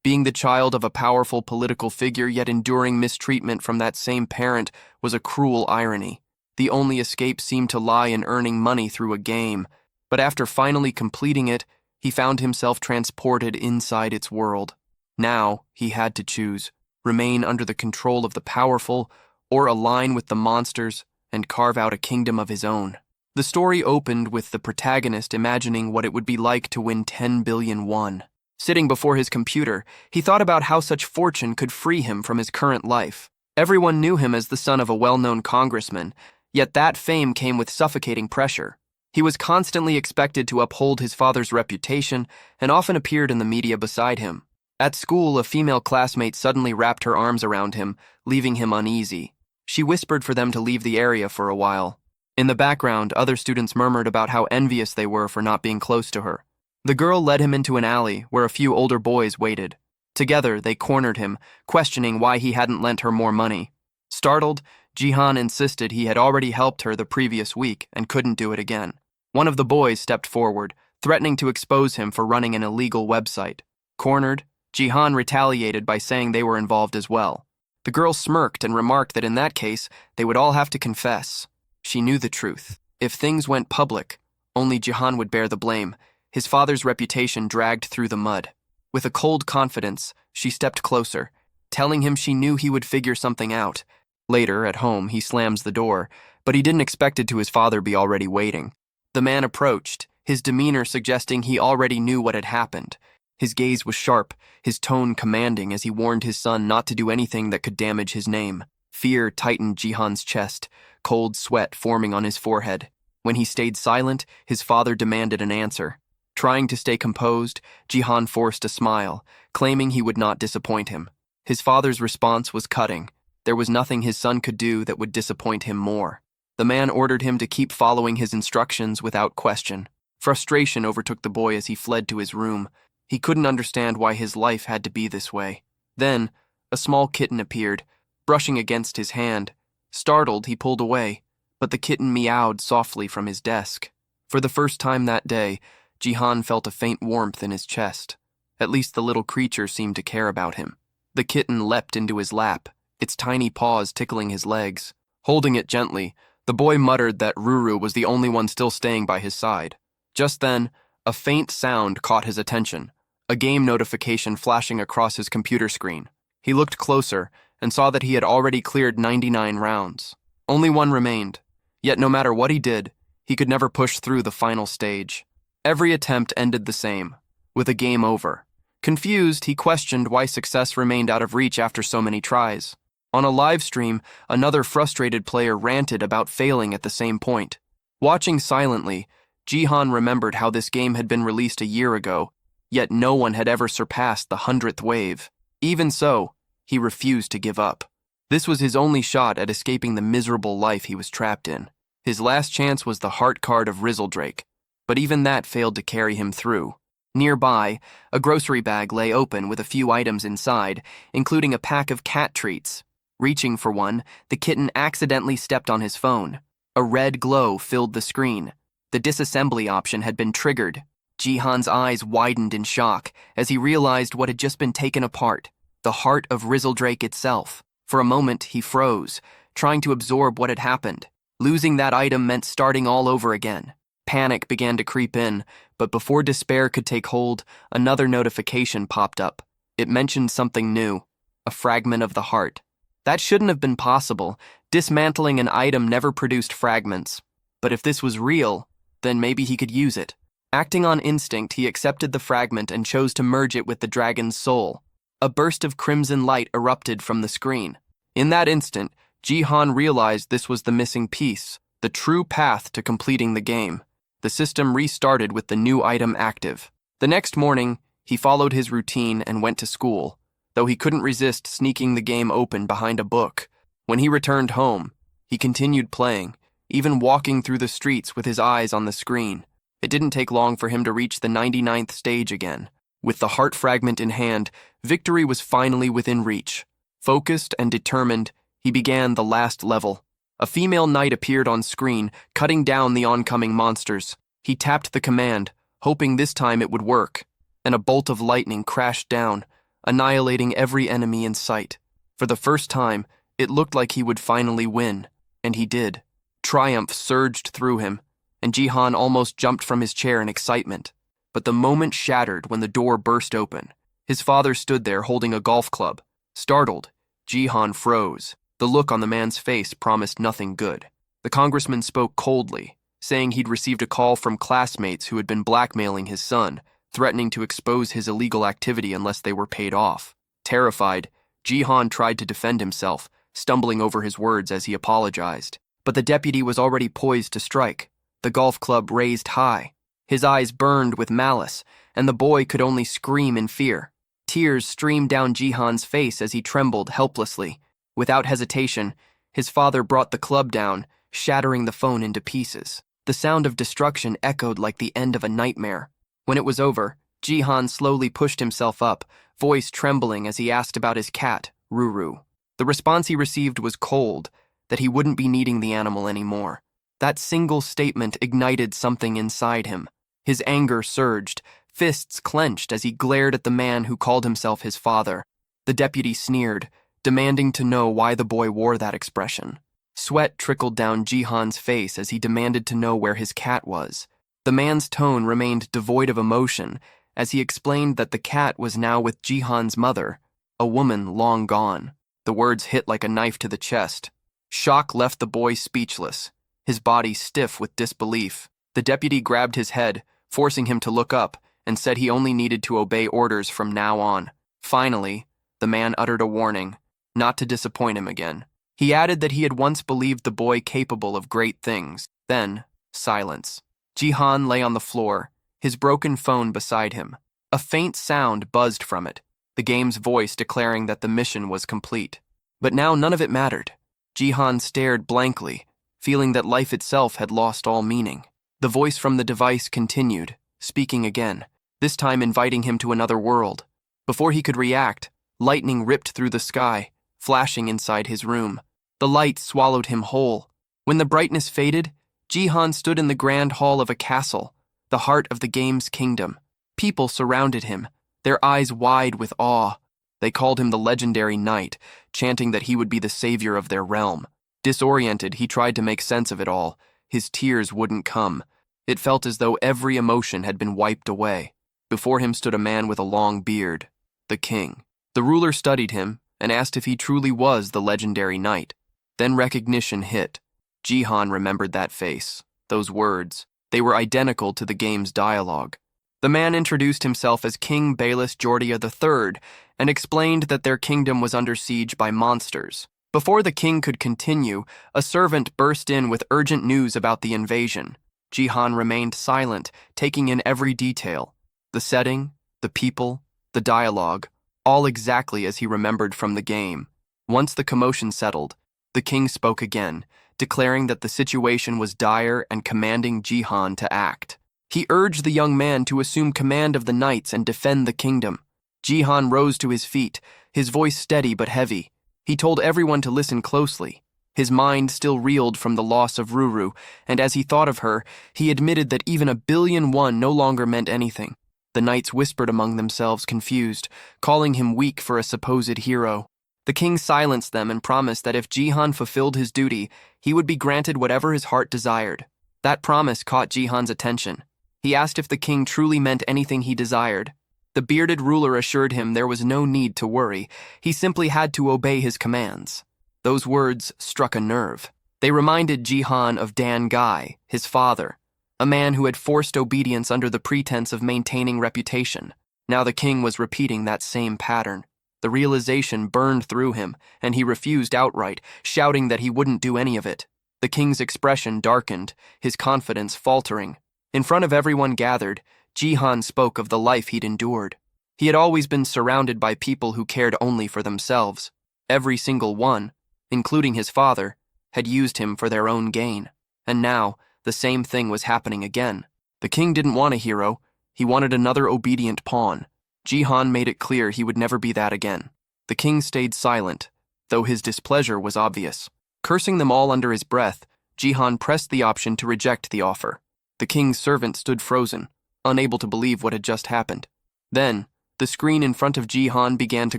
Being the child of a powerful political figure yet enduring mistreatment from that same parent was a cruel irony. The only escape seemed to lie in earning money through a game, but after finally completing it, he found himself transported inside its world. Now, he had to choose: remain under the control of the powerful, or align with the monsters and carve out a kingdom of his own. The story opened with the protagonist imagining what it would be like to win 10 billion won. Sitting before his computer, he thought about how such fortune could free him from his current life. Everyone knew him as the son of a well-known congressman, yet that fame came with suffocating pressure. He was constantly expected to uphold his father's reputation and often appeared in the media beside him. At school, a female classmate suddenly wrapped her arms around him, leaving him uneasy. She whispered for them to leave the area for a while. In the background, other students murmured about how envious they were for not being close to her. The girl led him into an alley where a few older boys waited. Together, they cornered him, questioning why he hadn't lent her more money. Startled, Jihan insisted he had already helped her the previous week and couldn't do it again. One of the boys stepped forward, threatening to expose him for running an illegal website. Cornered, Jihan retaliated by saying they were involved as well. The girl smirked and remarked that in that case, they would all have to confess. She knew the truth. If things went public, only Jihan would bear the blame. His father's reputation dragged through the mud. With a cold confidence, she stepped closer, telling him she knew he would figure something out. Later, at home, he slams the door, but he didn't expect it to his father be already waiting. The man approached, his demeanor suggesting he already knew what had happened. His gaze was sharp, his tone commanding as he warned his son not to do anything that could damage his name. Fear tightened Jihan's chest, cold sweat forming on his forehead. When he stayed silent, his father demanded an answer. Trying to stay composed, Jihan forced a smile, claiming he would not disappoint him. His father's response was cutting. There was nothing his son could do that would disappoint him more. The man ordered him to keep following his instructions without question. Frustration overtook the boy as he fled to his room. He couldn't understand why his life had to be this way. Then, a small kitten appeared, brushing against his hand. Startled, he pulled away, but the kitten meowed softly from his desk. For the first time that day, Jihan felt a faint warmth in his chest. At least the little creature seemed to care about him. The kitten leapt into his lap, its tiny paws tickling his legs. Holding it gently, the boy muttered that Ruru was the only one still staying by his side. Just then, a faint sound caught his attention, a game notification flashing across his computer screen. He looked closer and saw that he had already cleared 99 rounds. Only one remained. Yet no matter what he did, he could never push through the final stage. Every attempt ended the same, with a game over. Confused, he questioned why success remained out of reach after so many tries. On a live stream, another frustrated player ranted about failing at the same point. Watching silently, Jihan remembered how this game had been released a year ago, yet no one had ever surpassed the 100th wave. Even so, he refused to give up. This was his only shot at escaping the miserable life he was trapped in. His last chance was the heart card of Rizzledrake, but even that failed to carry him through. Nearby, a grocery bag lay open with a few items inside, including a pack of cat treats. Reaching for one, the kitten accidentally stepped on his phone. A red glow filled the screen. The disassembly option had been triggered. Jihan's eyes widened in shock as he realized what had just been taken apart, the heart of Rizzledrake itself. For a moment, he froze, trying to absorb what had happened. Losing that item meant starting all over again. Panic began to creep in, but before despair could take hold, another notification popped up. It mentioned something new, a fragment of the heart. That shouldn't have been possible. Dismantling an item never produced fragments. But if this was real, then maybe he could use it. Acting on instinct, he accepted the fragment and chose to merge it with the dragon's soul. A burst of crimson light erupted from the screen. In that instant, Jihan realized this was the missing piece, the true path to completing the game. The system restarted with the new item active. The next morning, he followed his routine and went to school, though he couldn't resist sneaking the game open behind a book. When he returned home, he continued playing, even walking through the streets with his eyes on the screen. It didn't take long for him to reach the 99th stage again. With the heart fragment in hand, victory was finally within reach. Focused and determined, he began the last level. A female knight appeared on screen, cutting down the oncoming monsters. He tapped the command, hoping this time it would work, and a bolt of lightning crashed down. annihilating every enemy in sight. For the first time, it looked like he would finally win, and he did. Triumph surged through him, and Jihan almost jumped from his chair in excitement. But the moment shattered when the door burst open. His father stood there holding a golf club. Startled, Jihan froze. The look on the man's face promised nothing good. The congressman spoke coldly, saying he'd received a call from classmates who had been blackmailing his son, threatening to expose his illegal activity unless they were paid off. Terrified, Jihan tried to defend himself, stumbling over his words as he apologized. But the deputy was already poised to strike, the golf club raised high. His eyes burned with malice, and the boy could only scream in fear. Tears streamed down Jihan's face as he trembled helplessly. Without hesitation, his father brought the club down, shattering the phone into pieces. The sound of destruction echoed like the end of a nightmare. When it was over, Jihan slowly pushed himself up, voice trembling as he asked about his cat, Ruru. The response he received was cold, that he wouldn't be needing the animal anymore. That single statement ignited something inside him. His anger surged, fists clenched as he glared at the man who called himself his father. The deputy sneered, demanding to know why the boy wore that expression. Sweat trickled down Jihan's face as he demanded to know where his cat was. The man's tone remained devoid of emotion as he explained that the cat was now with Jihan's mother, a woman long gone. The words hit like a knife to the chest. Shock left the boy speechless, his body stiff with disbelief. The deputy grabbed his head, forcing him to look up, and said he only needed to obey orders from now on. Finally, the man uttered a warning, not to disappoint him again. He added that he had once believed the boy capable of great things. Then, silence. Jihan lay on the floor, his broken phone beside him. A faint sound buzzed from it, the game's voice declaring that the mission was complete. But now none of it mattered. Jihan stared blankly, feeling that life itself had lost all meaning. The voice from the device continued, speaking again, this time inviting him to another world. Before he could react, lightning ripped through the sky, flashing inside his room. The light swallowed him whole. When the brightness faded, Jihan stood in the grand hall of a castle, the heart of the game's kingdom. People surrounded him, their eyes wide with awe. They called him the legendary knight, chanting that he would be the savior of their realm. Disoriented, he tried to make sense of it all. His tears wouldn't come. It felt as though every emotion had been wiped away. Before him stood a man with a long beard, the king. The ruler studied him and asked if he truly was the legendary knight. Then recognition hit. Jihan remembered that face, those words. They were identical to the game's dialogue. The man introduced himself as King Bayless Jordia III and explained that their kingdom was under siege by monsters. Before the king could continue, a servant burst in with urgent news about the invasion. Jihan remained silent, taking in every detail. The setting, the people, the dialogue, all exactly as he remembered from the game. Once the commotion settled, the king spoke again, declaring that the situation was dire and commanding Jihan to act. He urged the young man to assume command of the knights and defend the kingdom. Jihan rose to his feet, his voice steady but heavy. He told everyone to listen closely. His mind still reeled from the loss of Ruru, and as he thought of her, he admitted that even 1,000,000,001 no longer meant anything. The knights whispered among themselves, confused, calling him weak for a supposed hero. The king silenced them and promised that if Jihan fulfilled his duty, he would be granted whatever his heart desired. That promise caught Jihan's attention. He asked if the king truly meant anything he desired. The bearded ruler assured him there was no need to worry. He simply had to obey his commands. Those words struck a nerve. They reminded Jihan of Dan Guy, his father, a man who had forced obedience under the pretense of maintaining reputation. Now the king was repeating that same pattern. The realization burned through him, and he refused outright, shouting that he wouldn't do any of it. The king's expression darkened, his confidence faltering. In front of everyone gathered, Jihan spoke of the life he'd endured. He had always been surrounded by people who cared only for themselves. Every single one, including his father, had used him for their own gain. And now, the same thing was happening again. The king didn't want a hero. He wanted another obedient pawn. Jihan made it clear he would never be that again. The king stayed silent, though his displeasure was obvious. Cursing them all under his breath, Jihan pressed the option to reject the offer. The king's servant stood frozen, unable to believe what had just happened. Then, the screen in front of Jihan began to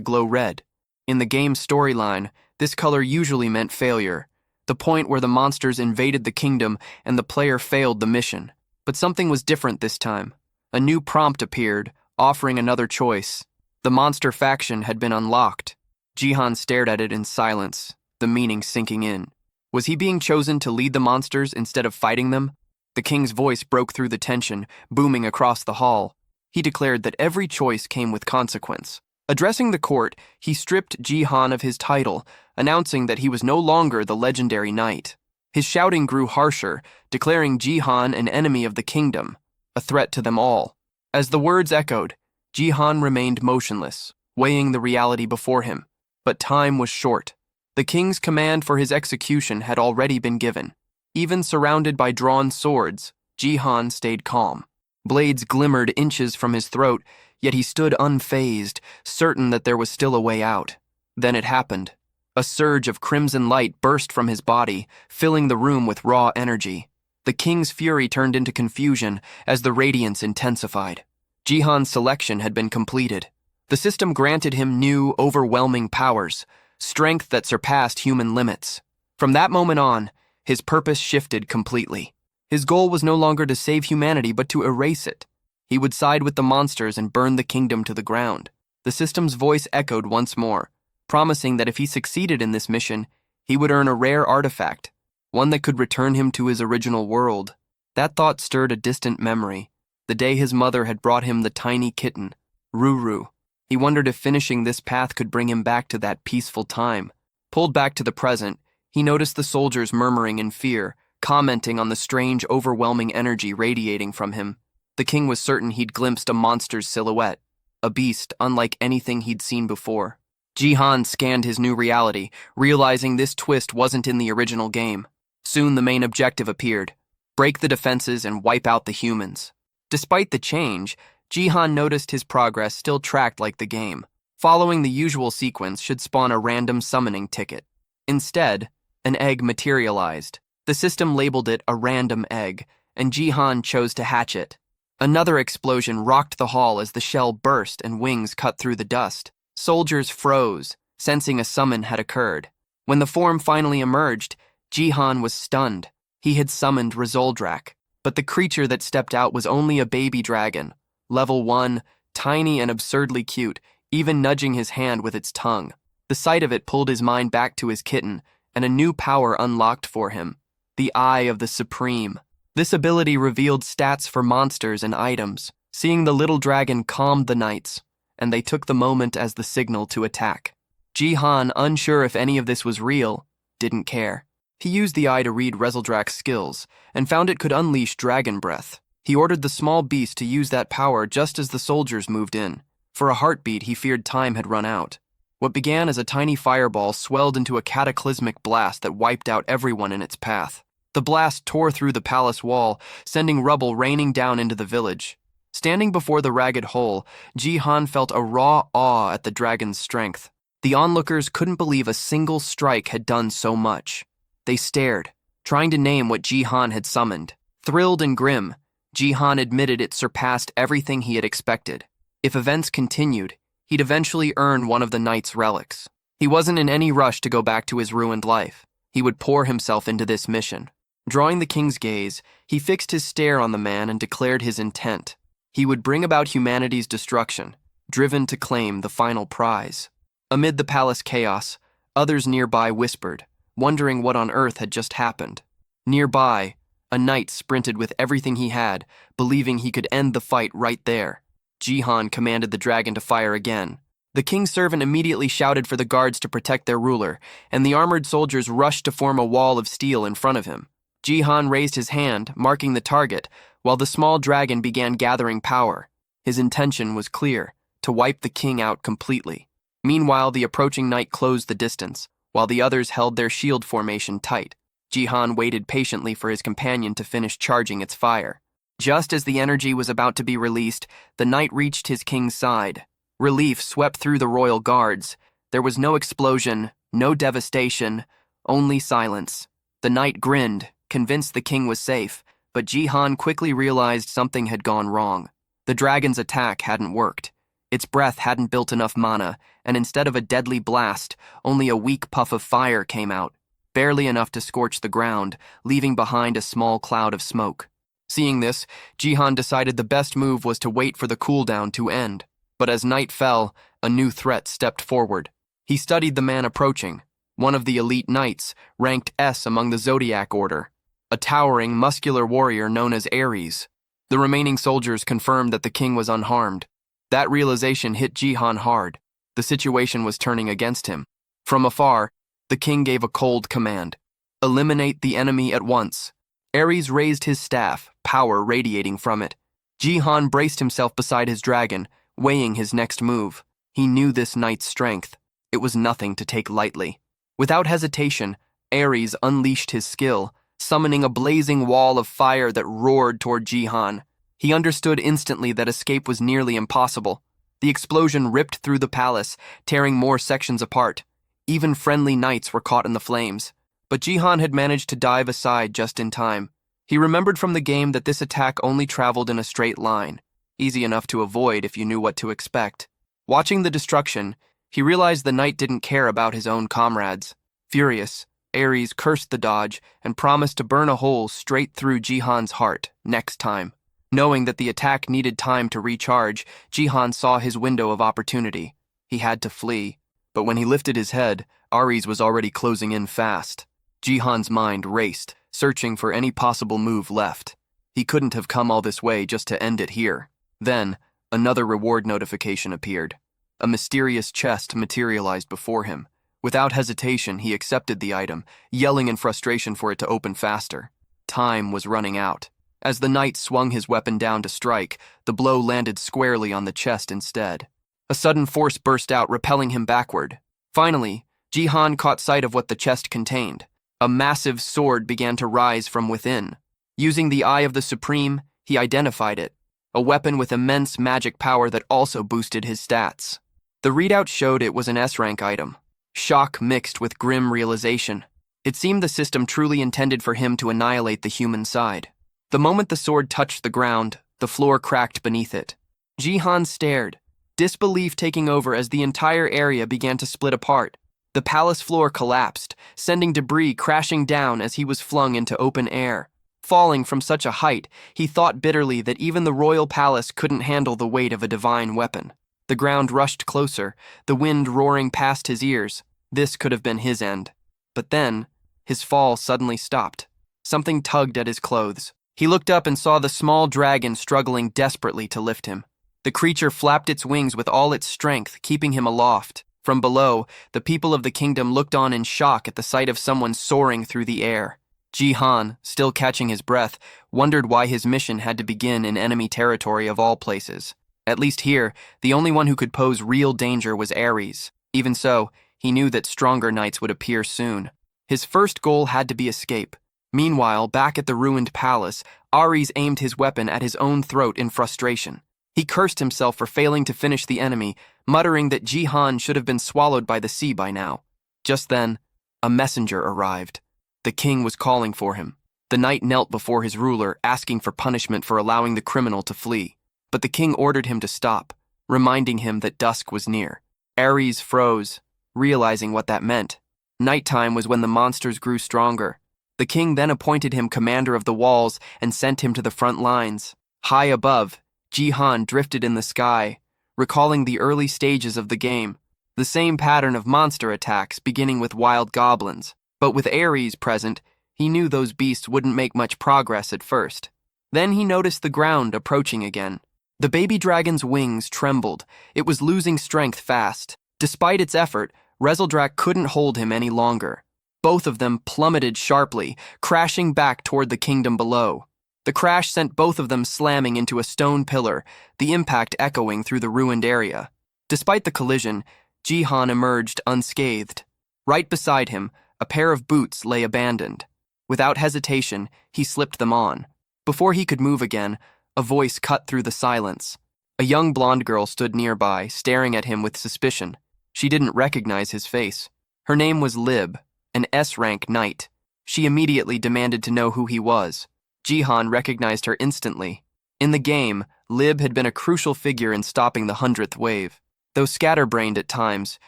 glow red. In the game's storyline, this color usually meant failure, the point where the monsters invaded the kingdom and the player failed the mission. But something was different this time. A new prompt appeared, offering another choice. The monster faction had been unlocked. Jihan stared at it in silence, the meaning sinking in. Was he being chosen to lead the monsters instead of fighting them? The king's voice broke through the tension, booming across the hall. He declared that every choice came with consequence. Addressing the court, he stripped Jihan of his title, announcing that he was no longer the legendary knight. His shouting grew harsher, declaring Jihan an enemy of the kingdom, a threat to them all. As the words echoed, Jihan remained motionless, weighing the reality before him. But time was short. The king's command for his execution had already been given. Even surrounded by drawn swords, Jihan stayed calm. Blades glimmered inches from his throat, yet he stood unfazed, certain that there was still a way out. Then it happened. A surge of crimson light burst from his body, filling the room with raw energy. The king's fury turned into confusion as the radiance intensified. Jihan's selection had been completed. The system granted him new, overwhelming powers, strength that surpassed human limits. From that moment on, his purpose shifted completely. His goal was no longer to save humanity, but to erase it. He would side with the monsters and burn the kingdom to the ground. The system's voice echoed once more, promising that if he succeeded in this mission, he would earn a rare artifact, one that could return him to his original world. That thought stirred a distant memory, the day his mother had brought him the tiny kitten, Ruru. He wondered if finishing this path could bring him back to that peaceful time. Pulled back to the present, he noticed the soldiers murmuring in fear, commenting on the strange, overwhelming energy radiating from him. The king was certain he'd glimpsed a monster's silhouette, a beast unlike anything he'd seen before. Jihan scanned his new reality, realizing this twist wasn't in the original game. Soon the main objective appeared: break the defenses and wipe out the humans. Despite the change, Jihan noticed his progress still tracked like the game. Following the usual sequence should spawn a random summoning ticket. Instead, an egg materialized. The system labeled it a random egg, and Jihan chose to hatch it. Another explosion rocked the hall as the shell burst and wings cut through the dust. Soldiers froze, sensing a summon had occurred. When the form finally emerged, Jihan was stunned. He had summoned Rezoldrak, but the creature that stepped out was only a baby dragon. Level 1, tiny and absurdly cute, even nudging his hand with its tongue. The sight of it pulled his mind back to his kitten, and a new power unlocked for him: the Eye of the Supreme. This ability revealed stats for monsters and items. Seeing the little dragon calmed the knights, and they took the moment as the signal to attack. Jihan, unsure if any of this was real, didn't care. He used the eye to read Rezoldrak's skills, and found it could unleash dragon breath. He ordered the small beast to use that power just as the soldiers moved in. For a heartbeat, he feared time had run out. What began as a tiny fireball swelled into a cataclysmic blast that wiped out everyone in its path. The blast tore through the palace wall, sending rubble raining down into the village. Standing before the ragged hole, Jihan felt a raw awe at the dragon's strength. The onlookers couldn't believe a single strike had done so much. They stared, trying to name what Jihan had summoned. Thrilled and grim, Jihan admitted it surpassed everything he had expected. If events continued, he'd eventually earn one of the knight's relics. He wasn't in any rush to go back to his ruined life. He would pour himself into this mission. Drawing the king's gaze, he fixed his stare on the man and declared his intent. He would bring about humanity's destruction, driven to claim the final prize. Amid the palace chaos, others nearby whispered, wondering what on earth had just happened. Nearby, a knight sprinted with everything he had, believing he could end the fight right there. Jihan commanded the dragon to fire again. The king's servant immediately shouted for the guards to protect their ruler, and the armored soldiers rushed to form a wall of steel in front of him. Jihan raised his hand, marking the target, while the small dragon began gathering power. His intention was clear: to wipe the king out completely. Meanwhile, the approaching knight closed the distance, while the others held their shield formation tight. Jihan waited patiently for his companion to finish charging its fire. Just as the energy was about to be released, the knight reached his king's side. Relief swept through the royal guards. There was no explosion, no devastation, only silence. The knight grinned, convinced the king was safe, but Jihan quickly realized something had gone wrong. The dragon's attack hadn't worked. Its breath hadn't built enough mana, and instead of a deadly blast, only a weak puff of fire came out, barely enough to scorch the ground, leaving behind a small cloud of smoke. Seeing this, Jihan decided the best move was to wait for the cooldown to end. But as night fell, a new threat stepped forward. He studied the man approaching, one of the elite knights, ranked S among the Zodiac Order, a towering, muscular warrior known as Ares. The remaining soldiers confirmed that the king was unharmed. That realization hit Jihan hard. The situation was turning against him. From afar, the king gave a cold command. Eliminate the enemy at once. Ares raised his staff, power radiating from it. Jihan braced himself beside his dragon, weighing his next move. He knew this knight's strength. It was nothing to take lightly. Without hesitation, Ares unleashed his skill, summoning a blazing wall of fire that roared toward Jihan. He understood instantly that escape was nearly impossible. The explosion ripped through the palace, tearing more sections apart. Even friendly knights were caught in the flames. But Jihan had managed to dive aside just in time. He remembered from the game that this attack only traveled in a straight line, easy enough to avoid if you knew what to expect. Watching the destruction, he realized the knight didn't care about his own comrades. Furious, Ares cursed the dodge and promised to burn a hole straight through Jihan's heart next time. Knowing that the attack needed time to recharge, Jihan saw his window of opportunity. He had to flee, but when he lifted his head, Ares was already closing in fast. Jihan's mind raced, searching for any possible move left. He couldn't have come all this way just to end it here. Then, another reward notification appeared. A mysterious chest materialized before him. Without hesitation, he accepted the item, yelling in frustration for it to open faster. Time was running out. As the knight swung his weapon down to strike, the blow landed squarely on the chest instead. A sudden force burst out, repelling him backward. Finally, Jihan caught sight of what the chest contained. A massive sword began to rise from within. Using the Eye of the Supreme, he identified it, a weapon with immense magic power that also boosted his stats. The readout showed it was an S-rank item. Shock mixed with grim realization. It seemed the system truly intended for him to annihilate the human side. The moment the sword touched the ground, the floor cracked beneath it. Jihan stared, disbelief taking over as the entire area began to split apart. The palace floor collapsed, sending debris crashing down as he was flung into open air. Falling from such a height, he thought bitterly that even the royal palace couldn't handle the weight of a divine weapon. The ground rushed closer, the wind roaring past his ears. This could have been his end. But then, his fall suddenly stopped. Something tugged at his clothes. He looked up and saw the small dragon struggling desperately to lift him. The creature flapped its wings with all its strength, keeping him aloft. From below, the people of the kingdom looked on in shock at the sight of someone soaring through the air. Jihan, still catching his breath, wondered why his mission had to begin in enemy territory of all places. At least here, the only one who could pose real danger was Ares. Even so, he knew that stronger knights would appear soon. His first goal had to be escape. Meanwhile, back at the ruined palace, Ares aimed his weapon at his own throat in frustration. He cursed himself for failing to finish the enemy, muttering that Jihan should have been swallowed by the sea by now. Just then, a messenger arrived. The king was calling for him. The knight knelt before his ruler, asking for punishment for allowing the criminal to flee. But the king ordered him to stop, reminding him that dusk was near. Ares froze, realizing what that meant. Nighttime was when the monsters grew stronger. The king then appointed him commander of the walls and sent him to the front lines. High above, Jihan drifted in the sky, recalling the early stages of the game. The same pattern of monster attacks, beginning with wild goblins. But with Ares present, he knew those beasts wouldn't make much progress at first. Then he noticed the ground approaching again. The baby dragon's wings trembled. It was losing strength fast. Despite its effort, Rezeldrak couldn't hold him any longer. Both of them plummeted sharply, crashing back toward the kingdom below. The crash sent both of them slamming into a stone pillar, the impact echoing through the ruined area. Despite the collision, Jihan emerged unscathed. Right beside him, a pair of boots lay abandoned. Without hesitation, he slipped them on. Before he could move again, a voice cut through the silence. A young blonde girl stood nearby, staring at him with suspicion. She didn't recognize his face. Her name was Lib, an S-rank knight. She immediately demanded to know who he was. Jihan recognized her instantly. In the game, Lib had been a crucial figure in stopping the 100th wave. Though scatterbrained at times,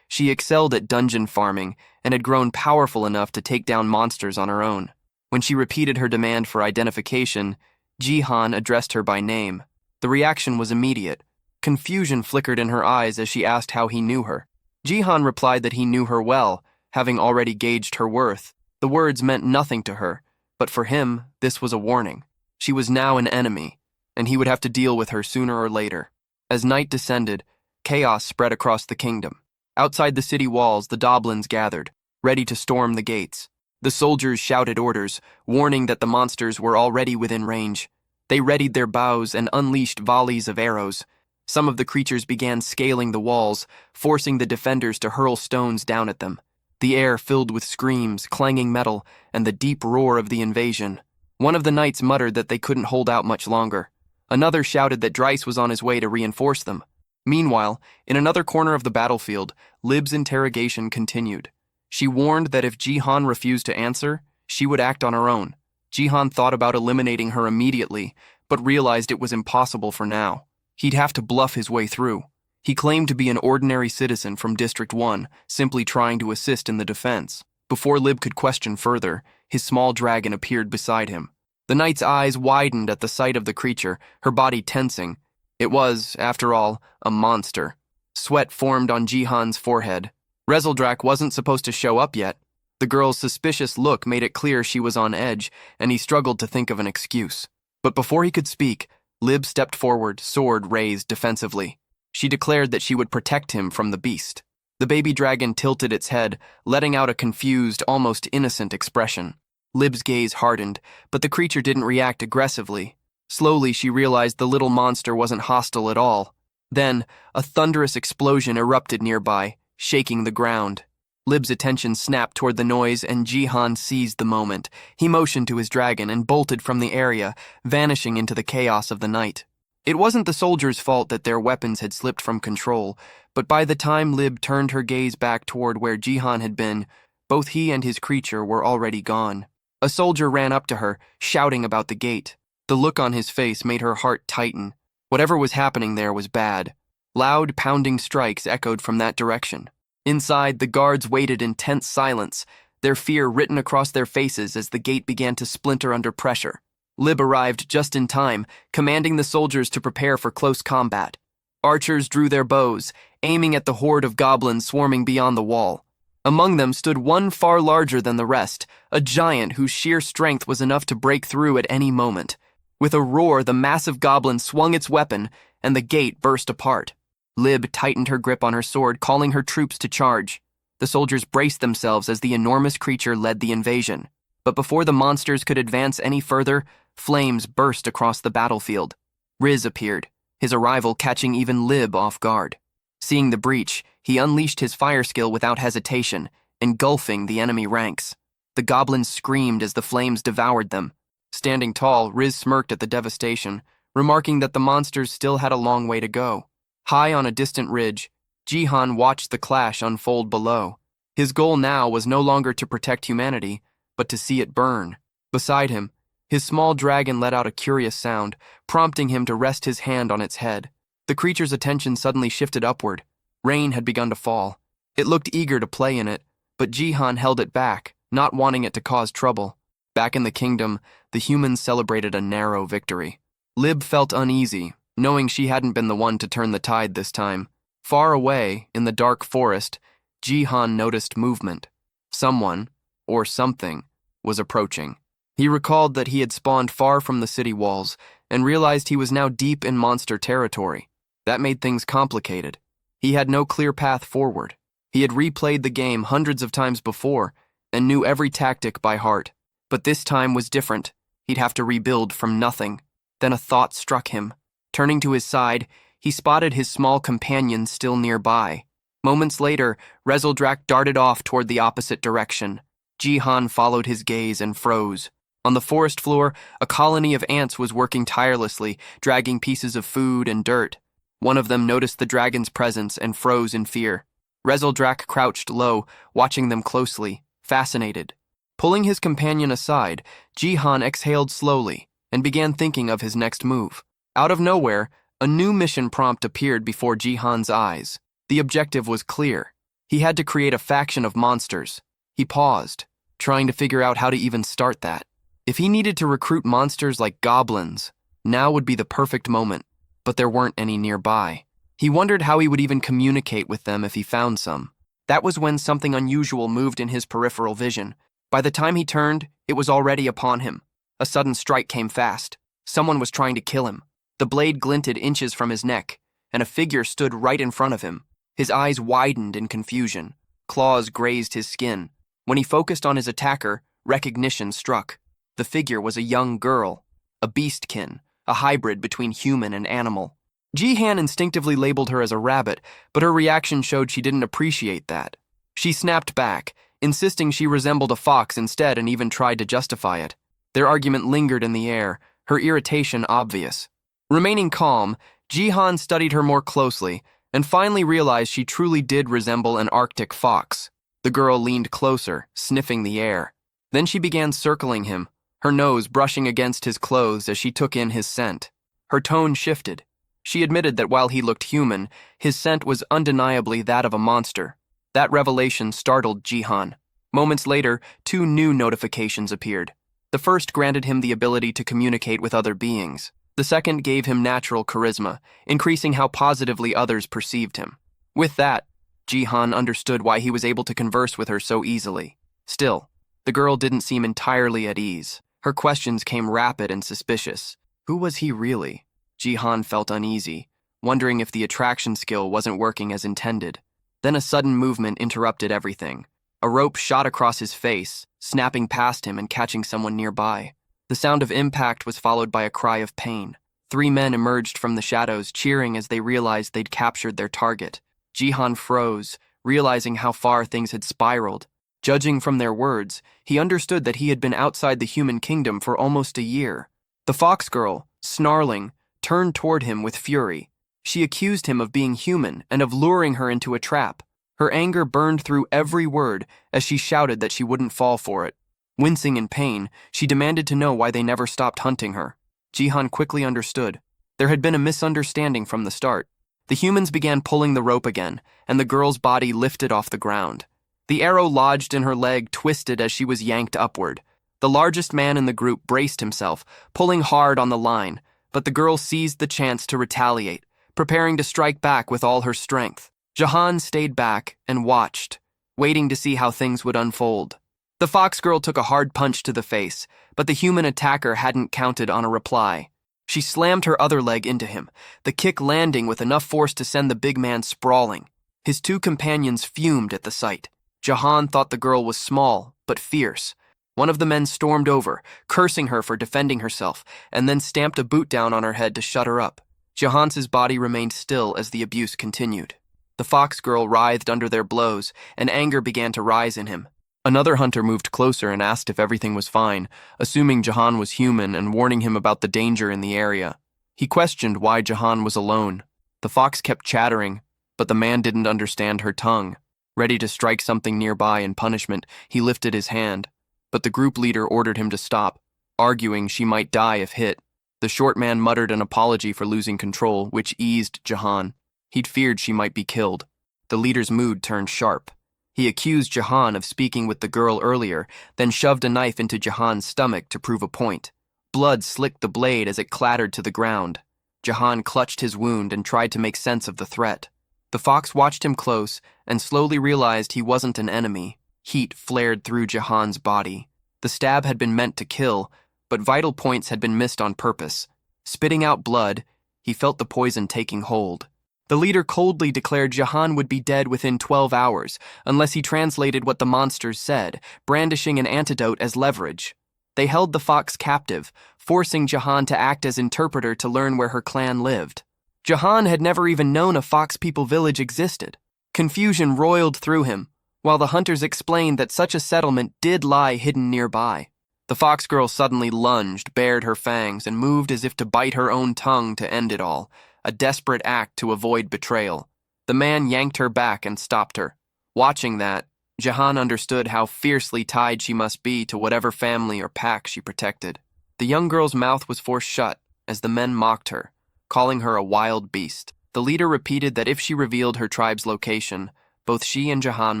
she excelled at dungeon farming and had grown powerful enough to take down monsters on her own. When she repeated her demand for identification, Jihan addressed her by name. The reaction was immediate. Confusion flickered in her eyes as she asked how he knew her. Jihan replied that he knew her well, having already gauged her worth. The words meant nothing to her, but for him, this was a warning. She was now an enemy, and he would have to deal with her sooner or later. As night descended, chaos spread across the kingdom. Outside the city walls, the Doblins gathered, ready to storm the gates. The soldiers shouted orders, warning that the monsters were already within range. They readied their bows and unleashed volleys of arrows. Some of the creatures began scaling the walls, forcing the defenders to hurl stones down at them. The air filled with screams, clanging metal, and the deep roar of the invasion. One of the knights muttered that they couldn't hold out much longer. Another shouted that Dryce was on his way to reinforce them. Meanwhile, in another corner of the battlefield, Lib's interrogation continued. She warned that if Jihan refused to answer, she would act on her own. Jihan thought about eliminating her immediately, but realized it was impossible for now. He'd have to bluff his way through. He claimed to be an ordinary citizen from District 1, simply trying to assist in the defense. Before Lib could question further, his small dragon appeared beside him. The knight's eyes widened at the sight of the creature, her body tensing. It was, after all, a monster. Sweat formed on Jihan's forehead. Rezeldrak wasn't supposed to show up yet. The girl's suspicious look made it clear she was on edge, and he struggled to think of an excuse. But before he could speak, Lib stepped forward, sword raised defensively. She declared that she would protect him from the beast. The baby dragon tilted its head, letting out a confused, almost innocent expression. Lib's gaze hardened, but the creature didn't react aggressively. Slowly, she realized the little monster wasn't hostile at all. Then, a thunderous explosion erupted nearby, shaking the ground. Lib's attention snapped toward the noise, and Jihan seized the moment. He motioned to his dragon and bolted from the area, vanishing into the chaos of the night. It wasn't the soldiers' fault that their weapons had slipped from control, but by the time Lib turned her gaze back toward where Jihan had been, both he and his creature were already gone. A soldier ran up to her, shouting about the gate. The look on his face made her heart tighten. Whatever was happening there was bad. Loud, pounding strikes echoed from that direction. Inside, the guards waited in tense silence, their fear written across their faces as the gate began to splinter under pressure. Lib arrived just in time, commanding the soldiers to prepare for close combat. Archers drew their bows, aiming at the horde of goblins swarming beyond the wall. Among them stood one far larger than the rest, a giant whose sheer strength was enough to break through at any moment. With a roar, the massive goblin swung its weapon, and the gate burst apart. Lib tightened her grip on her sword, calling her troops to charge. The soldiers braced themselves as the enormous creature led the invasion. But before the monsters could advance any further, flames burst across the battlefield. Riz appeared, his arrival catching even Lib off guard. Seeing the breach, he unleashed his fire skill without hesitation, engulfing the enemy ranks. The goblins screamed as the flames devoured them. Standing tall, Riz smirked at the devastation, remarking that the monsters still had a long way to go. High on a distant ridge, Jihan watched the clash unfold below. His goal now was no longer to protect humanity, but to see it burn. Beside him, his small dragon let out a curious sound, prompting him to rest his hand on its head. The creature's attention suddenly shifted upward. Rain had begun to fall. It looked eager to play in it, but Jihan held it back, not wanting it to cause trouble. Back in the kingdom, the humans celebrated a narrow victory. Lib felt uneasy, knowing she hadn't been the one to turn the tide this time. Far away, in the dark forest, Jihan noticed movement. Someone, or something, was approaching. He recalled that he had spawned far from the city walls, and realized he was now deep in monster territory. That made things complicated. He had no clear path forward. He had replayed the game hundreds of times before, and knew every tactic by heart. But this time was different. He'd have to rebuild from nothing. Then a thought struck him. Turning to his side, he spotted his small companion still nearby. Moments later, Rezeldrak darted off toward the opposite direction. Jihan followed his gaze and froze. On the forest floor, a colony of ants was working tirelessly, dragging pieces of food and dirt. One of them noticed the dragon's presence and froze in fear. Rezeldrak crouched low, watching them closely, fascinated. Pulling his companion aside, Jihan exhaled slowly and began thinking of his next move. Out of nowhere, a new mission prompt appeared before Jihan's eyes. The objective was clear. He had to create a faction of monsters. He paused, trying to figure out how to even start that. If he needed to recruit monsters like goblins, now would be the perfect moment, but there weren't any nearby. He wondered how he would even communicate with them if he found some. That was when something unusual moved in his peripheral vision. By the time he turned, it was already upon him. A sudden strike came fast. Someone was trying to kill him. The blade glinted inches from his neck, and a figure stood right in front of him. His eyes widened in confusion. Claws grazed his skin. When he focused on his attacker, recognition struck. The figure was a young girl, a beastkin, a hybrid between human and animal. Jihan instinctively labeled her as a rabbit, but her reaction showed she didn't appreciate that. She snapped back, insisting she resembled a fox instead, and even tried to justify it. Their argument lingered in the air, her irritation obvious. Remaining calm, Jihan studied her more closely and finally realized she truly did resemble an Arctic fox. The girl leaned closer, sniffing the air. Then she began circling him, her nose brushing against his clothes as she took in his scent. Her tone shifted. She admitted that while he looked human, his scent was undeniably that of a monster. That revelation startled Jihan. Moments later, 2 new notifications appeared. The first granted him the ability to communicate with other beings. The second gave him natural charisma, increasing how positively others perceived him. With that, Jihan understood why he was able to converse with her so easily. Still, the girl didn't seem entirely at ease. Her questions came rapid and suspicious. Who was he really? Jihan felt uneasy, wondering if the attraction skill wasn't working as intended. Then a sudden movement interrupted everything. A rope shot across his face, snapping past him and catching someone nearby. The sound of impact was followed by a cry of pain. 3 men emerged from the shadows, cheering as they realized they'd captured their target. Jihan froze, realizing how far things had spiraled. Judging from their words, he understood that he had been outside the human kingdom for almost a year. The fox girl, snarling, turned toward him with fury. She accused him of being human and of luring her into a trap. Her anger burned through every word as she shouted that she wouldn't fall for it. Wincing in pain, she demanded to know why they never stopped hunting her. Jihan quickly understood. There had been a misunderstanding from the start. The humans began pulling the rope again, and the girl's body lifted off the ground. The arrow lodged in her leg twisted as she was yanked upward. The largest man in the group braced himself, pulling hard on the line, but the girl seized the chance to retaliate, preparing to strike back with all her strength. Jihan stayed back and watched, waiting to see how things would unfold. The fox girl took a hard punch to the face, but the human attacker hadn't counted on a reply. She slammed her other leg into him, the kick landing with enough force to send the big man sprawling. His 2 companions fumed at the sight. Jihan thought the girl was small, but fierce. One of the men stormed over, cursing her for defending herself, and then stamped a boot down on her head to shut her up. Jihan's body remained still as the abuse continued. The fox girl writhed under their blows, and anger began to rise in him. Another hunter moved closer and asked if everything was fine, assuming Jihan was human and warning him about the danger in the area. He questioned why Jihan was alone. The fox kept chattering, but the man didn't understand her tongue. Ready to strike something nearby in punishment, he lifted his hand, but the group leader ordered him to stop, arguing she might die if hit. The short man muttered an apology for losing control, which eased Jihan. He'd feared she might be killed. The leader's mood turned sharp. He accused Jihan of speaking with the girl earlier, then shoved a knife into Jihan's stomach to prove a point. Blood slicked the blade as it clattered to the ground. Jihan clutched his wound and tried to make sense of the threat. The fox watched him close and slowly realized he wasn't an enemy. Heat flared through Jihan's body. The stab had been meant to kill, but vital points had been missed on purpose. Spitting out blood, he felt the poison taking hold. The leader coldly declared Jihan would be dead within 12 hours, unless he translated what the monsters said, brandishing an antidote as leverage. They held the fox captive, forcing Jihan to act as interpreter to learn where her clan lived. Jihan had never even known a fox people village existed. Confusion roiled through him, while the hunters explained that such a settlement did lie hidden nearby. The fox girl suddenly lunged, bared her fangs, and moved as if to bite her own tongue to end it all. A desperate act to avoid betrayal. The man yanked her back and stopped her. Watching that, Jihan understood how fiercely tied she must be to whatever family or pack she protected. The young girl's mouth was forced shut as the men mocked her, calling her a wild beast. The leader repeated that if she revealed her tribe's location, both she and Jahan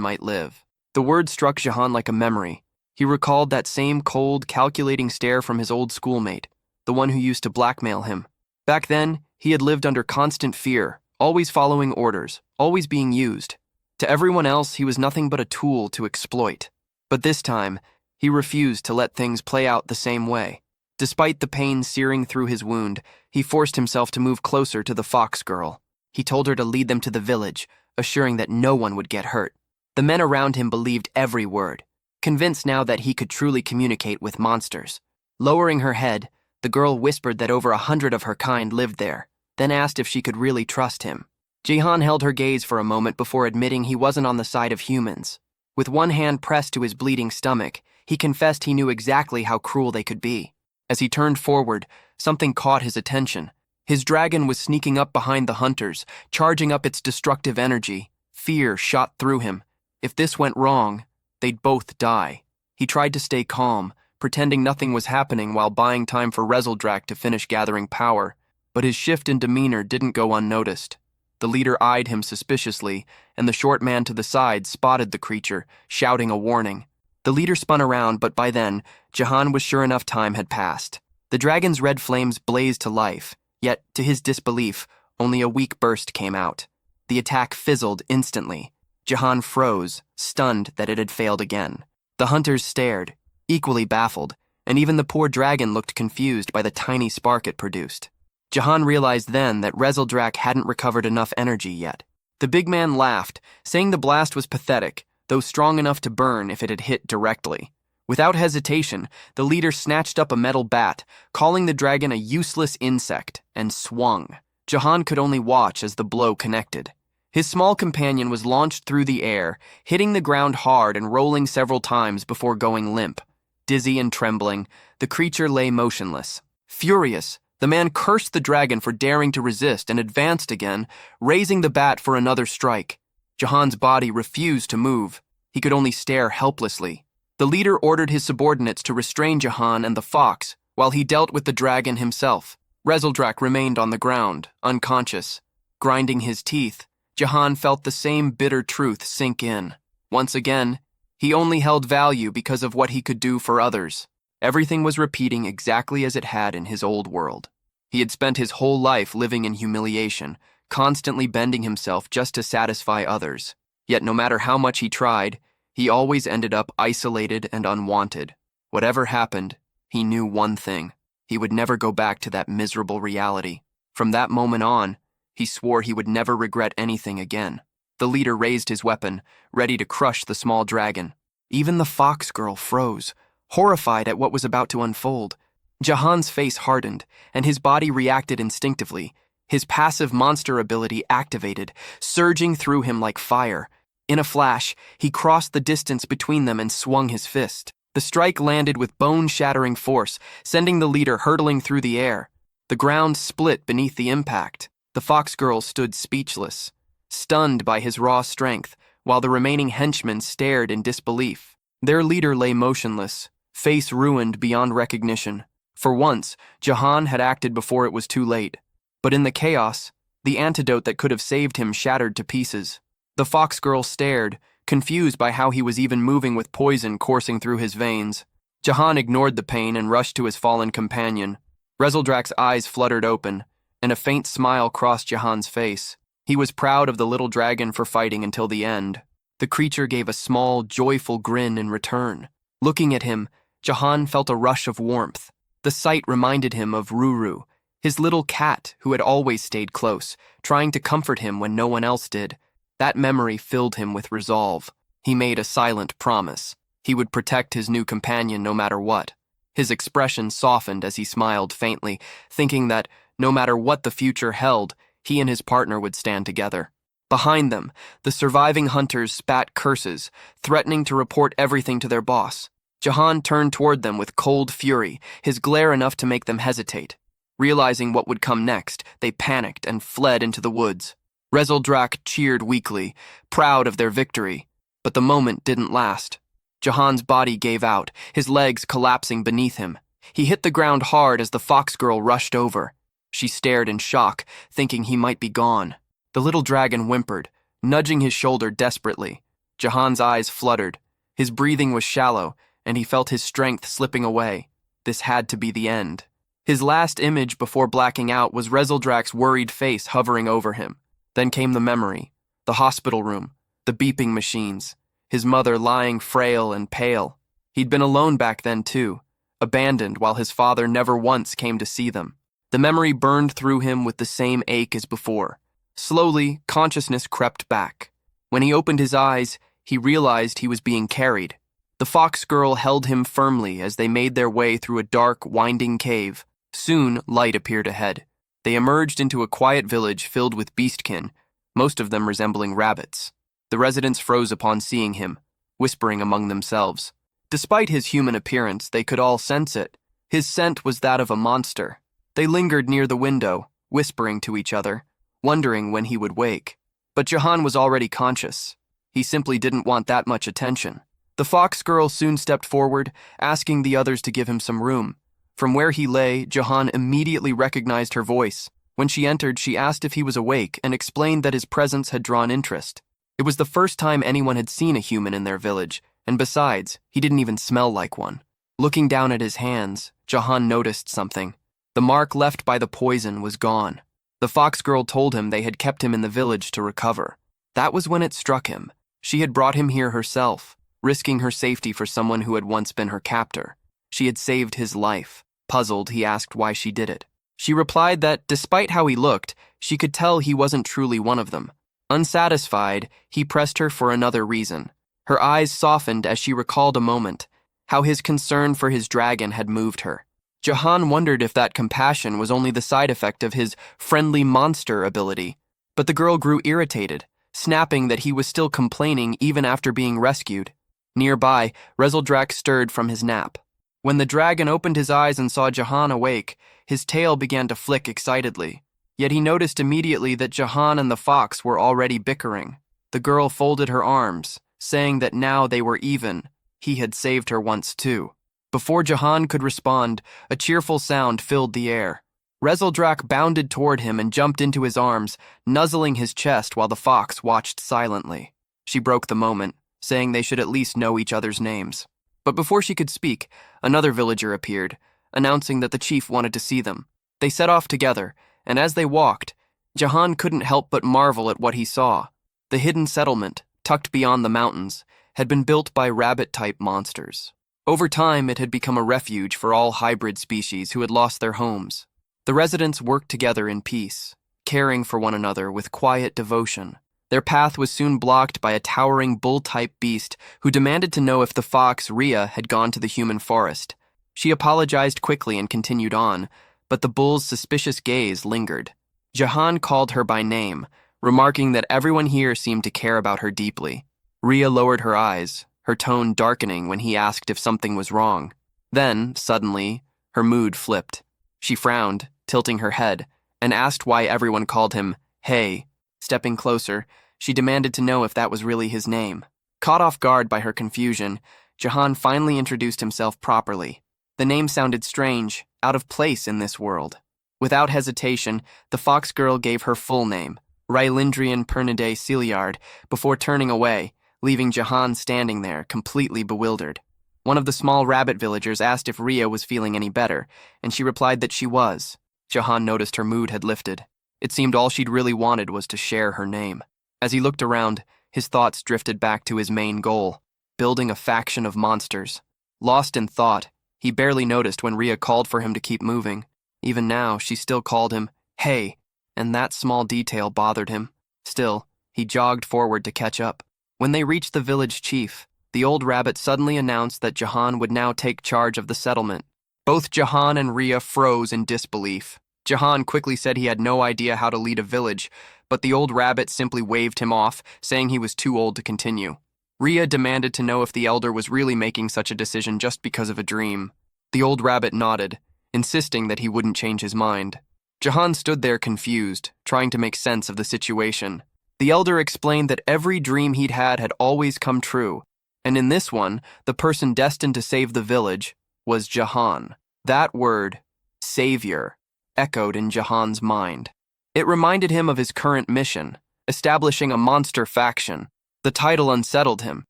might live. The word struck Jahan like a memory. He recalled that same cold, calculating stare from his old schoolmate, the one who used to blackmail him. Back then, he had lived under constant fear, always following orders, always being used. To everyone else, he was nothing but a tool to exploit. But this time, he refused to let things play out the same way. Despite the pain searing through his wound, he forced himself to move closer to the fox girl. He told her to lead them to the village, assuring that no one would get hurt. The men around him believed every word, convinced now that he could truly communicate with monsters. Lowering her head, the girl whispered that over 100 of her kind lived there, then asked if she could really trust him. Jahan held her gaze for a moment before admitting he wasn't on the side of humans. With one hand pressed to his bleeding stomach, he confessed he knew exactly how cruel they could be. As he turned forward, something caught his attention. His dragon was sneaking up behind the hunters, charging up its destructive energy. Fear shot through him. If this went wrong, they'd both die. He tried to stay calm, pretending nothing was happening while buying time for Rezeldrak to finish gathering power. But his shift in demeanor didn't go unnoticed. The leader eyed him suspiciously, and the short man to the side spotted the creature, shouting a warning. The leader spun around, but by then, Jahan was sure enough time had passed. The dragon's red flames blazed to life, yet, to his disbelief, only a weak burst came out. The attack fizzled instantly. Jahan froze, stunned that it had failed again. The hunters stared, equally baffled, and even the poor dragon looked confused by the tiny spark it produced. Jahan realized then that Rezeldrak hadn't recovered enough energy yet. The big man laughed, saying the blast was pathetic, though strong enough to burn if it had hit directly. Without hesitation, the leader snatched up a metal bat, calling the dragon a useless insect, and swung. Jahan could only watch as the blow connected. His small companion was launched through the air, hitting the ground hard and rolling several times before going limp. Dizzy and trembling, the creature lay motionless. Furious, the man cursed the dragon for daring to resist and advanced again, raising the bat for another strike. Jahan's body refused to move. He could only stare helplessly. The leader ordered his subordinates to restrain Jahan and the fox, while he dealt with the dragon himself. Rezeldrak remained on the ground, unconscious. Grinding his teeth, Jahan felt the same bitter truth sink in. Once again, he only held value because of what he could do for others. Everything was repeating exactly as it had in his old world. He had spent his whole life living in humiliation, constantly bending himself just to satisfy others. Yet no matter how much he tried, he always ended up isolated and unwanted. Whatever happened, he knew one thing. He would never go back to that miserable reality. From that moment on, he swore he would never regret anything again. The leader raised his weapon, ready to crush the small dragon. Even the fox girl froze, horrified at what was about to unfold. Jahan's face hardened, and his body reacted instinctively. His passive monster ability activated, surging through him like fire. In a flash, he crossed the distance between them and swung his fist. The strike landed with bone-shattering force, sending the leader hurtling through the air. The ground split beneath the impact. The fox girl stood speechless, stunned by his raw strength, while the remaining henchmen stared in disbelief. Their leader lay motionless, face ruined beyond recognition. For once, Jahan had acted before it was too late. But in the chaos, the antidote that could have saved him shattered to pieces. The fox girl stared, confused by how he was even moving with poison coursing through his veins. Jahan ignored the pain and rushed to his fallen companion. Rezeldrak's eyes fluttered open, and a faint smile crossed Jahan's face. He was proud of the little dragon for fighting until the end. The creature gave a small, joyful grin in return. Looking at him, Jahan felt a rush of warmth. The sight reminded him of Ruru, his little cat who had always stayed close, trying to comfort him when no one else did. That memory filled him with resolve. He made a silent promise. He would protect his new companion no matter what. His expression softened as he smiled faintly, thinking that, no matter what the future held, he and his partner would stand together. Behind them, the surviving hunters spat curses, threatening to report everything to their boss. Jahan turned toward them with cold fury, his glare enough to make them hesitate. Realizing what would come next, they panicked and fled into the woods. Rezeldrak cheered weakly, proud of their victory. But the moment didn't last. Jahan's body gave out, his legs collapsing beneath him. He hit the ground hard as the fox girl rushed over. She stared in shock, thinking he might be gone. The little dragon whimpered, nudging his shoulder desperately. Jahan's eyes fluttered. His breathing was shallow, and he felt his strength slipping away. This had to be the end. His last image before blacking out was Rezeldrak's worried face hovering over him. Then came the memory, the hospital room, the beeping machines, his mother lying frail and pale. He'd been alone back then too, abandoned while his father never once came to see them. The memory burned through him with the same ache as before. Slowly, consciousness crept back. When he opened his eyes, he realized he was being carried. The fox girl held him firmly as they made their way through a dark, winding cave. Soon, light appeared ahead. They emerged into a quiet village filled with beastkin, most of them resembling rabbits. The residents froze upon seeing him, whispering among themselves. Despite his human appearance, they could all sense it. His scent was that of a monster. They lingered near the window, whispering to each other, wondering when he would wake. But Jahan was already conscious. He simply didn't want that much attention. The fox girl soon stepped forward, asking the others to give him some room. From where he lay, Jahan immediately recognized her voice. When she entered, she asked if he was awake and explained that his presence had drawn interest. It was the first time anyone had seen a human in their village, and besides, he didn't even smell like one. Looking down at his hands, Jahan noticed something. The mark left by the poison was gone. The fox girl told him they had kept him in the village to recover. That was when it struck him. She had brought him here herself, risking her safety for someone who had once been her captor. She had saved his life. Puzzled, he asked why she did it. She replied that, despite how he looked, she could tell he wasn't truly one of them. Unsatisfied, he pressed her for another reason. Her eyes softened as she recalled a moment, how his concern for his dragon had moved her. Jahan wondered if that compassion was only the side effect of his friendly monster ability. But the girl grew irritated, snapping that he was still complaining even after being rescued. Nearby, Rezeldrak stirred from his nap. When the dragon opened his eyes and saw Jahan awake, his tail began to flick excitedly. Yet he noticed immediately that Jahan and the fox were already bickering. The girl folded her arms, saying that now they were even. He had saved her once too. Before Jahan could respond, a cheerful sound filled the air. Rezeldrak bounded toward him and jumped into his arms, nuzzling his chest while the fox watched silently. She broke the moment, saying they should at least know each other's names. But before she could speak, another villager appeared, announcing that the chief wanted to see them. They set off together, and as they walked, Jahan couldn't help but marvel at what he saw. The hidden settlement, tucked beyond the mountains, had been built by rabbit-type monsters. Over time, it had become a refuge for all hybrid species who had lost their homes. The residents worked together in peace, caring for one another with quiet devotion. Their path was soon blocked by a towering bull-type beast who demanded to know if the fox, Rhea, had gone to the human forest. She apologized quickly and continued on, but the bull's suspicious gaze lingered. Jahan called her by name, remarking that everyone here seemed to care about her deeply. Rhea lowered her eyes, her tone darkening when he asked if something was wrong. Then, suddenly, her mood flipped. She frowned, tilting her head, and asked why everyone called him Hey. Stepping closer, she demanded to know if that was really his name. Caught off guard by her confusion, Jahan finally introduced himself properly. The name sounded strange, out of place in this world. Without hesitation, the fox girl gave her full name, Rylindrian Pernidae Celiard, before turning away, leaving Jahan standing there, completely bewildered. One of the small rabbit villagers asked if Rhea was feeling any better, and she replied that she was. Jahan noticed her mood had lifted. It seemed all she'd really wanted was to share her name. As he looked around, his thoughts drifted back to his main goal, building a faction of monsters. Lost in thought, he barely noticed when Rhea called for him to keep moving. Even now, she still called him, Hey, and that small detail bothered him. Still, he jogged forward to catch up. When they reached the village chief, the old rabbit suddenly announced that Jahan would now take charge of the settlement. Both Jahan and Rhea froze in disbelief. Jahan quickly said he had no idea how to lead a village, but the old rabbit simply waved him off, saying he was too old to continue. Rhea demanded to know if the elder was really making such a decision just because of a dream. The old rabbit nodded, insisting that he wouldn't change his mind. Jahan stood there confused, trying to make sense of the situation. The elder explained that every dream he'd had always come true, and in this one, the person destined to save the village was Jahan. That word, savior, echoed in Jahan's mind. It reminded him of his current mission, establishing a monster faction. The title unsettled him.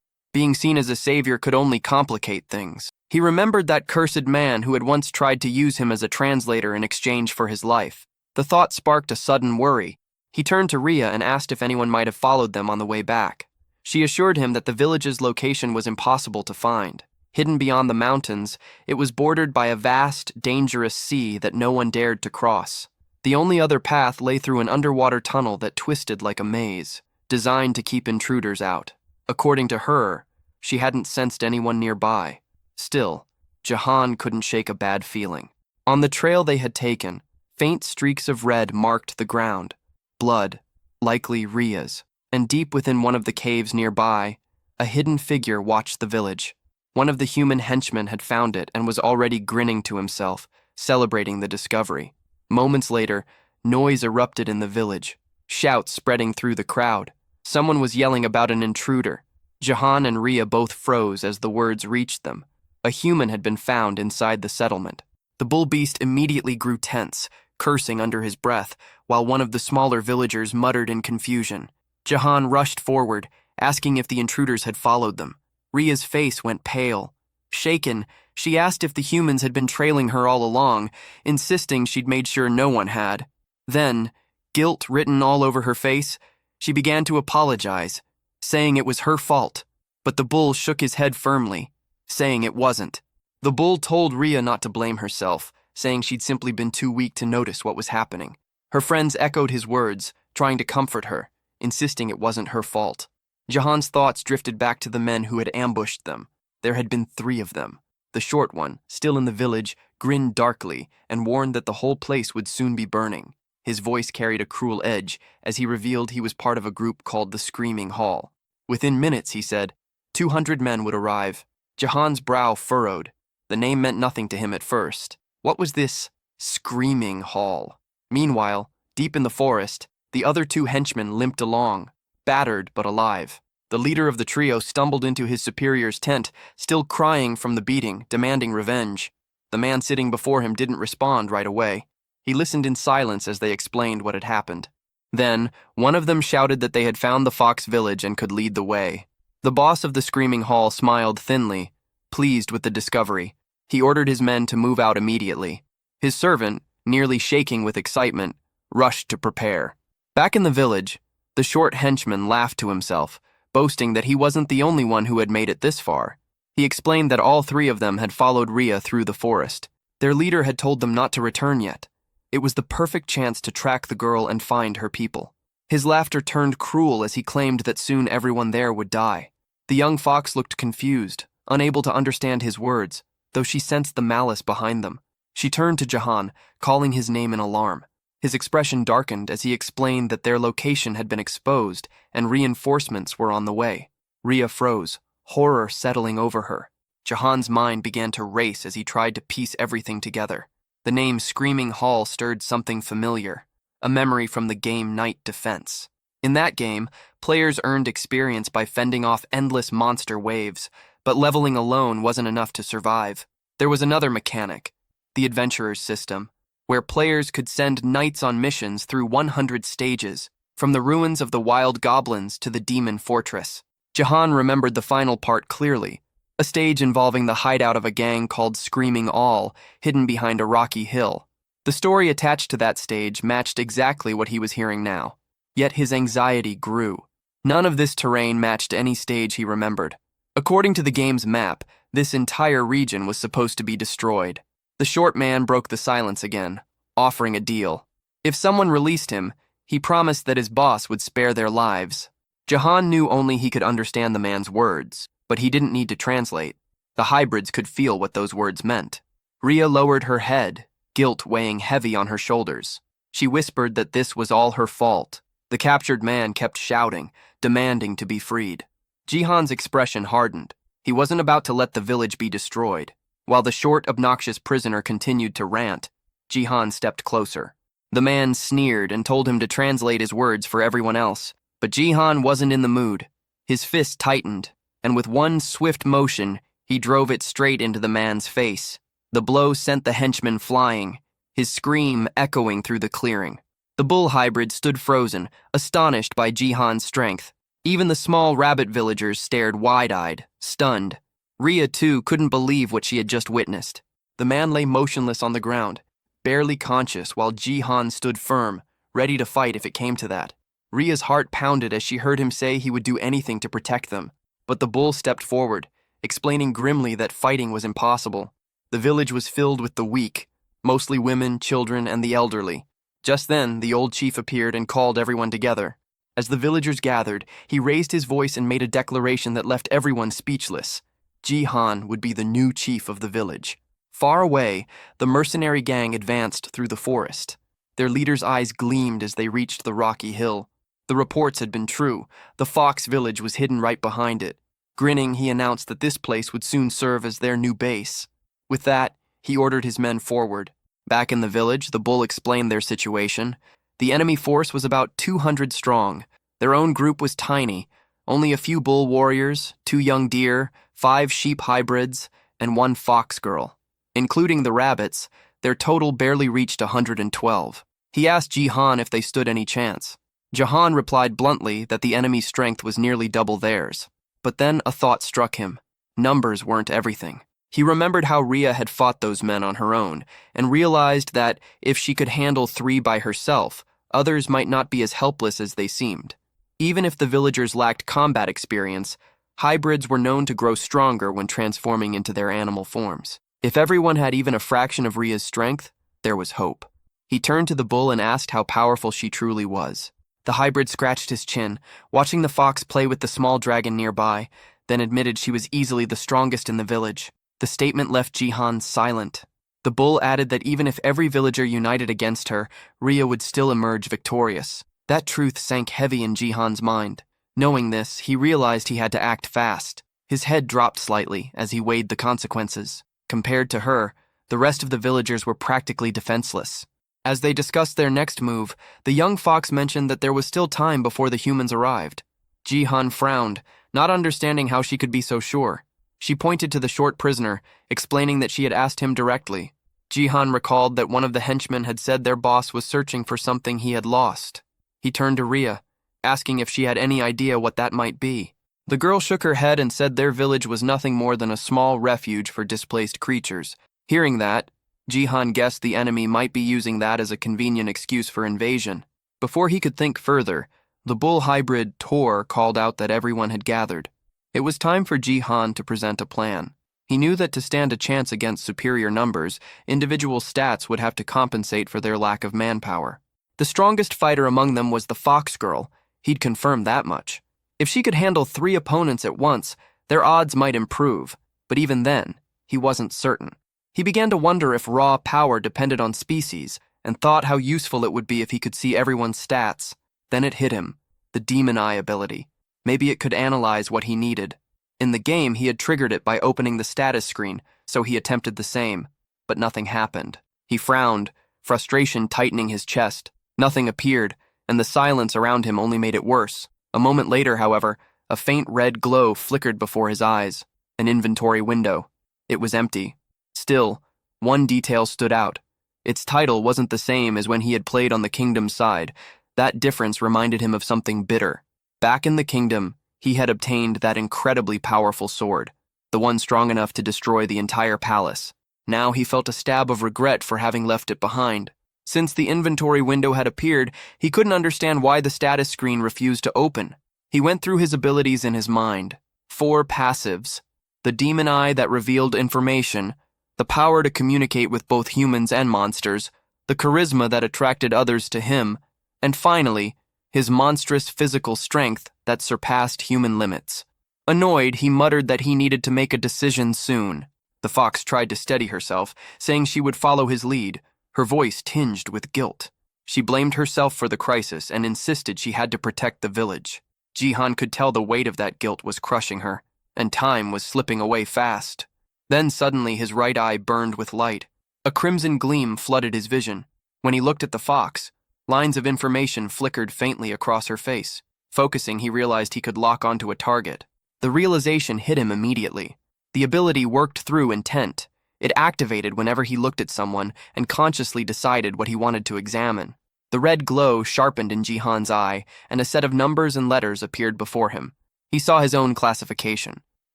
Being seen as a savior could only complicate things. He remembered that cursed man who had once tried to use him as a translator in exchange for his life. The thought sparked a sudden worry. He turned to Ria and asked if anyone might have followed them on the way back. She assured him that the village's location was impossible to find. Hidden beyond the mountains, it was bordered by a vast, dangerous sea that no one dared to cross. The only other path lay through an underwater tunnel that twisted like a maze, designed to keep intruders out. According to her, she hadn't sensed anyone nearby. Still, Jahan couldn't shake a bad feeling. On the trail they had taken, faint streaks of red marked the ground. Blood, likely Ria's. And deep within one of the caves nearby, a hidden figure watched the village. One of the human henchmen had found it and was already grinning to himself, celebrating the discovery. Moments later, noise erupted in the village, shouts spreading through the crowd. Someone was yelling about an intruder. Jahan and Ria both froze as the words reached them. A human had been found inside the settlement. The bull beast immediately grew tense, cursing under his breath, while one of the smaller villagers muttered in confusion. Jahan rushed forward, asking if the intruders had followed them. Ria's face went pale. Shaken, she asked if the humans had been trailing her all along, insisting she'd made sure no one had. Then, guilt written all over her face, she began to apologize, saying it was her fault. But the bull shook his head firmly, saying it wasn't. The bull told Ria not to blame herself, saying she'd simply been too weak to notice what was happening. Her friends echoed his words, trying to comfort her, insisting it wasn't her fault. Jahan's thoughts drifted back to the men who had ambushed them. There had been 3 of them. The short one, still in the village, grinned darkly and warned that the whole place would soon be burning. His voice carried a cruel edge as he revealed he was part of a group called the Screaming Hall. Within minutes, he said, 200 men would arrive. Jahan's brow furrowed. The name meant nothing to him at first. What was this Screaming Hall? Meanwhile, deep in the forest, the other 2 henchmen limped along, battered but alive. The leader of the trio stumbled into his superior's tent, still crying from the beating, demanding revenge. The man sitting before him didn't respond right away. He listened in silence as they explained what had happened. Then, one of them shouted that they had found the Fox village and could lead the way. The boss of the Screaming Hall smiled thinly, pleased with the discovery. He ordered his men to move out immediately. His servant, nearly shaking with excitement, rushed to prepare. Back in the village, the short henchman laughed to himself, boasting that he wasn't the only one who had made it this far. He explained that all 3 of them had followed Ria through the forest. Their leader had told them not to return yet. It was the perfect chance to track the girl and find her people. His laughter turned cruel as he claimed that soon everyone there would die. The young fox looked confused, unable to understand his words, though she sensed the malice behind them. She turned to Jahan, calling his name in alarm. His expression darkened as he explained that their location had been exposed and reinforcements were on the way. Ria froze, horror settling over her. Jahan's mind began to race as he tried to piece everything together. The name Screaming Hall stirred something familiar, a memory from the game Night Defense. In that game, players earned experience by fending off endless monster waves, but leveling alone wasn't enough to survive. There was another mechanic, the Adventurer's System, where players could send knights on missions through 100 stages, from the ruins of the wild goblins to the demon fortress. Jahan remembered the final part clearly, a stage involving the hideout of a gang called Screaming All, hidden behind a rocky hill. The story attached to that stage matched exactly what he was hearing now. Yet his anxiety grew. None of this terrain matched any stage he remembered. According to the game's map, this entire region was supposed to be destroyed. The short man broke the silence again, offering a deal. If someone released him, he promised that his boss would spare their lives. Jahan knew only he could understand the man's words, but he didn't need to translate. The hybrids could feel what those words meant. Ria lowered her head, guilt weighing heavy on her shoulders. She whispered that this was all her fault. The captured man kept shouting, demanding to be freed. Jihan's expression hardened. He wasn't about to let the village be destroyed. While the short, obnoxious prisoner continued to rant, Jihan stepped closer. The man sneered and told him to translate his words for everyone else. But Jihan wasn't in the mood. His fist tightened, and with one swift motion, he drove it straight into the man's face. The blow sent the henchman flying, his scream echoing through the clearing. The bull hybrid stood frozen, astonished by Jihan's strength. Even the small rabbit villagers stared wide-eyed, stunned. Rhea, too, couldn't believe what she had just witnessed. The man lay motionless on the ground, barely conscious, while Jihan stood firm, ready to fight if it came to that. Rhea's heart pounded as she heard him say he would do anything to protect them. But the bull stepped forward, explaining grimly that fighting was impossible. The village was filled with the weak, mostly women, children, and the elderly. Just then, the old chief appeared and called everyone together. As the villagers gathered, he raised his voice and made a declaration that left everyone speechless. Jihan would be the new chief of the village. Far away, the mercenary gang advanced through the forest. Their leader's eyes gleamed as they reached the rocky hill. The reports had been true. The fox village was hidden right behind it. Grinning, he announced that this place would soon serve as their new base. With that, he ordered his men forward. Back in the village, the bull explained their situation. The enemy force was about 200 strong. Their own group was tiny. Only a few bull warriors, 2 young deer, 5 sheep hybrids, and 1 fox girl. Including the rabbits, their total barely reached 112. He asked Jihan if they stood any chance. Jihan replied bluntly that the enemy's strength was nearly double theirs. But then a thought struck him. Numbers weren't everything. He remembered how Rhea had fought those men on her own, and realized that if she could handle 3 by herself, others might not be as helpless as they seemed. Even if the villagers lacked combat experience, hybrids were known to grow stronger when transforming into their animal forms. If everyone had even a fraction of Rhea's strength, there was hope. He turned to the bull and asked how powerful she truly was. The hybrid scratched his chin, watching the fox play with the small dragon nearby, then admitted she was easily the strongest in the village. The statement left Jihan silent. The bull added that even if every villager united against her, Rhea would still emerge victorious. That truth sank heavy in Jihan's mind. Knowing this, he realized he had to act fast. His head dropped slightly as he weighed the consequences. Compared to her, the rest of the villagers were practically defenseless. As they discussed their next move, the young fox mentioned that there was still time before the humans arrived. Jihan frowned, not understanding how she could be so sure. She pointed to the short prisoner, explaining that she had asked him directly. Jihan recalled that one of the henchmen had said their boss was searching for something he had lost. He turned to Rhea, asking if she had any idea what that might be. The girl shook her head and said their village was nothing more than a small refuge for displaced creatures. Hearing that, Jihan guessed the enemy might be using that as a convenient excuse for invasion. Before he could think further, the bull hybrid Tor called out that everyone had gathered. It was time for Jihan to present a plan. He knew that to stand a chance against superior numbers, individual stats would have to compensate for their lack of manpower. The strongest fighter among them was the fox girl. He'd confirmed that much. If she could handle 3 opponents at once, their odds might improve, but even then, he wasn't certain. He began to wonder if raw power depended on species, and thought how useful it would be if he could see everyone's stats. Then it hit him, the demon eye ability. Maybe it could analyze what he needed. In the game, he had triggered it by opening the status screen, so he attempted the same, but nothing happened. He frowned, frustration tightening his chest. Nothing appeared, and the silence around him only made it worse. A moment later, however, a faint red glow flickered before his eyes. An inventory window. It was empty. Still, one detail stood out. Its title wasn't the same as when he had played on the kingdom's side. That difference reminded him of something bitter. Back in the kingdom, he had obtained that incredibly powerful sword, the one strong enough to destroy the entire palace. Now he felt a stab of regret for having left it behind. Since the inventory window had appeared, he couldn't understand why the status screen refused to open. He went through his abilities in his mind. 4 passives. The demon eye that revealed information, the power to communicate with both humans and monsters, the charisma that attracted others to him, and finally, his monstrous physical strength that surpassed human limits. Annoyed, he muttered that he needed to make a decision soon. The fox tried to steady herself, saying she would follow his lead, her voice tinged with guilt. She blamed herself for the crisis and insisted she had to protect the village. Jihan could tell the weight of that guilt was crushing her, and time was slipping away fast. Then suddenly his right eye burned with light. A crimson gleam flooded his vision. When he looked at the fox, lines of information flickered faintly across her face. Focusing, he realized he could lock onto a target. The realization hit him immediately. The ability worked through intent. It activated whenever he looked at someone and consciously decided what he wanted to examine. The red glow sharpened in Jihan's eye, and a set of numbers and letters appeared before him. He saw his own classification.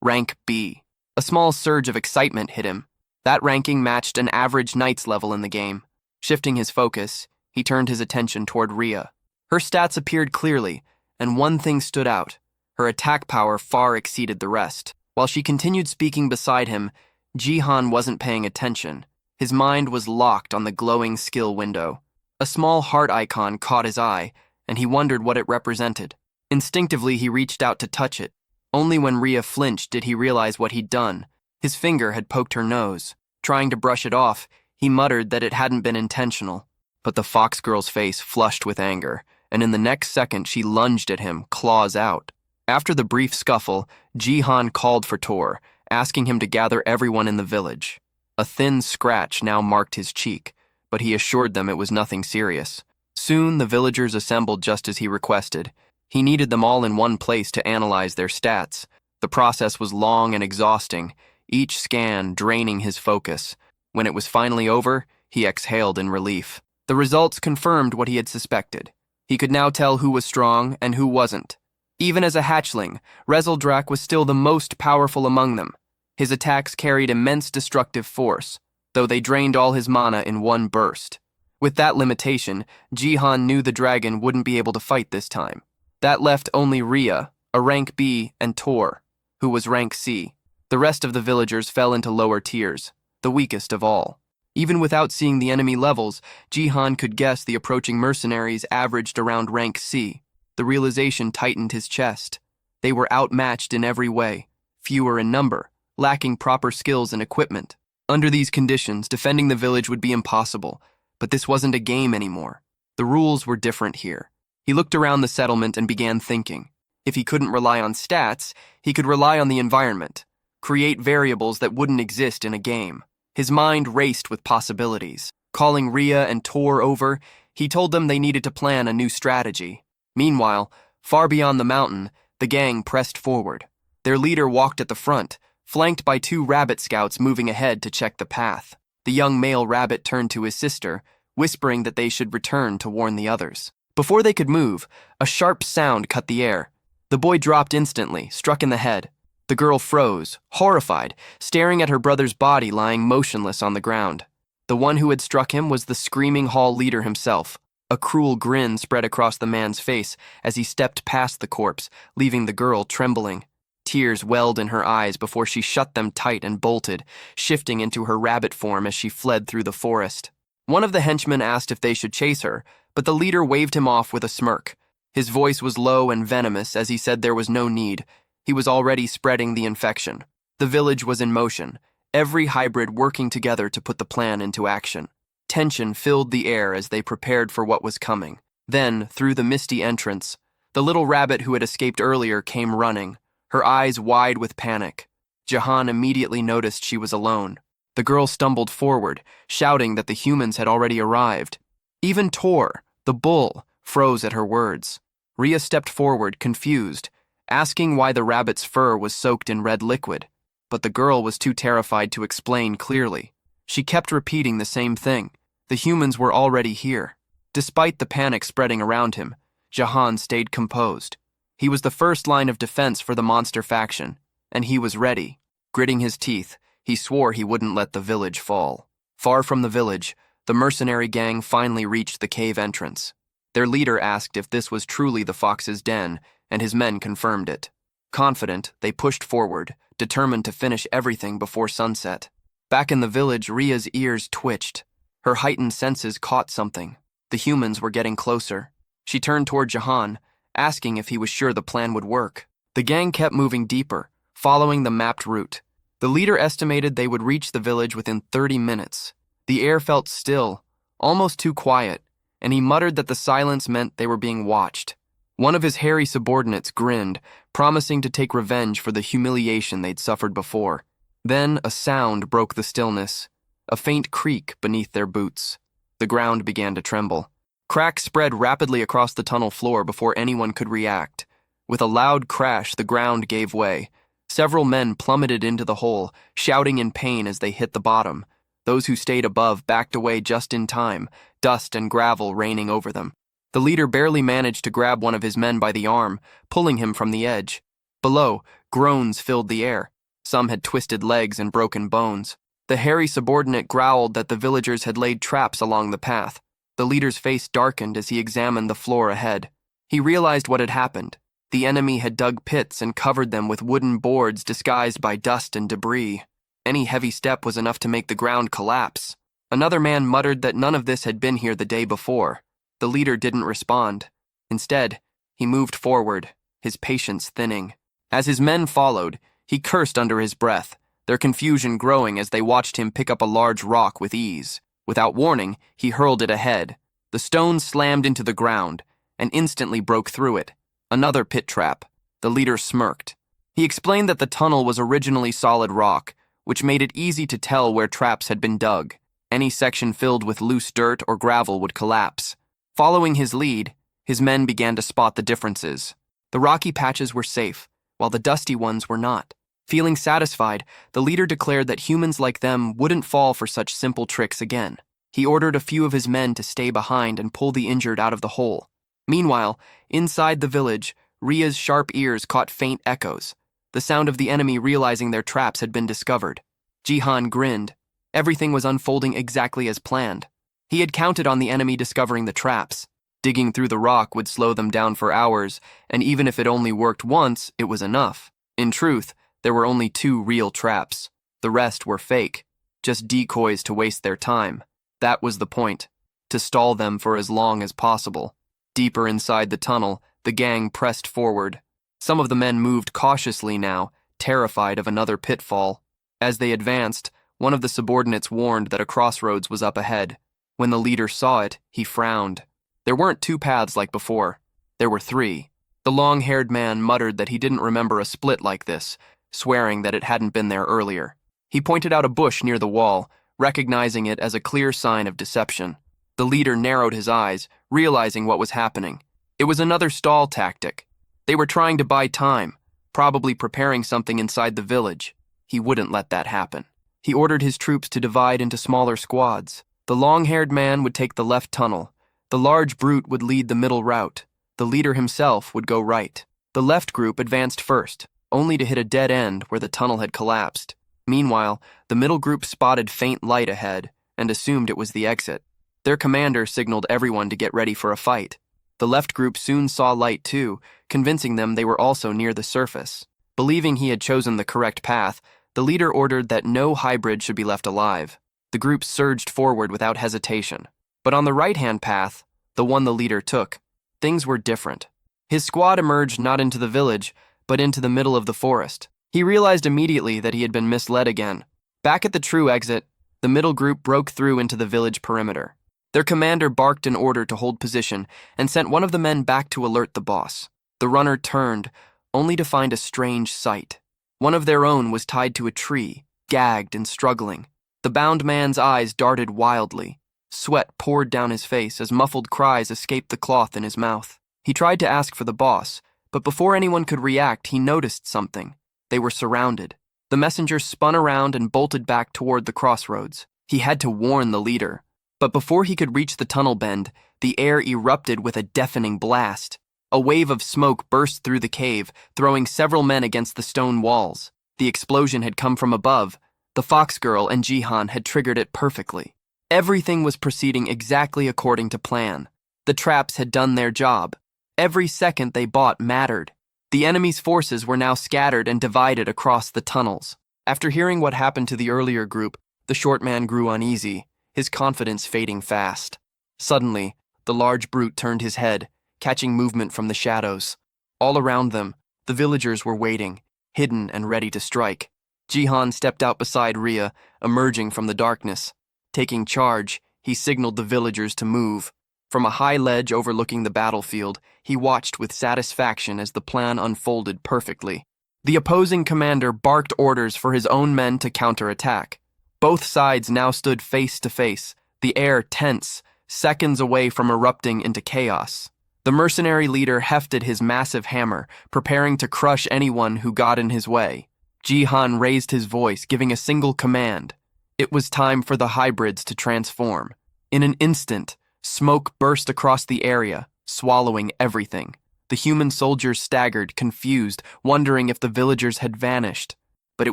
Rank B. A small surge of excitement hit him. That ranking matched an average knight's level in the game. Shifting his focus, he turned his attention toward Rhea. Her stats appeared clearly, and one thing stood out. Her attack power far exceeded the rest. While she continued speaking beside him, Jihan wasn't paying attention. His mind was locked on the glowing skill window. A small heart icon caught his eye, and he wondered what it represented. Instinctively, he reached out to touch it. Only when Rhea flinched did he realize what he'd done. His finger had poked her nose. Trying to brush it off, he muttered that it hadn't been intentional. But the fox girl's face flushed with anger, and in the next second she lunged at him, claws out. After the brief scuffle, Jihan called for Tor, asking him to gather everyone in the village. A thin scratch now marked his cheek, but he assured them it was nothing serious. Soon the villagers assembled just as he requested. He needed them all in one place to analyze their stats. The process was long and exhausting, each scan draining his focus. When it was finally over, he exhaled in relief. The results confirmed what he had suspected. He could now tell who was strong and who wasn't. Even as a hatchling, Rezeldrak was still the most powerful among them. His attacks carried immense destructive force, though they drained all his mana in one burst. With that limitation, Jihan knew the dragon wouldn't be able to fight this time. That left only Rhea, a rank B, and Tor, who was rank C. The rest of the villagers fell into lower tiers, the weakest of all. Even without seeing the enemy levels, Jihan could guess the approaching mercenaries averaged around rank C. The realization tightened his chest. They were outmatched in every way, fewer in number, lacking proper skills and equipment. Under these conditions, defending the village would be impossible, but this wasn't a game anymore. The rules were different here. He looked around the settlement and began thinking. If he couldn't rely on stats, he could rely on the environment, create variables that wouldn't exist in a game. His mind raced with possibilities. Calling Rhea and Tor over, he told them they needed to plan a new strategy. Meanwhile, far beyond the mountain, the gang pressed forward. Their leader walked at the front, flanked by 2 rabbit scouts moving ahead to check the path. The young male rabbit turned to his sister, whispering that they should return to warn the others. Before they could move, a sharp sound cut the air. The boy dropped instantly, struck in the head. The girl froze, horrified, staring at her brother's body lying motionless on the ground. The one who had struck him was the screaming hall leader himself. A cruel grin spread across the man's face as he stepped past the corpse, leaving the girl trembling. Tears welled in her eyes before she shut them tight and bolted, shifting into her rabbit form as she fled through the forest. One of the henchmen asked if they should chase her, but the leader waved him off with a smirk. His voice was low and venomous as he said there was no need. He was already spreading the infection. The village was in motion, every hybrid working together to put the plan into action. Tension filled the air as they prepared for what was coming. Then, through the misty entrance, the little rabbit who had escaped earlier came running, her eyes wide with panic. Jihan immediately noticed she was alone. The girl stumbled forward, shouting that the humans had already arrived. Even Tor, the bull, froze at her words. Rhea stepped forward, confused, asking why the rabbit's fur was soaked in red liquid. But the girl was too terrified to explain clearly. She kept repeating the same thing. The humans were already here. Despite the panic spreading around him, Jihan stayed composed. He was the first line of defense for the monster faction, and he was ready. Gritting his teeth, he swore he wouldn't let the village fall. Far from the village, the mercenary gang finally reached the cave entrance. Their leader asked if this was truly the fox's den, and his men confirmed it. Confident, they pushed forward, determined to finish everything before sunset. Back in the village, Rhea's ears twitched. Her heightened senses caught something. The humans were getting closer. She turned toward Jihan, asking if he was sure the plan would work. The gang kept moving deeper, following the mapped route. The leader estimated they would reach the village within 30 minutes. The air felt still, almost too quiet, and he muttered that the silence meant they were being watched. One of his hairy subordinates grinned, promising to take revenge for the humiliation they'd suffered before. Then a sound broke the stillness, a faint creak beneath their boots. The ground began to tremble. Cracks spread rapidly across the tunnel floor before anyone could react. With a loud crash, the ground gave way. Several men plummeted into the hole, shouting in pain as they hit the bottom. Those who stayed above backed away just in time, dust and gravel raining over them. The leader barely managed to grab one of his men by the arm, pulling him from the edge. Below, groans filled the air. Some had twisted legs and broken bones. The hairy subordinate growled that the villagers had laid traps along the path. The leader's face darkened as he examined the floor ahead. He realized what had happened. The enemy had dug pits and covered them with wooden boards disguised by dust and debris. Any heavy step was enough to make the ground collapse. Another man muttered that none of this had been here the day before. The leader didn't respond. Instead, he moved forward, his patience thinning. As his men followed, he cursed under his breath, their confusion growing as they watched him pick up a large rock with ease. Without warning, he hurled it ahead. The stone slammed into the ground and instantly broke through it. Another pit trap. The leader smirked. He explained that the tunnel was originally solid rock, which made it easy to tell where traps had been dug. Any section filled with loose dirt or gravel would collapse. Following his lead, his men began to spot the differences. The rocky patches were safe, while the dusty ones were not. Feeling satisfied, the leader declared that humans like them wouldn't fall for such simple tricks again. He ordered a few of his men to stay behind and pull the injured out of the hole. Meanwhile, inside the village, Ria's sharp ears caught faint echoes, the sound of the enemy realizing their traps had been discovered. Jihan grinned. Everything was unfolding exactly as planned. He had counted on the enemy discovering the traps. Digging through the rock would slow them down for hours, and even if it only worked once, it was enough. In truth, there were only 2 real traps. The rest were fake, just decoys to waste their time. That was the point, to stall them for as long as possible. Deeper inside the tunnel, the gang pressed forward. Some of the men moved cautiously now, terrified of another pitfall. As they advanced, one of the subordinates warned that a crossroads was up ahead. When the leader saw it, he frowned. There weren't 2 paths like before. There were 3. The long-haired man muttered that he didn't remember a split like this, swearing that it hadn't been there earlier. He pointed out a bush near the wall, recognizing it as a clear sign of deception. The leader narrowed his eyes, realizing what was happening. It was another stall tactic. They were trying to buy time, probably preparing something inside the village. He wouldn't let that happen. He ordered his troops to divide into smaller squads. The long-haired man would take the left tunnel. The large brute would lead the middle route. The leader himself would go right. The left group advanced first, only to hit a dead end where the tunnel had collapsed. Meanwhile, the middle group spotted faint light ahead and assumed it was the exit. Their commander signaled everyone to get ready for a fight. The left group soon saw light too, convincing them they were also near the surface. Believing he had chosen the correct path, the leader ordered that no hybrid should be left alive. The group surged forward without hesitation. But on the right-hand path, the one the leader took, things were different. His squad emerged not into the village, but into the middle of the forest. He realized immediately that he had been misled again. Back at the true exit, the middle group broke through into the village perimeter. Their commander barked an order to hold position and sent one of the men back to alert the boss. The runner turned, only to find a strange sight. One of their own was tied to a tree, gagged and struggling. The bound man's eyes darted wildly. Sweat poured down his face as muffled cries escaped the cloth in his mouth. He tried to ask for the boss, but before anyone could react, he noticed something. They were surrounded. The messenger spun around and bolted back toward the crossroads. He had to warn the leader. But before he could reach the tunnel bend, the air erupted with a deafening blast. A wave of smoke burst through the cave, throwing several men against the stone walls. The explosion had come from above. The fox girl and Jihan had triggered it perfectly. Everything was proceeding exactly according to plan. The traps had done their job. Every second they bought mattered. The enemy's forces were now scattered and divided across the tunnels. After hearing what happened to the earlier group, the short man grew uneasy, his confidence fading fast. Suddenly, the large brute turned his head, catching movement from the shadows. All around them, the villagers were waiting, hidden and ready to strike. Jihan stepped out beside Ria, emerging from the darkness. Taking charge, he signaled the villagers to move. From a high ledge overlooking the battlefield, he watched with satisfaction as the plan unfolded perfectly. The opposing commander barked orders for his own men to counterattack. Both sides now stood face to face, the air tense, seconds away from erupting into chaos. The mercenary leader hefted his massive hammer, preparing to crush anyone who got in his way. Jihan raised his voice, giving a single command. It was time for the hybrids to transform. In an instant, smoke burst across the area, swallowing everything. The human soldiers staggered, confused, wondering if the villagers had vanished. But it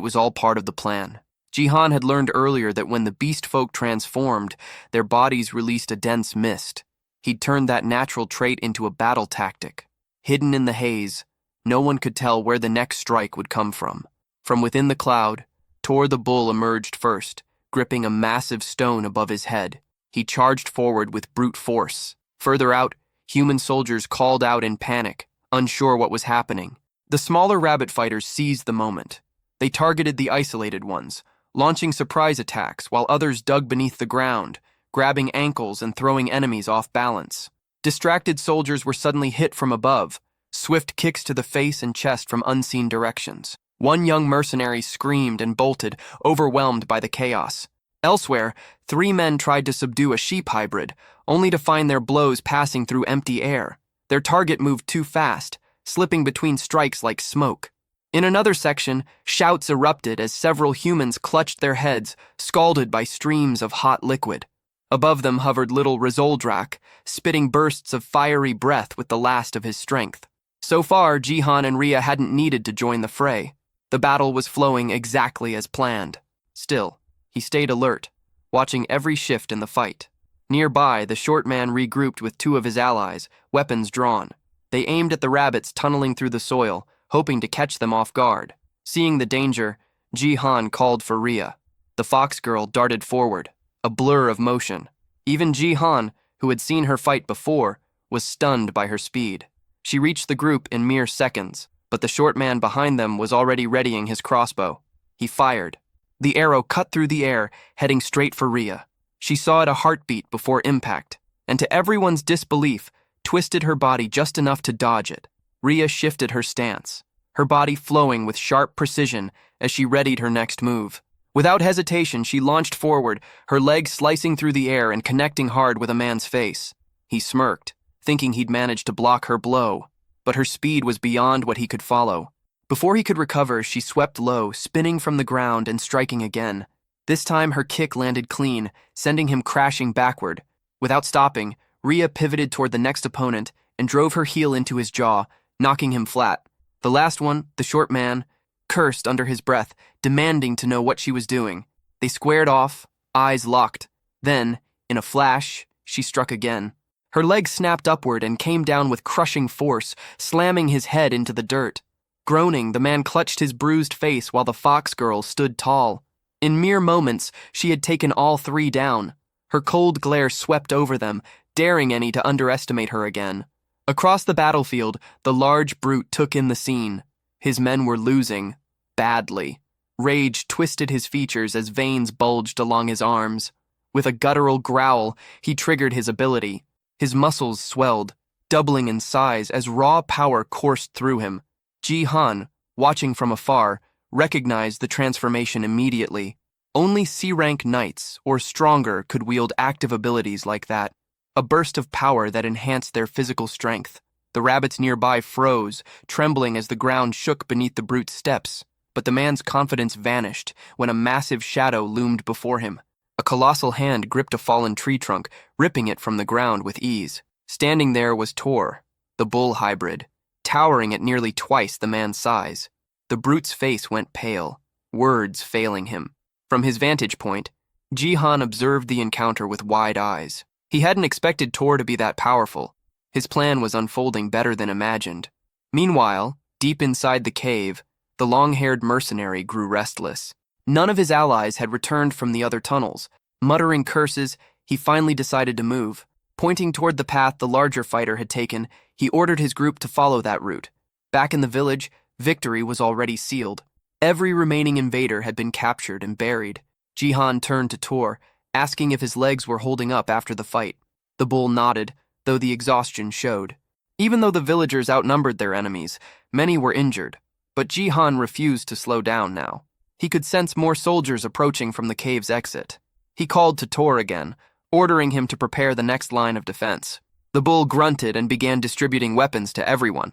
was all part of the plan. Jihan had learned earlier that when the beast folk transformed, their bodies released a dense mist. He'd turned that natural trait into a battle tactic. Hidden in the haze, no one could tell where the next strike would come from. From within the cloud, Tor the bull emerged first, gripping a massive stone above his head. He charged forward with brute force. Further out, human soldiers called out in panic, unsure what was happening. The smaller rabbit fighters seized the moment. They targeted the isolated ones, launching surprise attacks while others dug beneath the ground, grabbing ankles and throwing enemies off balance. Distracted soldiers were suddenly hit from above, swift kicks to the face and chest from unseen directions. One young mercenary screamed and bolted, overwhelmed by the chaos. Elsewhere, 3 men tried to subdue a sheep hybrid, only to find their blows passing through empty air. Their target moved too fast, slipping between strikes like smoke. In another section, shouts erupted as several humans clutched their heads, scalded by streams of hot liquid. Above them hovered little Rizoldrak, spitting bursts of fiery breath with the last of his strength. So far, Jihan and Ria hadn't needed to join the fray. The battle was flowing exactly as planned. Still, he stayed alert, watching every shift in the fight. Nearby, the short man regrouped with 2 of his allies, weapons drawn. They aimed at the rabbits tunneling through the soil, hoping to catch them off guard. Seeing the danger, Jihan called for Ria. The fox girl darted forward, a blur of motion. Even Jihan, who had seen her fight before, was stunned by her speed. She reached the group in mere seconds, but the short man behind them was already readying his crossbow. He fired. The arrow cut through the air, heading straight for Ria. She saw it a heartbeat before impact, and to everyone's disbelief, twisted her body just enough to dodge it. Ria shifted her stance, her body flowing with sharp precision as she readied her next move. Without hesitation, she launched forward, her leg slicing through the air and connecting hard with a man's face. He smirked, thinking he'd managed to block her blow, but her speed was beyond what he could follow. Before he could recover, she swept low, spinning from the ground and striking again. This time, her kick landed clean, sending him crashing backward. Without stopping, Ria pivoted toward the next opponent and drove her heel into his jaw, knocking him flat. The last one, the short man, cursed under his breath, demanding to know what she was doing. They squared off, eyes locked. Then, in a flash, she struck again. Her leg snapped upward and came down with crushing force, slamming his head into the dirt. Groaning, the man clutched his bruised face while the fox girl stood tall. In mere moments, she had taken all 3 down. Her cold glare swept over them, daring any to underestimate her again. Across the battlefield, the large brute took in the scene. His men were losing, badly. Rage twisted his features as veins bulged along his arms. With a guttural growl, he triggered his ability. His muscles swelled, doubling in size as raw power coursed through him. Jihan, watching from afar, recognized the transformation immediately. Only C-rank knights, or stronger, could wield active abilities like that. A burst of power that enhanced their physical strength. The rabbits nearby froze, trembling as the ground shook beneath the brute's steps. But the man's confidence vanished when a massive shadow loomed before him. A colossal hand gripped a fallen tree trunk, ripping it from the ground with ease. Standing there was Tor, the bull hybrid, towering at nearly twice the man's size. The brute's face went pale, words failing him. From his vantage point, Jihan observed the encounter with wide eyes. He hadn't expected Tor to be that powerful. His plan was unfolding better than imagined. Meanwhile, deep inside the cave, the long-haired mercenary grew restless. None of his allies had returned from the other tunnels. Muttering curses, he finally decided to move. Pointing toward the path the larger fighter had taken, he ordered his group to follow that route. Back in the village, victory was already sealed. Every remaining invader had been captured and buried. Jihan turned to Tor, asking if his legs were holding up after the fight. The bull nodded, though the exhaustion showed. Even though the villagers outnumbered their enemies, many were injured. But Jihan refused to slow down now. He could sense more soldiers approaching from the cave's exit. He called to Tor again, ordering him to prepare the next line of defense. The bull grunted and began distributing weapons to everyone.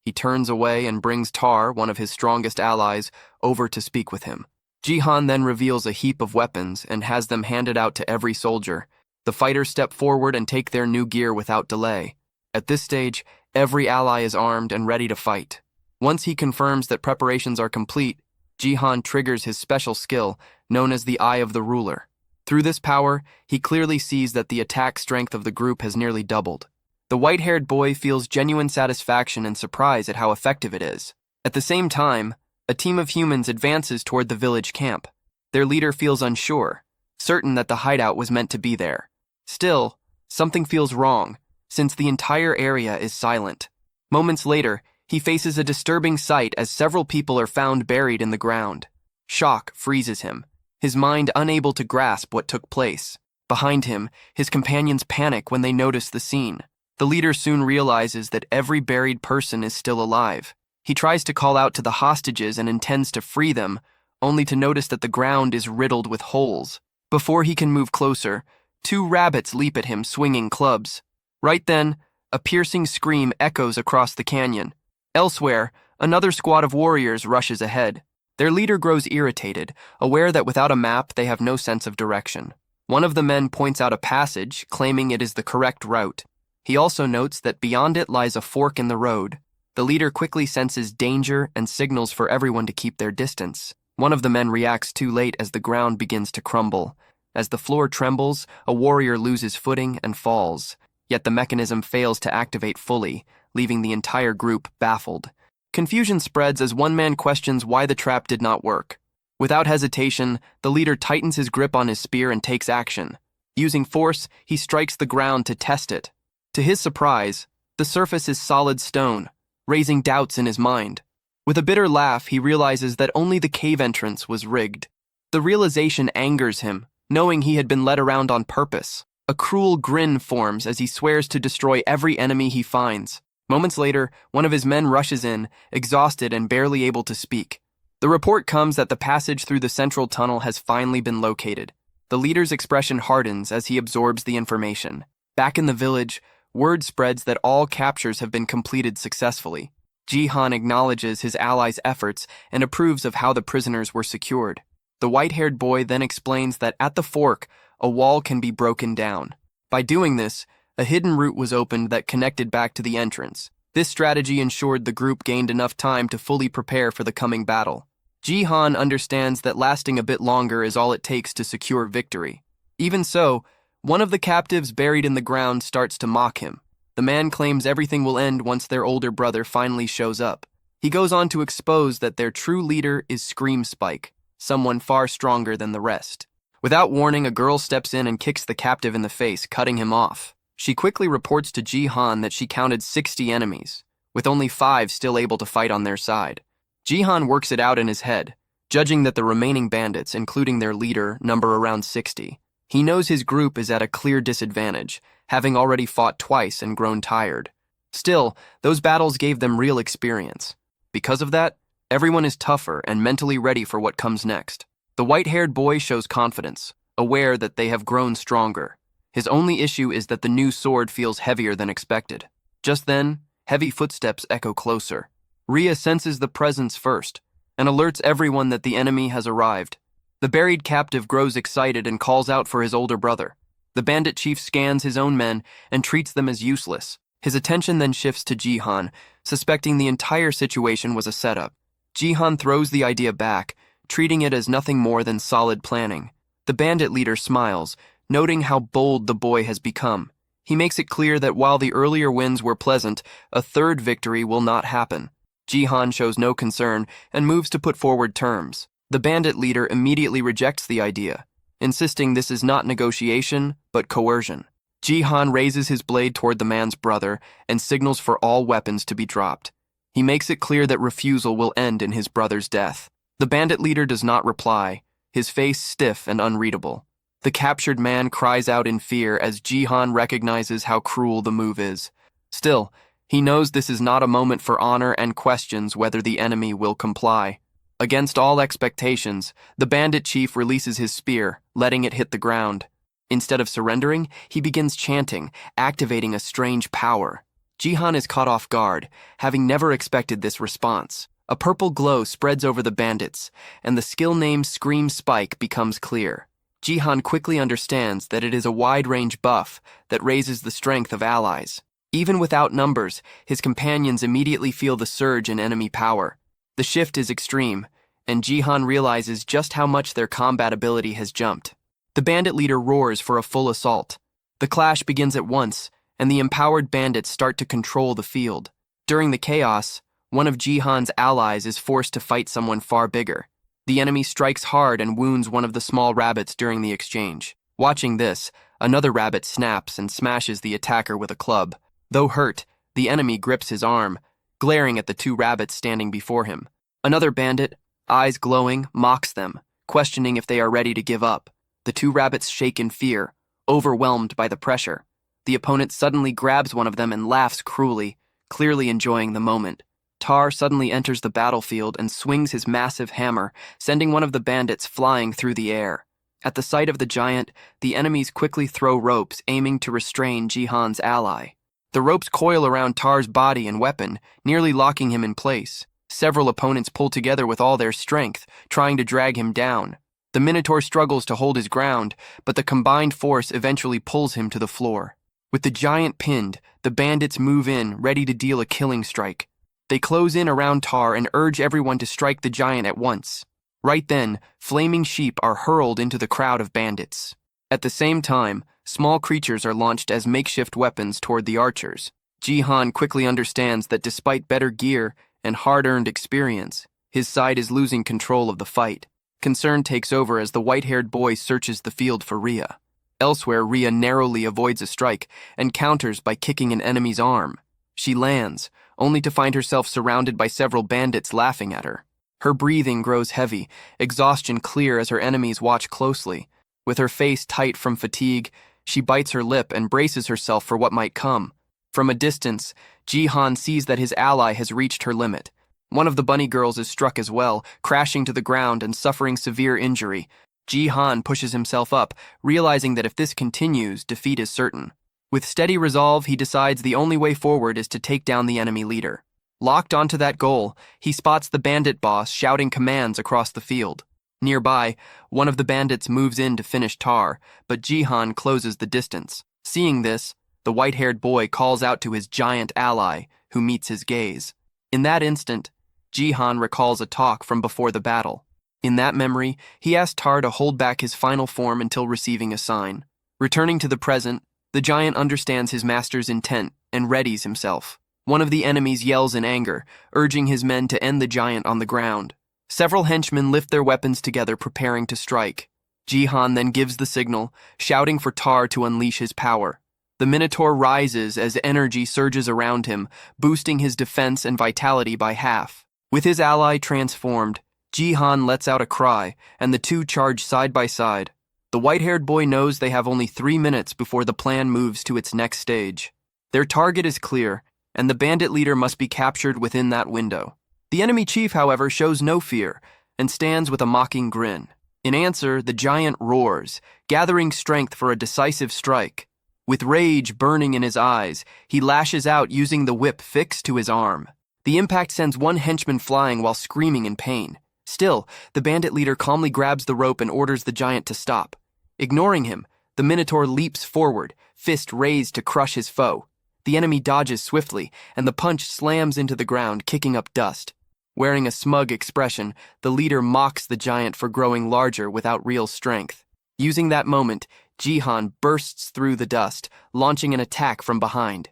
He turns away and brings Tar, one of his strongest allies, over to speak with him. Jihan then reveals a heap of weapons and has them handed out to every soldier. The fighters step forward and take their new gear without delay. At this stage, every ally is armed and ready to fight. Once he confirms that preparations are complete, Jihan triggers his special skill, known as the Eye of the Ruler. Through this power, he clearly sees that the attack strength of the group has nearly doubled. The white-haired boy feels genuine satisfaction and surprise at how effective it is. At the same time, a team of humans advances toward the village camp. Their leader feels unsure, certain that the hideout was meant to be there. Still, something feels wrong, since the entire area is silent. Moments later, he faces a disturbing sight as several people are found buried in the ground. Shock freezes him, his mind unable to grasp what took place. Behind him, his companions panic when they notice the scene. The leader soon realizes that every buried person is still alive. He tries to call out to the hostages and intends to free them, only to notice that the ground is riddled with holes. Before he can move closer, 2 rabbits leap at him swinging clubs. Right then, a piercing scream echoes across the canyon. Elsewhere, another squad of warriors rushes ahead. Their leader grows irritated, aware that without a map they have no sense of direction. One of the men points out a passage, claiming it is the correct route. He also notes that beyond it lies a fork in the road. The leader quickly senses danger and signals for everyone to keep their distance. One of the men reacts too late as the ground begins to crumble. As the floor trembles, a warrior loses footing and falls. Yet the mechanism fails to activate fully, leaving the entire group baffled. Confusion spreads as one man questions why the trap did not work. Without hesitation, the leader tightens his grip on his spear and takes action. Using force, he strikes the ground to test it. To his surprise, the surface is solid stone, raising doubts in his mind. With a bitter laugh, he realizes that only the cave entrance was rigged. The realization angers him, knowing he had been led around on purpose. A cruel grin forms as he swears to destroy every enemy he finds. Moments later, one of his men rushes in, exhausted and barely able to speak. The report comes that the passage through the central tunnel has finally been located. The leader's expression hardens as he absorbs the information. Back in the village, word spreads that all captures have been completed successfully. Jihan acknowledges his allies' efforts and approves of how the prisoners were secured. The white-haired boy then explains that at the fork, a wall can be broken down. By doing this, a hidden route was opened that connected back to the entrance. This strategy ensured the group gained enough time to fully prepare for the coming battle. Jihan understands that lasting a bit longer is all it takes to secure victory. Even so, one of the captives buried in the ground starts to mock him. The man claims everything will end once their older brother finally shows up. He goes on to expose that their true leader is Scream Spike, someone far stronger than the rest. Without warning, a girl steps in and kicks the captive in the face, cutting him off. She quickly reports to Jihan that she counted 60 enemies, with only 5 still able to fight on their side. Jihan works it out in his head, judging that the remaining bandits, including their leader, number around 60. He knows his group is at a clear disadvantage, having already fought twice and grown tired. Still, those battles gave them real experience. Because of that, everyone is tougher and mentally ready for what comes next. The white-haired boy shows confidence, aware that they have grown stronger. His only issue is that the new sword feels heavier than expected. Just then, heavy footsteps echo closer. Rhea senses the presence first, and alerts everyone that the enemy has arrived. The buried captive grows excited and calls out for his older brother. The bandit chief scans his own men and treats them as useless. His attention then shifts to Jihan, suspecting the entire situation was a setup. Jihan throws the idea back, treating it as nothing more than solid planning. The bandit leader smiles, noting how bold the boy has become. He makes it clear that while the earlier wins were pleasant, a third victory will not happen. Jihan shows no concern and moves to put forward terms. The bandit leader immediately rejects the idea, insisting this is not negotiation, but coercion. Jihan raises his blade toward the man's brother and signals for all weapons to be dropped. He makes it clear that refusal will end in his brother's death. The bandit leader does not reply, his face stiff and unreadable. The captured man cries out in fear as Jihan recognizes how cruel the move is. Still, he knows this is not a moment for honor and questions whether the enemy will comply. Against all expectations, the bandit chief releases his spear, letting it hit the ground. Instead of surrendering, he begins chanting, activating a strange power. Jihan is caught off guard, having never expected this response. A purple glow spreads over the bandits, and the skill name Scream Spike becomes clear. Jihan quickly understands that it is a wide-range buff that raises the strength of allies. Even without numbers, his companions immediately feel the surge in enemy power. The shift is extreme, and Jihan realizes just how much their combat ability has jumped. The bandit leader roars for a full assault. The clash begins at once, and the empowered bandits start to control the field. During the chaos, one of Jihan's allies is forced to fight someone far bigger. The enemy strikes hard and wounds one of the small rabbits during the exchange. Watching this, another rabbit snaps and smashes the attacker with a club. Though hurt, the enemy grips his arm, glaring at the two rabbits standing before him. Another bandit, eyes glowing, mocks them, questioning if they are ready to give up. The two rabbits shake in fear, overwhelmed by the pressure. The opponent suddenly grabs one of them and laughs cruelly, clearly enjoying the moment. Tar suddenly enters the battlefield and swings his massive hammer, sending one of the bandits flying through the air. At the sight of the giant, the enemies quickly throw ropes, aiming to restrain Jihan's ally. The ropes coil around Tar's body and weapon, nearly locking him in place. Several opponents pull together with all their strength, trying to drag him down. The Minotaur struggles to hold his ground, but the combined force eventually pulls him to the floor. With the giant pinned, the bandits move in, ready to deal a killing strike. They close in around Tar and urge everyone to strike the giant at once. Right then, flaming sheep are hurled into the crowd of bandits. At the same time, small creatures are launched as makeshift weapons toward the archers. Jihan quickly understands that despite better gear and hard-earned experience, his side is losing control of the fight. Concern takes over as the white-haired boy searches the field for Rhea. Elsewhere, Rhea narrowly avoids a strike and counters by kicking an enemy's arm. She lands, only to find herself surrounded by several bandits laughing at her. Her breathing grows heavy, exhaustion clear as her enemies watch closely. With her face tight from fatigue, she bites her lip and braces herself for what might come. From a distance, Jihan sees that his ally has reached her limit. One of the bunny girls is struck as well, crashing to the ground and suffering severe injury. Jihan pushes himself up, realizing that if this continues, defeat is certain. With steady resolve, he decides the only way forward is to take down the enemy leader. Locked onto that goal, he spots the bandit boss shouting commands across the field. Nearby, one of the bandits moves in to finish Tar, but Jihan closes the distance. Seeing this, the white-haired boy calls out to his giant ally, who meets his gaze. In that instant, Jihan recalls a talk from before the battle. In that memory, he asks Tar to hold back his final form until receiving a sign. Returning to the present, the giant understands his master's intent and readies himself. One of the enemies yells in anger, urging his men to end the giant on the ground. Several henchmen lift their weapons together, preparing to strike. Jihan then gives the signal, shouting for Tar to unleash his power. The Minotaur rises as energy surges around him, boosting his defense and vitality by half. With his ally transformed, Jihan lets out a cry, and the two charge side by side. The white-haired boy knows they have only 3 minutes before the plan moves to its next stage. Their target is clear, and the bandit leader must be captured within that window. The enemy chief, however, shows no fear, and stands with a mocking grin. In answer, the giant roars, gathering strength for a decisive strike. With rage burning in his eyes, he lashes out using the whip fixed to his arm. The impact sends one henchman flying while screaming in pain. Still, the bandit leader calmly grabs the rope and orders the giant to stop. Ignoring him, the Minotaur leaps forward, fist raised to crush his foe. The enemy dodges swiftly, and the punch slams into the ground, kicking up dust. Wearing a smug expression, the leader mocks the giant for growing larger without real strength. Using that moment, Jihan bursts through the dust, launching an attack from behind.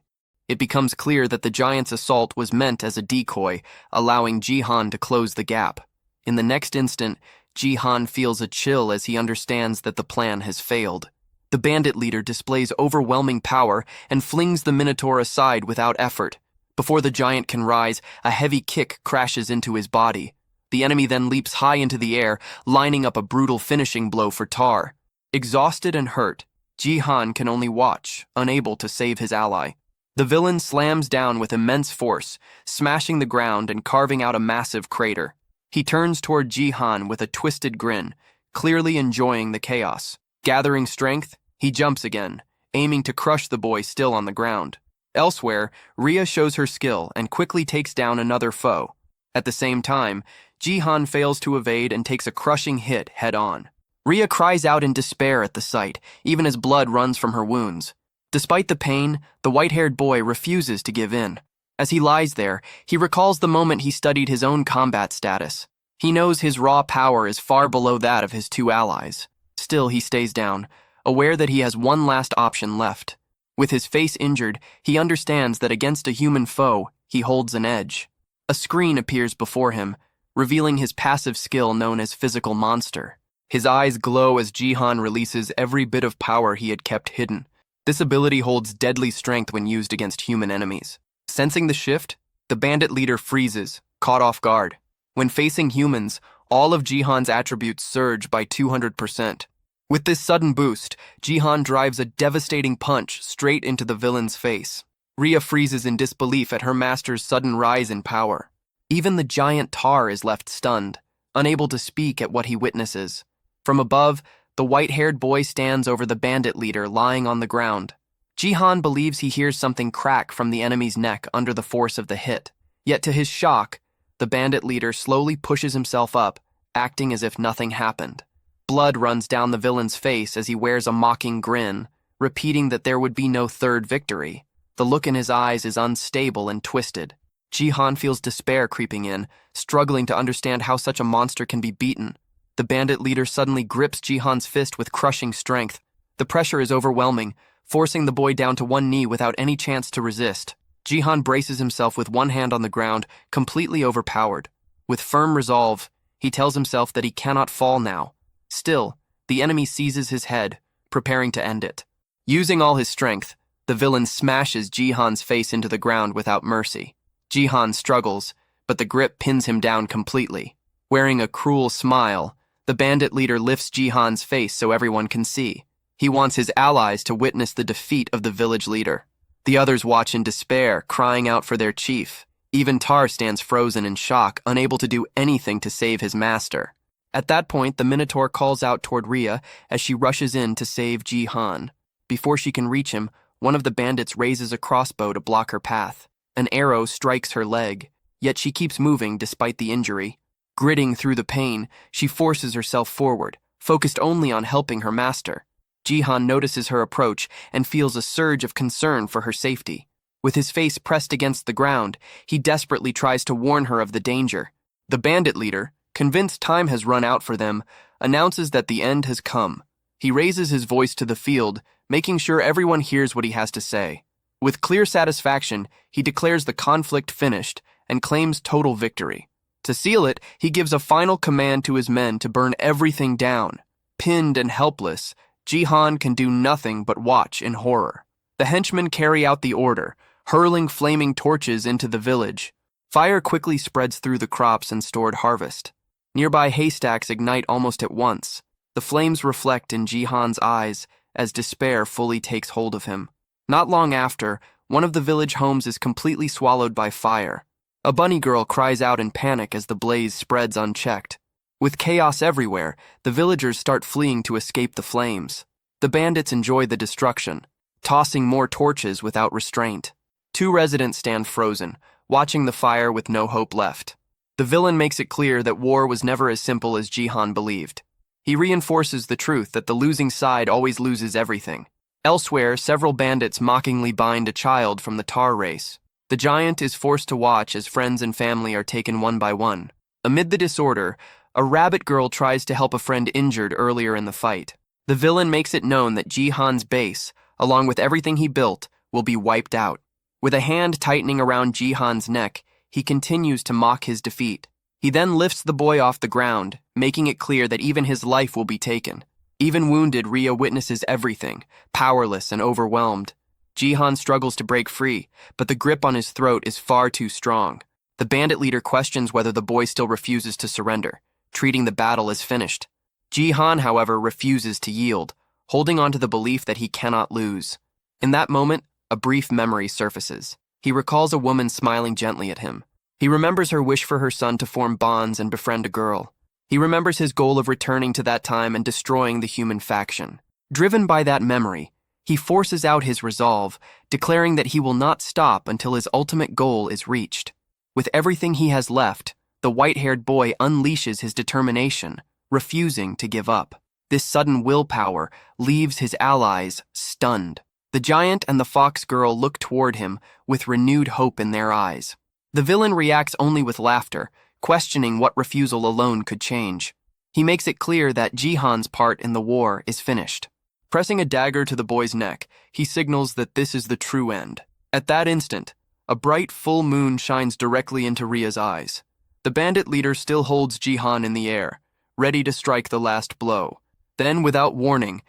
It becomes clear that the giant's assault was meant as a decoy, allowing Jihan to close the gap. In the next instant, Jihan feels a chill as he understands that the plan has failed. The bandit leader displays overwhelming power and flings the Minotaur aside without effort. Before the giant can rise, a heavy kick crashes into his body. The enemy then leaps high into the air, lining up a brutal finishing blow for Tar. Exhausted and hurt, Jihan can only watch, unable to save his ally. The villain slams down with immense force, smashing the ground and carving out a massive crater. He turns toward Jihan with a twisted grin, clearly enjoying the chaos. Gathering strength, he jumps again, aiming to crush the boy still on the ground. Elsewhere, Rhea shows her skill and quickly takes down another foe. At the same time, Jihan fails to evade and takes a crushing hit head-on. Rhea cries out in despair at the sight, even as blood runs from her wounds. Despite the pain, the white-haired boy refuses to give in. As he lies there, he recalls the moment he studied his own combat status. He knows his raw power is far below that of his two allies. Still, he stays down, aware that he has one last option left. With his face injured, he understands that against a human foe, he holds an edge. A screen appears before him, revealing his passive skill known as Physical Monster. His eyes glow as Jihan releases every bit of power he had kept hidden. This ability holds deadly strength when used against human enemies. Sensing the shift, the bandit leader freezes, caught off guard. When facing humans, all of Jihan's attributes surge by 200%. With this sudden boost, Jihan drives a devastating punch straight into the villain's face. Rhea freezes in disbelief at her master's sudden rise in power. Even the giant Tar is left stunned, unable to speak at what he witnesses. From above, the white-haired boy stands over the bandit leader lying on the ground. Jihan believes he hears something crack from the enemy's neck under the force of the hit. Yet to his shock, the bandit leader slowly pushes himself up, acting as if nothing happened. Blood runs down the villain's face as he wears a mocking grin, repeating that there would be no third victory. The look in his eyes is unstable and twisted. Jihan feels despair creeping in, struggling to understand how such a monster can be beaten. The bandit leader suddenly grips Jihan's fist with crushing strength. The pressure is overwhelming, forcing the boy down to one knee without any chance to resist. Jihan braces himself with one hand on the ground, completely overpowered. With firm resolve, he tells himself that he cannot fall now. Still, the enemy seizes his head, preparing to end it. Using all his strength, the villain smashes Jihan's face into the ground without mercy. Jihan struggles, but the grip pins him down completely. Wearing a cruel smile, the bandit leader lifts Jihan's face so everyone can see. He wants his allies to witness the defeat of the village leader. The others watch in despair, crying out for their chief. Even Tar stands frozen in shock, unable to do anything to save his master. At that point, the Minotaur calls out toward Rhea as she rushes in to save Jihan. Before she can reach him, one of the bandits raises a crossbow to block her path. An arrow strikes her leg, yet she keeps moving despite the injury. Gritting through the pain, she forces herself forward, focused only on helping her master. Jihan notices her approach and feels a surge of concern for her safety. With his face pressed against the ground, he desperately tries to warn her of the danger. The bandit leader, convinced time has run out for them, announces that the end has come. He raises his voice to the field, making sure everyone hears what he has to say. With clear satisfaction, he declares the conflict finished and claims total victory. To seal it, he gives a final command to his men to burn everything down. Pinned and helpless, Jihan can do nothing but watch in horror. The henchmen carry out the order, hurling flaming torches into the village. Fire quickly spreads through the crops and stored harvest. Nearby haystacks ignite almost at once. The flames reflect in Jihan's eyes as despair fully takes hold of him. Not long after, one of the village homes is completely swallowed by fire. A bunny girl cries out in panic as the blaze spreads unchecked. With chaos everywhere, the villagers start fleeing to escape the flames. The bandits enjoy the destruction, tossing more torches without restraint. Two residents stand frozen, watching the fire with no hope left. The villain makes it clear that war was never as simple as Jihan believed. He reinforces the truth that the losing side always loses everything. Elsewhere, several bandits mockingly bind a child from the Tar race. The giant is forced to watch as friends and family are taken one by one. Amid the disorder, a rabbit girl tries to help a friend injured earlier in the fight. The villain makes it known that Jihan's base, along with everything he built, will be wiped out. With a hand tightening around Jihan's neck, he continues to mock his defeat. He then lifts the boy off the ground, making it clear that even his life will be taken. Even wounded, Rhea witnesses everything, powerless and overwhelmed. Jihan struggles to break free, but the grip on his throat is far too strong. The bandit leader questions whether the boy still refuses to surrender, treating the battle as finished. Jihan, however, refuses to yield, holding on to the belief that he cannot lose. In that moment, a brief memory surfaces. He recalls a woman smiling gently at him. He remembers her wish for her son to form bonds and befriend a girl. He remembers his goal of returning to that time and destroying the human faction. Driven by that memory, He forces out his resolve, declaring that he will not stop until his ultimate goal is reached. With everything he has left, the white-haired boy unleashes his determination, refusing to give up. This sudden willpower leaves his allies stunned. The giant and the fox girl look toward him with renewed hope in their eyes. The villain reacts only with laughter, questioning what refusal alone could change. He makes it clear that Jihan's part in the war is finished. Pressing a dagger to the boy's neck, he signals that this is the true end. At that instant, a bright full moon shines directly into Ria's eyes. The bandit leader still holds Jihan in the air, ready to strike the last blow. Then, without warning,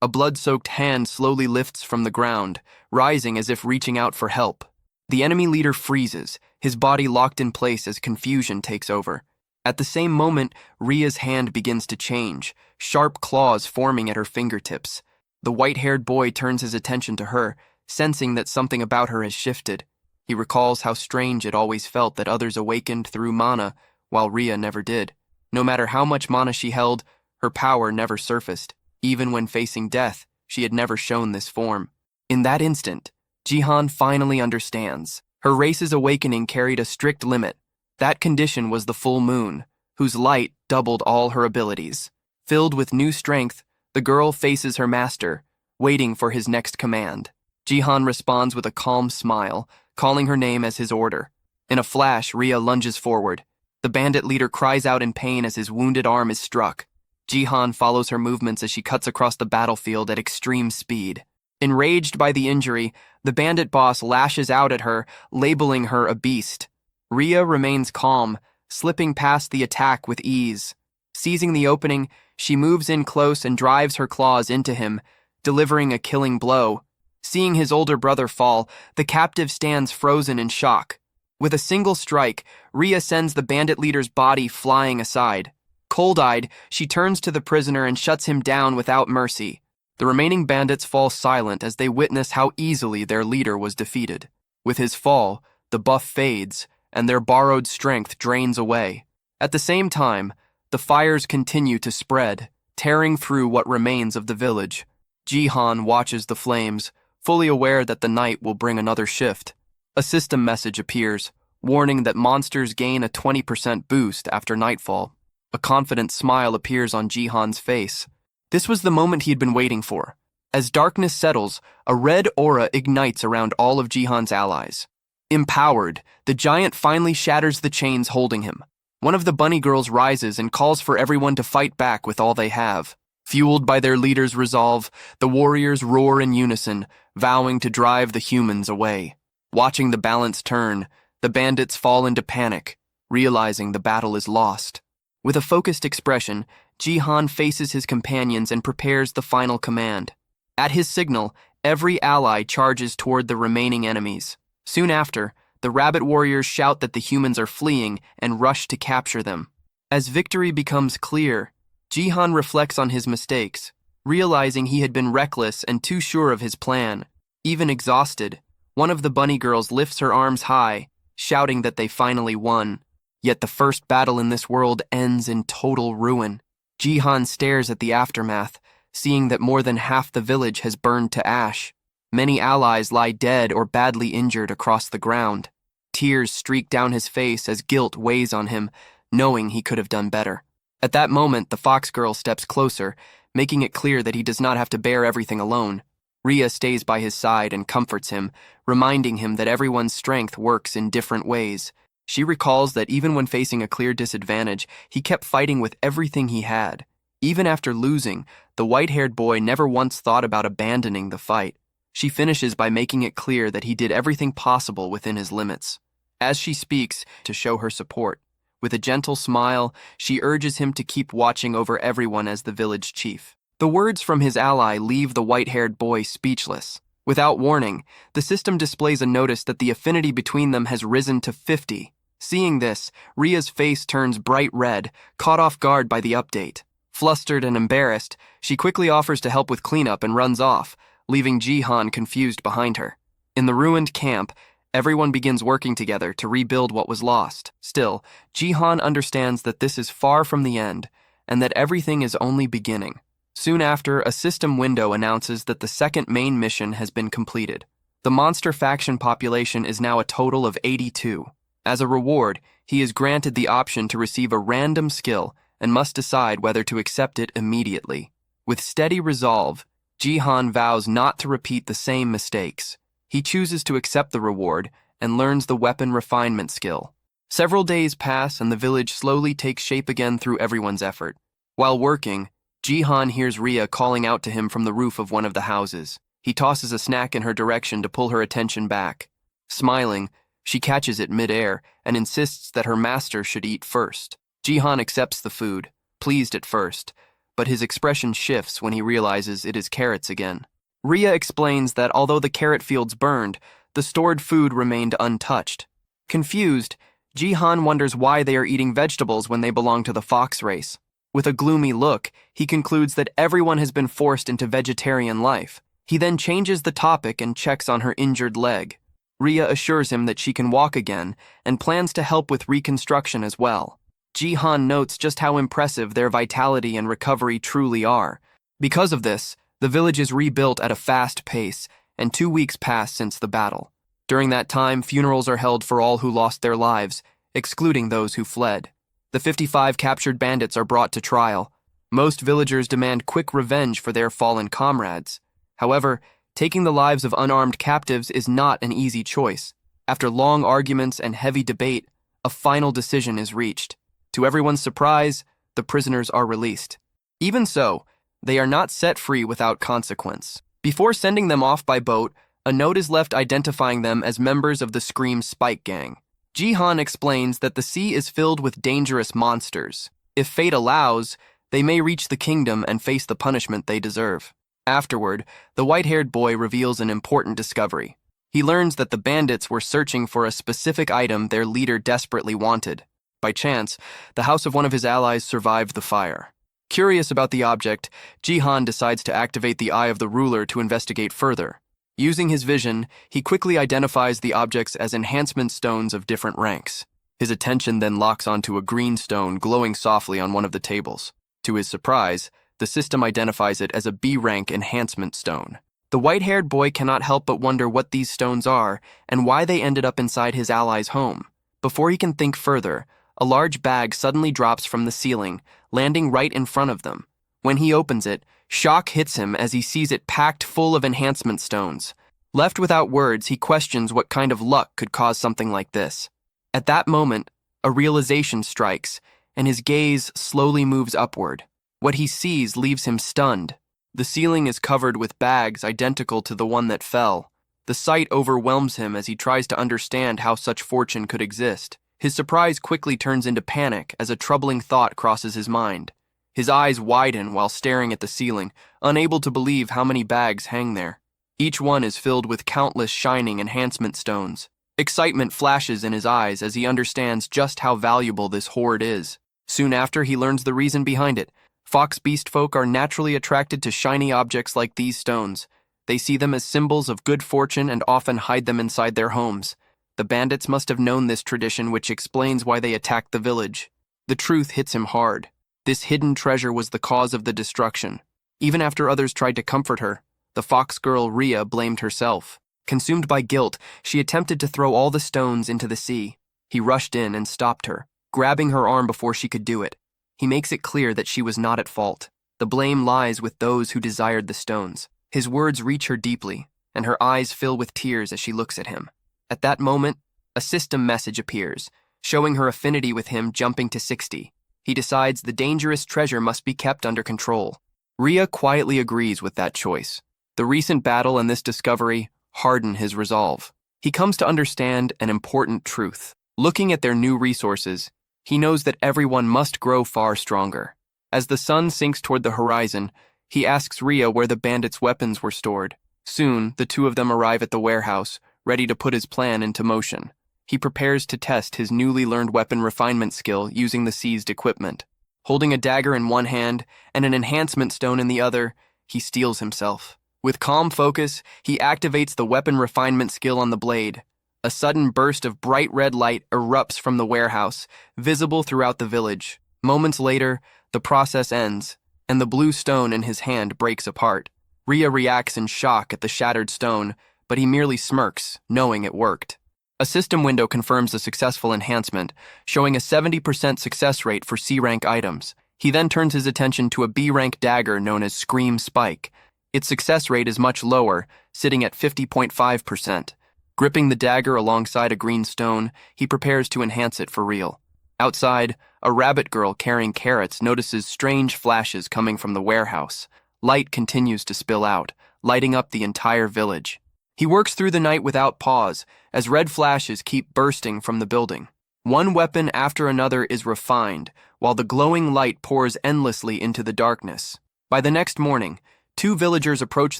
a blood-soaked hand slowly lifts from the ground, rising as if reaching out for help. The enemy leader freezes, his body locked in place as confusion takes over. At the same moment, Ria's hand begins to change, sharp claws forming at her fingertips. The white-haired boy turns his attention to her, sensing that something about her has shifted. He recalls how strange it always felt that others awakened through mana, while Ria never did. No matter how much mana she held, her power never surfaced. Even when facing death, she had never shown this form. In that instant, Jihan finally understands. Her race's awakening carried a strict limit. That condition was the full moon, whose light doubled all her abilities. Filled with new strength, the girl faces her master, waiting for his next command. Jihan responds with a calm smile, calling her name as his order. In a flash, Ria lunges forward. The bandit leader cries out in pain as his wounded arm is struck. Jihan follows her movements as she cuts across the battlefield at extreme speed. Enraged by the injury, the bandit boss lashes out at her, labeling her a beast. Ria remains calm, slipping past the attack with ease. Seizing the opening, she moves in close and drives her claws into him, delivering a killing blow. Seeing his older brother fall, the captive stands frozen in shock. With a single strike, Ria sends the bandit leader's body flying aside. Cold-eyed, she turns to the prisoner and shuts him down without mercy. The remaining bandits fall silent as they witness how easily their leader was defeated. With his fall, the buff fades, and their borrowed strength drains away. At the same time, the fires continue to spread, tearing through what remains of the village. Jihan watches the flames, fully aware that the night will bring another shift. A system message appears, warning that monsters gain a 20% boost after nightfall. A confident smile appears on Jihan's face. This was the moment he had been waiting for. As darkness settles, a red aura ignites around all of Jihan's allies. Empowered, the giant finally shatters the chains holding him. One of the bunny girls rises and calls for everyone to fight back with all they have. Fueled by their leader's resolve, the warriors roar in unison, vowing to drive the humans away. Watching the balance turn, the bandits fall into panic, realizing the battle is lost. With a focused expression, Jihan faces his companions and prepares the final command. At his signal, every ally charges toward the remaining enemies. Soon after, the rabbit warriors shout that the humans are fleeing and rush to capture them. As victory becomes clear, Jihan reflects on his mistakes, realizing he had been reckless and too sure of his plan. Even exhausted, one of the bunny girls lifts her arms high, shouting that they finally won. Yet the first battle in this world ends in total ruin. Jihan stares at the aftermath, seeing that more than half the village has burned to ash. Many allies lie dead or badly injured across the ground. Tears streak down his face as guilt weighs on him, knowing he could have done better. At that moment, the fox girl steps closer, making it clear that he does not have to bear everything alone. Ria stays by his side and comforts him, reminding him that everyone's strength works in different ways. She recalls that even when facing a clear disadvantage, he kept fighting with everything he had. Even after losing, the white-haired boy never once thought about abandoning the fight. She finishes by making it clear that he did everything possible within his limits. As she speaks, to show her support, with a gentle smile, she urges him to keep watching over everyone as the village chief. The words from his ally leave the white-haired boy speechless. Without warning, the system displays a notice that the affinity between them has risen to 50. Seeing this, Ria's face turns bright red, caught off guard by the update. Flustered and embarrassed, she quickly offers to help with cleanup and runs off, leaving Jihan confused behind her. In the ruined camp, everyone begins working together to rebuild what was lost. Still, Jihan understands that this is far from the end, and that everything is only beginning. Soon after, a system window announces that the second main mission has been completed. The monster faction population is now a total of 82. As a reward, he is granted the option to receive a random skill and must decide whether to accept it immediately. With steady resolve, Jihan vows not to repeat the same mistakes. He chooses to accept the reward and learns the weapon refinement skill. Several days pass and the village slowly takes shape again through everyone's effort. While working, Jihan hears Rhea calling out to him from the roof of one of the houses. He tosses a snack in her direction to pull her attention back. Smiling, she catches it mid-air and insists that her master should eat first. Jihan accepts the food, pleased at first, but his expression shifts when he realizes it is carrots again. Rhea explains that although the carrot fields burned, the stored food remained untouched. Confused, Jihan wonders why they are eating vegetables when they belong to the fox race. With a gloomy look, he concludes that everyone has been forced into vegetarian life. He then changes the topic and checks on her injured leg. Rhea assures him that she can walk again and plans to help with reconstruction as well. Jihan notes just how impressive their vitality and recovery truly are. Because of this, the village is rebuilt at a fast pace, and 2 weeks pass since the battle. During that time, funerals are held for all who lost their lives, excluding those who fled. The 55 captured bandits are brought to trial. Most villagers demand quick revenge for their fallen comrades. However, taking the lives of unarmed captives is not an easy choice. After long arguments and heavy debate, a final decision is reached. To everyone's surprise, the prisoners are released. Even so, they are not set free without consequence. Before sending them off by boat, a note is left identifying them as members of the Scream Spike Gang. Jihan explains that the sea is filled with dangerous monsters. If fate allows, they may reach the kingdom and face the punishment they deserve. Afterward, the white-haired boy reveals an important discovery. He learns that the bandits were searching for a specific item their leader desperately wanted. By chance, the house of one of his allies survived the fire. Curious about the object, Jihan decides to activate the Eye of the Ruler to investigate further. Using his vision, he quickly identifies the objects as enhancement stones of different ranks. His attention then locks onto a green stone glowing softly on one of the tables. To his surprise, the system identifies it as a B-rank enhancement stone. The white-haired boy cannot help but wonder what these stones are and why they ended up inside his ally's home. Before he can think further, a large bag suddenly drops from the ceiling, landing right in front of them. When he opens it, shock hits him as he sees it packed full of enhancement stones. Left without words, he questions what kind of luck could cause something like this. At that moment, a realization strikes, and his gaze slowly moves upward. What he sees leaves him stunned. The ceiling is covered with bags identical to the one that fell. The sight overwhelms him as he tries to understand how such fortune could exist. His surprise quickly turns into panic as a troubling thought crosses his mind. His eyes widen while staring at the ceiling, unable to believe how many bags hang there. Each one is filled with countless shining enhancement stones. Excitement flashes in his eyes as he understands just how valuable this hoard is. Soon after, he learns the reason behind it. Fox beast folk are naturally attracted to shiny objects like these stones. They see them as symbols of good fortune and often hide them inside their homes. The bandits must have known this tradition, which explains why they attacked the village. The truth hits him hard. This hidden treasure was the cause of the destruction. Even after others tried to comfort her, the fox girl Rhea blamed herself. Consumed by guilt, she attempted to throw all the stones into the sea. He rushed in and stopped her, grabbing her arm before she could do it. He makes it clear that she was not at fault. The blame lies with those who desired the stones. His words reach her deeply, and her eyes fill with tears as she looks at him. At that moment, a system message appears, showing her affinity with him jumping to 60. He decides the dangerous treasure must be kept under control. Rhea quietly agrees with that choice. The recent battle and this discovery harden his resolve. He comes to understand an important truth. Looking at their new resources, he knows that everyone must grow far stronger. As the sun sinks toward the horizon, he asks Rhea where the bandits' weapons were stored. Soon, the two of them arrive at the warehouse, ready to put his plan into motion. He prepares to test his newly learned weapon refinement skill using the seized equipment. Holding a dagger in one hand and an enhancement stone in the other, he steels himself. With calm focus, he activates the weapon refinement skill on the blade. A sudden burst of bright red light erupts from the warehouse, visible throughout the village. Moments later, the process ends, and the blue stone in his hand breaks apart. Ria reacts in shock at the shattered stone, but he merely smirks, knowing it worked. A system window confirms the successful enhancement, showing a 70% success rate for C-rank items. He then turns his attention to a B-rank dagger known as Scream Spike. Its success rate is much lower, sitting at 50.5%. Gripping the dagger alongside a green stone, he prepares to enhance it for real. Outside, a rabbit girl carrying carrots notices strange flashes coming from the warehouse. Light continues to spill out, lighting up the entire village. He works through the night without pause, as red flashes keep bursting from the building. One weapon after another is refined, while the glowing light pours endlessly into the darkness. By the next morning, 2 villagers approach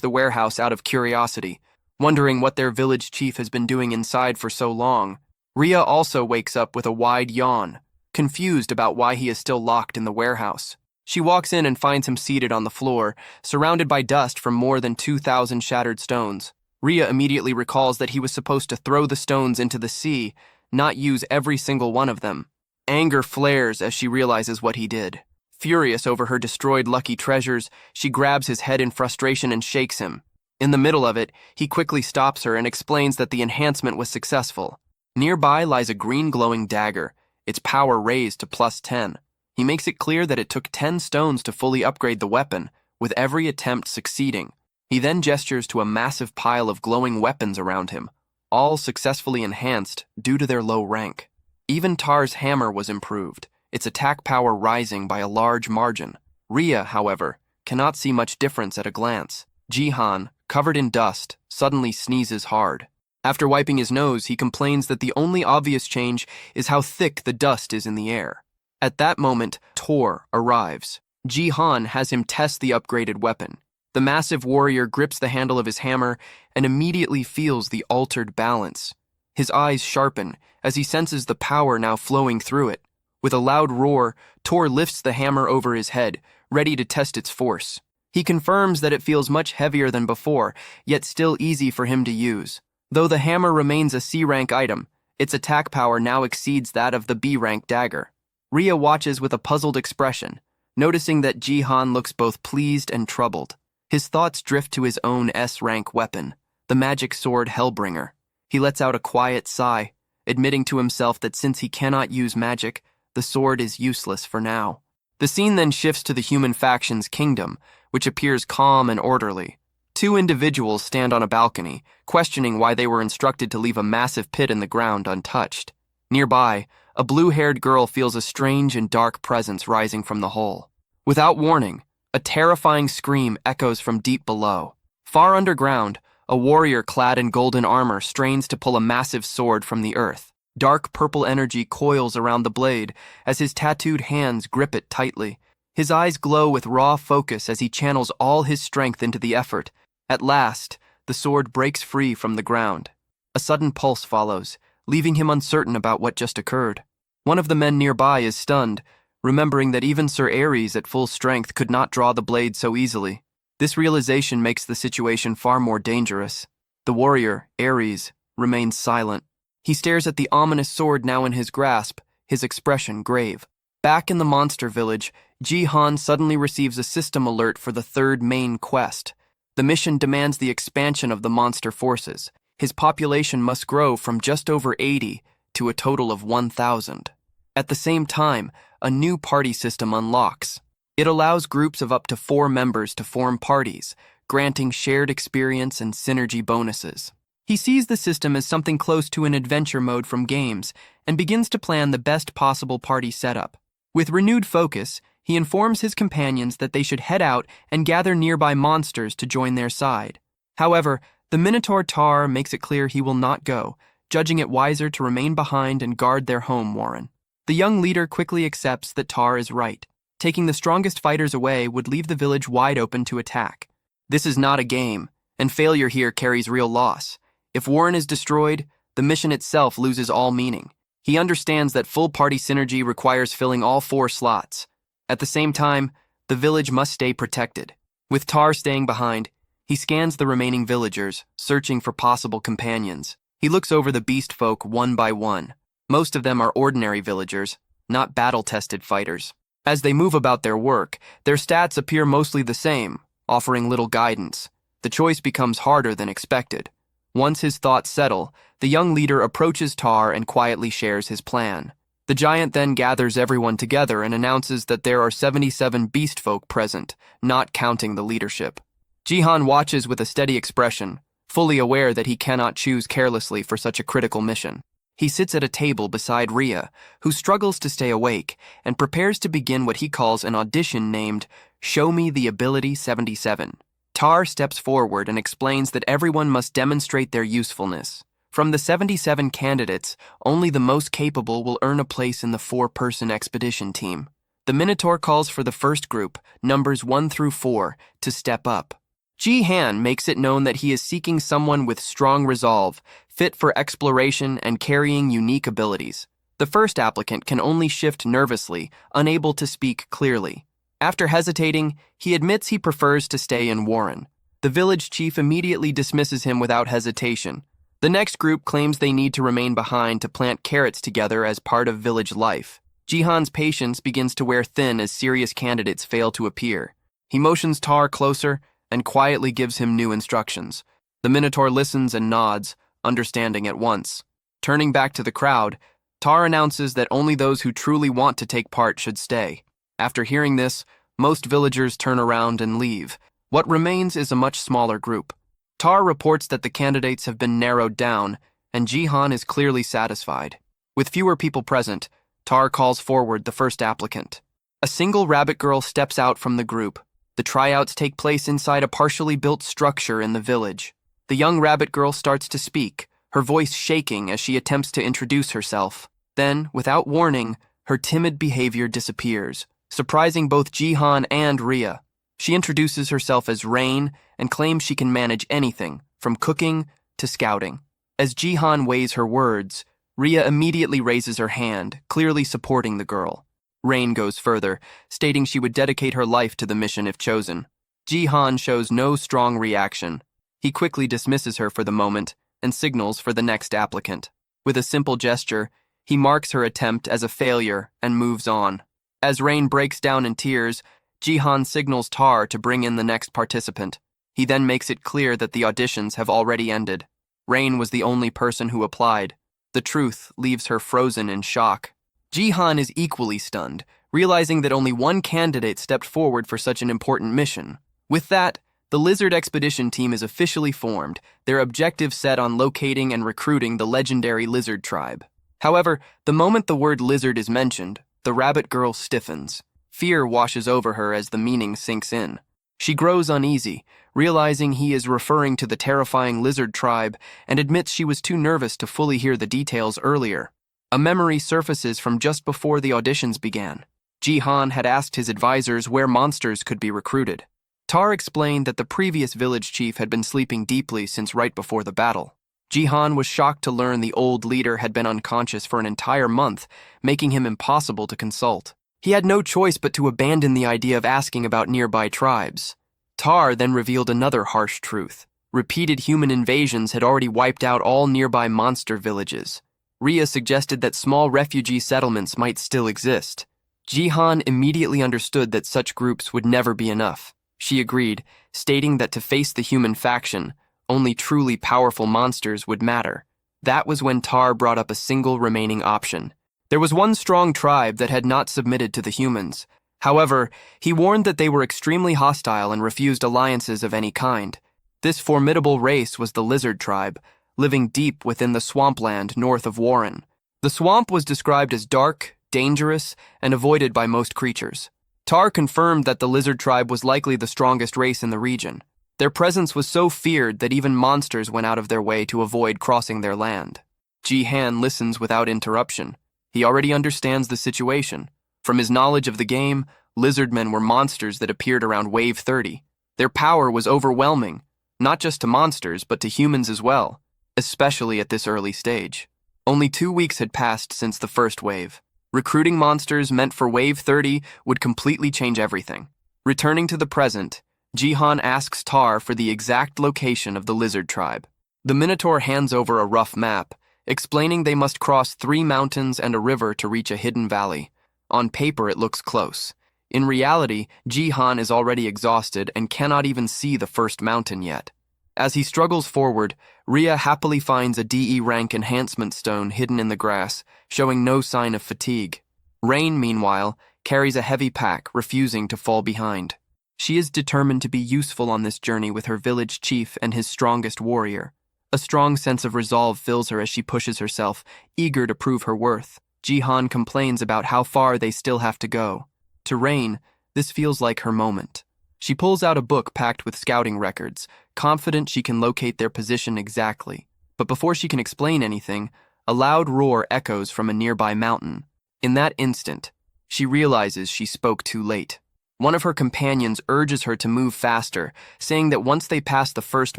the warehouse out of curiosity, wondering what their village chief has been doing inside for so long. Ria also wakes up with a wide yawn, confused about why he is still locked in the warehouse. She walks in and finds him seated on the floor, surrounded by dust from more than 2,000 shattered stones. Ria immediately recalls that he was supposed to throw the stones into the sea, not use every single one of them. Anger flares as she realizes what he did. Furious over her destroyed lucky treasures, she grabs his head in frustration and shakes him. In the middle of it, he quickly stops her and explains that the enhancement was successful. Nearby lies a green glowing dagger, its power raised to +10. He makes it clear that it took 10 stones to fully upgrade the weapon, with every attempt succeeding. He then gestures to a massive pile of glowing weapons around him, all successfully enhanced due to their low rank. Even Tar's hammer was improved, its attack power rising by a large margin. Ria, however, cannot see much difference at a glance. Jihan, covered in dust, suddenly sneezes hard. After wiping his nose, he complains that the only obvious change is how thick the dust is in the air. At that moment, Tor arrives. Jihan has him test the upgraded weapon. The massive warrior grips the handle of his hammer and immediately feels the altered balance. His eyes sharpen as he senses the power now flowing through it. With a loud roar, Tor lifts the hammer over his head, ready to test its force. He confirms that it feels much heavier than before, yet still easy for him to use. Though the hammer remains a C-rank item, its attack power now exceeds that of the B-rank dagger. Ria watches with a puzzled expression, noticing that Jihan looks both pleased and troubled. His thoughts drift to his own S-rank weapon, the magic sword Hellbringer. He lets out a quiet sigh, admitting to himself that since he cannot use magic, the sword is useless for now. The scene then shifts to the human faction's kingdom, which appears calm and orderly. 2 individuals stand on a balcony, questioning why they were instructed to leave a massive pit in the ground untouched. Nearby, a blue-haired girl feels a strange and dark presence rising from the hole. Without warning, a terrifying scream echoes from deep below. Far underground, a warrior clad in golden armor strains to pull a massive sword from the earth. Dark purple energy coils around the blade as his tattooed hands grip it tightly. His eyes glow with raw focus as he channels all his strength into the effort. At last, the sword breaks free from the ground. A sudden pulse follows, leaving him uncertain about what just occurred. One of the men nearby is stunned, remembering that even Sir Ares at full strength could not draw the blade so easily. This realization makes the situation far more dangerous. The warrior, Ares, remains silent. He stares at the ominous sword now in his grasp, his expression grave. Back in the monster village, Jihan suddenly receives a system alert for the 3rd main quest. The mission demands the expansion of the monster forces. His population must grow from just over 80 to a total of 1,000. At the same time, a new party system unlocks. It allows groups of up to 4 members to form parties, granting shared experience and synergy bonuses. He sees the system as something close to an adventure mode from games and begins to plan the best possible party setup. With renewed focus, he informs his companions that they should head out and gather nearby monsters to join their side. However, the Minotaur Tar makes it clear he will not go, judging it wiser to remain behind and guard their home warren. The young leader quickly accepts that Tar is right. Taking the strongest fighters away would leave the village wide open to attack. This is not a game, and failure here carries real loss. If Warren is destroyed, the mission itself loses all meaning. He understands that full party synergy requires filling all 4 slots. At the same time, the village must stay protected. With Tar staying behind, he scans the remaining villagers, searching for possible companions. He looks over the beast folk one by one. Most of them are ordinary villagers, not battle-tested fighters. As they move about their work, their stats appear mostly the same, offering little guidance. The choice becomes harder than expected. Once his thoughts settle, the young leader approaches Tar and quietly shares his plan. The giant then gathers everyone together and announces that there are 77 beast folk present, not counting the leadership. Jihan watches with a steady expression, fully aware that he cannot choose carelessly for such a critical mission. He sits at a table beside Rhea, who struggles to stay awake, and prepares to begin what he calls an audition named Show Me the Ability 77. Tar steps forward and explains that everyone must demonstrate their usefulness. From the 77 candidates, only the most capable will earn a place in the 4-person expedition team. The Minotaur calls for the first group, numbers 1 through 4, to step up. Ji-Han makes it known that he is seeking someone with strong resolve, fit for exploration and carrying unique abilities. The first applicant can only shift nervously, unable to speak clearly. After hesitating, he admits he prefers to stay in Warren. The village chief immediately dismisses him without hesitation. The next group claims they need to remain behind to plant carrots together as part of village life. Jihan's patience begins to wear thin as serious candidates fail to appear. He motions Tar closer and quietly gives him new instructions. The Minotaur listens and nods, understanding at once. Turning back to the crowd, Tar announces that only those who truly want to take part should stay. After hearing this, most villagers turn around and leave. What remains is a much smaller group. Tar reports that the candidates have been narrowed down, and Jihan is clearly satisfied. With fewer people present, Tar calls forward the first applicant. A single rabbit girl steps out from the group. The tryouts take place inside a partially built structure in the village. The young rabbit girl starts to speak, her voice shaking as she attempts to introduce herself. Then, without warning, her timid behavior disappears, surprising both Jihan and Rhea. She introduces herself as Rain and claims she can manage anything, from cooking to scouting. As Jihan weighs her words, Rhea immediately raises her hand, clearly supporting the girl. Rain goes further, stating she would dedicate her life to the mission if chosen. Jihan shows no strong reaction. He quickly dismisses her for the moment and signals for the next applicant. With a simple gesture, he marks her attempt as a failure and moves on. As Rain breaks down in tears, Jihan signals Tar to bring in the next participant. He then makes it clear that the auditions have already ended. Rain was the only person who applied. The truth leaves her frozen in shock. Jihan is equally stunned, realizing that only one candidate stepped forward for such an important mission. With that, the Lizard Expedition team is officially formed, their objective set on locating and recruiting the legendary lizard tribe. However, the moment the word lizard is mentioned, the rabbit girl stiffens. Fear washes over her as the meaning sinks in. She grows uneasy, realizing he is referring to the terrifying lizard tribe, and admits she was too nervous to fully hear the details earlier. A memory surfaces from just before the auditions began. Jihan had asked his advisors where monsters could be recruited. Tar explained that the previous village chief had been sleeping deeply since right before the battle. Jihan was shocked to learn the old leader had been unconscious for an entire month, making him impossible to consult. He had no choice but to abandon the idea of asking about nearby tribes. Tar then revealed another harsh truth. Repeated human invasions had already wiped out all nearby monster villages. Rhea suggested that small refugee settlements might still exist. Jihan immediately understood that such groups would never be enough. She agreed, stating that to face the human faction, only truly powerful monsters would matter. That was when Tar brought up a single remaining option. There was one strong tribe that had not submitted to the humans. However, he warned that they were extremely hostile and refused alliances of any kind. This formidable race was the lizard tribe, living deep within the swampland north of Warren. The swamp was described as dark, dangerous, and avoided by most creatures. Tar confirmed that the lizard tribe was likely the strongest race in the region. Their presence was so feared that even monsters went out of their way to avoid crossing their land. Ji-Han listens without interruption. He already understands the situation. From his knowledge of the game, lizardmen were monsters that appeared around Wave 30. Their power was overwhelming, not just to monsters, but to humans as well, especially at this early stage. Only 2 weeks had passed since the first wave. Recruiting monsters meant for Wave 30 would completely change everything. Returning to the present, Jihan asks Tar for the exact location of the lizard tribe. The Minotaur hands over a rough map, explaining they must cross 3 mountains and a river to reach a hidden valley. On paper, it looks close. In reality, Jihan is already exhausted and cannot even see the first mountain yet. As he struggles forward, Ria happily finds a DE rank enhancement stone hidden in the grass, showing no sign of fatigue. Rain, meanwhile, carries a heavy pack, refusing to fall behind. She is determined to be useful on this journey with her village chief and his strongest warrior. A strong sense of resolve fills her as she pushes herself, eager to prove her worth. Jihan complains about how far they still have to go. To Rain, this feels like her moment. She pulls out a book packed with scouting records, confident she can locate their position exactly. But before she can explain anything, a loud roar echoes from a nearby mountain. In that instant, she realizes she spoke too late. One of her companions urges her to move faster, saying that once they pass the first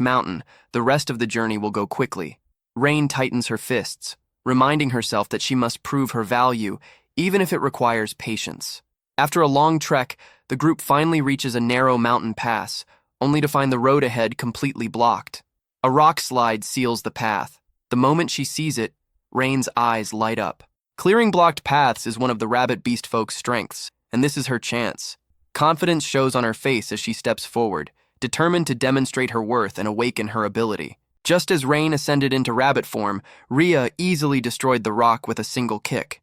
mountain, the rest of the journey will go quickly. Rain tightens her fists, reminding herself that she must prove her value, even if it requires patience. After a long trek, the group finally reaches a narrow mountain pass, only to find the road ahead completely blocked. A rock slide seals the path. The moment she sees it, Rain's eyes light up. Clearing blocked paths is one of the rabbit beast folk's strengths, and this is her chance. Confidence shows on her face as she steps forward, determined to demonstrate her worth and awaken her ability. Just as Rain ascended into rabbit form, Ria easily destroyed the rock with a single kick.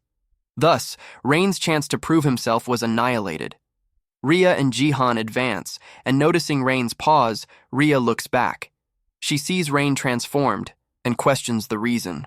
Thus, Rain's chance to prove himself was annihilated. Ria and Jihan advance, and noticing Rain's pause, Ria looks back. She sees Rain transformed and questions the reason.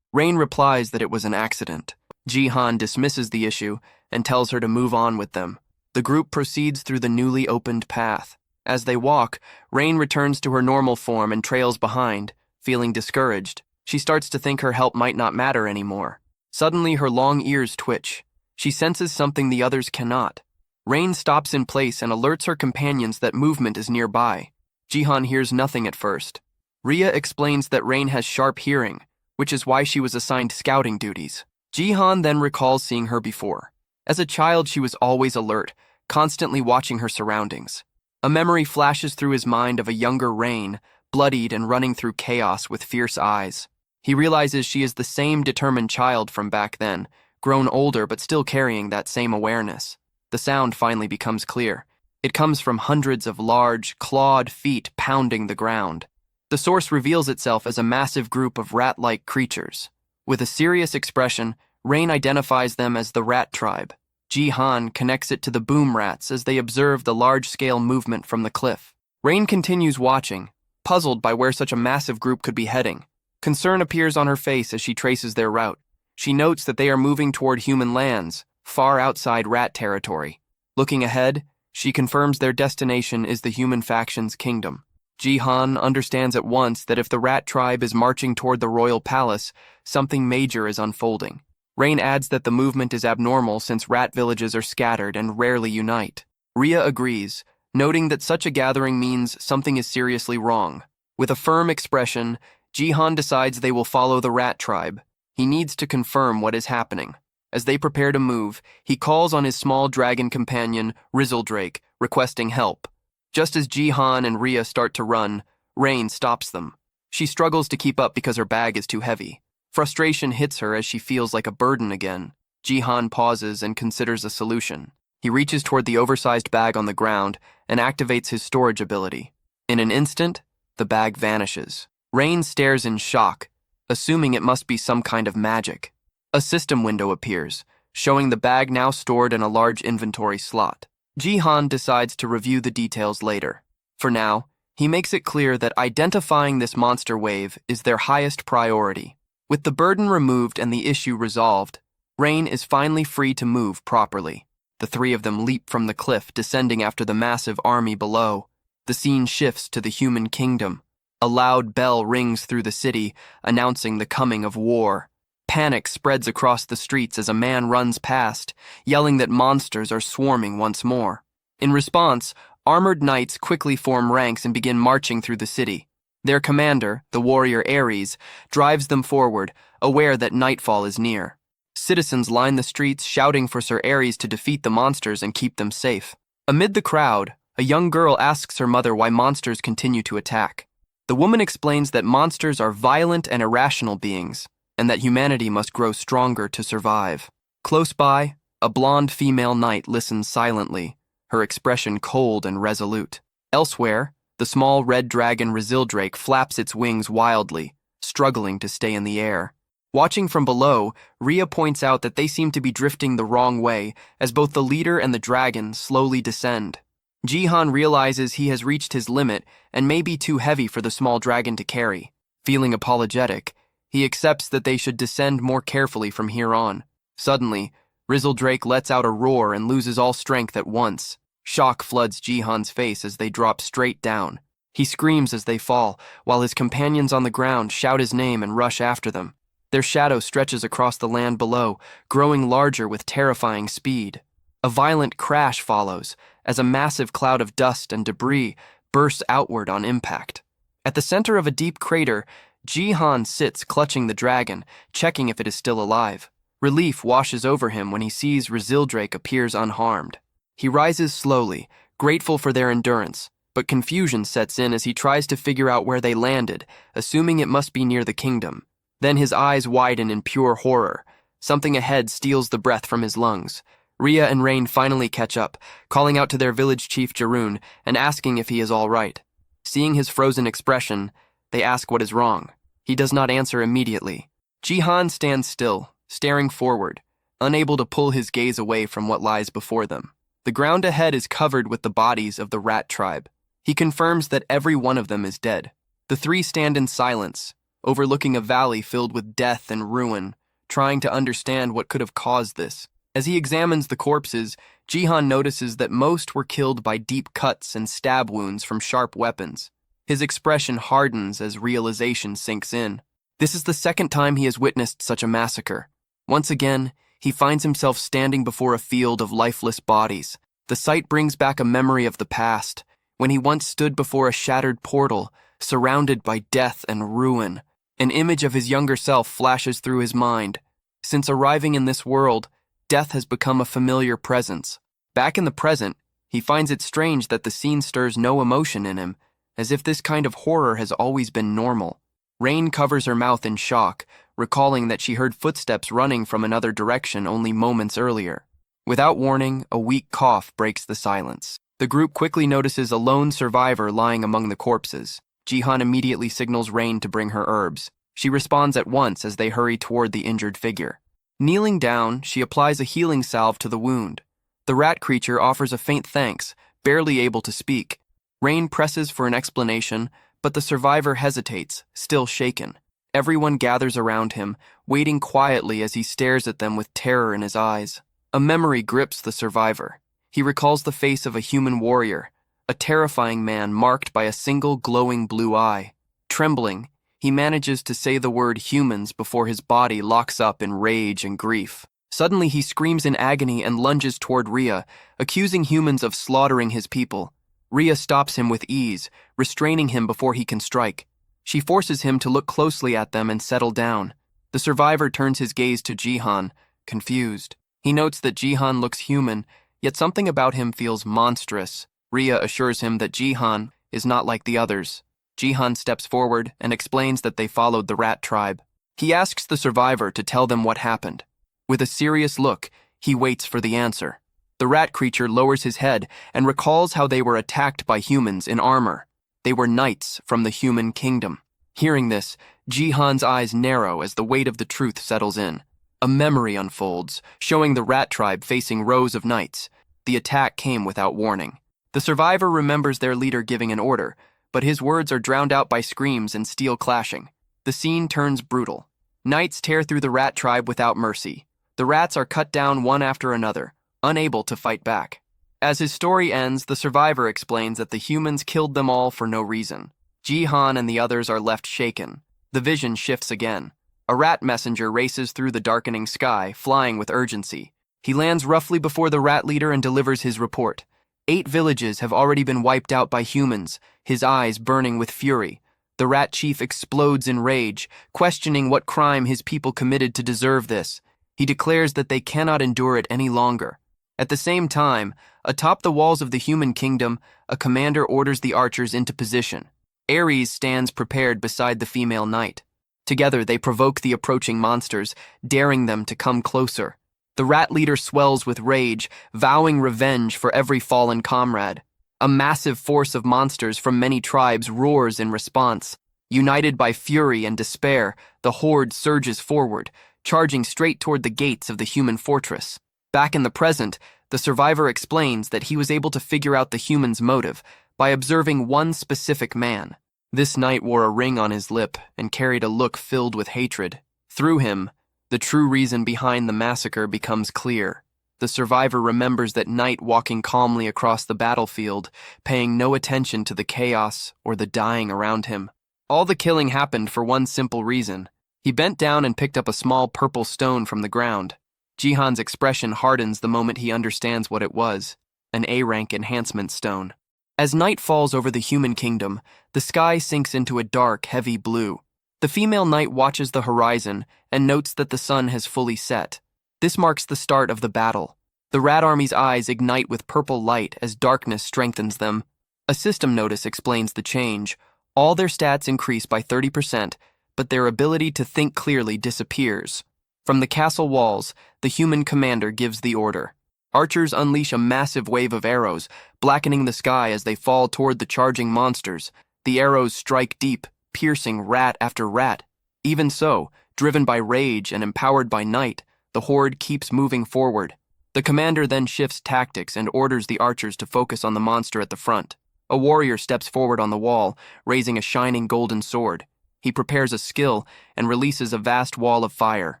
Rain replies that it was an accident. Jihan dismisses the issue and tells her to move on with them. The group proceeds through the newly opened path. As they walk, Rain returns to her normal form and trails behind, feeling discouraged. She starts to think her help might not matter anymore. Suddenly, her long ears twitch. She senses something the others cannot. Rain stops in place and alerts her companions that movement is nearby. Jihan hears nothing at first. Ria explains that Rain has sharp hearing, which is why she was assigned scouting duties. Jihan then recalls seeing her before. As a child, she was always alert, constantly watching her surroundings. A memory flashes through his mind of a younger Rain, bloodied and running through chaos with fierce eyes. He realizes she is the same determined child from back then, grown older but still carrying that same awareness. The sound finally becomes clear. It comes from hundreds of large, clawed feet pounding the ground. The source reveals itself as a massive group of rat-like creatures. With a serious expression, Rain identifies them as the rat tribe. Jihan connects it to the boom rats as they observe the large-scale movement from the cliff. Rain continues watching, puzzled by where such a massive group could be heading. Concern appears on her face as she traces their route. She notes that they are moving toward human lands, far outside rat territory. Looking ahead, she confirms their destination is the human faction's kingdom. Jihan understands at once that if the rat tribe is marching toward the royal palace, something major is unfolding. Rain adds that the movement is abnormal since rat villages are scattered and rarely unite. Ria agrees, noting that such a gathering means something is seriously wrong. With a firm expression, Jihan decides they will follow the rat tribe. He needs to confirm what is happening. As they prepare to move, he calls on his small dragon companion, Rizzledrake, requesting help. Just as Jihan and Ria start to run, Rain stops them. She struggles to keep up because her bag is too heavy. Frustration hits her as she feels like a burden again. Jihan pauses and considers a solution. He reaches toward the oversized bag on the ground and activates his storage ability. In an instant, the bag vanishes. Rain stares in shock, assuming it must be some kind of magic. A system window appears, showing the bag now stored in a large inventory slot. Jihan decides to review the details later. For now, he makes it clear that identifying this monster wave is their highest priority. With the burden removed and the issue resolved, Rain is finally free to move properly. The three of them leap from the cliff, descending after the massive army below. The scene shifts to the human kingdom. A loud bell rings through the city, announcing the coming of war. Panic spreads across the streets as a man runs past, yelling that monsters are swarming once more. In response, armored knights quickly form ranks and begin marching through the city. Their commander, the warrior Ares, drives them forward, aware that nightfall is near. Citizens line the streets, shouting for Sir Ares to defeat the monsters and keep them safe. Amid the crowd, a young girl asks her mother why monsters continue to attack. The woman explains that monsters are violent and irrational beings, and that humanity must grow stronger to survive. Close by, A blonde female knight listens silently, her expression cold and resolute. Elsewhere, the small red dragon Resildrake flaps its wings wildly, struggling to stay in the air. Watching from below, Ria points out that they seem to be drifting the wrong way as both the leader and the dragon slowly descend. Jihan realizes he has reached his limit and may be too heavy for the small dragon to carry. Feeling apologetic, he accepts that they should descend more carefully from here on. Suddenly, Resildrake lets out a roar and loses all strength at once. Shock floods Jihan's face as they drop straight down. He screams as they fall, while his companions on the ground shout his name and rush after them. Their shadow stretches across the land below, growing larger with terrifying speed. A violent crash follows, as a massive cloud of dust and debris bursts outward on impact. At the center of a deep crater, Jihan sits clutching the dragon, checking if it is still alive. Relief washes over him when he sees Resildrake appears unharmed. He rises slowly, grateful for their endurance, but confusion sets in as he tries to figure out where they landed, assuming it must be near the kingdom. Then his eyes widen in pure horror. Something ahead steals the breath from his lungs. Ria and Rain finally catch up, calling out to their village chief Jarun and asking if he is all right. Seeing his frozen expression, they ask what is wrong. He does not answer immediately. Jihan stands still, staring forward, unable to pull his gaze away from what lies before them. The ground ahead is covered with the bodies of the rat tribe. He confirms that every one of them is dead. The three stand in silence, overlooking a valley filled with death and ruin, trying to understand what could have caused this. As he examines the corpses, Jihan notices that most were killed by deep cuts and stab wounds from sharp weapons. His expression hardens as realization sinks in. This is the second time he has witnessed such a massacre. Once again, he finds himself standing before a field of lifeless bodies. The sight brings back a memory of the past, when he once stood before a shattered portal, surrounded by death and ruin. An image of his younger self flashes through his mind. Since arriving in this world, death has become a familiar presence. Back in the present, he finds it strange that the scene stirs no emotion in him, as if this kind of horror has always been normal. Rain covers her mouth in shock, recalling that she heard footsteps running from another direction only moments earlier. Without warning, a weak cough breaks the silence. The group quickly notices a lone survivor lying among the corpses. Jihan immediately signals Rain to bring her herbs. She responds at once as they hurry toward the injured figure. Kneeling down, she applies a healing salve to the wound. The rat creature offers a faint thanks, barely able to speak. Rain presses for an explanation, but the survivor hesitates, still shaken. Everyone gathers around him, waiting quietly as he stares at them with terror in his eyes. A memory grips the survivor. He recalls the face of a human warrior, a terrifying man marked by a single glowing blue eye. Trembling, he manages to say the word humans before his body locks up in rage and grief. Suddenly he screams in agony and lunges toward Ria, accusing humans of slaughtering his people. Ria stops him with ease, restraining him before he can strike. She forces him to look closely at them and settle down. The survivor turns his gaze to Jihan, confused. He notes that Jihan looks human, yet something about him feels monstrous. Ria assures him that Jihan is not like the others. Jihan steps forward and explains that they followed the rat tribe. He asks the survivor to tell them what happened. With a serious look, he waits for the answer. The rat creature lowers his head and recalls how they were attacked by humans in armor. They were knights from the human kingdom. Hearing this, Jihan's eyes narrow as the weight of the truth settles in. A memory unfolds, showing the rat tribe facing rows of knights. The attack came without warning. The survivor remembers their leader giving an order, but his words are drowned out by screams and steel clashing. The scene turns brutal. Knights tear through the rat tribe without mercy. The rats are cut down one after another, unable to fight back. As his story ends, the survivor explains that the humans killed them all for no reason. Jihan and the others are left shaken. The vision shifts again. A rat messenger races through the darkening sky, flying with urgency. He lands roughly before the rat leader and delivers his report. 8 villages have already been wiped out by humans, his eyes burning with fury. The rat chief explodes in rage, questioning what crime his people committed to deserve this. He declares that they cannot endure it any longer. At the same time, atop the walls of the human kingdom, a commander orders the archers into position. Ares stands prepared beside the female knight. Together they provoke the approaching monsters, daring them to come closer. The rat leader swells with rage, vowing revenge for every fallen comrade. A massive force of monsters from many tribes roars in response. United by fury and despair, the horde surges forward, charging straight toward the gates of the human fortress. Back in the present, the survivor explains that he was able to figure out the human's motive by observing one specific man. This knight wore a ring on his lip and carried a look filled with hatred. Through him, the true reason behind the massacre becomes clear. The survivor remembers that knight walking calmly across the battlefield, paying no attention to the chaos or the dying around him. All the killing happened for one simple reason. He bent down and picked up a small purple stone from the ground. Jihan's expression hardens the moment he understands what it was, an A-rank enhancement stone. As night falls over the human kingdom, the sky sinks into a dark, heavy blue. The female knight watches the horizon and notes that the sun has fully set. This marks the start of the battle. The rat army's eyes ignite with purple light as darkness strengthens them. A system notice explains the change. All their stats increase by 30%, but their ability to think clearly disappears. From the castle walls, the human commander gives the order. Archers unleash a massive wave of arrows, blackening the sky as they fall toward the charging monsters. The arrows strike deep, piercing rat after rat. Even so, driven by rage and empowered by night, the horde keeps moving forward. The commander then shifts tactics and orders the archers to focus on the monster at the front. A warrior steps forward on the wall, raising a shining golden sword. He prepares a skill and releases a vast wall of fire.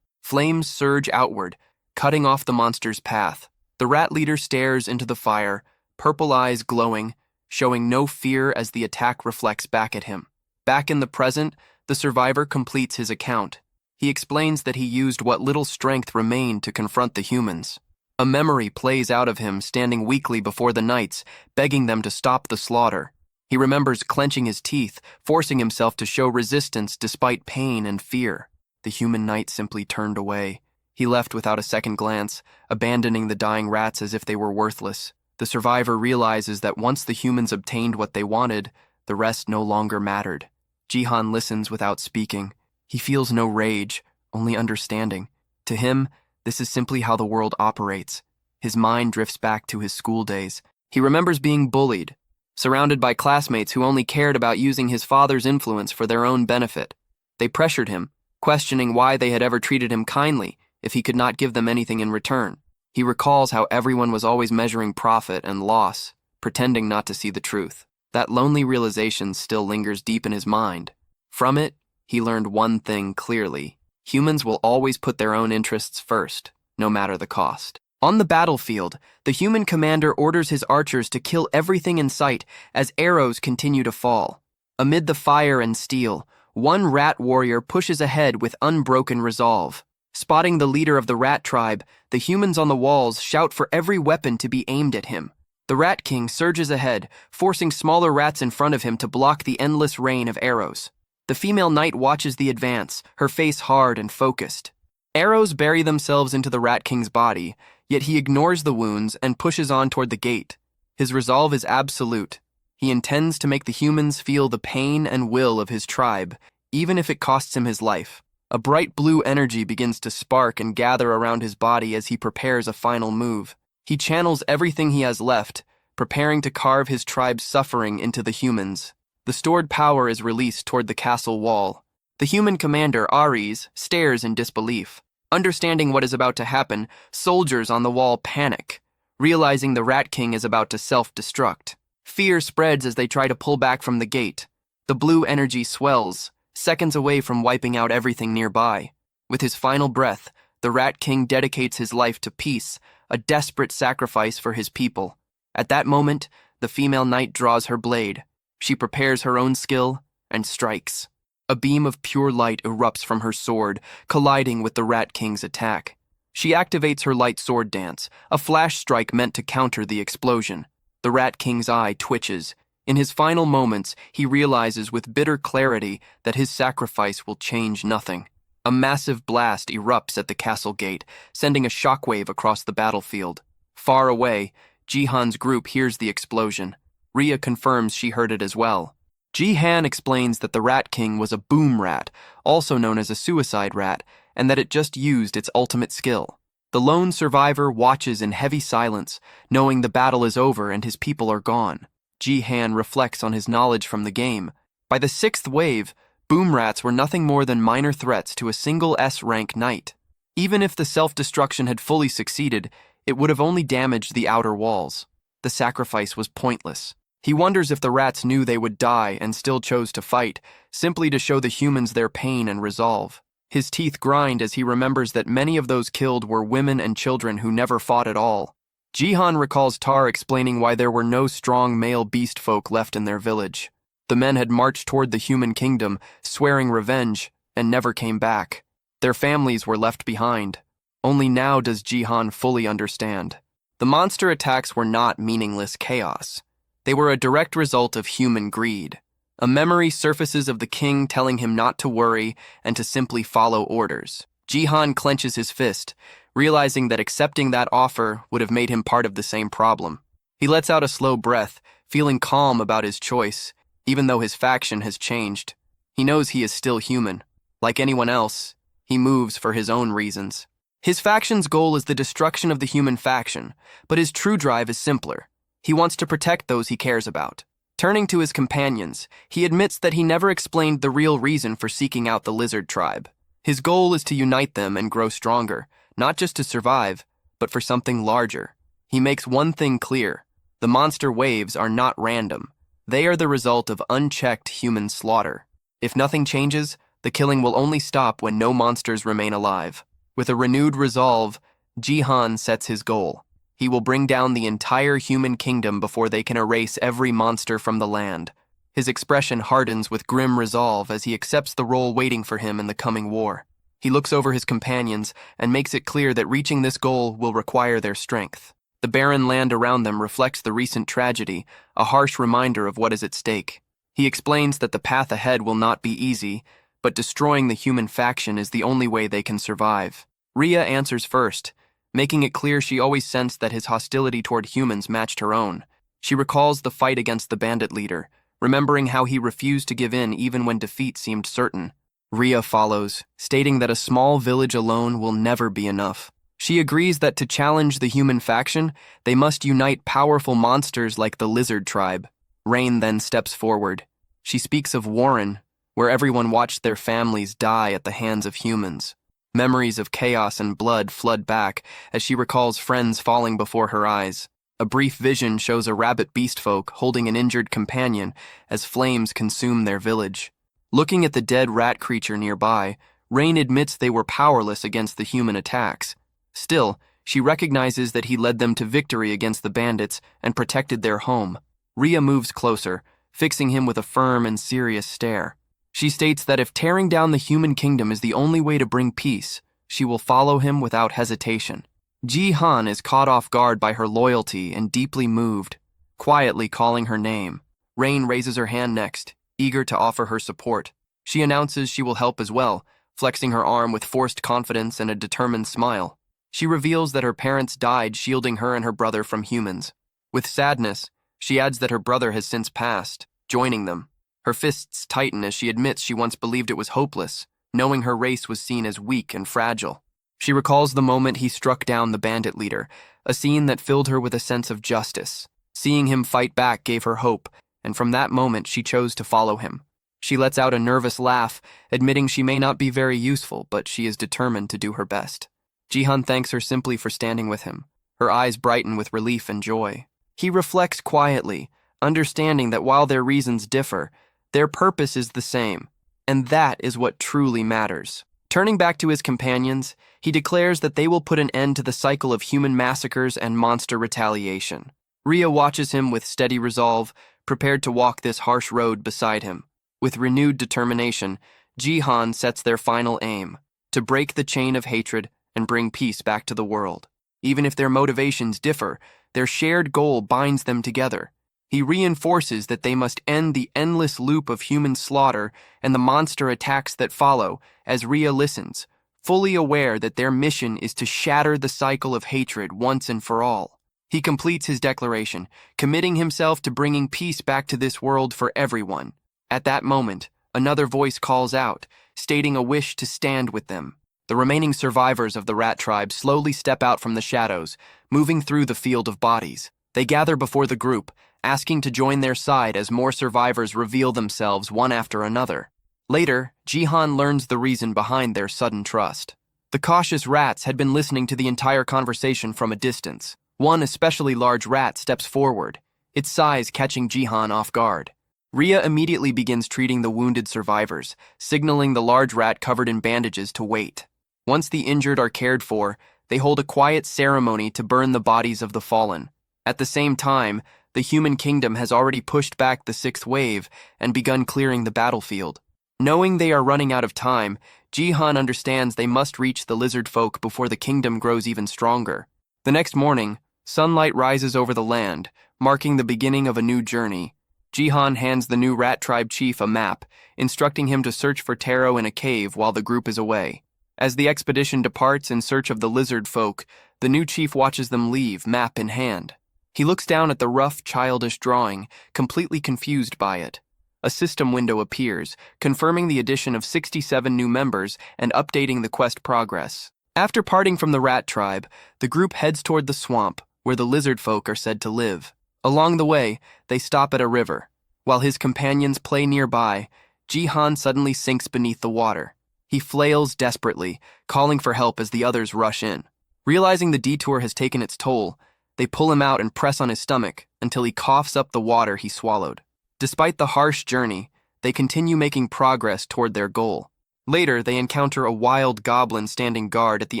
Flames surge outward, cutting off the monster's path. The rat leader stares into the fire, purple eyes glowing, showing no fear as the attack reflects back at him. Back in the present, the survivor completes his account. He explains that he used what little strength remained to confront the humans. A memory plays out of him standing weakly before the knights, begging them to stop the slaughter. He remembers clenching his teeth, forcing himself to show resistance despite pain and fear. The human knight simply turned away. He left without a second glance, abandoning the dying rats as if they were worthless. The survivor realizes that once the humans obtained what they wanted, the rest no longer mattered. Jihan listens without speaking. He feels no rage, only understanding. To him, this is simply how the world operates. His mind drifts back to his school days. He remembers being bullied, surrounded by classmates who only cared about using his father's influence for their own benefit. They pressured him, questioning why they had ever treated him kindly if he could not give them anything in return. He recalls how everyone was always measuring profit and loss, pretending not to see the truth. That lonely realization still lingers deep in his mind. From it, he learned one thing clearly. Humans will always put their own interests first, no matter the cost. On the battlefield, the human commander orders his archers to kill everything in sight as arrows continue to fall. Amid the fire and steel, one rat warrior pushes ahead with unbroken resolve. Spotting the leader of the rat tribe, the humans on the walls shout for every weapon to be aimed at him. The Rat King surges ahead, forcing smaller rats in front of him to block the endless rain of arrows. The female knight watches the advance, her face hard and focused. Arrows bury themselves into the Rat King's body, yet he ignores the wounds and pushes on toward the gate. His resolve is absolute. He intends to make the humans feel the pain and will of his tribe, even if it costs him his life. A bright blue energy begins to spark and gather around his body as he prepares a final move. He channels everything he has left, preparing to carve his tribe's suffering into the humans. The stored power is released toward the castle wall. The human commander, Ares, stares in disbelief. Understanding what is about to happen, soldiers on the wall panic, realizing the Rat King is about to self-destruct. Fear spreads as they try to pull back from the gate. The blue energy swells, seconds away from wiping out everything nearby. With his final breath, the Rat King dedicates his life to peace, a desperate sacrifice for his people. At that moment, the female knight draws her blade. She prepares her own skill and strikes. A beam of pure light erupts from her sword, colliding with the Rat King's attack. She activates her light sword dance, a flash strike meant to counter the explosion. The Rat King's eye twitches. In his final moments, he realizes with bitter clarity that his sacrifice will change nothing. A massive blast erupts at the castle gate, sending a shockwave across the battlefield. Far away, Jihan's group hears the explosion. Rhea confirms she heard it as well. Jihan explains that the Rat King was a boom rat, also known as a suicide rat, and that it just used its ultimate skill. The lone survivor watches in heavy silence, knowing the battle is over and his people are gone. Ji-han reflects on his knowledge from the game. By the 6th wave, boom rats were nothing more than minor threats to a single S-rank knight. Even if the self-destruction had fully succeeded, it would have only damaged the outer walls. The sacrifice was pointless. He wonders if the rats knew they would die and still chose to fight, simply to show the humans their pain and resolve. His teeth grind as he remembers that many of those killed were women and children who never fought at all. Ji-han recalls Tar explaining why there were no strong male beast folk left in their village. The men had marched toward the human kingdom, swearing revenge, and never came back. Their families were left behind. Only now does Ji-han fully understand. The monster attacks were not meaningless chaos. They were a direct result of human greed. A memory surfaces of the king telling him not to worry and to simply follow orders. Ji-han clenches his fist, realizing that accepting that offer would have made him part of the same problem. He lets out a slow breath, feeling calm about his choice, even though his faction has changed. He knows he is still human. Like anyone else, he moves for his own reasons. His faction's goal is the destruction of the human faction, but his true drive is simpler. He wants to protect those he cares about. Turning to his companions, he admits that he never explained the real reason for seeking out the lizard tribe. His goal is to unite them and grow stronger, not just to survive, but for something larger. He makes one thing clear: the monster waves are not random. They are the result of unchecked human slaughter. If nothing changes, the killing will only stop when no monsters remain alive. With a renewed resolve, Ji-han sets his goal. He will bring down the entire human kingdom before they can erase every monster from the land. His expression hardens with grim resolve as he accepts the role waiting for him in the coming war. He looks over his companions and makes it clear that reaching this goal will require their strength. The barren land around them reflects the recent tragedy, a harsh reminder of what is at stake. He explains that the path ahead will not be easy, but destroying the human faction is the only way they can survive. Rhea answers first, making it clear she always sensed that his hostility toward humans matched her own. She recalls the fight against the bandit leader, remembering how he refused to give in even when defeat seemed certain. Rhea follows, stating that a small village alone will never be enough. She agrees that to challenge the human faction, they must unite powerful monsters like the lizard tribe. Rain then steps forward. She speaks of Warren, where everyone watched their families die at the hands of humans. Memories of chaos and blood flood back as she recalls friends falling before her eyes. A brief vision shows a rabbit beast folk holding an injured companion as flames consume their village. Looking at the dead rat creature nearby, Rain admits they were powerless against the human attacks. Still, she recognizes that he led them to victory against the bandits and protected their home. Rhea moves closer, fixing him with a firm and serious stare. She states that if tearing down the human kingdom is the only way to bring peace, she will follow him without hesitation. Ji-han is caught off guard by her loyalty and deeply moved, quietly calling her name. Rain raises her hand next, eager to offer her support. She announces she will help as well, flexing her arm with forced confidence and a determined smile. She reveals that her parents died shielding her and her brother from humans. With sadness, she adds that her brother has since passed, joining them. Her fists tighten as she admits she once believed it was hopeless, knowing her race was seen as weak and fragile. She recalls the moment he struck down the bandit leader, a scene that filled her with a sense of justice. Seeing him fight back gave her hope, and from that moment she chose to follow him. She lets out a nervous laugh, admitting she may not be very useful, but she is determined to do her best. Ji-han thanks her simply for standing with him. Her eyes brighten with relief and joy. He reflects quietly, understanding that while their reasons differ, their purpose is the same, and that is what truly matters. Turning back to his companions, he declares that they will put an end to the cycle of human massacres and monster retaliation. Rhea watches him with steady resolve, prepared to walk this harsh road beside him. With renewed determination, Ji-han sets their final aim: to break the chain of hatred and bring peace back to the world. Even if their motivations differ, their shared goal binds them together. He reinforces that they must end the endless loop of human slaughter and the monster attacks that follow as Rhea listens, fully aware that their mission is to shatter the cycle of hatred once and for all. He completes his declaration, committing himself to bringing peace back to this world for everyone. At that moment, another voice calls out, stating a wish to stand with them. The remaining survivors of the rat tribe slowly step out from the shadows, moving through the field of bodies. They gather before the group, asking to join their side as more survivors reveal themselves one after another. Later, Jihan learns the reason behind their sudden trust. The cautious rats had been listening to the entire conversation from a distance. One especially large rat steps forward, its size catching Jihan off guard. Ria immediately begins treating the wounded survivors, signaling the large rat covered in bandages to wait. Once the injured are cared for, they hold a quiet ceremony to burn the bodies of the fallen. At the same time, the human kingdom has already pushed back the sixth wave and begun clearing the battlefield. Knowing they are running out of time, Jihan understands they must reach the lizard folk before the kingdom grows even stronger. The next morning, sunlight rises over the land, marking the beginning of a new journey. Jihan hands the new rat tribe chief a map, instructing him to search for taro in a cave while the group is away. As the expedition departs in search of the lizard folk, the new chief watches them leave, map in hand. He looks down at the rough, childish drawing, completely confused by it. A system window appears, confirming the addition of 67 new members and updating the quest progress. After parting from the rat tribe, the group heads toward the swamp, where the lizard folk are said to live. Along the way, they stop at a river. While his companions play nearby, Jihan suddenly sinks beneath the water. He flails desperately, calling for help as the others rush in. Realizing the detour has taken its toll, they pull him out and press on his stomach until he coughs up the water he swallowed. Despite the harsh journey, they continue making progress toward their goal. Later, they encounter a wild goblin standing guard at the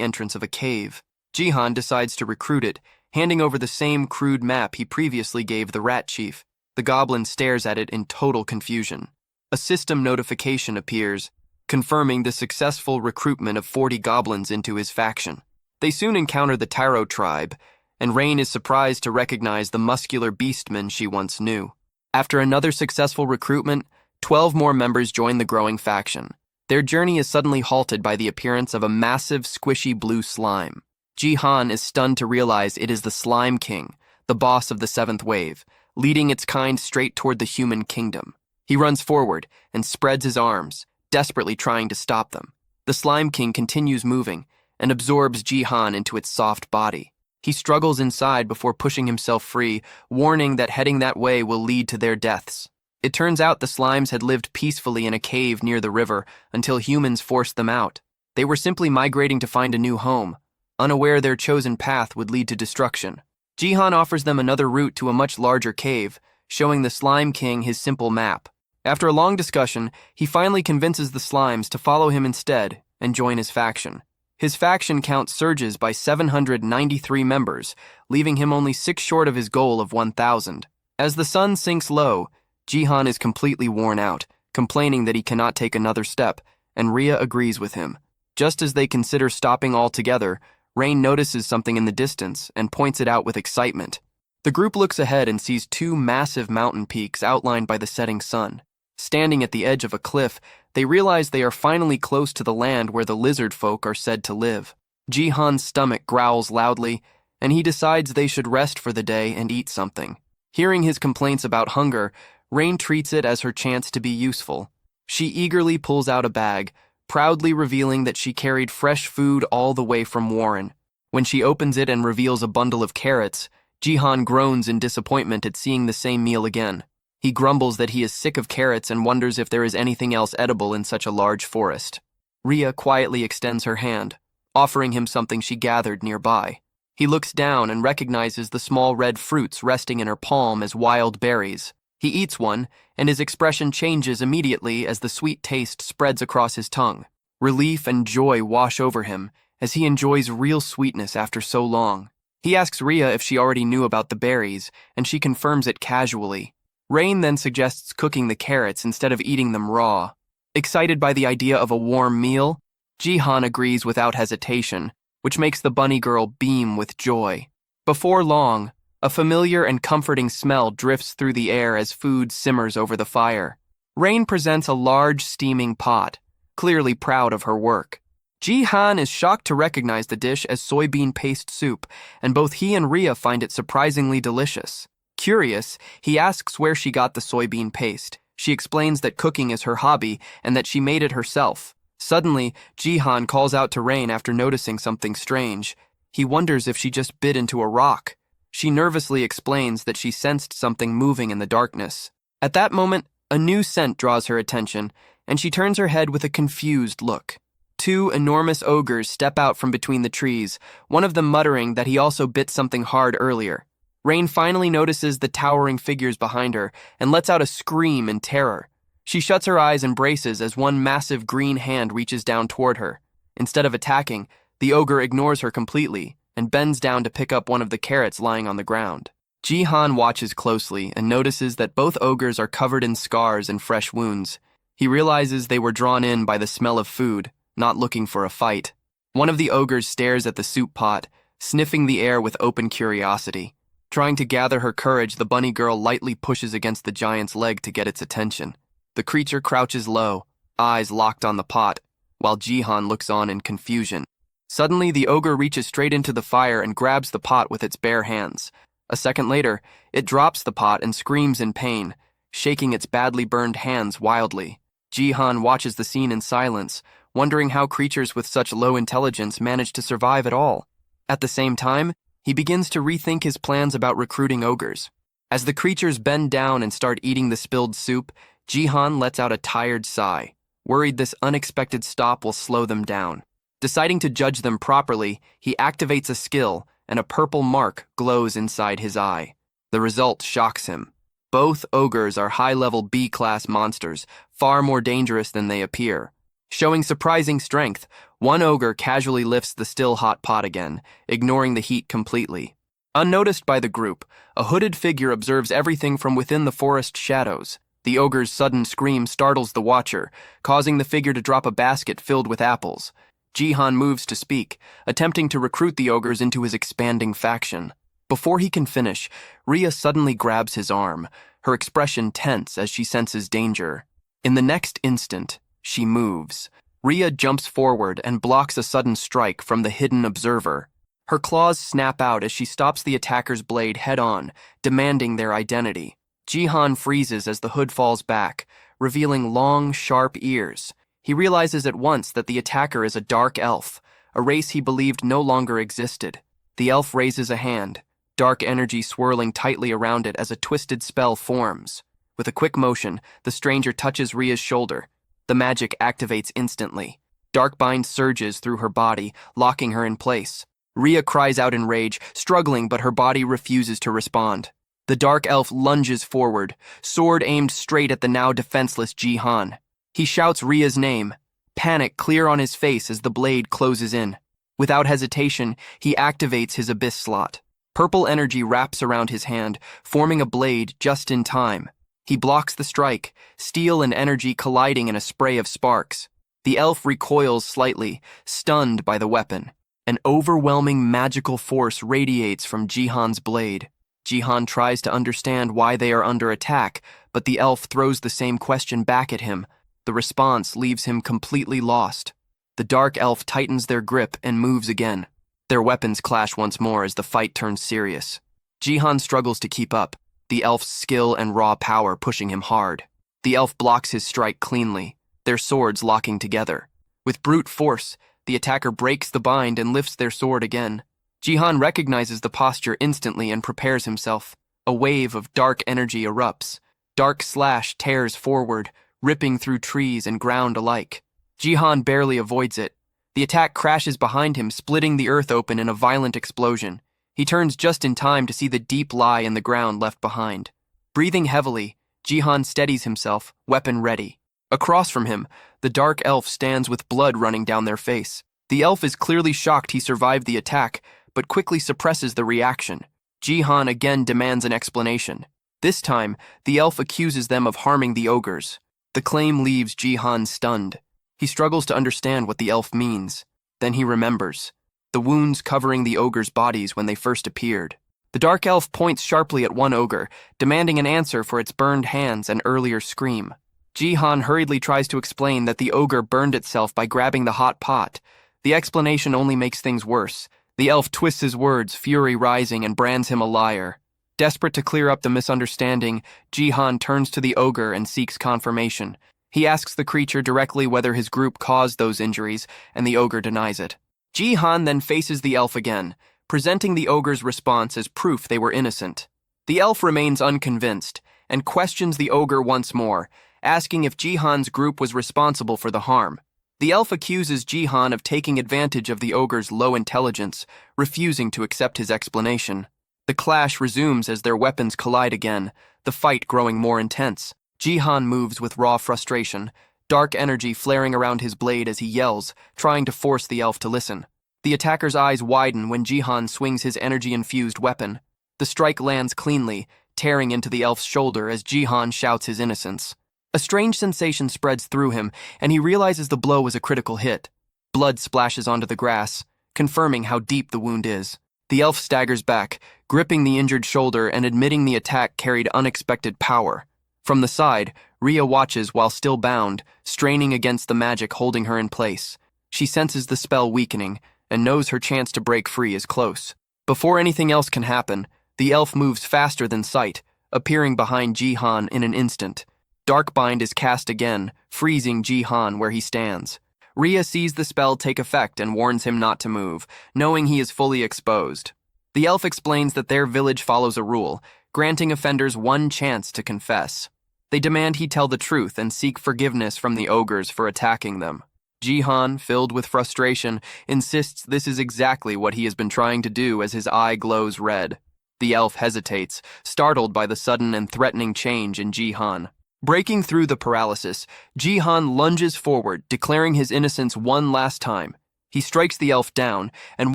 entrance of a cave. Jihan decides to recruit it, handing over the same crude map he previously gave the rat chief. The goblin stares at it in total confusion. A system notification appears, confirming the successful recruitment of 40 goblins into his faction. They soon encounter the Taro tribe, and Rain is surprised to recognize the muscular beastmen she once knew. After another successful recruitment, 12 more members join the growing faction. Their journey is suddenly halted by the appearance of a massive, squishy blue slime. Jihan is stunned to realize it is the Slime King, the boss of the seventh wave, leading its kind straight toward the human kingdom. He runs forward and spreads his arms, desperately trying to stop them. The Slime King continues moving and absorbs Jihan into its soft body. He struggles inside before pushing himself free, warning that heading that way will lead to their deaths. It turns out the slimes had lived peacefully in a cave near the river until humans forced them out. They were simply migrating to find a new home, unaware their chosen path would lead to destruction. Jihan offers them another route to a much larger cave, showing the Slime King his simple map. After a long discussion, he finally convinces the slimes to follow him instead and join his faction. His faction count surges by 793 members, leaving him only 6 short of his goal of 1,000. As the sun sinks low, Jihan is completely worn out, complaining that he cannot take another step, and Ria agrees with him. Just as they consider stopping altogether, Rain notices something in the distance and points it out with excitement. The group looks ahead and sees 2 massive mountain peaks outlined by the setting sun. Standing at the edge of a cliff, they realize they are finally close to the land where the lizard folk are said to live. Jihan's stomach growls loudly, and he decides they should rest for the day and eat something. Hearing his complaints about hunger, Rain treats it as her chance to be useful. She eagerly pulls out a bag, proudly revealing that she carried fresh food all the way from Warren. When she opens it and reveals a bundle of carrots, Jihan groans in disappointment at seeing the same meal again. He grumbles that he is sick of carrots and wonders if there is anything else edible in such a large forest. Ria quietly extends her hand, offering him something she gathered nearby. He looks down and recognizes the small red fruits resting in her palm as wild berries. He eats one, and his expression changes immediately as the sweet taste spreads across his tongue. Relief and joy wash over him as he enjoys real sweetness after so long. He asks Ria if she already knew about the berries, and she confirms it casually. Rain then suggests cooking the carrots instead of eating them raw. Excited by the idea of a warm meal, Jihan agrees without hesitation, which makes the bunny girl beam with joy. Before long, a familiar and comforting smell drifts through the air as food simmers over the fire. Rain presents a large steaming pot, clearly proud of her work. Jihan is shocked to recognize the dish as soybean paste soup, and both he and Ria find it surprisingly delicious. Curious, he asks where she got the soybean paste. She explains that cooking is her hobby and that she made it herself. Suddenly, Jihan calls out to Rain after noticing something strange. He wonders if she just bit into a rock. She nervously explains that she sensed something moving in the darkness. At that moment, a new scent draws her attention, and she turns her head with a confused look. Two enormous ogres step out from between the trees, one of them muttering that he also bit something hard earlier. Rain finally notices the towering figures behind her and lets out a scream in terror. She shuts her eyes and braces as one massive green hand reaches down toward her. Instead of attacking, the ogre ignores her completely and bends down to pick up one of the carrots lying on the ground. Jihan watches closely and notices that both ogres are covered in scars and fresh wounds. He realizes they were drawn in by the smell of food, not looking for a fight. One of the ogres stares at the soup pot, sniffing the air with open curiosity. Trying to gather her courage, the bunny girl lightly pushes against the giant's leg to get its attention. The creature crouches low, eyes locked on the pot, while Jihan looks on in confusion. Suddenly, the ogre reaches straight into the fire and grabs the pot with its bare hands. A second later, it drops the pot and screams in pain, shaking its badly burned hands wildly. Jihan watches the scene in silence, wondering how creatures with such low intelligence manage to survive at all. At the same time, he begins to rethink his plans about recruiting ogres. As the creatures bend down and start eating the spilled soup, Jihan lets out a tired sigh, worried this unexpected stop will slow them down. Deciding to judge them properly, he activates a skill, and a purple mark glows inside his eye. The result shocks him. Both ogres are high-level B-class monsters, far more dangerous than they appear. Showing surprising strength, one ogre casually lifts the still hot pot again, ignoring the heat completely. Unnoticed by the group, a hooded figure observes everything from within the forest shadows. The ogre's sudden scream startles the watcher, causing the figure to drop a basket filled with apples. Jihan moves to speak, attempting to recruit the ogres into his expanding faction. Before he can finish, Rhea suddenly grabs his arm, her expression tense as she senses danger. In the next instant, she moves. Rhea jumps forward and blocks a sudden strike from the hidden observer. Her claws snap out as she stops the attacker's blade head-on, demanding their identity. Jihan freezes as the hood falls back, revealing long, sharp ears. He realizes at once that the attacker is a dark elf, a race he believed no longer existed. The elf raises a hand, dark energy swirling tightly around it as a twisted spell forms. With a quick motion, the stranger touches Rhea's shoulder. The magic activates instantly. Darkbind surges through her body, locking her in place. Rhea cries out in rage, struggling, but her body refuses to respond. The dark elf lunges forward, sword aimed straight at the now defenseless Jihan. He shouts Rhea's name, panic clear on his face as the blade closes in. Without hesitation, he activates his abyss slot. Purple energy wraps around his hand, forming a blade just in time. He blocks the strike, steel and energy colliding in a spray of sparks. The elf recoils slightly, stunned by the weapon. An overwhelming magical force radiates from Jihan's blade. Jihan tries to understand why they are under attack, but the elf throws the same question back at him. The response leaves him completely lost. The dark elf tightens their grip and moves again. Their weapons clash once more as the fight turns serious. Jihan struggles to keep up, the elf's skill and raw power pushing him hard. The elf blocks his strike cleanly, their swords locking together. With brute force, the attacker breaks the bind and lifts their sword again. Jihan recognizes the posture instantly and prepares himself. A wave of dark energy erupts. Dark slash tears forward, ripping through trees and ground alike. Jihan barely avoids it. The attack crashes behind him, splitting the earth open in a violent explosion. He turns just in time to see the deep lie in the ground left behind. Breathing heavily, Jihan steadies himself, weapon ready. Across from him, the dark elf stands with blood running down their face. The elf is clearly shocked he survived the attack, but quickly suppresses the reaction. Jihan again demands an explanation. This time, the elf accuses them of harming the ogres. The claim leaves Jihan stunned. He struggles to understand what the elf means. Then he remembers. The wounds covering the ogres' bodies when they first appeared. The dark elf points sharply at one ogre, demanding an answer for its burned hands and earlier scream. Jihan hurriedly tries to explain that the ogre burned itself by grabbing the hot pot. The explanation only makes things worse. The elf twists his words, fury rising, and brands him a liar. Desperate to clear up the misunderstanding, Jihan turns to the ogre and seeks confirmation. He asks the creature directly whether his group caused those injuries, and the ogre denies it. Jihan then faces the elf again, presenting the ogre's response as proof they were innocent. The elf remains unconvinced and questions the ogre once more, asking if Jihan's group was responsible for the harm. The elf accuses Jihan of taking advantage of the ogre's low intelligence, refusing to accept his explanation. The clash resumes as their weapons collide again, the fight growing more intense. Jihan moves with raw frustration, dark energy flaring around his blade as he yells, trying to force the elf to listen. The attacker's eyes widen when Jihan swings his energy-infused weapon. The strike lands cleanly, tearing into the elf's shoulder as Jihan shouts his innocence. A strange sensation spreads through him, and he realizes the blow was a critical hit. Blood splashes onto the grass, confirming how deep the wound is. The elf staggers back, gripping the injured shoulder and admitting the attack carried unexpected power. From the side, Rhea watches while still bound, straining against the magic holding her in place. She senses the spell weakening and knows her chance to break free is close. Before anything else can happen, the elf moves faster than sight, appearing behind Jihan in an instant. Darkbind is cast again, freezing Jihan where he stands. Rhea sees the spell take effect and warns him not to move, knowing he is fully exposed. The elf explains that their village follows a rule, granting offenders one chance to confess. They demand he tell the truth and seek forgiveness from the ogres for attacking them. Jihan, filled with frustration, insists this is exactly what he has been trying to do as his eye glows red. The elf hesitates, startled by the sudden and threatening change in Jihan. Breaking through the paralysis, Jihan lunges forward, declaring his innocence one last time. He strikes the elf down, and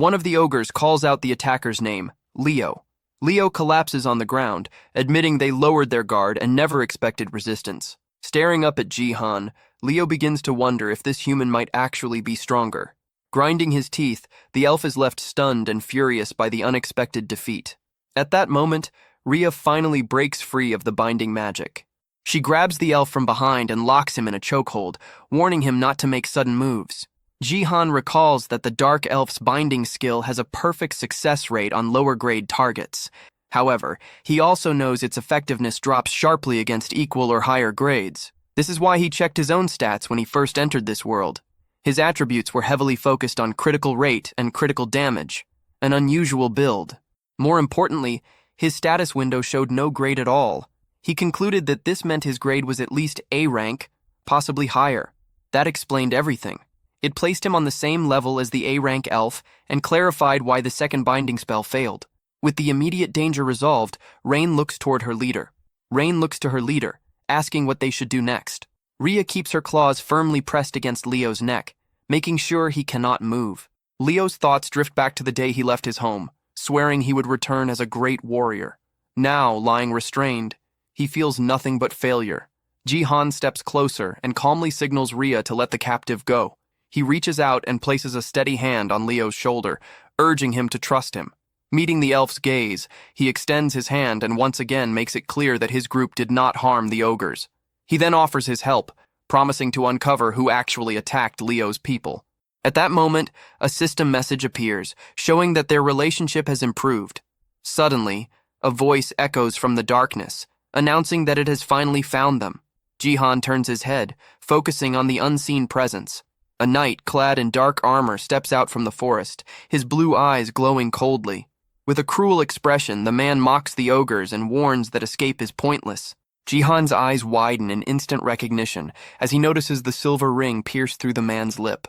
one of the ogres calls out the attacker's name, Leo. Leo collapses on the ground, admitting they lowered their guard and never expected resistance. Staring up at Jihan, Leo begins to wonder if this human might actually be stronger. Grinding his teeth, the elf is left stunned and furious by the unexpected defeat. At that moment, Rhea finally breaks free of the binding magic. She grabs the elf from behind and locks him in a chokehold, warning him not to make sudden moves. Jihan recalls that the dark elf's binding skill has a perfect success rate on lower-grade targets. However, he also knows its effectiveness drops sharply against equal or higher grades. This is why he checked his own stats when he first entered this world. His attributes were heavily focused on critical rate and critical damage, an unusual build. More importantly, his status window showed no grade at all. He concluded that this meant his grade was at least A rank, possibly higher. That explained everything. It placed him on the same level as the A-rank elf and clarified why the second binding spell failed. With the immediate danger resolved, Rain looks toward her leader. Rain looks to her leader, asking what they should do next. Rhea keeps her claws firmly pressed against Leo's neck, making sure he cannot move. Leo's thoughts drift back to the day he left his home, swearing he would return as a great warrior. Now, lying restrained, he feels nothing but failure. Jihan steps closer and calmly signals Rhea to let the captive go. He reaches out and places a steady hand on Leo's shoulder, urging him to trust him. Meeting the elf's gaze, he extends his hand and once again makes it clear that his group did not harm the ogres. He then offers his help, promising to uncover who actually attacked Leo's people. At that moment, a system message appears, showing that their relationship has improved. Suddenly, a voice echoes from the darkness, announcing that it has finally found them. Jihan turns his head, focusing on the unseen presence. A knight clad in dark armor steps out from the forest, his blue eyes glowing coldly. With a cruel expression, the man mocks the ogres and warns that escape is pointless. Jihan's eyes widen in instant recognition as he notices the silver ring pierce through the man's lip.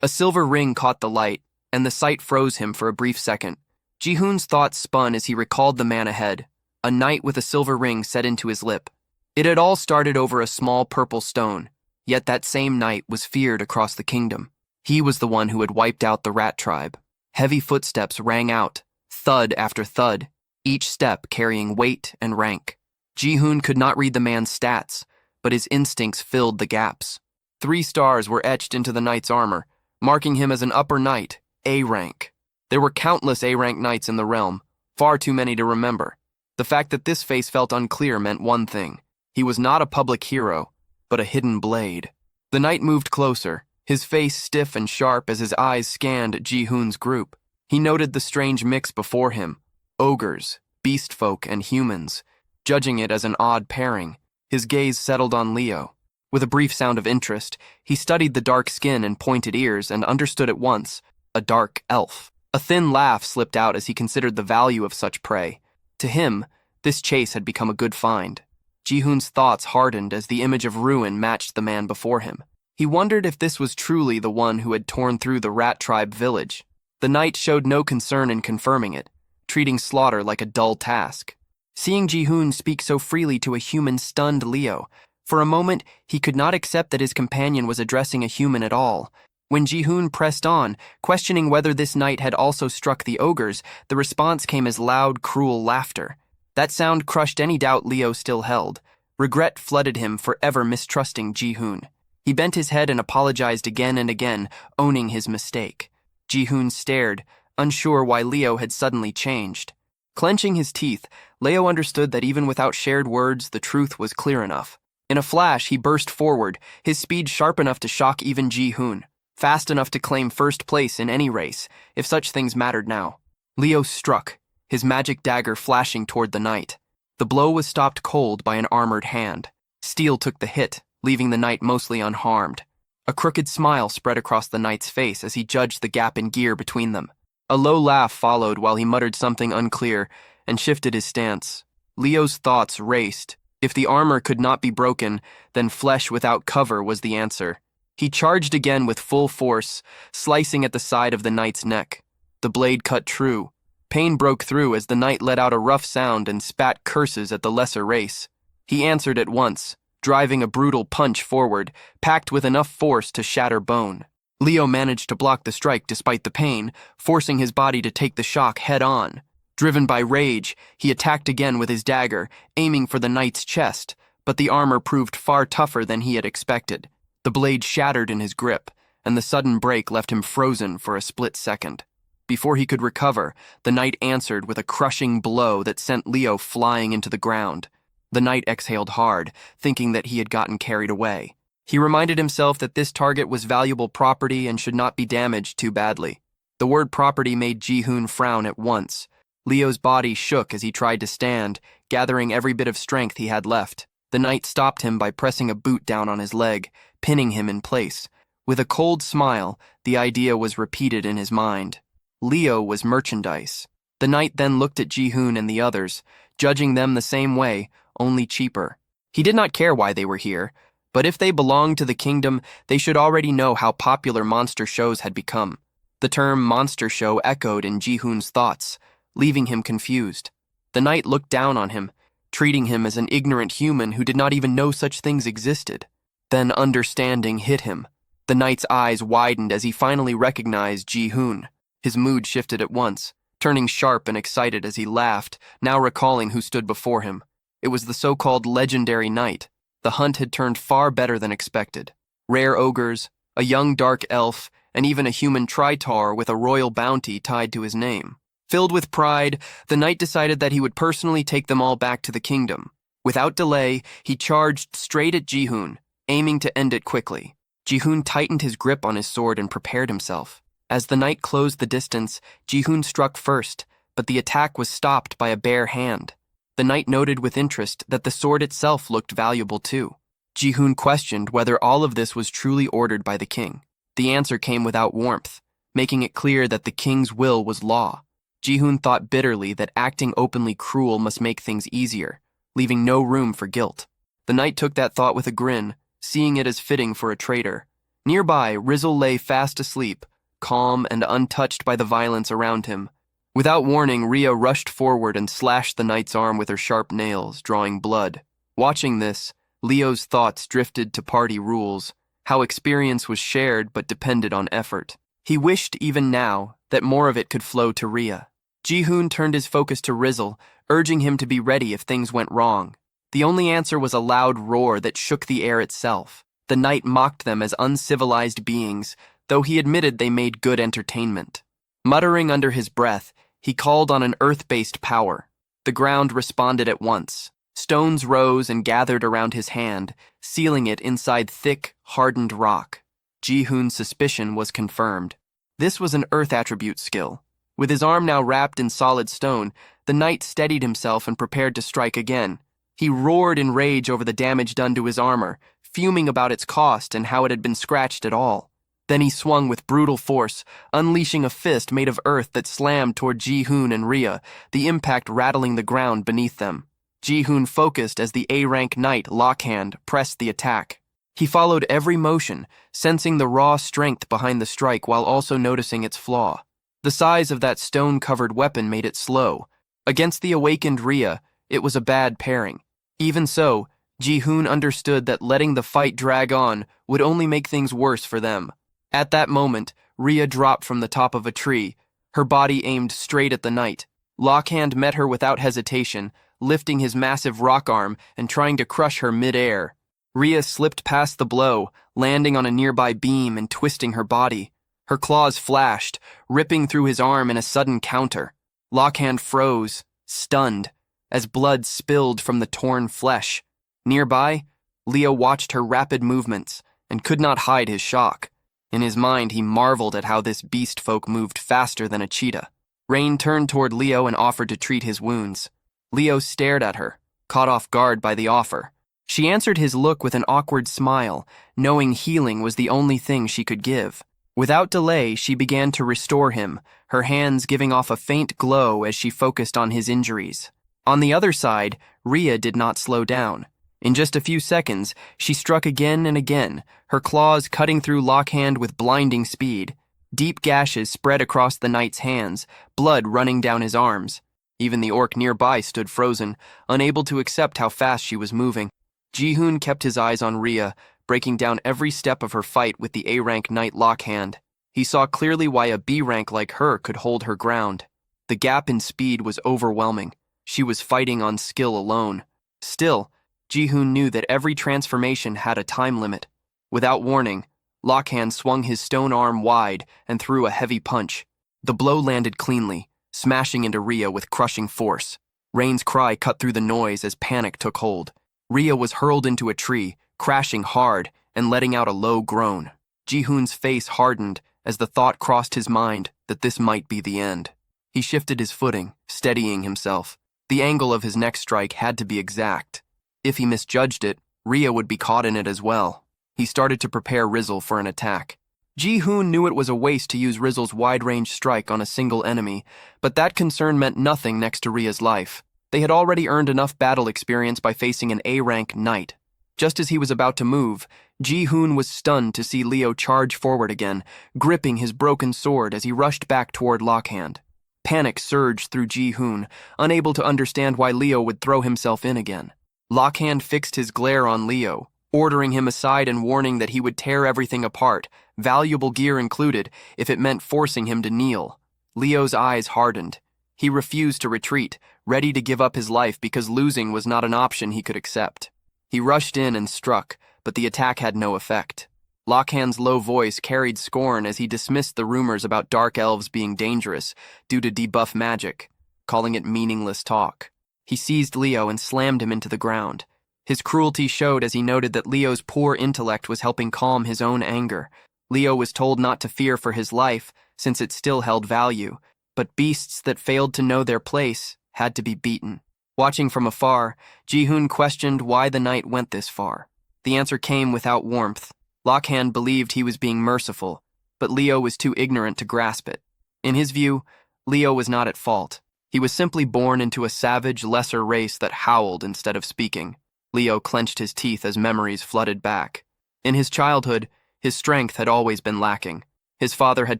A silver ring caught the light, and the sight froze him for a brief second. Jihoon's thoughts spun as he recalled the man ahead, a knight with a silver ring set into his lip. It had all started over a small purple stone, yet that same knight was feared across the kingdom. He was the one who had wiped out the rat tribe. Heavy footsteps rang out, thud after thud, each step carrying weight and rank. Jihoon could not read the man's stats, but his instincts filled the gaps. 3 stars were etched into the knight's armor, marking him as an upper knight, A rank. There were countless A-rank knights in the realm, far too many to remember. The fact that this face felt unclear meant one thing. He was not a public hero, but a hidden blade. The knight moved closer, his face stiff and sharp as his eyes scanned Jihoon's group. He noted the strange mix before him, ogres, beast folk, and humans. Judging it as an odd pairing, his gaze settled on Leo. With a brief sound of interest, he studied the dark skin and pointed ears and understood at once, a dark elf. A thin laugh slipped out as he considered the value of such prey. To him, this chase had become a good find. Ji-hoon's thoughts hardened as the image of ruin matched the man before him. He wondered if this was truly the one who had torn through the rat tribe village. The knight showed no concern in confirming it, treating slaughter like a dull task. Seeing Ji-hoon speak so freely to a human stunned Leo. For a moment, he could not accept that his companion was addressing a human at all. When Ji-hoon pressed on, questioning whether this knight had also struck the ogres, the response came as loud, cruel laughter. That sound crushed any doubt Leo still held. Regret flooded him, forever mistrusting Ji-hoon. He bent his head and apologized again and again, owning his mistake. Ji-hoon stared, unsure why Leo had suddenly changed. Clenching his teeth, Leo understood that even without shared words, the truth was clear enough. In a flash, he burst forward, his speed sharp enough to shock even Ji-hoon, fast enough to claim first place in any race, if such things mattered now. Leo struck, his magic dagger flashing toward the knight. The blow was stopped cold by an armored hand. Steel took the hit, leaving the knight mostly unharmed. A crooked smile spread across the knight's face as he judged the gap in gear between them. A low laugh followed while he muttered something unclear and shifted his stance. Leo's thoughts raced. If the armor could not be broken, then flesh without cover was the answer. He charged again with full force, slicing at the side of the knight's neck. The blade cut true. Pain broke through as the knight let out a rough sound and spat curses at the lesser race. He answered at once, driving a brutal punch forward, packed with enough force to shatter bone. Leo managed to block the strike despite the pain, forcing his body to take the shock head-on. Driven by rage, he attacked again with his dagger, aiming for the knight's chest, but the armor proved far tougher than he had expected. The blade shattered in his grip, and the sudden break left him frozen for a split second. Before he could recover, the knight answered with a crushing blow that sent Leo flying into the ground. The knight exhaled hard, thinking that he had gotten carried away. He reminded himself that this target was valuable property and should not be damaged too badly. The word property made Ji-hoon frown at once. Leo's body shook as he tried to stand, gathering every bit of strength he had left. The knight stopped him by pressing a boot down on his leg, pinning him in place. With a cold smile, the idea was repeated in his mind. Leo was merchandise. The knight then looked at Ji-hoon and the others, judging them the same way, only cheaper. He did not care why they were here, but if they belonged to the kingdom, they should already know how popular monster shows had become. The term monster show echoed in Ji-hoon's thoughts, leaving him confused. The knight looked down on him, treating him as an ignorant human who did not even know such things existed. Then understanding hit him. The knight's eyes widened as he finally recognized Ji-hoon. His mood shifted at once, turning sharp and excited as he laughed, now recalling who stood before him. It was the so-called legendary knight. The hunt had turned far better than expected. Rare ogres, a young dark elf, and even a human tritar with a royal bounty tied to his name. Filled with pride, the knight decided that he would personally take them all back to the kingdom. Without delay, he charged straight at Ji-hoon, aiming to end it quickly. Ji-hoon tightened his grip on his sword and prepared himself. As the knight closed the distance, Ji-hoon struck first, but the attack was stopped by a bare hand. The knight noted with interest that the sword itself looked valuable too. Ji-hoon questioned whether all of this was truly ordered by the king. The answer came without warmth, making it clear that the king's will was law. Ji-hoon thought bitterly that acting openly cruel must make things easier, leaving no room for guilt. The knight took that thought with a grin, seeing it as fitting for a traitor. Nearby, Rizzle lay fast asleep, calm and untouched by the violence around him. Without warning, Rhea rushed forward and slashed the knight's arm with her sharp nails, drawing blood. Watching this, Leo's thoughts drifted to party rules, how experience was shared but depended on effort. He wished, even now, that more of it could flow to Rhea. Ji-hoon turned his focus to Rizzle, urging him to be ready if things went wrong. The only answer was a loud roar that shook the air itself. The knight mocked them as uncivilized beings, though he admitted they made good entertainment. Muttering under his breath, he called on an earth-based power. The ground responded at once. Stones rose and gathered around his hand, sealing it inside thick, hardened rock. Ji-hoon's suspicion was confirmed. This was an earth attribute skill. With his arm now wrapped in solid stone, the knight steadied himself and prepared to strike again. He roared in rage over the damage done to his armor, fuming about its cost and how it had been scratched at all. Then he swung with brutal force, unleashing a fist made of earth that slammed toward Ji-hoon and Rhea, the impact rattling the ground beneath them. Ji-hoon focused as the A-rank knight, Lockhand, pressed the attack. He followed every motion, sensing the raw strength behind the strike while also noticing its flaw. The size of that stone-covered weapon made it slow. Against the awakened Rhea, it was a bad pairing. Even so, Ji-hoon understood that letting the fight drag on would only make things worse for them. At that moment, Rhea dropped from the top of a tree, her body aimed straight at the knight. Lockhand met her without hesitation, lifting his massive rock arm and trying to crush her mid-air. Rhea slipped past the blow, landing on a nearby beam and twisting her body. Her claws flashed, ripping through his arm in a sudden counter. Lockhand froze, stunned, as blood spilled from the torn flesh. Nearby, Leo watched her rapid movements and could not hide his shock. In his mind, he marveled at how this beast folk moved faster than a cheetah. Rain turned toward Leo and offered to treat his wounds. Leo stared at her, caught off guard by the offer. She answered his look with an awkward smile, knowing healing was the only thing she could give. Without delay, she began to restore him, her hands giving off a faint glow as she focused on his injuries. On the other side, Rhea did not slow down. In just a few seconds, she struck again and again, her claws cutting through Lockhand with blinding speed. Deep gashes spread across the knight's hands, blood running down his arms. Even the orc nearby stood frozen, unable to accept how fast she was moving. Ji-hoon kept his eyes on Rhea, breaking down every step of her fight with the A-rank knight Lockhand. He saw clearly why a B-rank like her could hold her ground. The gap in speed was overwhelming. She was fighting on skill alone. Still, Ji-hoon knew that every transformation had a time limit. Without warning, Lockhand swung his stone arm wide and threw a heavy punch. The blow landed cleanly, smashing into Rhea with crushing force. Rain's cry cut through the noise as panic took hold. Rhea was hurled into a tree, crashing hard and letting out a low groan. Ji-hoon's face hardened as the thought crossed his mind that this might be the end. He shifted his footing, steadying himself. The angle of his next strike had to be exact. If he misjudged it, Rhea would be caught in it as well. He started to prepare Rizzle for an attack. Ji-hoon knew it was a waste to use Rizzle's wide-range strike on a single enemy, but that concern meant nothing next to Rhea's life. They had already earned enough battle experience by facing an A-rank knight. Just as he was about to move, Ji-hoon was stunned to see Leo charge forward again, gripping his broken sword as he rushed back toward Lockhand. Panic surged through Ji-hoon, unable to understand why Leo would throw himself in again. Lockhand fixed his glare on Leo, ordering him aside and warning that he would tear everything apart, valuable gear included, if it meant forcing him to kneel. Leo's eyes hardened. He refused to retreat, ready to give up his life because losing was not an option he could accept. He rushed in and struck, but the attack had no effect. Lockhand's low voice carried scorn as he dismissed the rumors about dark elves being dangerous due to debuff magic, calling it meaningless talk. He seized Leo and slammed him into the ground. His cruelty showed as he noted that Leo's poor intellect was helping calm his own anger. Leo was told not to fear for his life, since it still held value, but beasts that failed to know their place had to be beaten. Watching from afar, Ji-hoon questioned why the knight went this far. The answer came without warmth. Lockhand believed he was being merciful, but Leo was too ignorant to grasp it. In his view, Leo was not at fault. He was simply born into a savage, lesser race that howled instead of speaking. Leo clenched his teeth as memories flooded back. In his childhood, his strength had always been lacking. His father had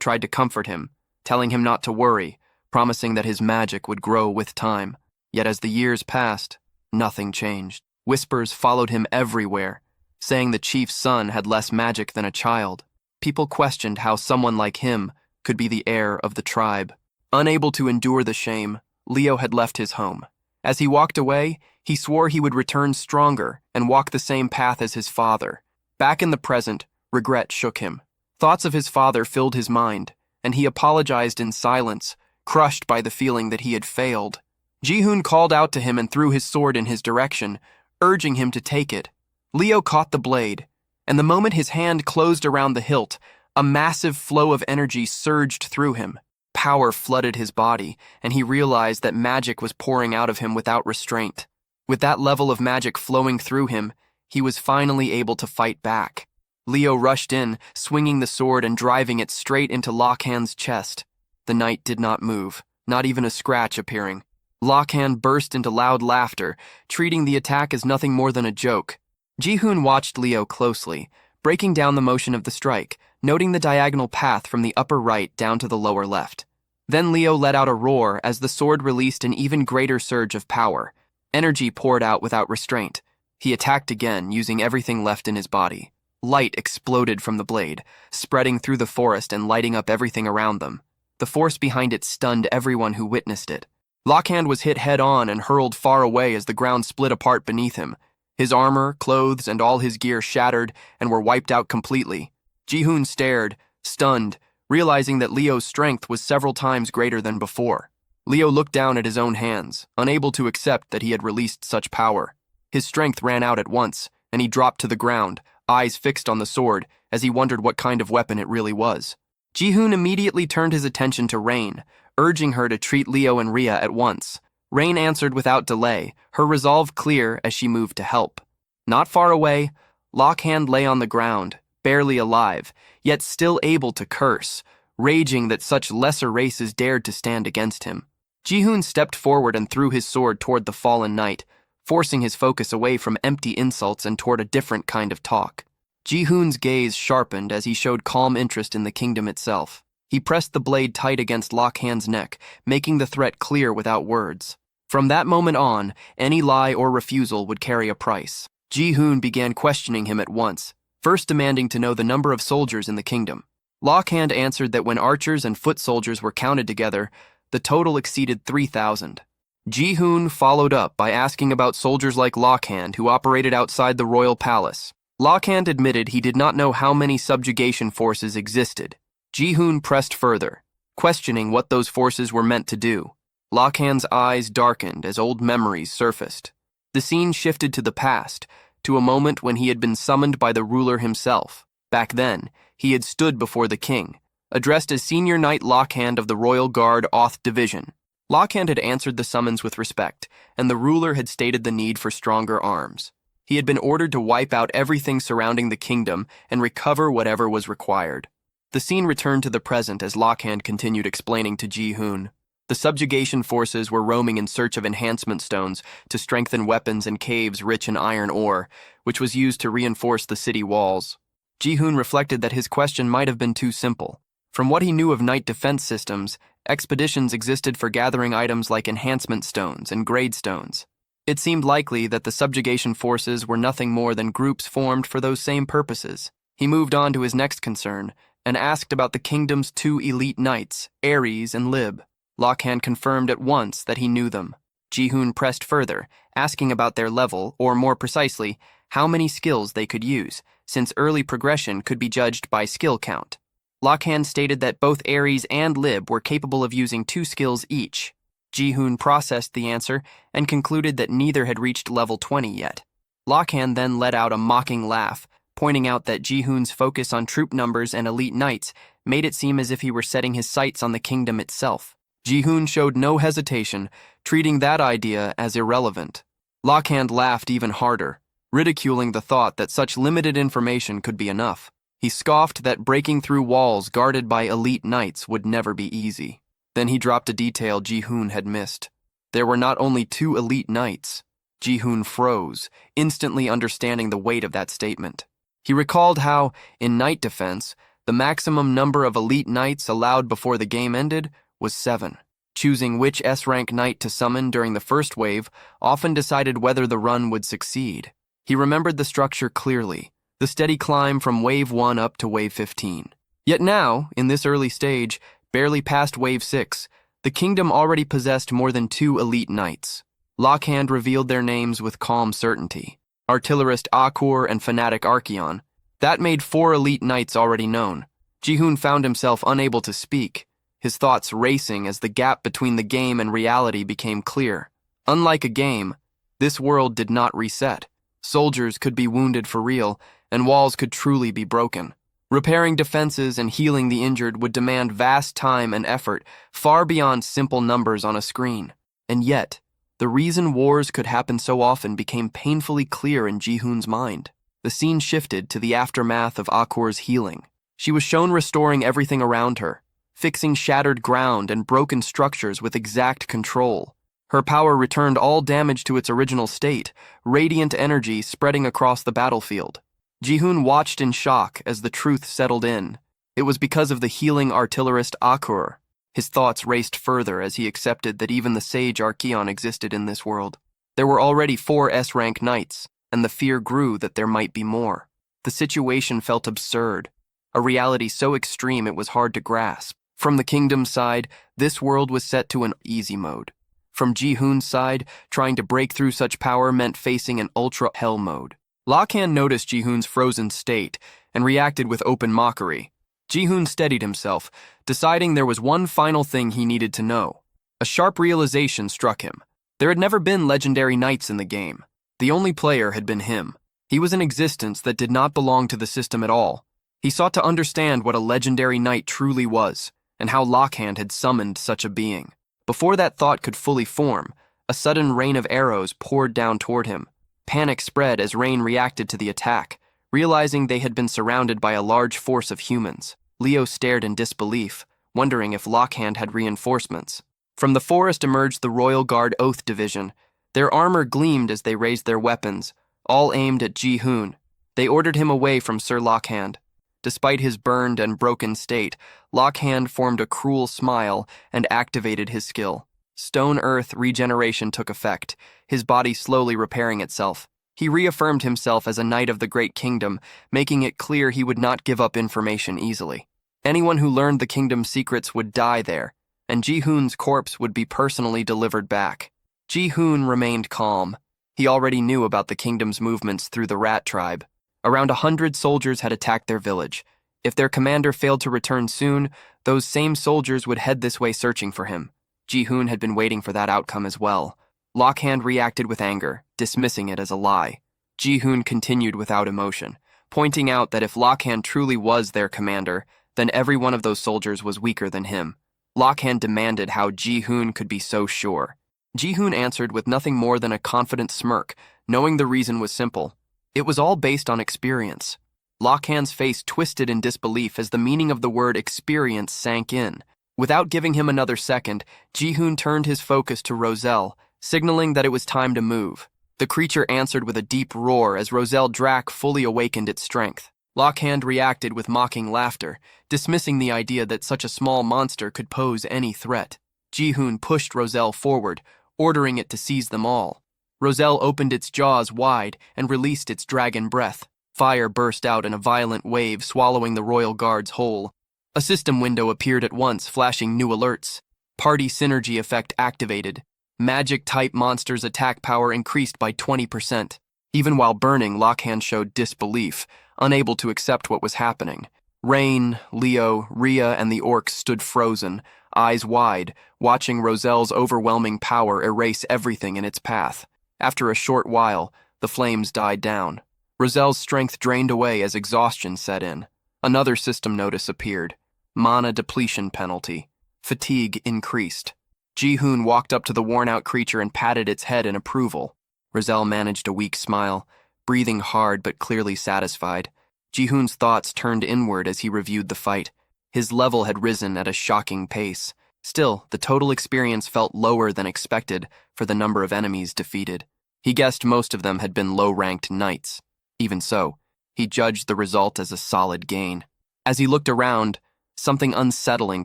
tried to comfort him, telling him not to worry, promising that his magic would grow with time. Yet as the years passed, nothing changed. Whispers followed him everywhere, saying the chief's son had less magic than a child. People questioned how someone like him could be the heir of the tribe. Unable to endure the shame, Leo had left his home. As he walked away, he swore he would return stronger and walk the same path as his father. Back in the present, regret shook him. Thoughts of his father filled his mind, and he apologized in silence, crushed by the feeling that he had failed. Ji-hoon called out to him and threw his sword in his direction, urging him to take it. Leo caught the blade, and the moment his hand closed around the hilt, a massive flow of energy surged through him. Power flooded his body, and he realized that magic was pouring out of him without restraint. With that level of magic flowing through him, He was finally able to fight back. Leo rushed in, swinging the sword and driving it straight into Lockhand's chest. The knight did not move, not even a scratch appearing. Lockhand burst into loud laughter, treating the attack as nothing more than a joke. Ji-hoon watched Leo closely, breaking down the motion of the strike, noting the diagonal path from the upper right down to the lower left. Then Leo let out a roar as the sword released an even greater surge of power. Energy poured out without restraint. He attacked again, using everything left in his body. Light exploded from the blade, spreading through the forest and lighting up everything around them. The force behind it stunned everyone who witnessed it. Lockhand was hit head-on and hurled far away as the ground split apart beneath him. His armor, clothes, and all his gear shattered and were wiped out completely. Ji-hoon stared, stunned, realizing that Leo's strength was several times greater than before. Leo looked down at his own hands, unable to accept that he had released such power. His strength ran out at once, and he dropped to the ground, eyes fixed on the sword, as he wondered what kind of weapon it really was. Ji-hoon immediately turned his attention to Rain, urging her to treat Leo and Rhea at once. Rain answered without delay, her resolve clear as she moved to help. Not far away, Lockhand lay on the ground, barely alive, yet still able to curse, raging that such lesser races dared to stand against him. Ji-hoon stepped forward and threw his sword toward the fallen knight, forcing his focus away from empty insults and toward a different kind of talk. Ji-hoon's gaze sharpened as he showed calm interest in the kingdom itself. He pressed the blade tight against Lockhand's neck, making the threat clear without words. From that moment on, any lie or refusal would carry a price. Ji-hoon began questioning him at once, first demanding to know the number of soldiers in the kingdom. Lockhand answered that when archers and foot soldiers were counted together, the total exceeded 3,000. Ji-hoon followed up by asking about soldiers like Lockhand who operated outside the royal palace. Lockhand admitted he did not know how many subjugation forces existed. Ji-hoon pressed further, questioning what those forces were meant to do. Lockhand's eyes darkened as old memories surfaced. The scene shifted to the past, to a moment when he had been summoned by the ruler himself. Back then, he had stood before the king, addressed as Senior Knight Lockhand of the Royal Guard Oth Division. Lockhand had answered the summons with respect, and the ruler had stated the need for stronger arms. He had been ordered to wipe out everything surrounding the kingdom and recover whatever was required. The scene returned to the present as Lockhand continued explaining to Ji-hoon. The subjugation forces were roaming in search of enhancement stones to strengthen weapons and caves rich in iron ore, which was used to reinforce the city walls. Ji-hoon reflected that his question might have been too simple. From what he knew of knight defense systems, expeditions existed for gathering items like enhancement stones and grade stones. It seemed likely that the subjugation forces were nothing more than groups formed for those same purposes. He moved on to his next concern and asked about the kingdom's two elite knights, Ares and Lib. Lockhand confirmed at once that he knew them. Ji-hoon pressed further, asking about their level, or more precisely, how many skills they could use, since early progression could be judged by skill count. Lockhand stated that both Ares and Lib were capable of using 2 skills each. Ji-hoon processed the answer and concluded that neither had reached level 20 yet. Lockhand then let out a mocking laugh, pointing out that Ji-hoon's focus on troop numbers and elite knights made it seem as if he were setting his sights on the kingdom itself. Ji-hoon showed no hesitation, treating that idea as irrelevant. Lockhand laughed even harder, ridiculing the thought that such limited information could be enough. He scoffed that breaking through walls guarded by elite knights would never be easy. Then he dropped a detail Ji-hoon had missed. There were not only 2 elite knights. Ji-hoon froze, instantly understanding the weight of that statement. He recalled how, in knight defense, the maximum number of elite knights allowed before the game ended was 7. Choosing which S-rank knight to summon during the first wave often decided whether the run would succeed. He remembered the structure clearly, the steady climb from Wave 1 up to Wave 15. Yet now, in this early stage, barely past Wave 6, the kingdom already possessed more than 2 elite knights. Lockhand revealed their names with calm certainty. Artillerist Akur and Fanatic Archeon. That made 4 elite knights already known. Ji-hoon found himself unable to speak, his thoughts racing as the gap between the game and reality became clear. Unlike a game, this world did not reset. Soldiers could be wounded for real, and walls could truly be broken. Repairing defenses and healing the injured would demand vast time and effort, far beyond simple numbers on a screen. And yet, The reason wars could happen so often became painfully clear in Ji-hoon's mind. The scene shifted to the aftermath of Akor's healing. She was shown restoring everything around her, fixing shattered ground and broken structures with exact control. Her power returned all damage to its original state, radiant energy spreading across the battlefield. Ji-hoon watched in shock as the truth settled in. It was because of the healing artillerist Akor. His thoughts raced further as he accepted that even the sage Archeon existed in this world. There were already 4 S-rank knights, and the fear grew that there might be more. The situation felt absurd, a reality so extreme it was hard to grasp. From the kingdom's side, this world was set to an easy mode. From Ji-hoon's side, trying to break through such power meant facing an ultra-hell mode. Lakhan noticed Ji-hoon's frozen state and reacted with open mockery. Ji-hoon steadied himself, deciding there was one final thing he needed to know. A sharp realization struck him. There had never been legendary knights in the game. The only player had been him. He was an existence that did not belong to the system at all. He sought to understand what a legendary knight truly was, and how Lakhan had summoned such a being. Before that thought could fully form, a sudden rain of arrows poured down toward him. Panic spread as Rain reacted to the attack. Realizing they had been surrounded by a large force of humans, Leo stared in disbelief, wondering if Lakhan had reinforcements. From the forest emerged the Royal Guard Oath Division. Their armor gleamed as they raised their weapons, all aimed at Ji-hoon. They ordered him away from Sir Lakhan. Despite his burned and broken state, Lakhan formed a cruel smile and activated his skill. Stone Earth regeneration took effect, his body slowly repairing itself. He reaffirmed himself as a knight of the Great Kingdom, making it clear he would not give up information easily. Anyone who learned the kingdom's secrets would die there, and Ji-hoon's corpse would be personally delivered back. Ji-hoon remained calm. He already knew about the kingdom's movements through the Rat Tribe. Around 100 soldiers had attacked their village. If their commander failed to return soon, those same soldiers would head this way searching for him. Ji-hoon had been waiting for that outcome as well. Lakhan reacted with anger, dismissing it as a lie. Ji-hoon continued without emotion, pointing out that if Lakhan truly was their commander, then every one of those soldiers was weaker than him. Lakhan demanded how Ji-hoon could be so sure. Ji-hoon answered with nothing more than a confident smirk, knowing the reason was simple. It was all based on experience. Lakhan's face twisted in disbelief as the meaning of the word experience sank in. Without giving him another second, Ji-hoon turned his focus to Roselle, signaling that it was time to move. The creature answered with a deep roar as Roselle Drac fully awakened its strength. Lakhan reacted with mocking laughter, dismissing the idea that such a small monster could pose any threat. Ji-hoon pushed Roselle forward, ordering it to seize them all. Roselle opened its jaws wide and released its dragon breath. Fire burst out in a violent wave, swallowing the Royal Guards whole. A system window appeared at once, flashing new alerts. Party synergy effect activated. Magic-type monsters' attack power increased by 20%. Even while burning, Lakhan showed disbelief, unable to accept what was happening. Rain, Leo, Rhea, and the orcs stood frozen, eyes wide, watching Roselle's overwhelming power erase everything in its path. After a short while, the flames died down. Roselle's strength drained away as exhaustion set in. Another system notice appeared. Mana depletion penalty. Fatigue increased. Ji-hoon walked up to the worn-out creature and patted its head in approval. Roselle managed a weak smile, breathing hard but clearly satisfied. Ji-hoon's thoughts turned inward as he reviewed the fight. His level had risen at a shocking pace. Still, the total experience felt lower than expected for the number of enemies defeated. He guessed most of them had been low-ranked knights. Even so, he judged the result as a solid gain. As he looked around, something unsettling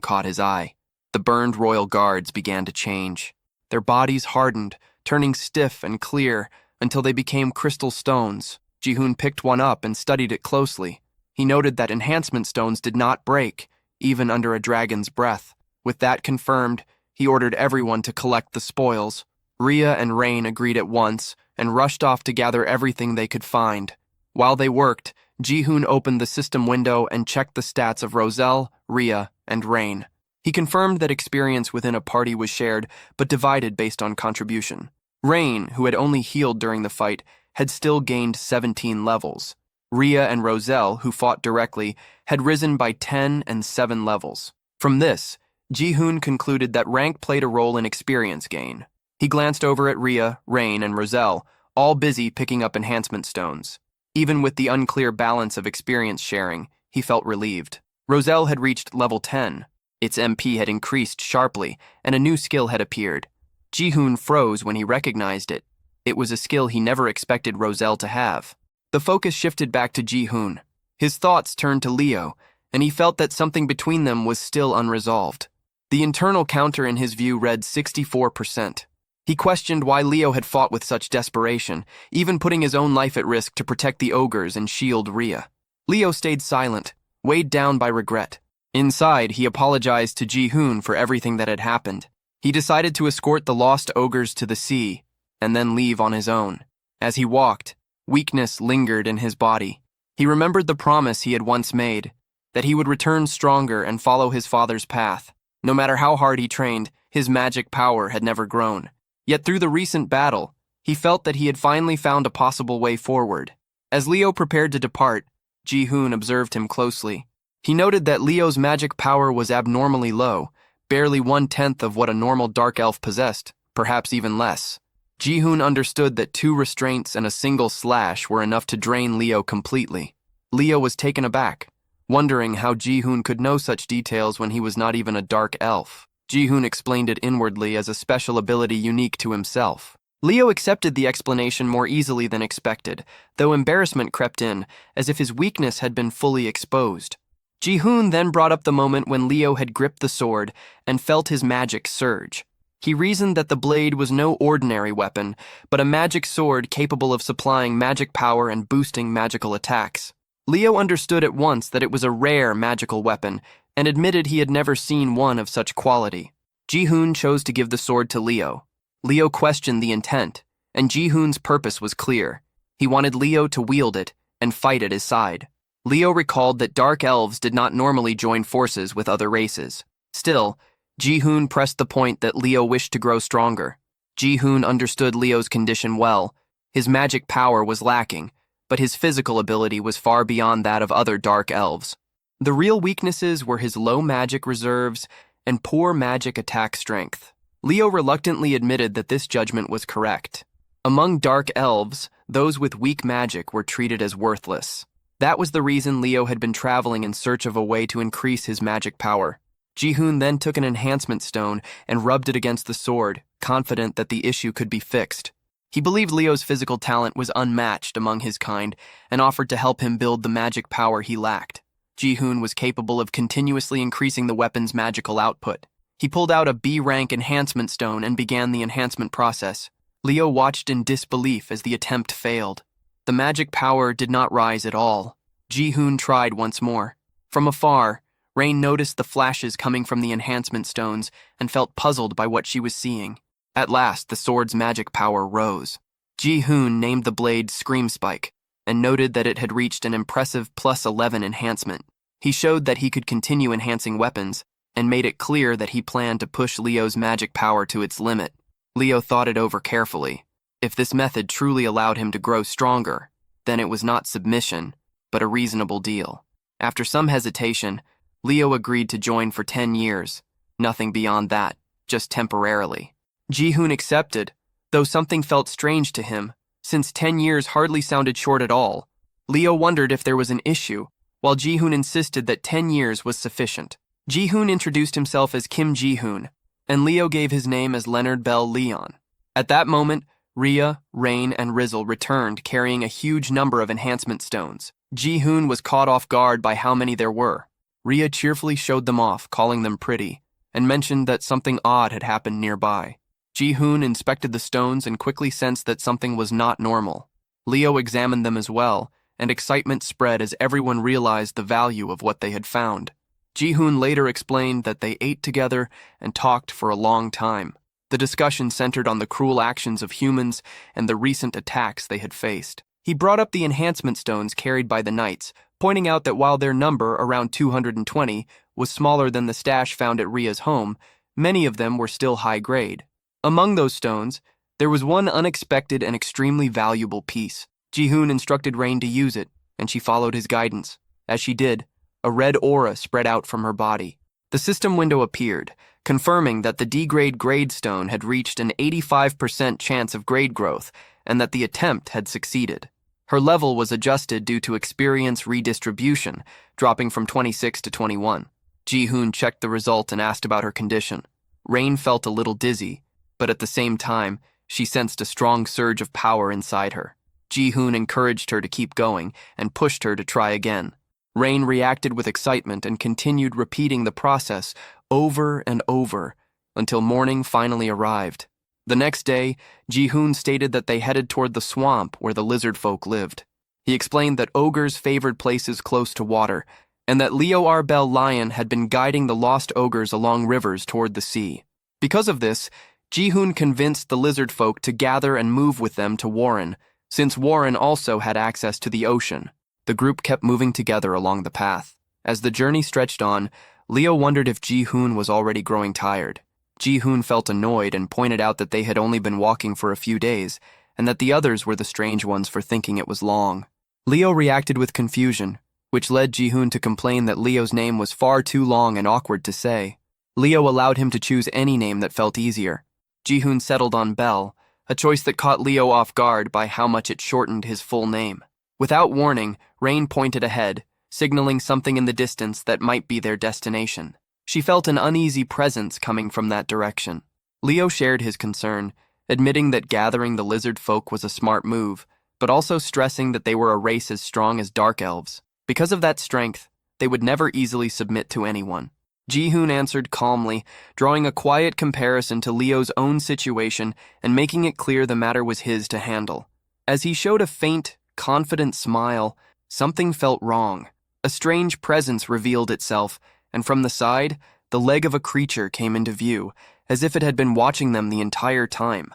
caught his eye. The burned royal guards began to change. Their bodies hardened, turning stiff and clear until they became crystal stones. Ji-hoon picked one up and studied it closely. He noted that enhancement stones did not break, even under a dragon's breath. With that confirmed, he ordered everyone to collect the spoils. Rhea and Rain agreed at once and rushed off to gather everything they could find. While they worked, Ji-hoon opened the system window and checked the stats of Roselle, Rhea, and Rain. He confirmed that experience within a party was shared, but divided based on contribution. Rain, who had only healed during the fight, had still gained 17 levels. Rhea and Roselle, who fought directly, had risen by 10 and 7 levels. From this, Ji-hoon concluded that rank played a role in experience gain. He glanced over at Rhea, Rain, and Roselle, all busy picking up enhancement stones. Even with the unclear balance of experience sharing, he felt relieved. Roselle had reached level 10. Its MP had increased sharply, and a new skill had appeared. Ji-hoon froze when he recognized it. It was a skill he never expected Roselle to have. The focus shifted back to Ji-hoon. His thoughts turned to Leo, and he felt that something between them was still unresolved. The internal counter in his view read 64%. He questioned why Leo had fought with such desperation, even putting his own life at risk to protect the ogres and shield Rhea. Leo stayed silent, weighed down by regret. Inside, he apologized to Ji-hoon for everything that had happened. He decided to escort the lost ogres to the sea, and then leave on his own. As he walked, weakness lingered in his body. He remembered the promise he had once made, that he would return stronger and follow his father's path. No matter how hard he trained, his magic power had never grown. Yet through the recent battle, he felt that he had finally found a possible way forward. As Leo prepared to depart, Ji-hoon observed him closely. He noted that Leo's magic power was abnormally low, barely 1/10 of what a normal dark elf possessed, perhaps even less. Ji-hoon understood that 2 restraints and a single slash were enough to drain Leo completely. Leo was taken aback, wondering how Ji-hoon could know such details when he was not even a dark elf. Ji-hoon explained it inwardly as a special ability unique to himself. Leo accepted the explanation more easily than expected, though embarrassment crept in, as if his weakness had been fully exposed. Ji-hoon then brought up the moment when Leo had gripped the sword and felt his magic surge. He reasoned that the blade was no ordinary weapon, but a magic sword capable of supplying magic power and boosting magical attacks. Leo understood at once that it was a rare magical weapon, and admitted he had never seen one of such quality. Ji-hoon chose to give the sword to Leo. Leo questioned the intent, and Ji-hoon's purpose was clear. He wanted Leo to wield it and fight at his side. Leo recalled that dark elves did not normally join forces with other races. Still, Ji-hoon pressed the point that Leo wished to grow stronger. Ji-hoon understood Leo's condition well. His magic power was lacking, but his physical ability was far beyond that of other dark elves. The real weaknesses were his low magic reserves and poor magic attack strength. Leo reluctantly admitted that this judgment was correct. Among dark elves, those with weak magic were treated as worthless. That was the reason Leo had been traveling in search of a way to increase his magic power. Ji-hoon then took an enhancement stone and rubbed it against the sword, confident that the issue could be fixed. He believed Leo's physical talent was unmatched among his kind and offered to help him build the magic power he lacked. Ji-hoon was capable of continuously increasing the weapon's magical output. He pulled out a B-rank enhancement stone and began the enhancement process. Leo watched in disbelief as the attempt failed. The magic power did not rise at all. Ji-hoon tried once more. From afar, Rain noticed the flashes coming from the enhancement stones and felt puzzled by what she was seeing. At last, the sword's magic power rose. Ji-hoon named the blade Scream Spike and noted that it had reached an impressive +11 enhancement. He showed that he could continue enhancing weapons and made it clear that he planned to push Leo's magic power to its limit. Leo thought it over carefully. If this method truly allowed him to grow stronger, then it was not submission, but a reasonable deal. After some hesitation, Leo agreed to join for 10 years. Nothing beyond that, just temporarily. Ji-hoon accepted, though something felt strange to him, since 10 years hardly sounded short at all. Leo wondered if there was an issue, while Ji-hoon insisted that 10 years was sufficient. Ji-hoon introduced himself as Kim Ji-hoon, and Leo gave his name as Leonard Bell Leon. At that moment, Rhea, Rain, and Rizzle returned carrying a huge number of enhancement stones. Ji-hoon was caught off guard by how many there were. Rhea cheerfully showed them off, calling them pretty, and mentioned that something odd had happened nearby. Ji-hoon inspected the stones and quickly sensed that something was not normal. Leo examined them as well, and excitement spread as everyone realized the value of what they had found. Ji-hoon later explained that they ate together and talked for a long time. The discussion centered on the cruel actions of humans and the recent attacks they had faced. He brought up the enhancement stones carried by the knights, pointing out that while their number, around 220, was smaller than the stash found at Rhea's home, many of them were still high grade. Among those stones, there was one unexpected and extremely valuable piece. Ji-hoon instructed Rain to use it, and she followed his guidance. As she did, a red aura spread out from her body. The system window appeared, confirming that the D-grade gradestone had reached an 85% chance of grade growth and that the attempt had succeeded. Her level was adjusted due to experience redistribution, dropping from 26 to 21. Ji-hoon checked the result and asked about her condition. Rain felt a little dizzy, but at the same time, she sensed a strong surge of power inside her. Ji-hoon encouraged her to keep going and pushed her to try again. Rain reacted with excitement and continued repeating the process over and over until morning finally arrived. The next day, Ji-hoon stated that they headed toward the swamp where the lizard folk lived. He explained that ogres favored places close to water, and that Leo Arbel Lion had been guiding the lost ogres along rivers toward the sea. Because of this, Ji-hoon convinced the lizard folk to gather and move with them to Warren, since Warren also had access to the ocean. The group kept moving together along the path. As the journey stretched on, Leo wondered if Ji-hoon was already growing tired. Ji-hoon felt annoyed and pointed out that they had only been walking for a few days, and that the others were the strange ones for thinking it was long. Leo reacted with confusion, which led Ji-hoon to complain that Leo's name was far too long and awkward to say. Leo allowed him to choose any name that felt easier. Ji-hoon settled on Bell, a choice that caught Leo off guard by how much it shortened his full name. Without warning, Rain pointed ahead, signaling something in the distance that might be their destination. She felt an uneasy presence coming from that direction. Leo shared his concern, admitting that gathering the lizard folk was a smart move, but also stressing that they were a race as strong as dark elves. Because of that strength, they would never easily submit to anyone. Ji-hoon answered calmly, drawing a quiet comparison to Leo's own situation and making it clear the matter was his to handle. As he showed a faint, confident smile, something felt wrong. A strange presence revealed itself, and from the side, the leg of a creature came into view, as if it had been watching them the entire time.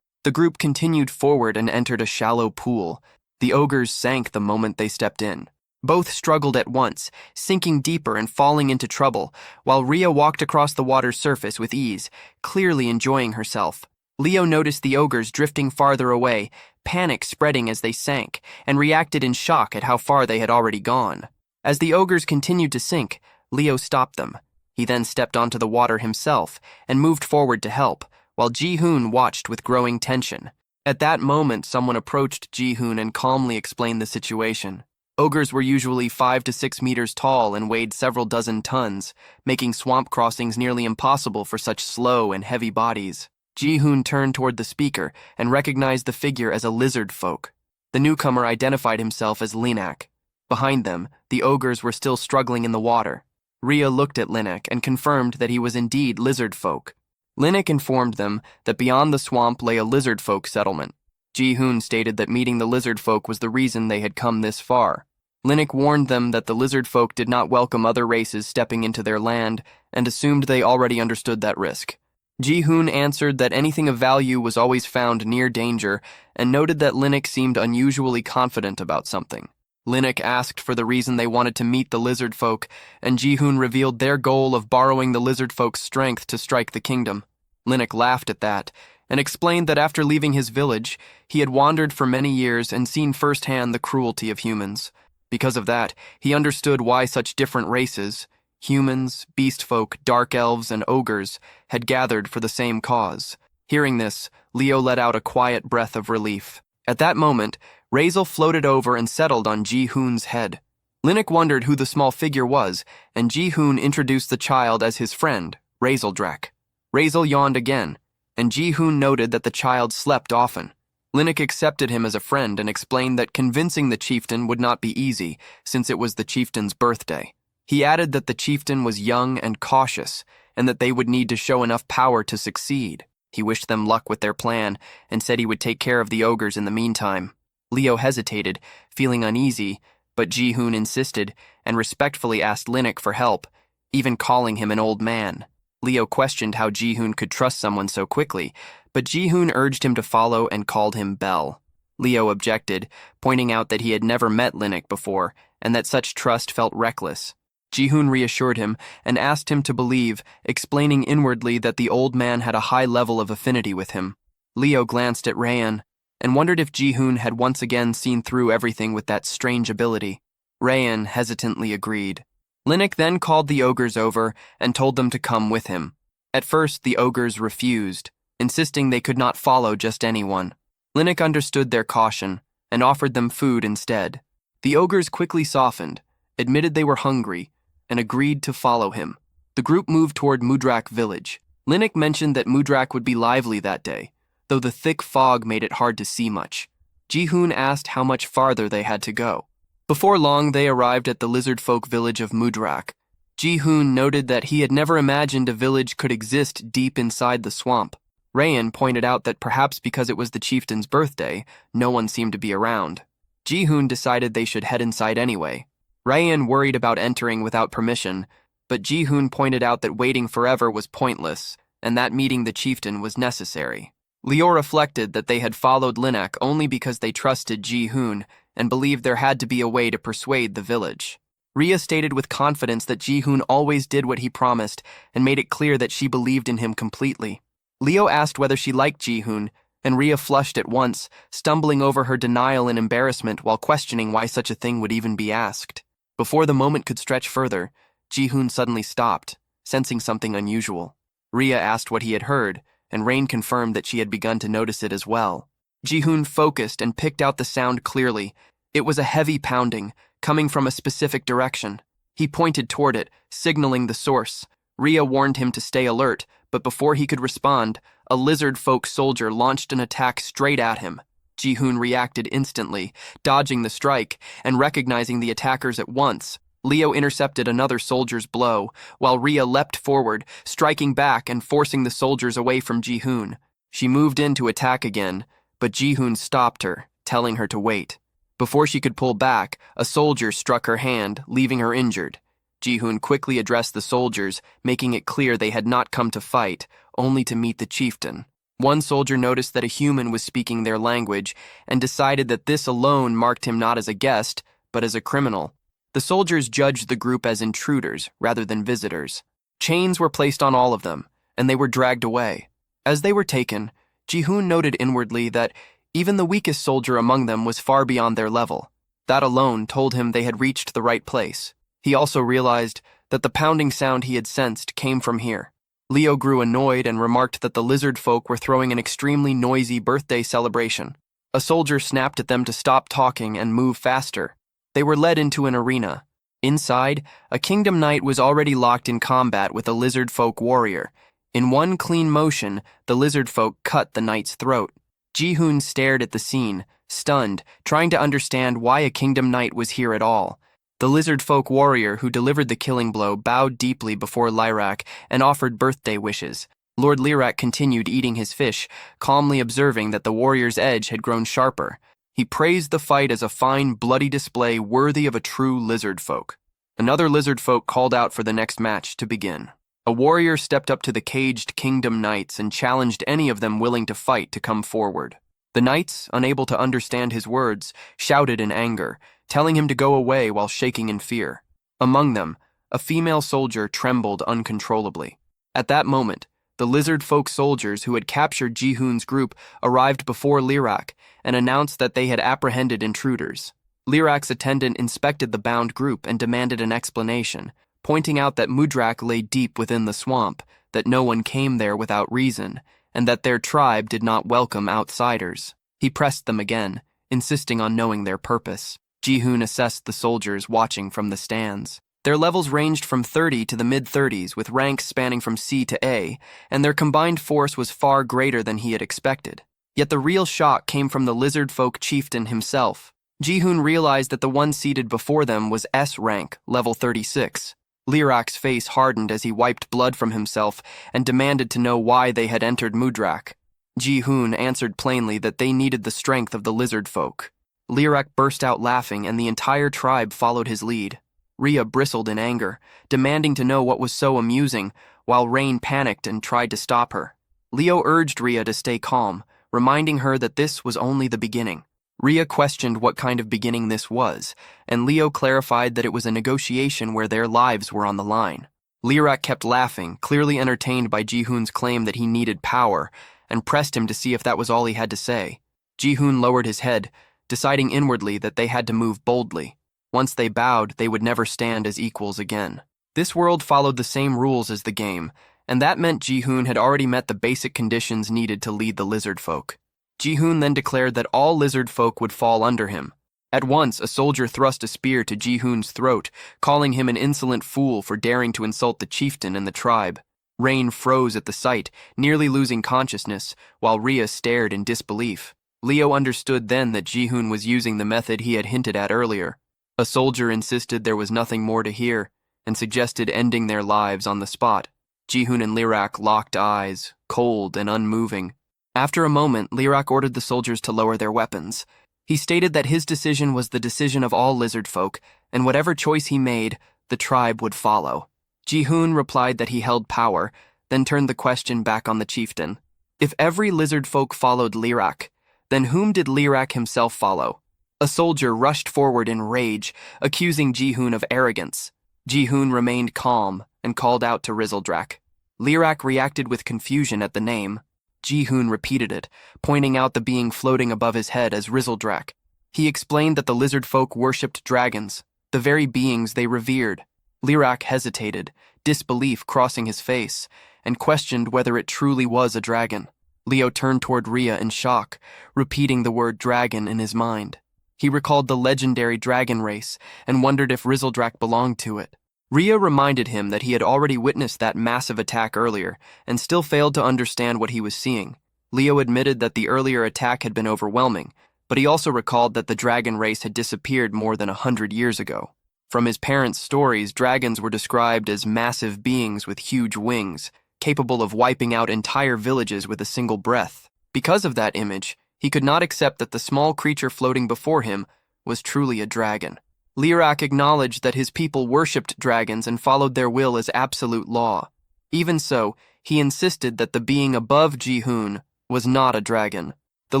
The group continued forward and entered a shallow pool. The ogres sank the moment they stepped in. Both struggled at once, sinking deeper and falling into trouble, while Rhea walked across the water's surface with ease, clearly enjoying herself. Leo noticed the ogres drifting farther away, panic spreading as they sank, and reacted in shock at how far they had already gone. As the ogres continued to sink, Leo stopped them. He then stepped onto the water himself and moved forward to help, while Ji-hoon watched with growing tension. At that moment, someone approached Ji-hoon and calmly explained the situation. Ogres were usually 5 to 6 meters tall and weighed several dozen tons, making swamp crossings nearly impossible for such slow and heavy bodies. Ji-hoon turned toward the speaker and recognized the figure as a lizard folk. The newcomer identified himself as Linak. Behind them, the ogres were still struggling in the water. Rhea looked at Linak and confirmed that he was indeed lizard folk. Linak informed them that beyond the swamp lay a lizard folk settlement. Ji-hoon stated that meeting the lizard folk was the reason they had come this far. Linak warned them that the lizard folk did not welcome other races stepping into their land and assumed they already understood that risk. Ji-hoon answered that anything of value was always found near danger and noted that Linak seemed unusually confident about something. Linak asked for the reason they wanted to meet the lizard folk, and Ji-hoon revealed their goal of borrowing the lizard folk's strength to strike the kingdom. Linak laughed at that and explained that after leaving his village, he had wandered for many years and seen firsthand the cruelty of humans. Because of that, he understood why such different races, humans, beast folk, dark elves, and ogres, had gathered for the same cause. Hearing this, Leo let out a quiet breath of relief. At that moment, Razel floated over and settled on Ji-hoon's head. Linak wondered who the small figure was, and Ji-hoon introduced the child as his friend, Razeldrak. Razel yawned again, and Ji-hoon noted that the child slept often. Linak accepted him as a friend and explained that convincing the chieftain would not be easy, since it was the chieftain's birthday. He added that the chieftain was young and cautious, and that they would need to show enough power to succeed. He wished them luck with their plan, and said he would take care of the ogres in the meantime. Leo hesitated, feeling uneasy, but Ji-hoon insisted, and respectfully asked Linak for help, even calling him an old man. Leo questioned how Ji-hoon could trust someone so quickly, but Ji-hoon urged him to follow and called him Bell. Leo objected, pointing out that he had never met Linak before, and that such trust felt reckless. Ji-hoon reassured him and asked him to believe, explaining inwardly that the old man had a high level of affinity with him. Leo glanced at Rayan and wondered if Ji-hoon had once again seen through everything with that strange ability. Rayan hesitantly agreed. Linux then called the ogres over and told them to come with him. At first, the ogres refused, insisting they could not follow just anyone. Linux understood their caution and offered them food instead. The ogres quickly softened, admitted they were hungry, and agreed to follow him. The group moved toward Mudrak village. Linux mentioned that Mudrak would be lively that day, though the thick fog made it hard to see much. Ji-hoon asked how much farther they had to go. Before long, they arrived at the lizard folk village of Mudrak. Ji-hoon noted that he had never imagined a village could exist deep inside the swamp. Rayan pointed out that perhaps because it was the chieftain's birthday, no one seemed to be around. Ji-hoon decided they should head inside anyway. Rayan worried about entering without permission, but Ji-hoon pointed out that waiting forever was pointless, and that meeting the chieftain was necessary. Leo reflected that they had followed Linak only because they trusted Ji-hoon and believed there had to be a way to persuade the village. Rhea stated with confidence that Ji-hoon always did what he promised and made it clear that she believed in him completely. Leo asked whether she liked Ji-hoon, and Rhea flushed at once, stumbling over her denial and embarrassment while questioning why such a thing would even be asked. Before the moment could stretch further, Ji-hoon suddenly stopped, sensing something unusual. Rhea asked what he had heard, and Rain confirmed that she had begun to notice it as well. Ji-hoon focused and picked out the sound clearly. It was a heavy pounding, coming from a specific direction. He pointed toward it, signaling the source. Rhea warned him to stay alert, but before he could respond, a lizard folk soldier launched an attack straight at him. Ji-hoon reacted instantly, dodging the strike and recognizing the attackers at once. Leo intercepted another soldier's blow, while Rhea leapt forward, striking back and forcing the soldiers away from Ji-hoon. She moved in to attack again, but Ji-hoon stopped her, telling her to wait. Before she could pull back, a soldier struck her hand, leaving her injured. Ji-hoon quickly addressed the soldiers, making it clear they had not come to fight, only to meet the chieftain. One soldier noticed that a human was speaking their language and decided that this alone marked him not as a guest, but as a criminal. The soldiers judged the group as intruders rather than visitors. Chains were placed on all of them, and they were dragged away. As they were taken, Ji-hoon noted inwardly that even the weakest soldier among them was far beyond their level. That alone told him they had reached the right place. He also realized that the pounding sound he had sensed came from here. Leo grew annoyed and remarked that the lizard folk were throwing an extremely noisy birthday celebration. A soldier snapped at them to stop talking and move faster. They were led into an arena. Inside, a kingdom knight was already locked in combat with a lizard folk warrior. In one clean motion, the lizard folk cut the knight's throat. Ji-hoon stared at the scene, stunned, trying to understand why a kingdom knight was here at all. The lizard folk warrior who delivered the killing blow bowed deeply before Lyrak and offered birthday wishes. Lord Lyrak continued eating his fish, calmly observing that the warrior's edge had grown sharper. He praised the fight as a fine, bloody display worthy of a true lizard folk. Another lizard folk called out for the next match to begin. A warrior stepped up to the caged kingdom knights and challenged any of them willing to fight to come forward. The knights, unable to understand his words, shouted in anger, telling him to go away while shaking in fear. Among them, a female soldier trembled uncontrollably. At that moment, the lizard folk soldiers who had captured Ji-hoon's group arrived before Lyrak and announced that they had apprehended intruders. Lyrak's attendant inspected the bound group and demanded an explanation, pointing out that Mudrak lay deep within the swamp, that no one came there without reason, and that their tribe did not welcome outsiders. He pressed them again, insisting on knowing their purpose. Ji-hoon assessed the soldiers watching from the stands. Their levels ranged from 30 to the mid-30s, with ranks spanning from C to A, and their combined force was far greater than he had expected. Yet the real shock came from the lizard folk chieftain himself. Ji-hoon realized that the one seated before them was S rank, level 36. Lyrak's face hardened as he wiped blood from himself and demanded to know why they had entered Mudrak. Ji-hoon answered plainly that they needed the strength of the lizard folk. Lyrak burst out laughing, and the entire tribe followed his lead. Rhea bristled in anger, demanding to know what was so amusing, while Rain panicked and tried to stop her. Leo urged Rhea to stay calm, reminding her that this was only the beginning. Rhea questioned what kind of beginning this was, and Leo clarified that it was a negotiation where their lives were on the line. Lyrak kept laughing, clearly entertained by Ji-hoon's claim that he needed power, and pressed him to see if that was all he had to say. Ji-hoon lowered his head, deciding inwardly that they had to move boldly. Once they bowed, they would never stand as equals again. This world followed the same rules as the game, and that meant Ji-hoon had already met the basic conditions needed to lead the lizard folk. Ji-hoon then declared that all lizard folk would fall under him. At once, a soldier thrust a spear to Ji-hoon's throat, calling him an insolent fool for daring to insult the chieftain and the tribe. Rain froze at the sight, nearly losing consciousness, while Rhea stared in disbelief. Leo understood then that Ji-hoon was using the method he had hinted at earlier. A soldier insisted there was nothing more to hear, and suggested ending their lives on the spot. Ji-hoon and Lirak locked eyes, cold and unmoving. After a moment, Lirak ordered the soldiers to lower their weapons. He stated that his decision was the decision of all lizard folk, and whatever choice he made, the tribe would follow. Ji-hoon replied that he held power, then turned the question back on the chieftain. If every lizard folk followed Lirak, then whom did Lirak himself follow? A soldier rushed forward in rage, accusing Ji-hoon of arrogance. Ji-hoon remained calm and called out to Rizeldrak. Lirak reacted with confusion at the name. Ji-hoon repeated it, pointing out the being floating above his head as Rizeldrak. He explained that the lizard folk worshipped dragons, the very beings they revered. Lirak hesitated, disbelief crossing his face, and questioned whether it truly was a dragon. Leo turned toward Rhea in shock, repeating the word dragon in his mind. He recalled the legendary dragon race and wondered if Rizeldrak belonged to it. Rhea reminded him that he had already witnessed that massive attack earlier and still failed to understand what he was seeing. Leo admitted that the earlier attack had been overwhelming, but he also recalled that the dragon race had disappeared more than 100 years ago. From his parents' stories, dragons were described as massive beings with huge wings, capable of wiping out entire villages with a single breath. Because of that image, he could not accept that the small creature floating before him was truly a dragon. Lirak acknowledged that his people worshipped dragons and followed their will as absolute law. Even so, he insisted that the being above Ji-hoon was not a dragon. The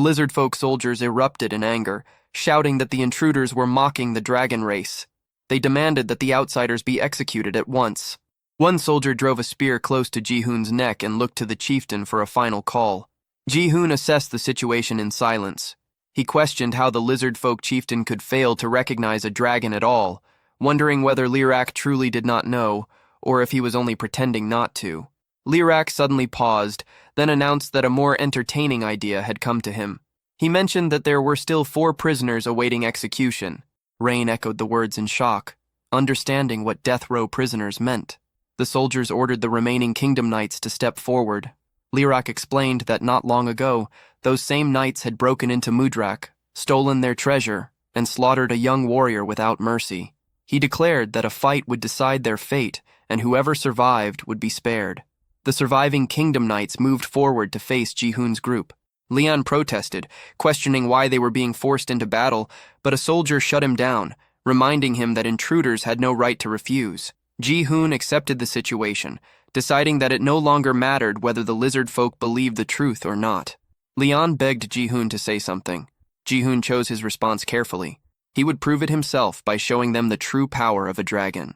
lizard folk soldiers erupted in anger, shouting that the intruders were mocking the dragon race. They demanded that the outsiders be executed at once. One soldier drove a spear close to Ji-hoon's neck and looked to the chieftain for a final call. Ji-hoon assessed the situation in silence. He questioned how the lizard folk chieftain could fail to recognize a dragon at all, wondering whether Lirak truly did not know, or if he was only pretending not to. Lirak suddenly paused, then announced that a more entertaining idea had come to him. He mentioned that there were still 4 prisoners awaiting execution. Rain echoed the words in shock, understanding what death row prisoners meant. The soldiers ordered the remaining kingdom knights to step forward. Lirak explained that not long ago, those same knights had broken into Mudrak, stolen their treasure, and slaughtered a young warrior without mercy. He declared that a fight would decide their fate, and whoever survived would be spared. The surviving kingdom knights moved forward to face Ji-hoon's group. Leon protested, questioning why they were being forced into battle, but a soldier shut him down, reminding him that intruders had no right to refuse. Ji-hoon accepted the situation, deciding that it no longer mattered whether the lizard folk believed the truth or not. Leon begged Ji-hoon to say something. Ji-hoon chose his response carefully. He would prove it himself by showing them the true power of a dragon.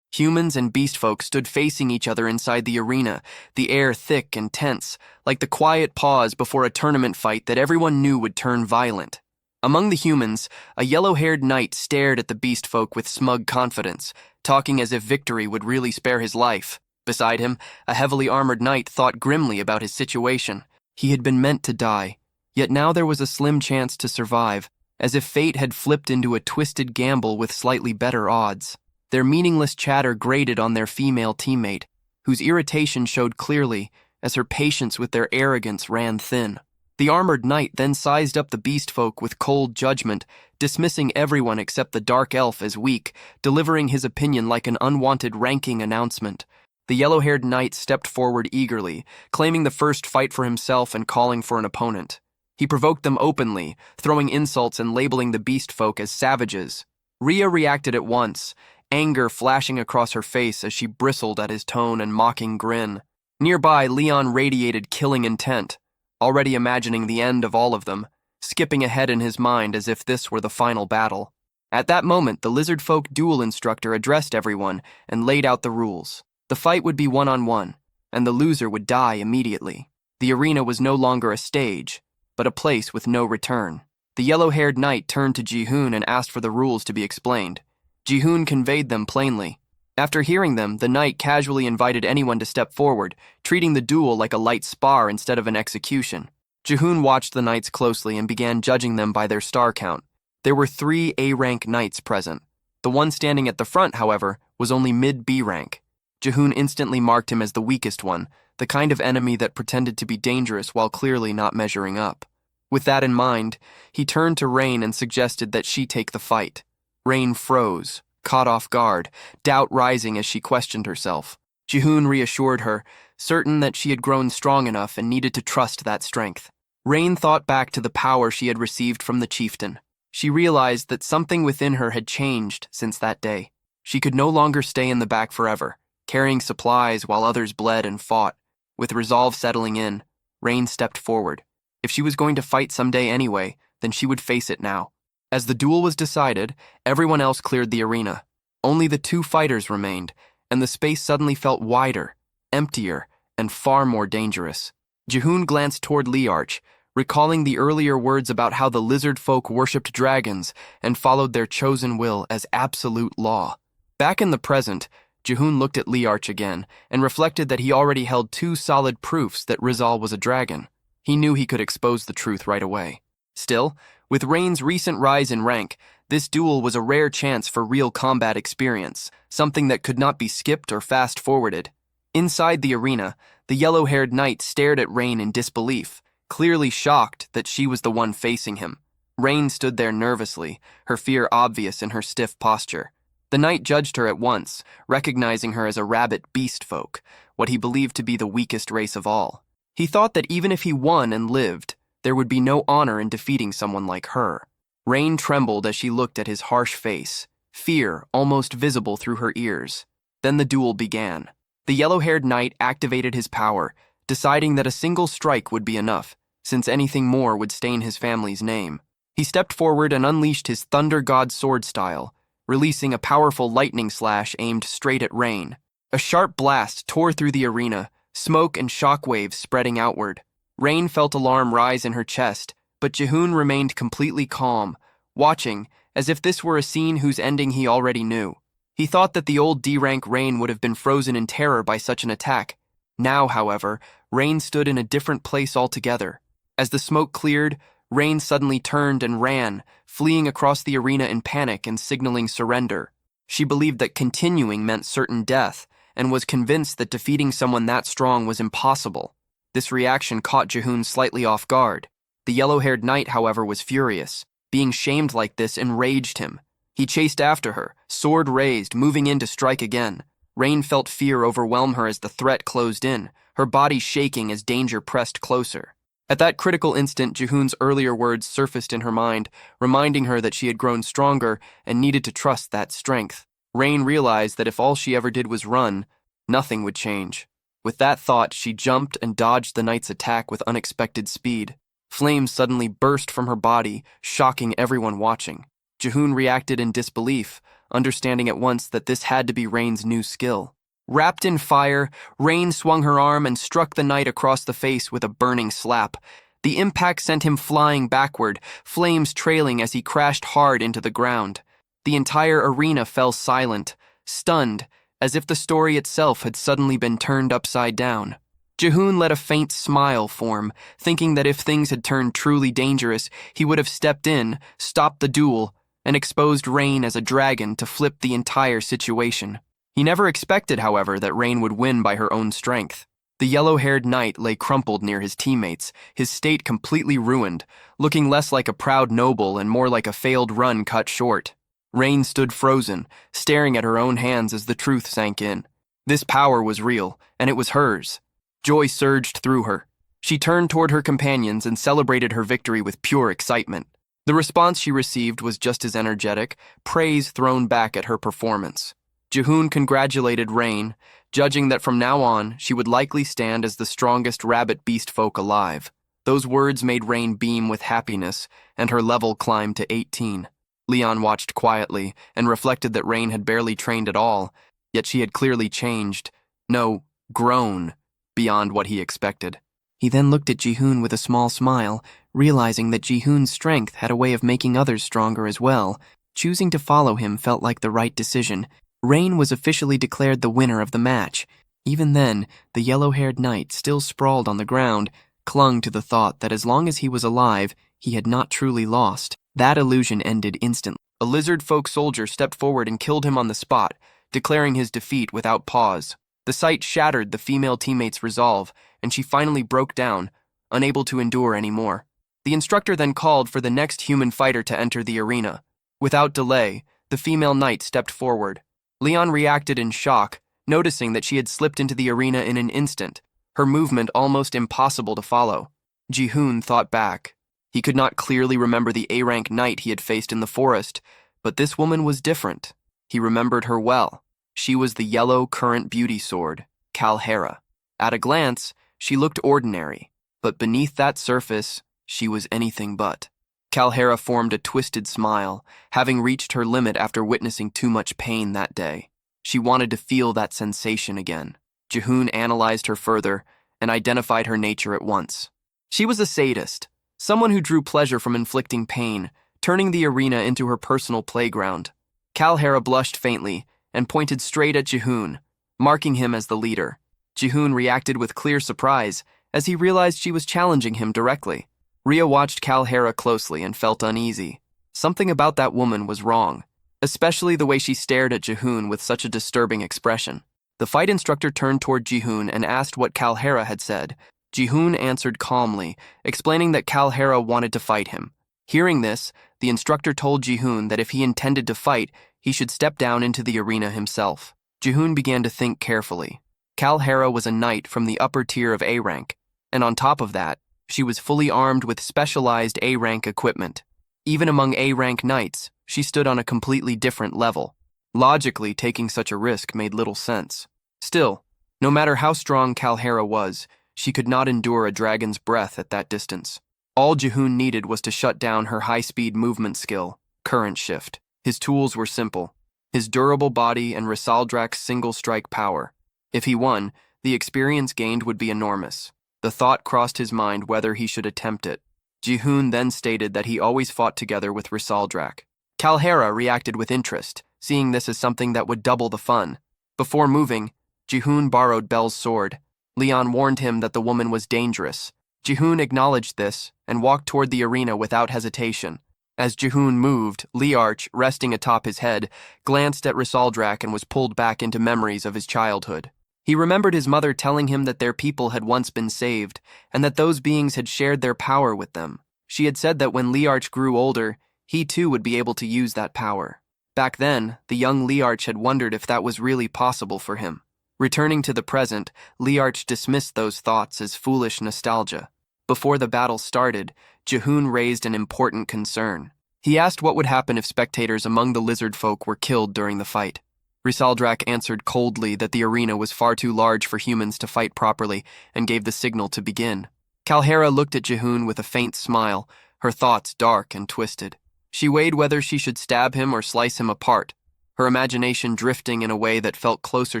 Humans and beast folk stood facing each other inside the arena, the air thick and tense, like the quiet pause before a tournament fight that everyone knew would turn violent. Among the humans, a yellow-haired knight stared at the beast folk with smug confidence, talking as if victory would really spare his life. Beside him, a heavily armored knight thought grimly about his situation. He had been meant to die, yet now there was a slim chance to survive, as if fate had flipped into a twisted gamble with slightly better odds. Their meaningless chatter grated on their female teammate, whose irritation showed clearly as her patience with their arrogance ran thin. The armored knight then sized up the beast folk with cold judgment, dismissing everyone except the dark elf as weak, delivering his opinion like an unwanted ranking announcement. The yellow-haired knight stepped forward eagerly, claiming the first fight for himself and calling for an opponent. He provoked them openly, throwing insults and labeling the beast folk as savages. Rhea reacted at once, anger flashing across her face as she bristled at his tone and mocking grin. Nearby, Leon radiated killing intent, already imagining the end of all of them, skipping ahead in his mind as if this were the final battle. At that moment, the lizard folk duel instructor addressed everyone and laid out the rules. The fight would be one-on-one, and the loser would die immediately. The arena was no longer a stage, but a place with no return. The yellow-haired knight turned to Ji-hoon and asked for the rules to be explained. Ji-hoon conveyed them plainly. After hearing them, the knight casually invited anyone to step forward, treating the duel like a light spar instead of an execution. Ji-hoon watched the knights closely and began judging them by their star count. There were 3 A-rank knights present. The one standing at the front, however, was only mid-B rank. Ji-hoon instantly marked him as the weakest one, the kind of enemy that pretended to be dangerous while clearly not measuring up. With that in mind, he turned to Rain and suggested that she take the fight. Rain froze, caught off guard, doubt rising as she questioned herself. Ji-hoon reassured her, certain that she had grown strong enough and needed to trust that strength. Rain thought back to the power she had received from the chieftain. She realized that something within her had changed since that day. She could no longer stay in the back forever, carrying supplies while others bled and fought. With resolve settling in, Rain stepped forward. If she was going to fight someday anyway, then she would face it now. As the duel was decided, everyone else cleared the arena. Only the 2 fighters remained, and the space suddenly felt wider, emptier, and far more dangerous. Ji-hoon glanced toward Liarch, recalling the earlier words about how the lizard folk worshipped dragons and followed their chosen will as absolute law. Back in the present, Ji-hoon looked at Liarch again and reflected that he already held 2 solid proofs that Rizal was a dragon. He knew he could expose the truth right away. Still, with Rain's recent rise in rank, this duel was a rare chance for real combat experience, something that could not be skipped or fast-forwarded. Inside the arena, the yellow-haired knight stared at Rain in disbelief, clearly shocked that she was the one facing him. Rain stood there nervously, her fear obvious in her stiff posture. The knight judged her at once, recognizing her as a rabbit beast folk, what he believed to be the weakest race of all. He thought that even if he won and lived, there would be no honor in defeating someone like her. Rain trembled as she looked at his harsh face, fear almost visible through her ears. Then the duel began. The yellow-haired knight activated his power, deciding that a single strike would be enough, since anything more would stain his family's name. He stepped forward and unleashed his Thunder God sword style, releasing a powerful lightning slash aimed straight at Rain. A sharp blast tore through the arena, smoke and shockwaves spreading outward. Rain felt alarm rise in her chest, but Ji-hoon remained completely calm, watching as if this were a scene whose ending he already knew. He thought that the old D-rank Rain would have been frozen in terror by such an attack. Now, however, Rain stood in a different place altogether. As the smoke cleared, Rain suddenly turned and ran, fleeing across the arena in panic and signaling surrender. She believed that continuing meant certain death, and was convinced that defeating someone that strong was impossible. This reaction caught Ji-hoon slightly off guard. The yellow-haired knight, however, was furious. Being shamed like this enraged him. He chased after her, sword raised, moving in to strike again. Rain felt fear overwhelm her as the threat closed in, her body shaking as danger pressed closer. At that critical instant, Ji-hoon's earlier words surfaced in her mind, reminding her that she had grown stronger and needed to trust that strength. Rain realized that if all she ever did was run, nothing would change. With that thought, she jumped and dodged the knight's attack with unexpected speed. Flames suddenly burst from her body, shocking everyone watching. Ji-hoon reacted in disbelief, understanding at once that this had to be Rain's new skill. Wrapped in fire, Rain swung her arm and struck the knight across the face with a burning slap. The impact sent him flying backward, flames trailing as he crashed hard into the ground. The entire arena fell silent, stunned, as if the story itself had suddenly been turned upside down. Ji-hoon let a faint smile form, thinking that if things had turned truly dangerous, he would have stepped in, stopped the duel, and exposed Rain as a dragon to flip the entire situation. He never expected, however, that Rain would win by her own strength. The yellow-haired knight lay crumpled near his teammates, his state completely ruined, looking less like a proud noble and more like a failed run cut short. Rain stood frozen, staring at her own hands as the truth sank in. This power was real, and it was hers. Joy surged through her. She turned toward her companions and celebrated her victory with pure excitement. The response she received was just as energetic, praise thrown back at her performance. Ji-hoon congratulated Rain, judging that from now on she would likely stand as the strongest rabbit beast folk alive. Those words made Rain beam with happiness, and her level climbed to 18. Leon watched quietly and reflected that Rain had barely trained at all, yet she had clearly changed, no, grown, beyond what he expected. He then looked at Jihoon with a small smile, realizing that Jihoon's strength had a way of making others stronger as well. Choosing to follow him felt like the right decision. Rain was officially declared the winner of the match. Even then, the yellow-haired knight, still sprawled on the ground, clung to the thought that as long as he was alive, he had not truly lost. That illusion ended instantly. A lizard folk soldier stepped forward and killed him on the spot, declaring his defeat without pause. The sight shattered the female teammate's resolve, and she finally broke down, unable to endure anymore. The instructor then called for the next human fighter to enter the arena. Without delay, the female knight stepped forward. Leon reacted in shock, noticing that she had slipped into the arena in an instant, her movement almost impossible to follow. Jihoon thought back. He could not clearly remember the A-rank knight he had faced in the forest, but this woman was different. He remembered her well. She was the yellow current beauty sword, Kalhera. At a glance, she looked ordinary, but beneath that surface, she was anything but. Kalhera formed a twisted smile, having reached her limit after witnessing too much pain that day. She wanted to feel that sensation again. Jihoon analyzed her further and identified her nature at once. She was a sadist, someone who drew pleasure from inflicting pain, turning the arena into her personal playground. Kalhera blushed faintly and pointed straight at Jihoon, marking him as the leader. Jihoon reacted with clear surprise as he realized she was challenging him directly. Rhea watched Kalhera closely and felt uneasy. Something about that woman was wrong, especially the way she stared at Jihoon with such a disturbing expression. The fight instructor turned toward Jihoon and asked what Kalhera had said. Jihoon answered calmly, explaining that Kalhera wanted to fight him. Hearing this, the instructor told Jihoon that if he intended to fight, he should step down into the arena himself. Jihoon began to think carefully. Kalhera was a knight from the upper tier of A-rank, and on top of that, she was fully armed with specialized A-rank equipment. Even among A-rank knights, she stood on a completely different level. Logically, taking such a risk made little sense. Still, no matter how strong Kalhera was, she could not endure a dragon's breath at that distance. All Jihoon needed was to shut down her high-speed movement skill, Current Shift. His tools were simple: his durable body and Risaldrak's single-strike power. If he won, the experience gained would be enormous. The thought crossed his mind whether he should attempt it. Jihoon then stated that he always fought together with Risaldrak. Kalhera reacted with interest, seeing this as something that would double the fun. Before moving, Jihoon borrowed Belle's sword. Leon warned him that the woman was dangerous. Jihoon acknowledged this and walked toward the arena without hesitation. As Jihoon moved, Liarch, resting atop his head, glanced at Risaldrak and was pulled back into memories of his childhood. He remembered his mother telling him that their people had once been saved, and that those beings had shared their power with them. She had said that when Liarch grew older, he too would be able to use that power. Back then, the young Liarch had wondered if that was really possible for him. Returning to the present, Liarch dismissed those thoughts as foolish nostalgia. Before the battle started, Jihoon raised an important concern. He asked what would happen if spectators among the lizard folk were killed during the fight. Risaldrak answered coldly that the arena was far too large for humans to fight properly and gave the signal to begin. Kalhera looked at Jihoon with a faint smile, her thoughts dark and twisted. She weighed whether she should stab him or slice him apart, her imagination drifting in a way that felt closer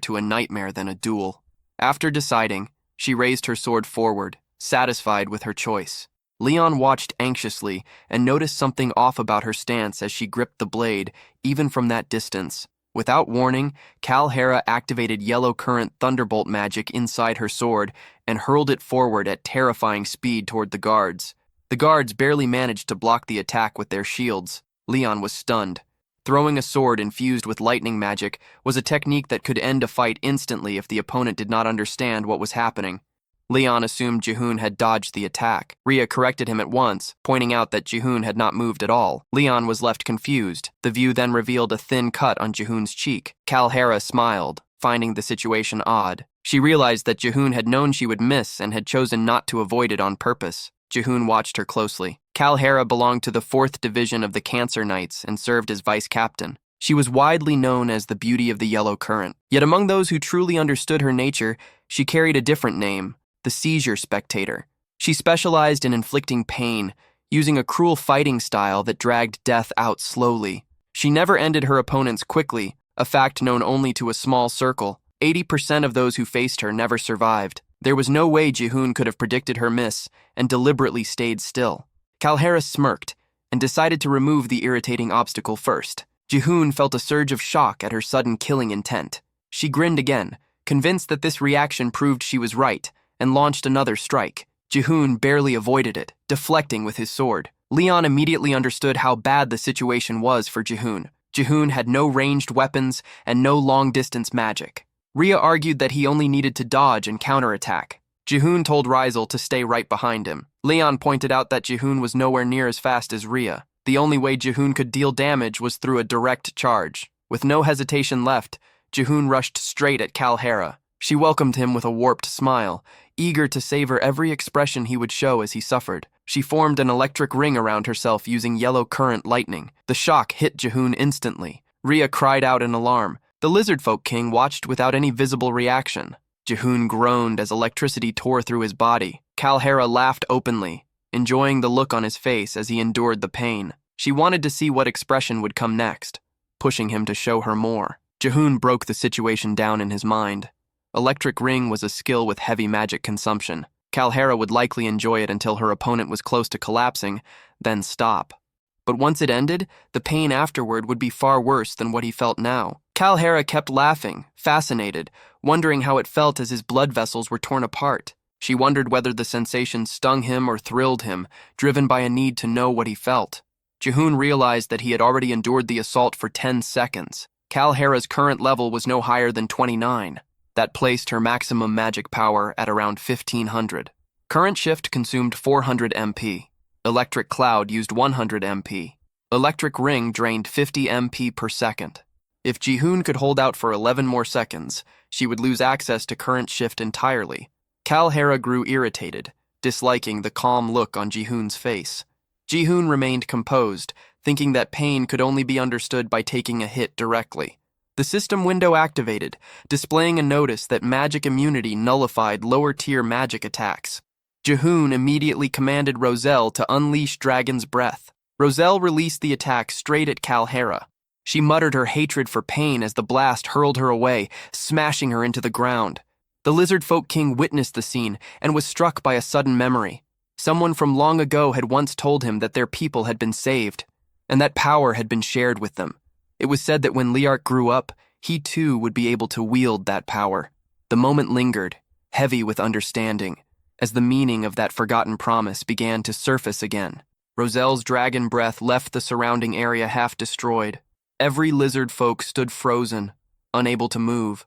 to a nightmare than a duel. After deciding, she raised her sword forward, satisfied with her choice. Leon watched anxiously and noticed something off about her stance as she gripped the blade, even from that distance. Without warning, Kalhera activated yellow current thunderbolt magic inside her sword and hurled it forward at terrifying speed toward the guards. The guards barely managed to block the attack with their shields. Leon was stunned. Throwing a sword infused with lightning magic was a technique that could end a fight instantly if the opponent did not understand what was happening. Leon assumed Jihoon had dodged the attack. Rhea corrected him at once, pointing out that Jihoon had not moved at all. Leon was left confused. The view then revealed a thin cut on Jihoon's cheek. Kalhera smiled, finding the situation odd. She realized that Jihoon had known she would miss and had chosen not to avoid it on purpose. Jihoon watched her closely. Kalhera belonged to the 4th Division of the Cancer Knights and served as vice-captain. She was widely known as the Beauty of the Yellow Current. Yet among those who truly understood her nature, she carried a different name: the Seizure Spectator. She specialized in inflicting pain, using a cruel fighting style that dragged death out slowly. She never ended her opponents quickly, a fact known only to a small circle. 80% of those who faced her never survived. There was no way Jihoon could have predicted her miss and deliberately stayed still. Kalhara smirked and decided to remove the irritating obstacle first. Jihoon felt a surge of shock at her sudden killing intent. She grinned again, convinced that this reaction proved she was right, and launched another strike. Jihoon barely avoided it, deflecting with his sword. Leon immediately understood how bad the situation was for Jihoon. Jihoon had no ranged weapons and no long-distance magic. Rhea argued that he only needed to dodge and counterattack. Jihoon told Rizal to stay right behind him. Leon pointed out that Jihoon was nowhere near as fast as Rhea. The only way Jihoon could deal damage was through a direct charge. With no hesitation left, Jihoon rushed straight at Kalhara. She welcomed him with a warped smile, eager to savor every expression he would show as he suffered. She formed an electric ring around herself using yellow current lightning. The shock hit Jihoon instantly. Rhea cried out in alarm. The Lizardfolk King watched without any visible reaction. Jihoon groaned as electricity tore through his body. Kalhara laughed openly, enjoying the look on his face as he endured the pain. She wanted to see what expression would come next, pushing him to show her more. Jihoon broke the situation down in his mind. Electric Ring was a skill with heavy magic consumption. Kalhara would likely enjoy it until her opponent was close to collapsing, then stop. But once it ended, the pain afterward would be far worse than what he felt now. Kalhara kept laughing, fascinated, wondering how it felt as his blood vessels were torn apart. She wondered whether the sensation stung him or thrilled him, driven by a need to know what he felt. Jihoon realized that he had already endured the assault for 10 seconds. Kalhara's current level was no higher than 29. That placed her maximum magic power at around 1500. Current Shift consumed 400 MP. Electric Cloud used 100 MP. Electric Ring drained 50 MP per second. If Jihoon could hold out for 11 more seconds, she would lose access to Current Shift entirely. Kalhara grew irritated, disliking the calm look on Jihoon's face. Jihoon remained composed, thinking that pain could only be understood by taking a hit directly. The system window activated, displaying a notice that magic immunity nullified lower-tier magic attacks. Jihoon immediately commanded Roselle to unleash Dragon's Breath. Roselle released the attack straight at Kalhara. She muttered her hatred for pain as the blast hurled her away, smashing her into the ground. The Lizardfolk King witnessed the scene and was struck by a sudden memory. Someone from long ago had once told him that their people had been saved, and that power had been shared with them. It was said that when Liart grew up, he too would be able to wield that power. The moment lingered, heavy with understanding, as the meaning of that forgotten promise began to surface again. Roselle's dragon breath left the surrounding area half destroyed. Every lizard folk stood frozen, unable to move.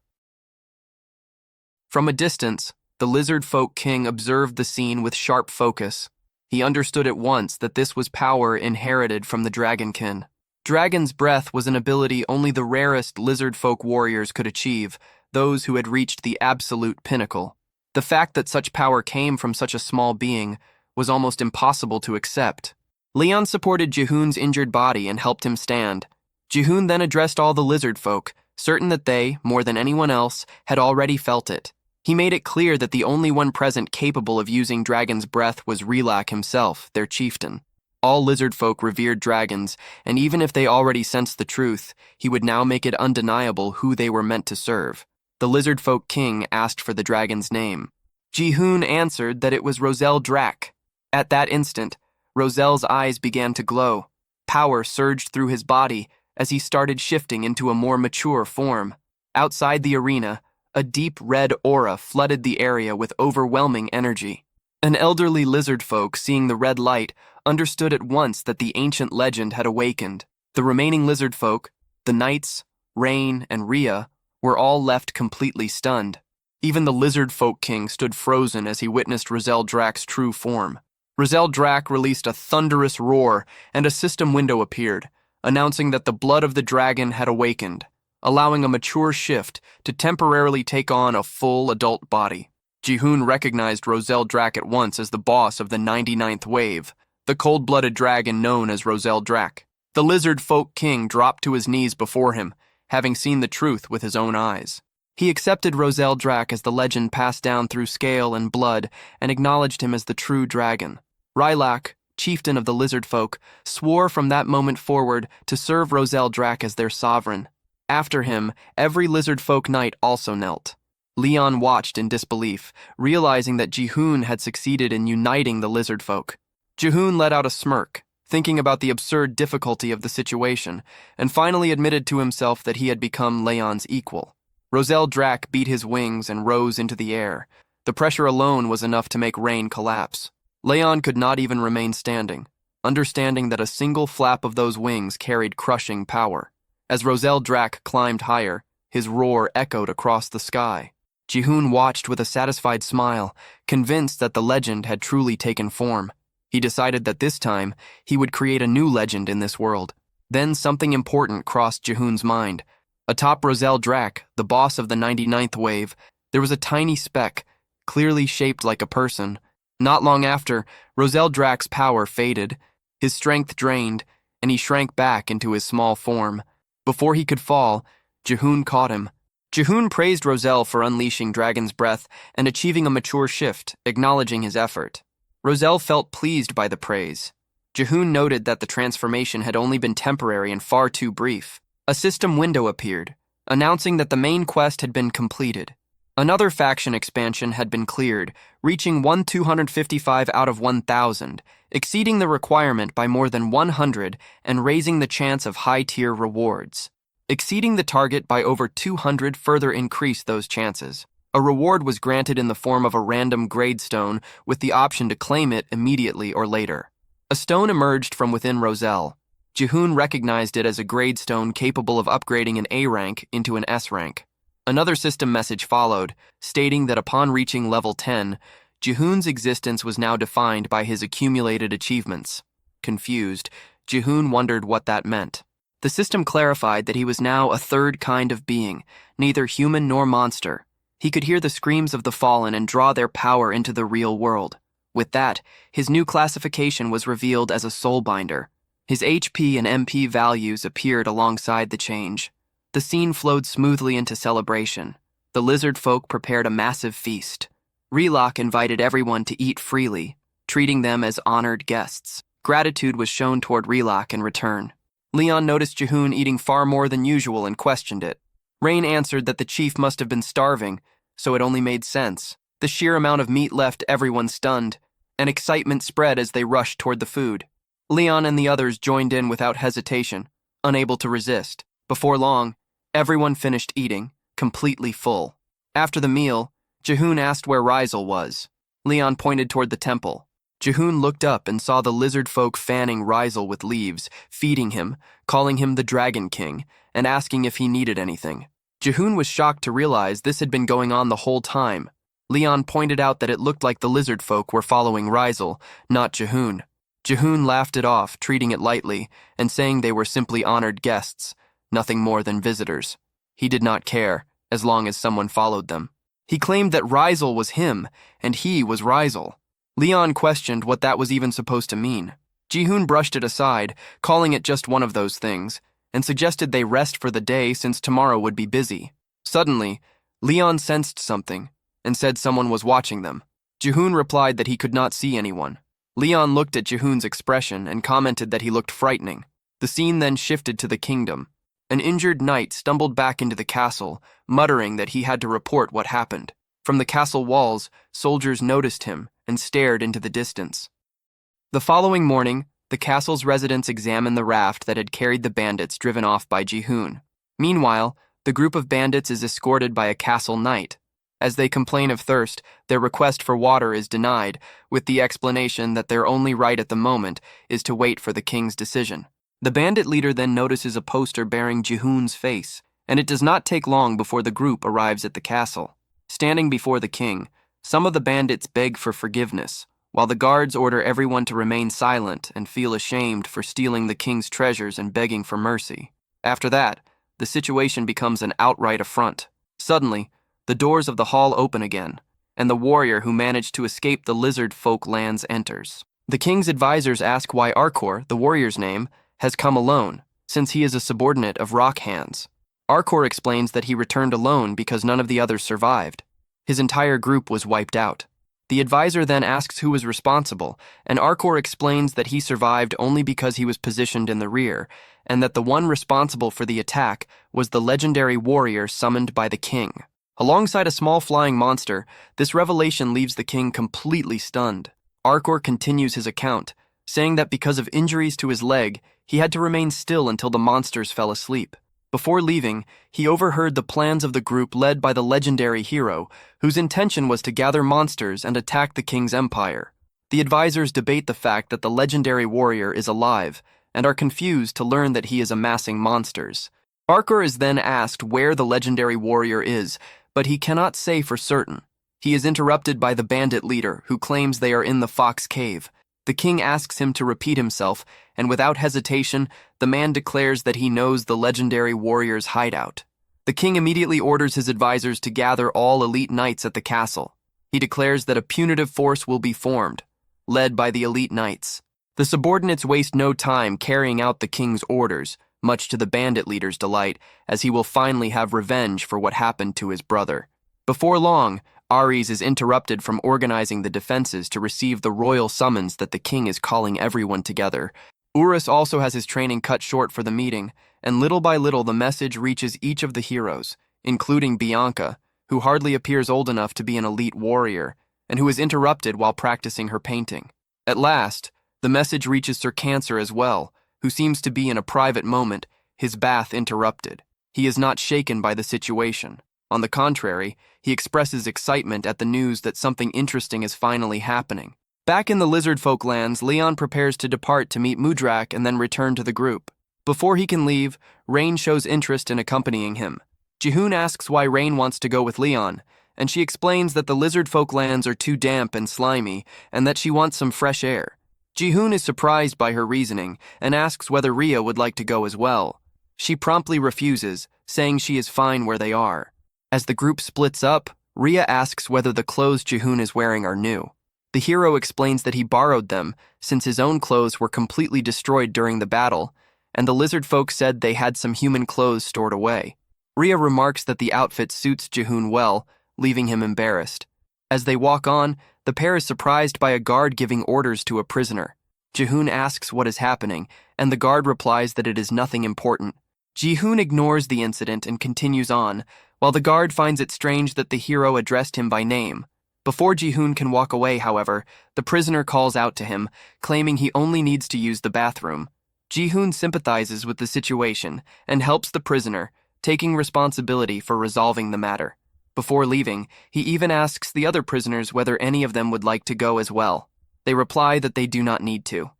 From a distance, the Lizard Folk King observed the scene with sharp focus. He understood at once that this was power inherited from the Dragonkin. Dragon's Breath was an ability only the rarest lizard folk warriors could achieve, those who had reached the absolute pinnacle. The fact that such power came from such a small being was almost impossible to accept. Leon supported Jihoon's injured body and helped him stand. Jihoon then addressed all the lizard folk, certain that they, more than anyone else, had already felt it. He made it clear that the only one present capable of using Dragon's Breath was Relak himself, their chieftain. All lizard folk revered dragons, and even if they already sensed the truth, he would now make it undeniable who they were meant to serve. The Lizard Folk King asked for the dragon's name. Jihoon answered that it was Roselle Drak. At that instant, Roselle's eyes began to glow. Power surged through his body as he started shifting into a more mature form. Outside the arena, a deep red aura flooded the area with overwhelming energy. An elderly lizard folk, seeing the red light, understood at once that the ancient legend had awakened. The remaining lizard folk, the knights, Rain, and Rhea, were all left completely stunned. Even the Lizard Folk King stood frozen as he witnessed Roselle Drak's true form. Roselle Drak released a thunderous roar, and a system window appeared, announcing that the blood of the dragon had awakened, allowing a mature shift to temporarily take on a full adult body. Jihoon recognized Roselle Drak at once as the boss of the 99th Wave, the cold-blooded dragon known as Roselle Drak. The Lizard Folk King dropped to his knees before him, having seen the truth with his own eyes. He accepted Roselle Drak as the legend passed down through scale and blood and acknowledged him as the true dragon. Rylak, chieftain of the lizard folk, swore from that moment forward to serve Roselle Drak as their sovereign. After him, every lizard folk knight also knelt. Leon watched in disbelief, realizing that Jihoon had succeeded in uniting the lizard folk. Jihoon let out a smirk, thinking about the absurd difficulty of the situation, and finally admitted to himself that he had become Leon's equal. Roselle Drac beat his wings and rose into the air. The pressure alone was enough to make Rain collapse. Leon could not even remain standing, understanding that a single flap of those wings carried crushing power. As Roselle Drac climbed higher, his roar echoed across the sky. Jihoon watched with a satisfied smile, convinced that the legend had truly taken form. He decided that this time, he would create a new legend in this world. Then something important crossed Jihoon's mind. Atop Roselle Drac, the boss of the 99th wave, there was a tiny speck, clearly shaped like a person. Not long after, Roselle Drac's power faded, his strength drained, and he shrank back into his small form. Before he could fall, Jihoon caught him. Jihoon praised Roselle for unleashing Dragon's Breath and achieving a mature shift, acknowledging his effort. Roselle felt pleased by the praise. Jihoon noted that the transformation had only been temporary and far too brief. A system window appeared, announcing that the main quest had been completed. Another faction expansion had been cleared, reaching 255 out of 1,000, exceeding the requirement by more than 100 and raising the chance of high-tier rewards. Exceeding the target by over 200 further increased those chances. A reward was granted in the form of a random grade stone with the option to claim it immediately or later. A stone emerged from within Roselle. Jihoon recognized it as a grade stone capable of upgrading an A rank into an S rank. Another system message followed, stating that upon reaching level 10, Jihoon's existence was now defined by his accumulated achievements. Confused, Jihoon wondered what that meant. The system clarified that he was now a third kind of being, neither human nor monster. He could hear the screams of the fallen and draw their power into the real world. With that, his new classification was revealed as a soulbinder. His HP and MP values appeared alongside the change. The scene flowed smoothly into celebration. The lizard folk prepared a massive feast. Relok invited everyone to eat freely, treating them as honored guests. Gratitude was shown toward Relok in return. Leon noticed Jihoon eating far more than usual and questioned it. Rain answered that the chief must have been starving, so it only made sense. The sheer amount of meat left everyone stunned, and excitement spread as they rushed toward the food. Leon and the others joined in without hesitation, unable to resist. Before long, everyone finished eating, completely full. After the meal, Jihoon asked where Rizal was. Leon pointed toward the temple. Jihoon looked up and saw the lizard folk fanning Rizal with leaves, feeding him, calling him the Dragon King, and asking if he needed anything. Jihoon was shocked to realize this had been going on the whole time. Leon pointed out that it looked like the lizard folk were following Rizal, not Jihoon. Jihoon laughed it off, treating it lightly, and saying they were simply honored guests, nothing more than visitors. He did not care, as long as someone followed them. He claimed that Rizal was him, and he was Rizal. Leon questioned what that was even supposed to mean. Jihoon brushed it aside, calling it just one of those things, and suggested they rest for the day since tomorrow would be busy. Suddenly, Leon sensed something, and said someone was watching them. Jihoon replied that he could not see anyone. Leon looked at Jihoon's expression and commented that he looked frightening. The scene then shifted to the kingdom. An injured knight stumbled back into the castle, muttering that he had to report what happened. From the castle walls, soldiers noticed him and stared into the distance. The following morning, the castle's residents examined the raft that had carried the bandits driven off by Jihoon. Meanwhile, the group of bandits is escorted by a castle knight. As they complain of thirst, their request for water is denied, with the explanation that their only right at the moment is to wait for the king's decision. The bandit leader then notices a poster bearing Jihoon's face, and it does not take long before the group arrives at the castle. Standing before the king, some of the bandits beg for forgiveness, while the guards order everyone to remain silent and feel ashamed for stealing the king's treasures and begging for mercy. After that, the situation becomes an outright affront. Suddenly, the doors of the hall open again, and the warrior who managed to escape the lizard folk lands enters. The king's advisors ask why Arkor, the warrior's name, has come alone, since he is a subordinate of Rock Hands. Arkor explains that he returned alone because none of the others survived. His entire group was wiped out. The advisor then asks who was responsible, and Arkor explains that he survived only because he was positioned in the rear, and that the one responsible for the attack was the legendary warrior summoned by the king. Alongside a small flying monster, this revelation leaves the king completely stunned. Arcor continues his account, saying that because of injuries to his leg, he had to remain still until the monsters fell asleep. Before leaving, he overheard the plans of the group led by the legendary hero, whose intention was to gather monsters and attack the king's empire. The advisors debate the fact that the legendary warrior is alive, and are confused to learn that he is amassing monsters. Arcor is then asked where the legendary warrior is, but he cannot say for certain. He is interrupted by the bandit leader, who claims they are in the Fox Cave. The king asks him to repeat himself, and without hesitation, the man declares that he knows the legendary warrior's hideout. The king immediately orders his advisors to gather all elite knights at the castle. He declares that a punitive force will be formed, led by the elite knights. The subordinates waste no time carrying out the king's orders, much to the bandit leader's delight, as he will finally have revenge for what happened to his brother. Before long, Ares is interrupted from organizing the defenses to receive the royal summons that the king is calling everyone together. Urus also has his training cut short for the meeting, and little by little the message reaches each of the heroes, including Bianca, who hardly appears old enough to be an elite warrior, and who is interrupted while practicing her painting. At last, the message reaches Sir Cancer as well, who seems to be in a private moment, his bath interrupted. He is not shaken by the situation. On the contrary, he expresses excitement at the news that something interesting is finally happening. Back in the lizard folk lands, Leon prepares to depart to meet Mudrak and then return to the group. Before he can leave, Rain shows interest in accompanying him. Jihoon asks why Rain wants to go with Leon, and she explains that the lizard folk lands are too damp and slimy, and that she wants some fresh air. Jihoon is surprised by her reasoning and asks whether Rhea would like to go as well. She promptly refuses, saying she is fine where they are. As the group splits up, Rhea asks whether the clothes Jihoon is wearing are new. The hero explains that he borrowed them, since his own clothes were completely destroyed during the battle, and the lizard folk said they had some human clothes stored away. Rhea remarks that the outfit suits Jihoon well, leaving him embarrassed. As they walk on, the pair is surprised by a guard giving orders to a prisoner. Jihoon asks what is happening, and the guard replies that it is nothing important. Jihoon ignores the incident and continues on, while the guard finds it strange that the hero addressed him by name. Before Jihoon can walk away, however, the prisoner calls out to him, claiming he only needs to use the bathroom. Jihoon sympathizes with the situation and helps the prisoner, taking responsibility for resolving the matter. Before leaving, he even asks the other prisoners whether any of them would like to go as well. They reply that they do not need to.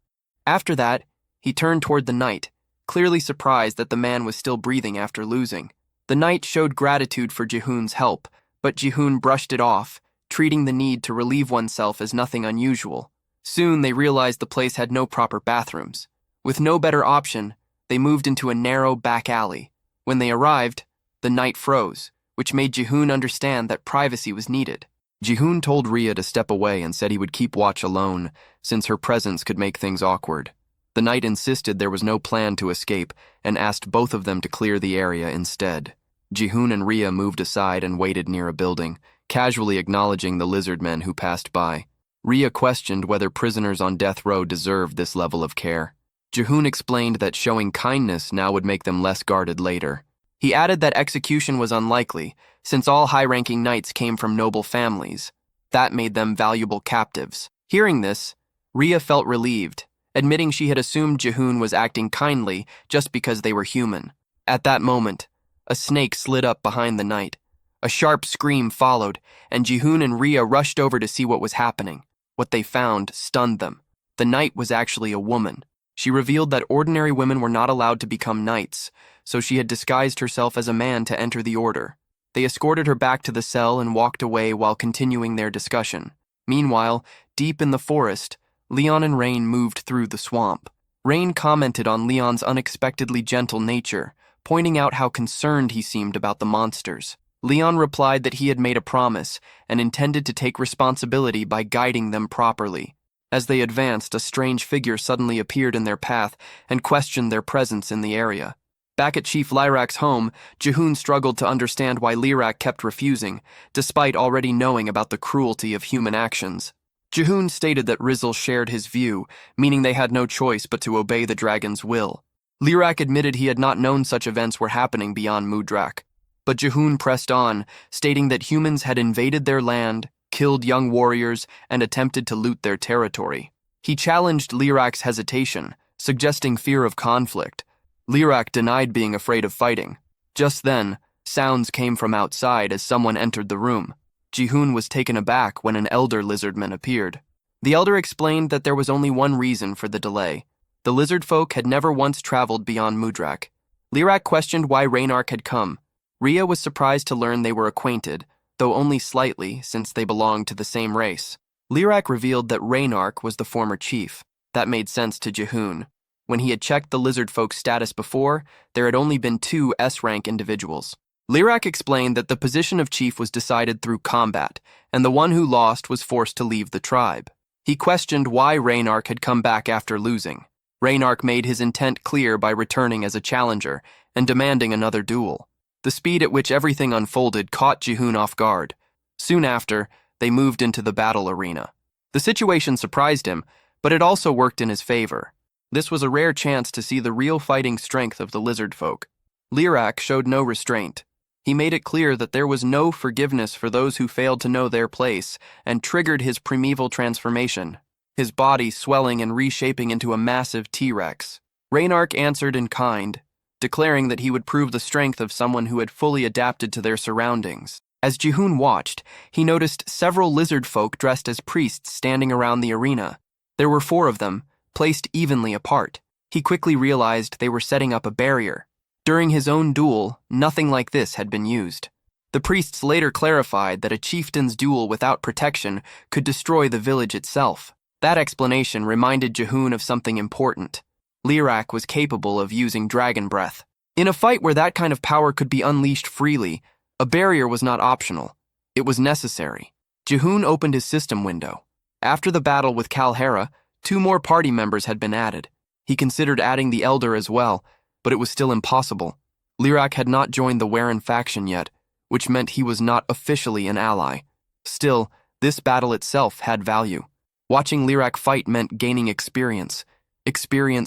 After that, he turned toward the knight, clearly surprised that the man was still breathing after losing. The knight showed gratitude for Jihoon's help, but Jihoon brushed it off, treating the need to relieve oneself as nothing unusual. Soon they realized the place had no proper bathrooms. With no better option, they moved into a narrow back alley. When they arrived, the knight froze, which made Jihoon understand that privacy was needed. Jihoon told Rhea to step away and said he would keep watch alone, since her presence could make things awkward. The knight insisted there was no plan to escape and asked both of them to clear the area instead. Jihoon and Rhea moved aside and waited near a building, casually acknowledging the lizard men who passed by. Rhea questioned whether prisoners on death row deserved this level of care. Jihoon explained that showing kindness now would make them less guarded later. He added that execution was unlikely, since all high-ranking knights came from noble families. That made them valuable captives. Hearing this, Rhea felt relieved, admitting she had assumed Jihoon was acting kindly just because they were human. At that moment, a snake slid up behind the knight. A sharp scream followed, and Jihoon and Rhea rushed over to see what was happening. What they found stunned them. The knight was actually a woman. She revealed that ordinary women were not allowed to become knights, so she had disguised herself as a man to enter the order. They escorted her back to the cell and walked away while continuing their discussion. Meanwhile, deep in the forest, Leon and Rain moved through the swamp. Rain commented on Leon's unexpectedly gentle nature, pointing out how concerned he seemed about the monsters. Leon replied that he had made a promise and intended to take responsibility by guiding them properly. As they advanced, a strange figure suddenly appeared in their path and questioned their presence in the area. Back at Chief Lyrak's home, Jihoon struggled to understand why Lyrak kept refusing, despite already knowing about the cruelty of human actions. Jihoon stated that Rizzle shared his view, meaning they had no choice but to obey the dragon's will. Lyrak admitted he had not known such events were happening beyond Mudrak. But Jihoon pressed on, stating that humans had invaded their land, killed young warriors, and attempted to loot their territory. He challenged Lirak's hesitation, suggesting fear of conflict. Lirak denied being afraid of fighting. Just then, sounds came from outside as someone entered the room. Jihoon was taken aback when an elder lizardman appeared. The elder explained that there was only one reason for the delay. The lizard folk had never once traveled beyond Mudrak. Lirak questioned why Reynark had come. Rhea was surprised to learn they were acquainted, though only slightly since they belonged to the same race. Lirak revealed that Reynark was the former chief. That made sense to Jihoon. When he had checked the lizard folk's status before, there had only been 2 S-rank individuals. Lirak explained that the position of chief was decided through combat, and the one who lost was forced to leave the tribe. He questioned why Reynark had come back after losing. Reynark made his intent clear by returning as a challenger and demanding another duel. The speed at which everything unfolded caught Jihoon off guard. Soon after, they moved into the battle arena. The situation surprised him, but it also worked in his favor. This was a rare chance to see the real fighting strength of the lizard folk. Lirak showed no restraint. He made it clear that there was no forgiveness for those who failed to know their place and triggered his primeval transformation, his body swelling and reshaping into a massive T-Rex. Reynark answered in kind, declaring that he would prove the strength of someone who had fully adapted to their surroundings. As Jihoon watched, he noticed several lizard folk dressed as priests standing around the arena. There were 4 of them, placed evenly apart. He quickly realized they were setting up a barrier. During his own duel, nothing like this had been used. The priests later clarified that a chieftain's duel without protection could destroy the village itself. That explanation reminded Jihoon of something important. Lirak was capable of using dragon breath. In a fight where that kind of power could be unleashed freely, a barrier was not optional. It was necessary. Jihoon opened his system window. After the battle with Kalhera, 2 more party members had been added. He considered adding the Elder as well, but it was still impossible. Lirak had not joined the Warren faction yet, which meant he was not officially an ally. Still, this battle itself had value. Watching Lirak fight meant gaining experience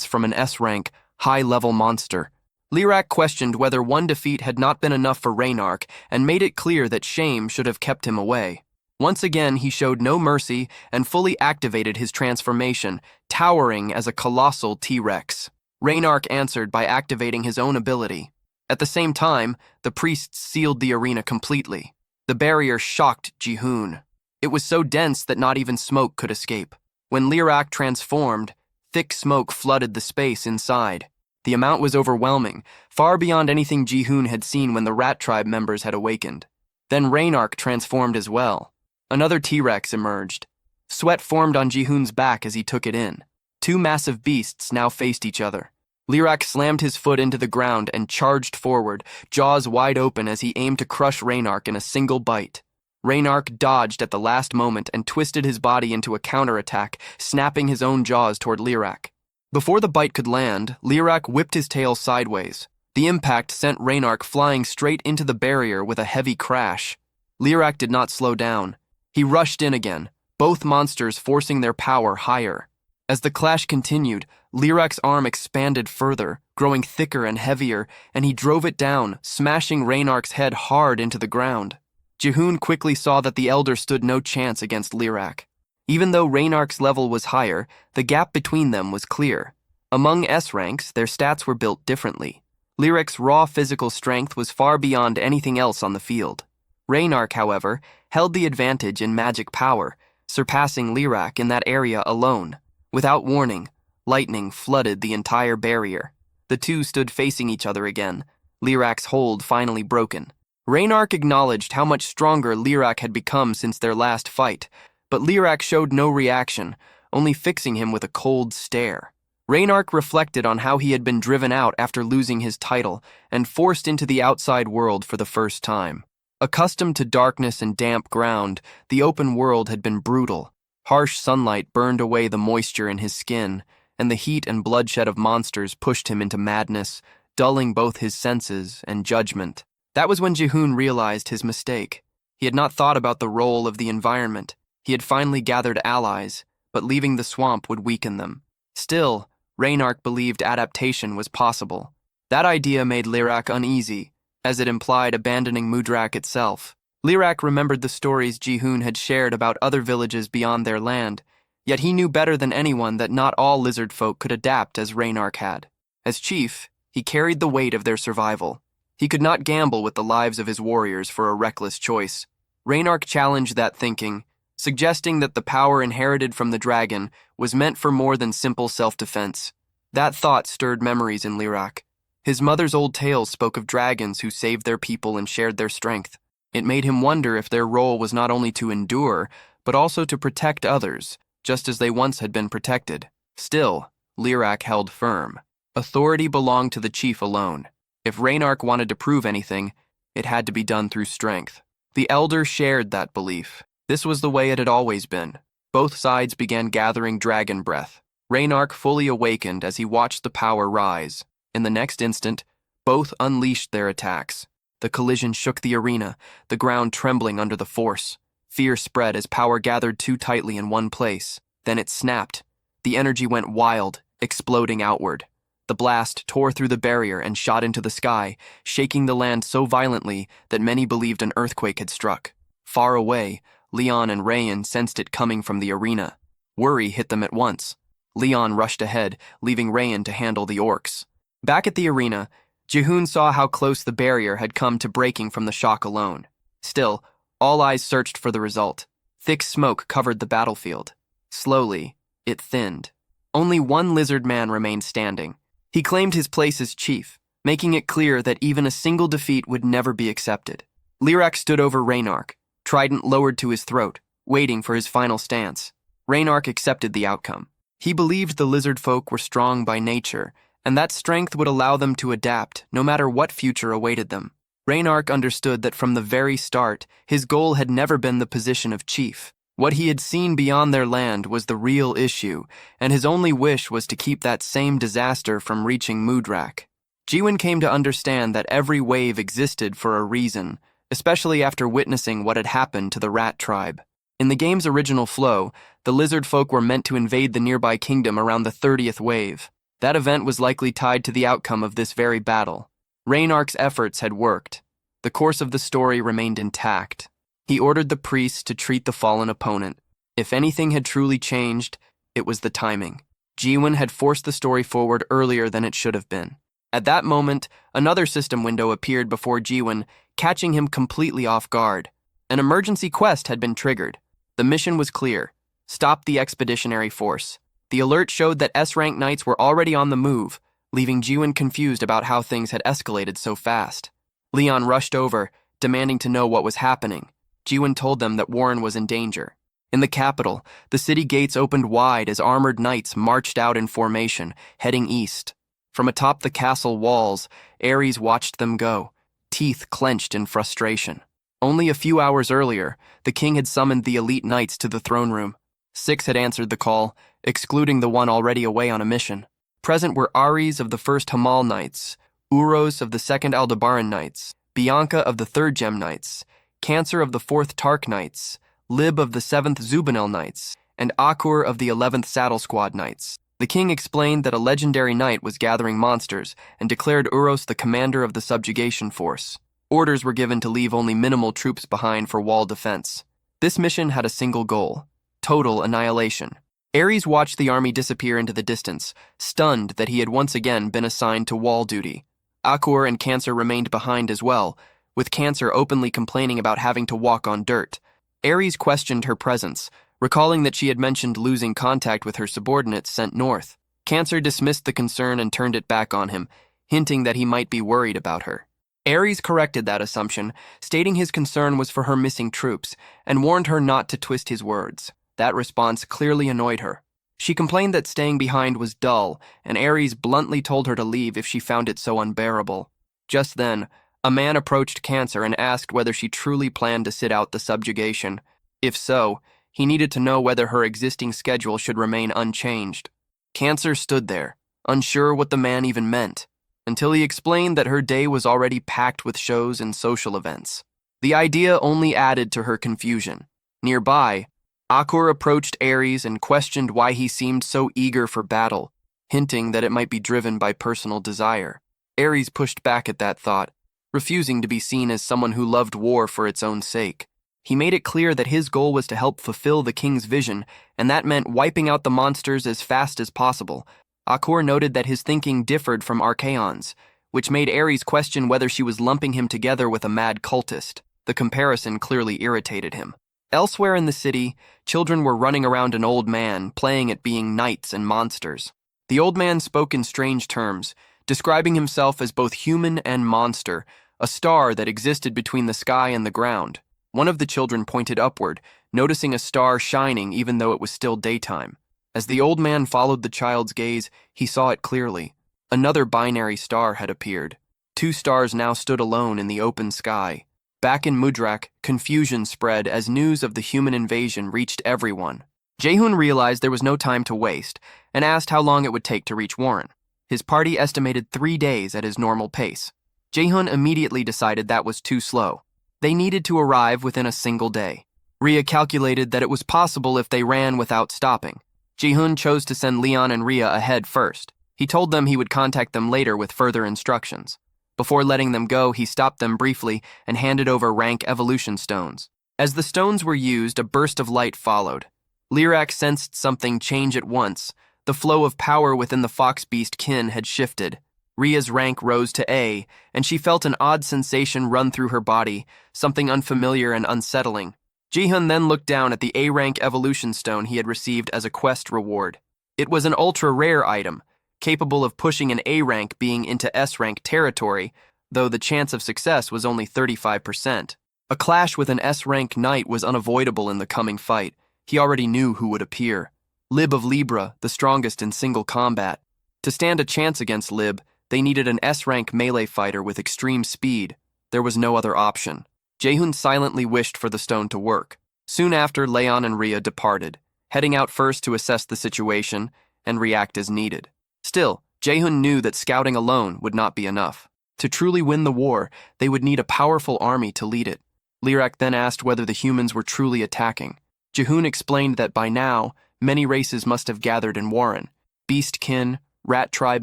from an S-rank, high-level monster. Lirak questioned whether one defeat had not been enough for Reynark and made it clear that shame should have kept him away. Once again, he showed no mercy and fully activated his transformation, towering as a colossal T-Rex. Reynark answered by activating his own ability. At the same time, the priests sealed the arena completely. The barrier shocked Jihoon. It was so dense that not even smoke could escape. When Lirak transformed, thick smoke flooded the space inside. The amount was overwhelming, far beyond anything Jihoon had seen when the Rat Tribe members had awakened. Then Reynark transformed as well. Another T-Rex emerged. Sweat formed on Jihoon's back as he took it in. 2 massive beasts now faced each other. Lirak slammed his foot into the ground and charged forward, jaws wide open as he aimed to crush Reynark in a single bite. Reynark dodged at the last moment and twisted his body into a counterattack, snapping his own jaws toward Lirak. Before the bite could land, Lirak whipped his tail sideways. The impact sent Reynark flying straight into the barrier with a heavy crash. Lirak did not slow down. He rushed in again, both monsters forcing their power higher. As the clash continued, Lirak's arm expanded further, growing thicker and heavier, and he drove it down, smashing Reynark's head hard into the ground. Jihoon quickly saw that the Elder stood no chance against Lirak. Even though Reynark's level was higher, the gap between them was clear. Among S-ranks, their stats were built differently. Lirak's raw physical strength was far beyond anything else on the field. Reynark, however, held the advantage in magic power, surpassing Lirak in that area alone. Without warning, lightning flooded the entire barrier. The 2 stood facing each other again, Lirak's hold finally broken. Reynark acknowledged how much stronger Lirak had become since their last fight, but Lirak showed no reaction, only fixing him with a cold stare. Reynark reflected on how he had been driven out after losing his title and forced into the outside world for the first time. Accustomed to darkness and damp ground, the open world had been brutal. Harsh sunlight burned away the moisture in his skin, and the heat and bloodshed of monsters pushed him into madness, dulling both his senses and judgment. That was when Jihoon realized his mistake. He had not thought about the role of the environment. He had finally gathered allies, but leaving the swamp would weaken them. Still, Reynark believed adaptation was possible. That idea made Lirak uneasy. as it implied abandoning Mudrak itself. Lirak remembered the stories Ji-hoon had shared about other villages beyond their land, yet he knew better than anyone that not all lizard folk could adapt as Reynark had. As chief, he carried the weight of their survival. He could not gamble with the lives of his warriors for a reckless choice. Reynark challenged that thinking, suggesting that the power inherited from the dragon was meant for more than simple self-defense. That thought stirred memories in Lirak. His mother's old tales spoke of dragons who saved their people and shared their strength. It made him wonder if their role was not only to endure, but also to protect others, just as they once had been protected. Still, Lirak held firm. Authority belonged to the chief alone. If Reynark wanted to prove anything, it had to be done through strength. The elder shared that belief. This was the way it had always been. Both sides began gathering dragon breath. Reynark fully awakened as he watched the power rise. In the next instant, both unleashed their attacks. The collision shook the arena, the ground trembling under the force. Fear spread as power gathered too tightly in one place. Then it snapped. The energy went wild, exploding outward. The blast tore through the barrier and shot into the sky, shaking the land so violently that many believed an earthquake had struck. Far away, Leon and Rayan sensed it coming from the arena. Worry hit them at once. Leon rushed ahead, leaving Rayan to handle the orcs. Back at the arena, Ji-hoon saw how close the barrier had come to breaking from the shock alone. Still, all eyes searched for the result. Thick smoke covered the battlefield. Slowly, it thinned. Only one lizard man remained standing. He claimed his place as chief, making it clear that even a single defeat would never be accepted. Lirak stood over Reynark, trident lowered to his throat, waiting for his final stance. Reynark accepted the outcome. He believed the lizard folk were strong by nature, and that strength would allow them to adapt, no matter what future awaited them. Reynark understood that from the very start, his goal had never been the position of chief. What he had seen beyond their land was the real issue, and his only wish was to keep that same disaster from reaching Mudrak. Jiwon came to understand that every wave existed for a reason, especially after witnessing what had happened to the rat tribe. In the game's original flow, the lizard folk were meant to invade the nearby kingdom around the 30th wave. That event was likely tied to the outcome of this very battle. Reynark's efforts had worked. The course of the story remained intact. He ordered the priests to treat the fallen opponent. If anything had truly changed, it was the timing. Jiwon had forced the story forward earlier than it should have been. At that moment, another system window appeared before Jiwon, catching him completely off guard. An emergency quest had been triggered. The mission was clear: stop the expeditionary force. The alert showed that S-rank knights were already on the move, leaving Jiwon confused about how things had escalated so fast. Leon rushed over, demanding to know what was happening. Jiwon told them that Warren was in danger. In the capital, the city gates opened wide as armored knights marched out in formation, heading east. From atop the castle walls, Ares watched them go, teeth clenched in frustration. Only a few hours earlier, the king had summoned the elite knights to the throne room. 6 had answered the call, excluding the one already away on a mission. Present were Ares of the 1st Hamal Knights, Uros of the 2nd Aldebaran Knights, Bianca of the 3rd Gem Knights, Cancer of the 4th Tark Knights, Lib of the 7th Zubanel Knights, and Akur of the 11th Saddle Squad Knights. The king explained that a legendary knight was gathering monsters and declared Uros the commander of the subjugation force. Orders were given to leave only minimal troops behind for wall defense. This mission had a single goal: total annihilation. Ares watched the army disappear into the distance, stunned that he had once again been assigned to wall duty. Akur and Cancer remained behind as well, with Cancer openly complaining about having to walk on dirt. Ares questioned her presence, recalling that she had mentioned losing contact with her subordinates sent north. Cancer dismissed the concern and turned it back on him, hinting that he might be worried about her. Ares corrected that assumption, stating his concern was for her missing troops, and warned her not to twist his words. That response clearly annoyed her. She complained that staying behind was dull, and Ares bluntly told her to leave if she found it so unbearable. Just then, a man approached Cancer and asked whether she truly planned to sit out the subjugation. If so, he needed to know whether her existing schedule should remain unchanged. Cancer stood there, unsure what the man even meant, until he explained that her day was already packed with shows and social events. The idea only added to her confusion. Nearby, Akur approached Ares and questioned why he seemed so eager for battle, hinting that it might be driven by personal desire. Ares pushed back at that thought. refusing to be seen as someone who loved war for its own sake. He made it clear that his goal was to help fulfill the king's vision, and that meant wiping out the monsters as fast as possible. Akor noted that his thinking differed from Archaon's, which made Ares question whether she was lumping him together with a mad cultist. The comparison clearly irritated him. Elsewhere in the city, children were running around an old man, playing at being knights and monsters. The old man spoke in strange terms, describing himself as both human and monster, a star that existed between the sky and the ground. One of the children pointed upward, noticing a star shining even though it was still daytime. As the old man followed the child's gaze, he saw it clearly. Another binary star had appeared. 2 stars now stood alone in the open sky. Back in Mudrak, confusion spread as news of the human invasion reached everyone. Jaehoon realized there was no time to waste and asked how long it would take to reach Warren. His party estimated 3 days at his normal pace. Jaehoon immediately decided that was too slow. They needed to arrive within a single day. Rhea calculated that it was possible if they ran without stopping. Jaehoon chose to send Leon and Rhea ahead first. He told them he would contact them later with further instructions. Before letting them go, he stopped them briefly and handed over rank evolution stones. As the stones were used, a burst of light followed. Lyrak sensed something change at once. The flow of power within the fox beast kin had shifted. Rhea's rank rose to A, and she felt an odd sensation run through her body, something unfamiliar and unsettling. Jaehoon then looked down at the A-rank evolution stone he had received as a quest reward. It was an ultra-rare item, capable of pushing an A-rank being into S-rank territory, though the chance of success was only 35%. A clash with an S-rank knight was unavoidable in the coming fight. He already knew who would appear. Lib of Libra, the strongest in single combat. To stand a chance against Lib, they needed an S-rank melee fighter with extreme speed. There was no other option. Jaehoon silently wished for the stone to work. Soon after, Leon and Rhea departed, heading out first to assess the situation and react as needed. Still, Jaehoon knew that scouting alone would not be enough. To truly win the war, they would need a powerful army to lead it. Lyrak then asked whether the humans were truly attacking. Jaehoon explained that by now, many races must have gathered in Warren. Beastkin, rat tribe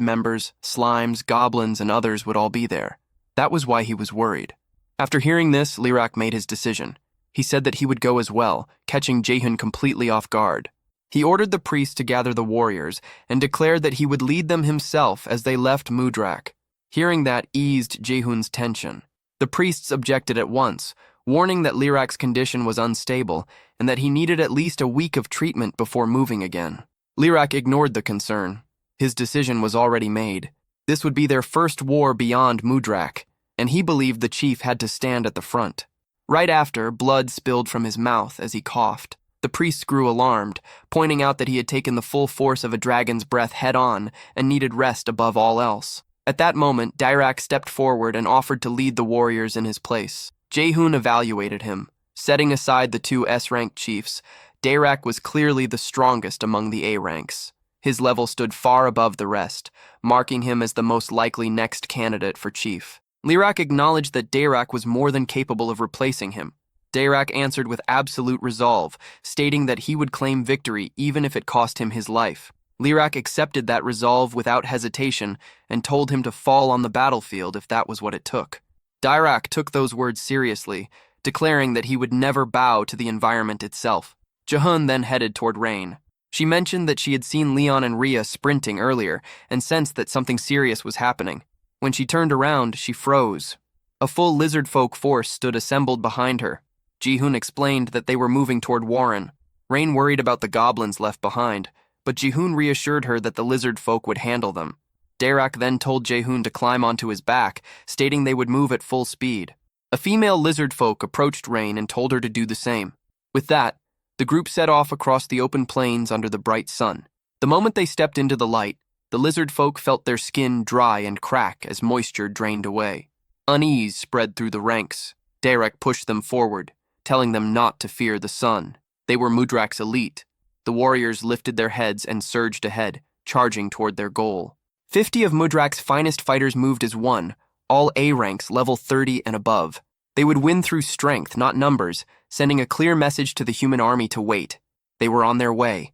members, slimes, goblins, and others would all be there. That was why he was worried. After hearing this, Lyrak made his decision. He said that he would go as well, catching Jaehoon completely off guard. He ordered the priests to gather the warriors and declared that he would lead them himself as they left Mudrak. Hearing that eased Jaehoon's tension. The priests objected at once, warning that Lyrak's condition was unstable and that he needed at least a week of treatment before moving again. Lyrak ignored the concern. His decision was already made. This would be their first war beyond Mudrak, and he believed the chief had to stand at the front. Right after, blood spilled from his mouth as he coughed. The priests grew alarmed, pointing out that he had taken the full force of a dragon's breath head-on and needed rest above all else. At that moment, Dirac stepped forward and offered to lead the warriors in his place. Jaehoon evaluated him. Setting aside the 2 S-rank chiefs, Dirac was clearly the strongest among the A-ranks. His level stood far above the rest, marking him as the most likely next candidate for chief. Lyrak acknowledged that Dirac was more than capable of replacing him. Dirac answered with absolute resolve, stating that he would claim victory even if it cost him his life. Lyrak accepted that resolve without hesitation and told him to fall on the battlefield if that was what it took. Dirac took those words seriously, declaring that he would never bow to the environment itself. Jaehoon then headed toward Rain. She mentioned that she had seen Leon and Rhea sprinting earlier and sensed that something serious was happening. When she turned around, she froze. A full lizard folk force stood assembled behind her. Jaehoon explained that they were moving toward Warren. Rain worried about the goblins left behind, but Jaehoon reassured her that the lizard folk would handle them. Dirac then told Jaehoon to climb onto his back, stating they would move at full speed. A female lizard folk approached Rain and told her to do the same. With that, the group set off across the open plains under the bright sun. The moment they stepped into the light, the lizard folk felt their skin dry and crack as moisture drained away. Unease spread through the ranks. Dirac pushed them forward, telling them not to fear the sun. They were Mudrak's elite. The warriors lifted their heads and surged ahead, charging toward their goal. 50 of Mudrak's finest fighters moved as one, all A ranks level 30 and above. They would win through strength, not numbers, sending a clear message to the human army to wait. They were on their way.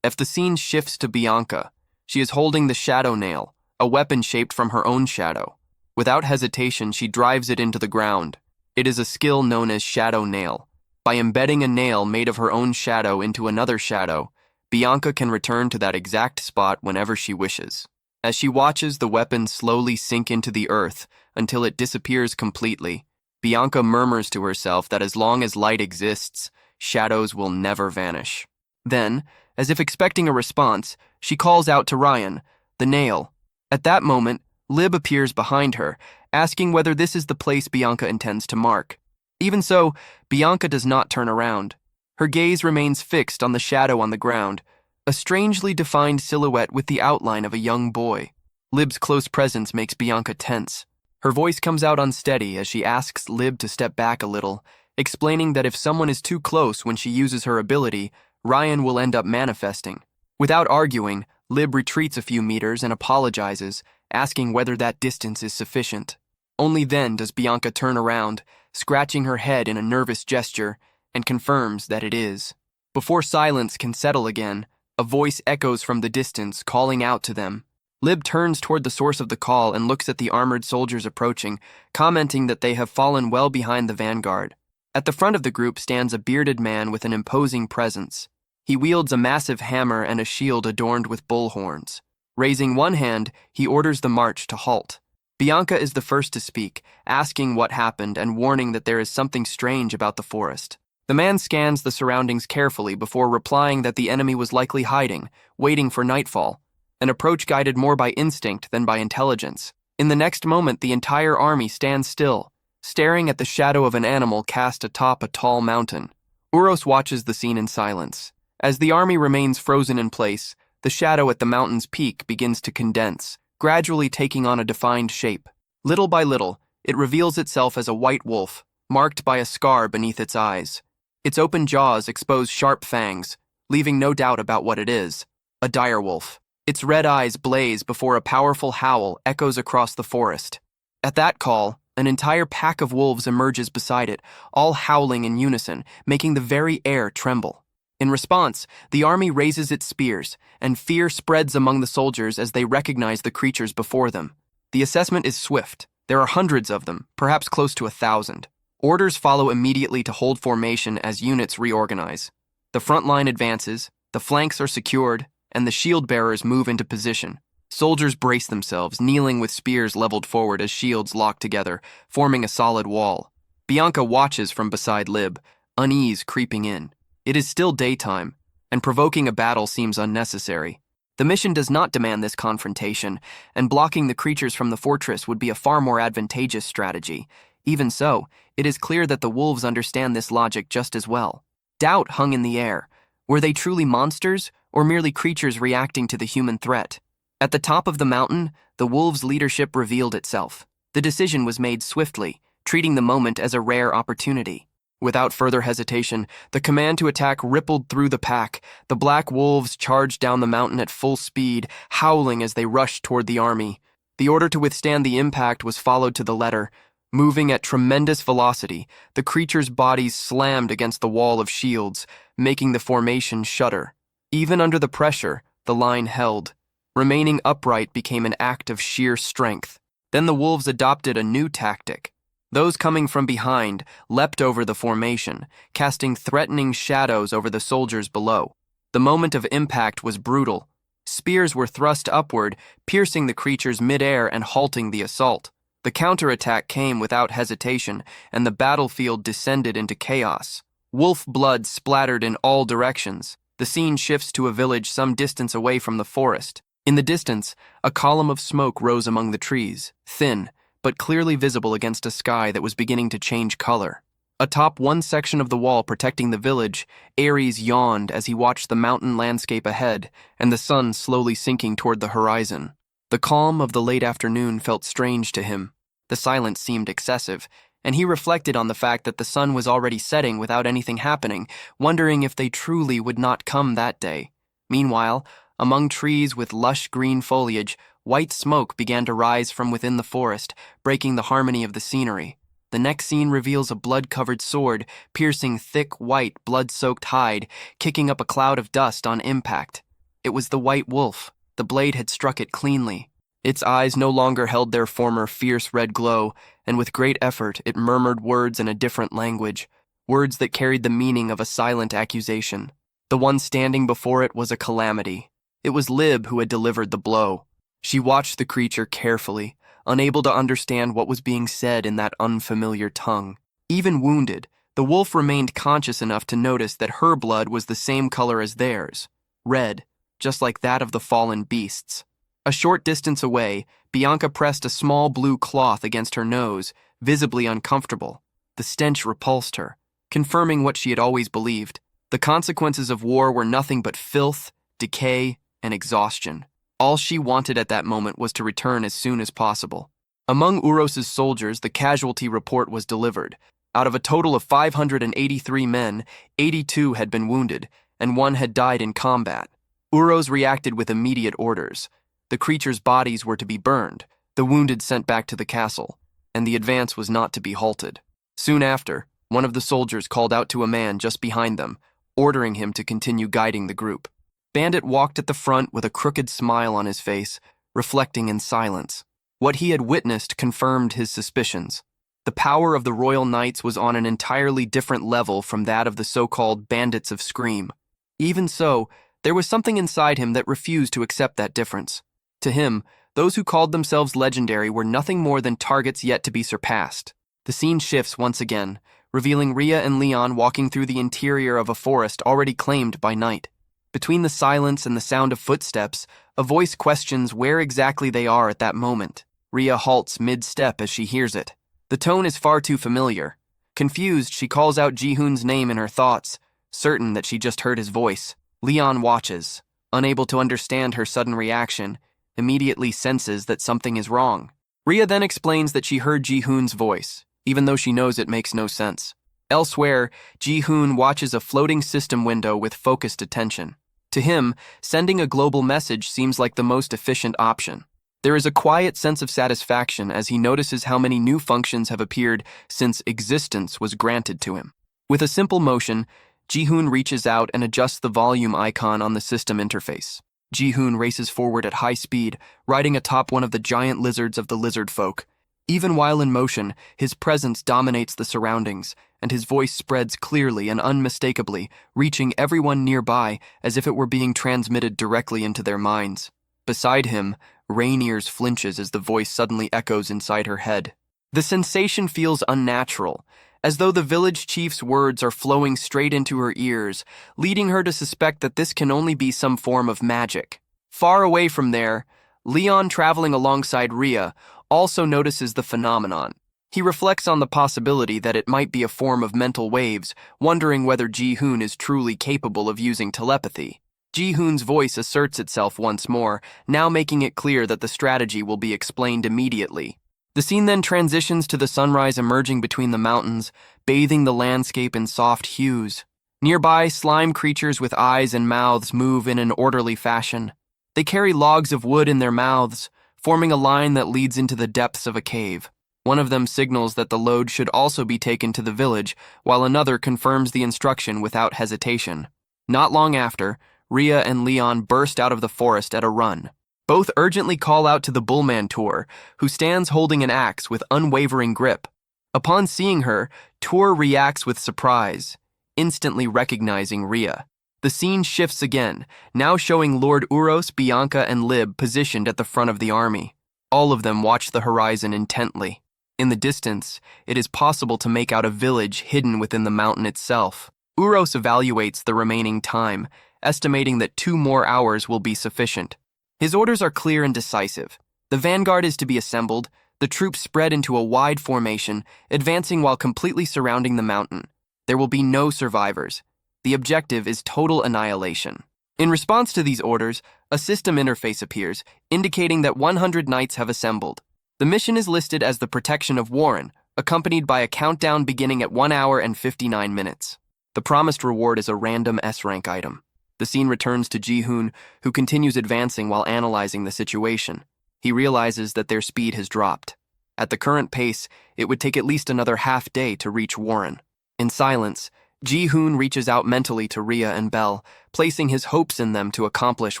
If the scene shifts to Bianca, she is holding the shadow nail, a weapon shaped from her own shadow. Without hesitation, she drives it into the ground. It is a skill known as shadow nail. By embedding a nail made of her own shadow into another shadow, Bianca can return to that exact spot whenever she wishes. As she watches the weapon slowly sink into the earth until it disappears completely, Bianca murmurs to herself that as long as light exists, shadows will never vanish. Then, as if expecting a response, she calls out to Ryan, the nail. At that moment, Lib appears behind her, asking whether this is the place Bianca intends to mark. Even so, Bianca does not turn around. Her gaze remains fixed on the shadow on the ground, a strangely defined silhouette with the outline of a young boy. Lib's close presence makes Bianca tense. Her voice comes out unsteady as she asks Lib to step back a little, explaining that if someone is too close when she uses her ability, Ryan will end up manifesting. Without arguing, Lib retreats a few meters and apologizes, asking whether that distance is sufficient. Only then does Bianca turn around, scratching her head in a nervous gesture, and confirms that it is. Before silence can settle again, a voice echoes from the distance, calling out to them. Lib turns toward the source of the call and looks at the armored soldiers approaching, commenting that they have fallen well behind the vanguard. At the front of the group stands a bearded man with an imposing presence. He wields a massive hammer and a shield adorned with bull horns. Raising one hand, he orders the march to halt. Bianca is the first to speak, asking what happened and warning that there is something strange about the forest. The man scans the surroundings carefully before replying that the enemy was likely hiding, waiting for nightfall, an approach guided more by instinct than by intelligence. In the next moment, the entire army stands still, staring at the shadow of an animal cast atop a tall mountain. Uros watches the scene in silence. As the army remains frozen in place, the shadow at the mountain's peak begins to condense, gradually taking on a defined shape. Little by little, it reveals itself as a white wolf, marked by a scar beneath its eyes. Its open jaws expose sharp fangs, leaving no doubt about what it is: a direwolf. Its red eyes blaze before a powerful howl echoes across the forest. At that call, an entire pack of wolves emerges beside it, all howling in unison, making the very air tremble. In response, the army raises its spears, and fear spreads among the soldiers as they recognize the creatures before them. The assessment is swift. There are hundreds of them, perhaps close to 1,000. Orders follow immediately to hold formation as units reorganize. The front line advances, the flanks are secured, and the shield bearers move into position. Soldiers brace themselves, kneeling with spears leveled forward as shields lock together, forming a solid wall. Bianca watches from beside Lib, unease creeping in. It is still daytime, and provoking a battle seems unnecessary. The mission does not demand this confrontation, and blocking the creatures from the fortress would be a far more advantageous strategy. Even so, it is clear that the wolves understand this logic just as well. Doubt hung in the air. Were they truly monsters, or merely creatures reacting to the human threat? At the top of the mountain, the wolves' leadership revealed itself. The decision was made swiftly, treating the moment as a rare opportunity. Without further hesitation, the command to attack rippled through the pack. The black wolves charged down the mountain at full speed, howling as they rushed toward the army. The order to withstand the impact was followed to the letter. Moving at tremendous velocity, the creatures' bodies slammed against the wall of shields, making the formation shudder. Even under the pressure, the line held. Remaining upright became an act of sheer strength. Then the wolves adopted a new tactic. Those coming from behind leapt over the formation, casting threatening shadows over the soldiers below. The moment of impact was brutal. Spears were thrust upward, piercing the creatures midair and halting the assault. The counterattack came without hesitation, and the battlefield descended into chaos. Wolf blood splattered in all directions. The scene shifts to a village some distance away from the forest. In the distance, a column of smoke rose among the trees, thin, but clearly visible against a sky that was beginning to change color. Atop one section of the wall protecting the village, Ares yawned as he watched the mountain landscape ahead and the sun slowly sinking toward the horizon. The calm of the late afternoon felt strange to him. The silence seemed excessive, and he reflected on the fact that the sun was already setting without anything happening, wondering if they truly would not come that day. Meanwhile, among trees with lush green foliage, white smoke began to rise from within the forest, breaking the harmony of the scenery. The next scene reveals a blood-covered sword, piercing thick, white, blood-soaked hide, kicking up a cloud of dust on impact. It was the white wolf. The blade had struck it cleanly. Its eyes no longer held their former fierce red glow, and with great effort it murmured words in a different language, words that carried the meaning of a silent accusation. The one standing before it was a calamity. It was Lib who had delivered the blow. She watched the creature carefully, unable to understand what was being said in that unfamiliar tongue. Even wounded, the wolf remained conscious enough to notice that her blood was the same color as theirs, red, just like that of the fallen beasts. A short distance away, Bianca pressed a small blue cloth against her nose, visibly uncomfortable. The stench repulsed her, confirming what she had always believed. The consequences of war were nothing but filth, decay, and exhaustion. All she wanted at that moment was to return as soon as possible. Among Uros's soldiers, the casualty report was delivered. Out of a total of 583 men, 82 had been wounded, and 1 had died in combat. Uros reacted with immediate orders. The creatures' bodies were to be burned, the wounded sent back to the castle, and the advance was not to be halted. Soon after, one of the soldiers called out to a man just behind them, ordering him to continue guiding the group. Bandit walked at the front with a crooked smile on his face, reflecting in silence. What he had witnessed confirmed his suspicions. The power of the Royal Knights was on an entirely different level from that of the so-called bandits of Scream. Even so, there was something inside him that refused to accept that difference. To him, those who called themselves legendary were nothing more than targets yet to be surpassed. The scene shifts once again, revealing Rhea and Leon walking through the interior of a forest already claimed by night. Between the silence and the sound of footsteps, a voice questions where exactly they are at that moment. Rhea halts mid-step as she hears it. The tone is far too familiar. Confused, she calls out Ji-hoon's name in her thoughts, certain that she just heard his voice. Leon watches, unable to understand her sudden reaction, immediately senses that something is wrong. Rhea then explains that she heard Ji-hoon's voice, even though she knows it makes no sense. Elsewhere, Ji-hoon watches a floating system window with focused attention. To him, sending a global message seems like the most efficient option. There is a quiet sense of satisfaction as he notices how many new functions have appeared since existence was granted to him. With a simple motion, Ji-hoon reaches out and adjusts the volume icon on the system interface. Ji-hoon races forward at high speed, riding atop one of the giant lizards of the lizard folk. Even while in motion, his presence dominates the surroundings, and his voice spreads clearly and unmistakably, reaching everyone nearby as if it were being transmitted directly into their minds. Beside him, Rainier's flinches as the voice suddenly echoes inside her head. The sensation feels unnatural, as though the village chief's words are flowing straight into her ears, leading her to suspect that this can only be some form of magic. Far away from there, Leon, traveling alongside Rhea, also notices the phenomenon. He reflects on the possibility that it might be a form of mental waves, wondering whether Ji-hoon is truly capable of using telepathy. Ji-hoon's voice asserts itself once more, now making it clear that the strategy will be explained immediately. The scene then transitions to the sunrise emerging between the mountains, bathing the landscape in soft hues. Nearby, slime creatures with eyes and mouths move in an orderly fashion. They carry logs of wood in their mouths, forming a line that leads into the depths of a cave. One of them signals that the load should also be taken to the village, while another confirms the instruction without hesitation. Not long after, Rhea and Leon burst out of the forest at a run. Both urgently call out to the Bullman Tour, who stands holding an axe with unwavering grip. Upon seeing her, Tour reacts with surprise, instantly recognizing Rhea. The scene shifts again, now showing Lord Uros, Bianca, and Lib positioned at the front of the army. All of them watch the horizon intently. In the distance, it is possible to make out a village hidden within the mountain itself. Uros evaluates the remaining time, estimating that 2 more hours will be sufficient. His orders are clear and decisive. The vanguard is to be assembled, the troops spread into a wide formation, advancing while completely surrounding the mountain. There will be no survivors. The objective is total annihilation. In response to these orders, a system interface appears, indicating that 100 knights have assembled. The mission is listed as the protection of Warren, accompanied by a countdown beginning at 1 hour and 59 minutes. The promised reward is a random S-rank item. The scene returns to Ji-hoon, who continues advancing while analyzing the situation. He realizes that their speed has dropped. At the current pace, it would take at least another half day to reach Warren. In silence, Ji-hoon reaches out mentally to Rhea and Belle, placing his hopes in them to accomplish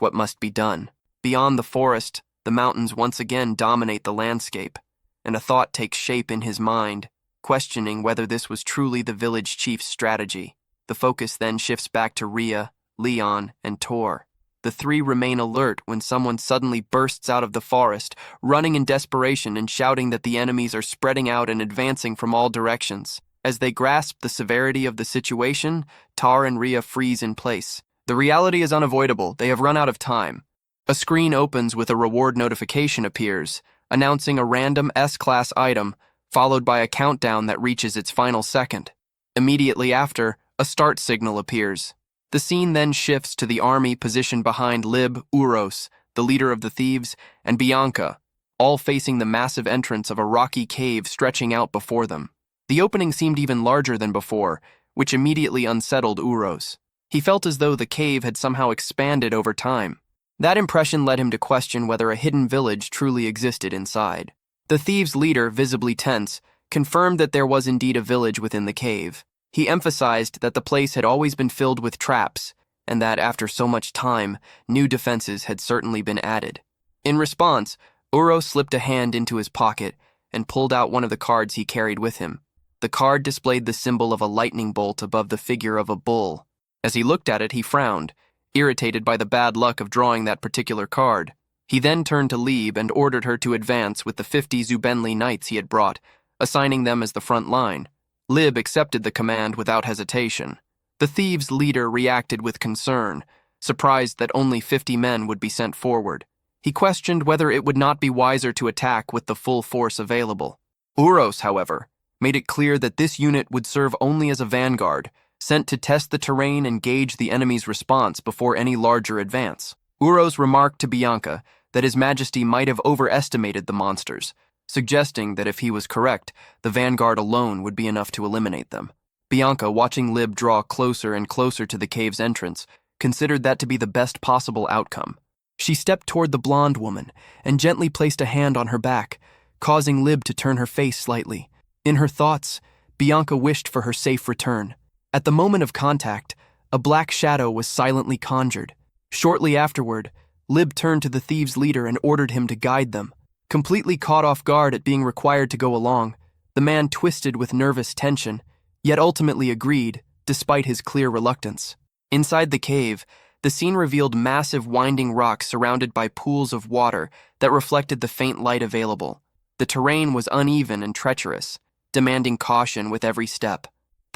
what must be done. Beyond the forest, the mountains once again dominate the landscape, and a thought takes shape in his mind, questioning whether this was truly the village chief's strategy. The focus then shifts back to Rhea, Leon, and Tor. The three remain alert when someone suddenly bursts out of the forest, running in desperation and shouting that the enemies are spreading out and advancing from all directions. As they grasp the severity of the situation, Tar and Rhea freeze in place. The reality is unavoidable. They have run out of time. A screen opens with a reward notification appears, announcing a random S-class item, followed by a countdown that reaches its final second. Immediately after, a start signal appears. The scene then shifts to the army positioned behind Lib, Uros, the leader of the thieves, and Bianca, all facing the massive entrance of a rocky cave stretching out before them. The opening seemed even larger than before, which immediately unsettled Uros. He felt as though the cave had somehow expanded over time. That impression led him to question whether a hidden village truly existed inside. The thieves' leader, visibly tense, confirmed that there was indeed a village within the cave. He emphasized that the place had always been filled with traps, and that after so much time, new defenses had certainly been added. In response, Uro slipped a hand into his pocket and pulled out one of the cards he carried with him. The card displayed the symbol of a lightning bolt above the figure of a bull. As he looked at it, he frowned, irritated by the bad luck of drawing that particular card. He then turned to Lieb and ordered her to advance with the 50 Zubenli knights he had brought, assigning them as the front line. Lib accepted the command without hesitation. The thieves' leader reacted with concern, surprised that only 50 men would be sent forward. He questioned whether it would not be wiser to attack with the full force available. Uros, however, made it clear that this unit would serve only as a vanguard, sent to test the terrain and gauge the enemy's response before any larger advance. Uros remarked to Bianca that His Majesty might have overestimated the monsters, suggesting that if he was correct, the vanguard alone would be enough to eliminate them. Bianca, watching Lib draw closer and closer to the cave's entrance, considered that to be the best possible outcome. She stepped toward the blonde woman and gently placed a hand on her back, causing Lib to turn her face slightly. In her thoughts, Bianca wished for her safe return. At the moment of contact, a black shadow was silently conjured. Shortly afterward, Lib turned to the thieves' leader and ordered him to guide them. Completely caught off guard at being required to go along, the man twisted with nervous tension, yet ultimately agreed, despite his clear reluctance. Inside the cave, the scene revealed massive winding rocks surrounded by pools of water that reflected the faint light available. The terrain was uneven and treacherous, demanding caution with every step.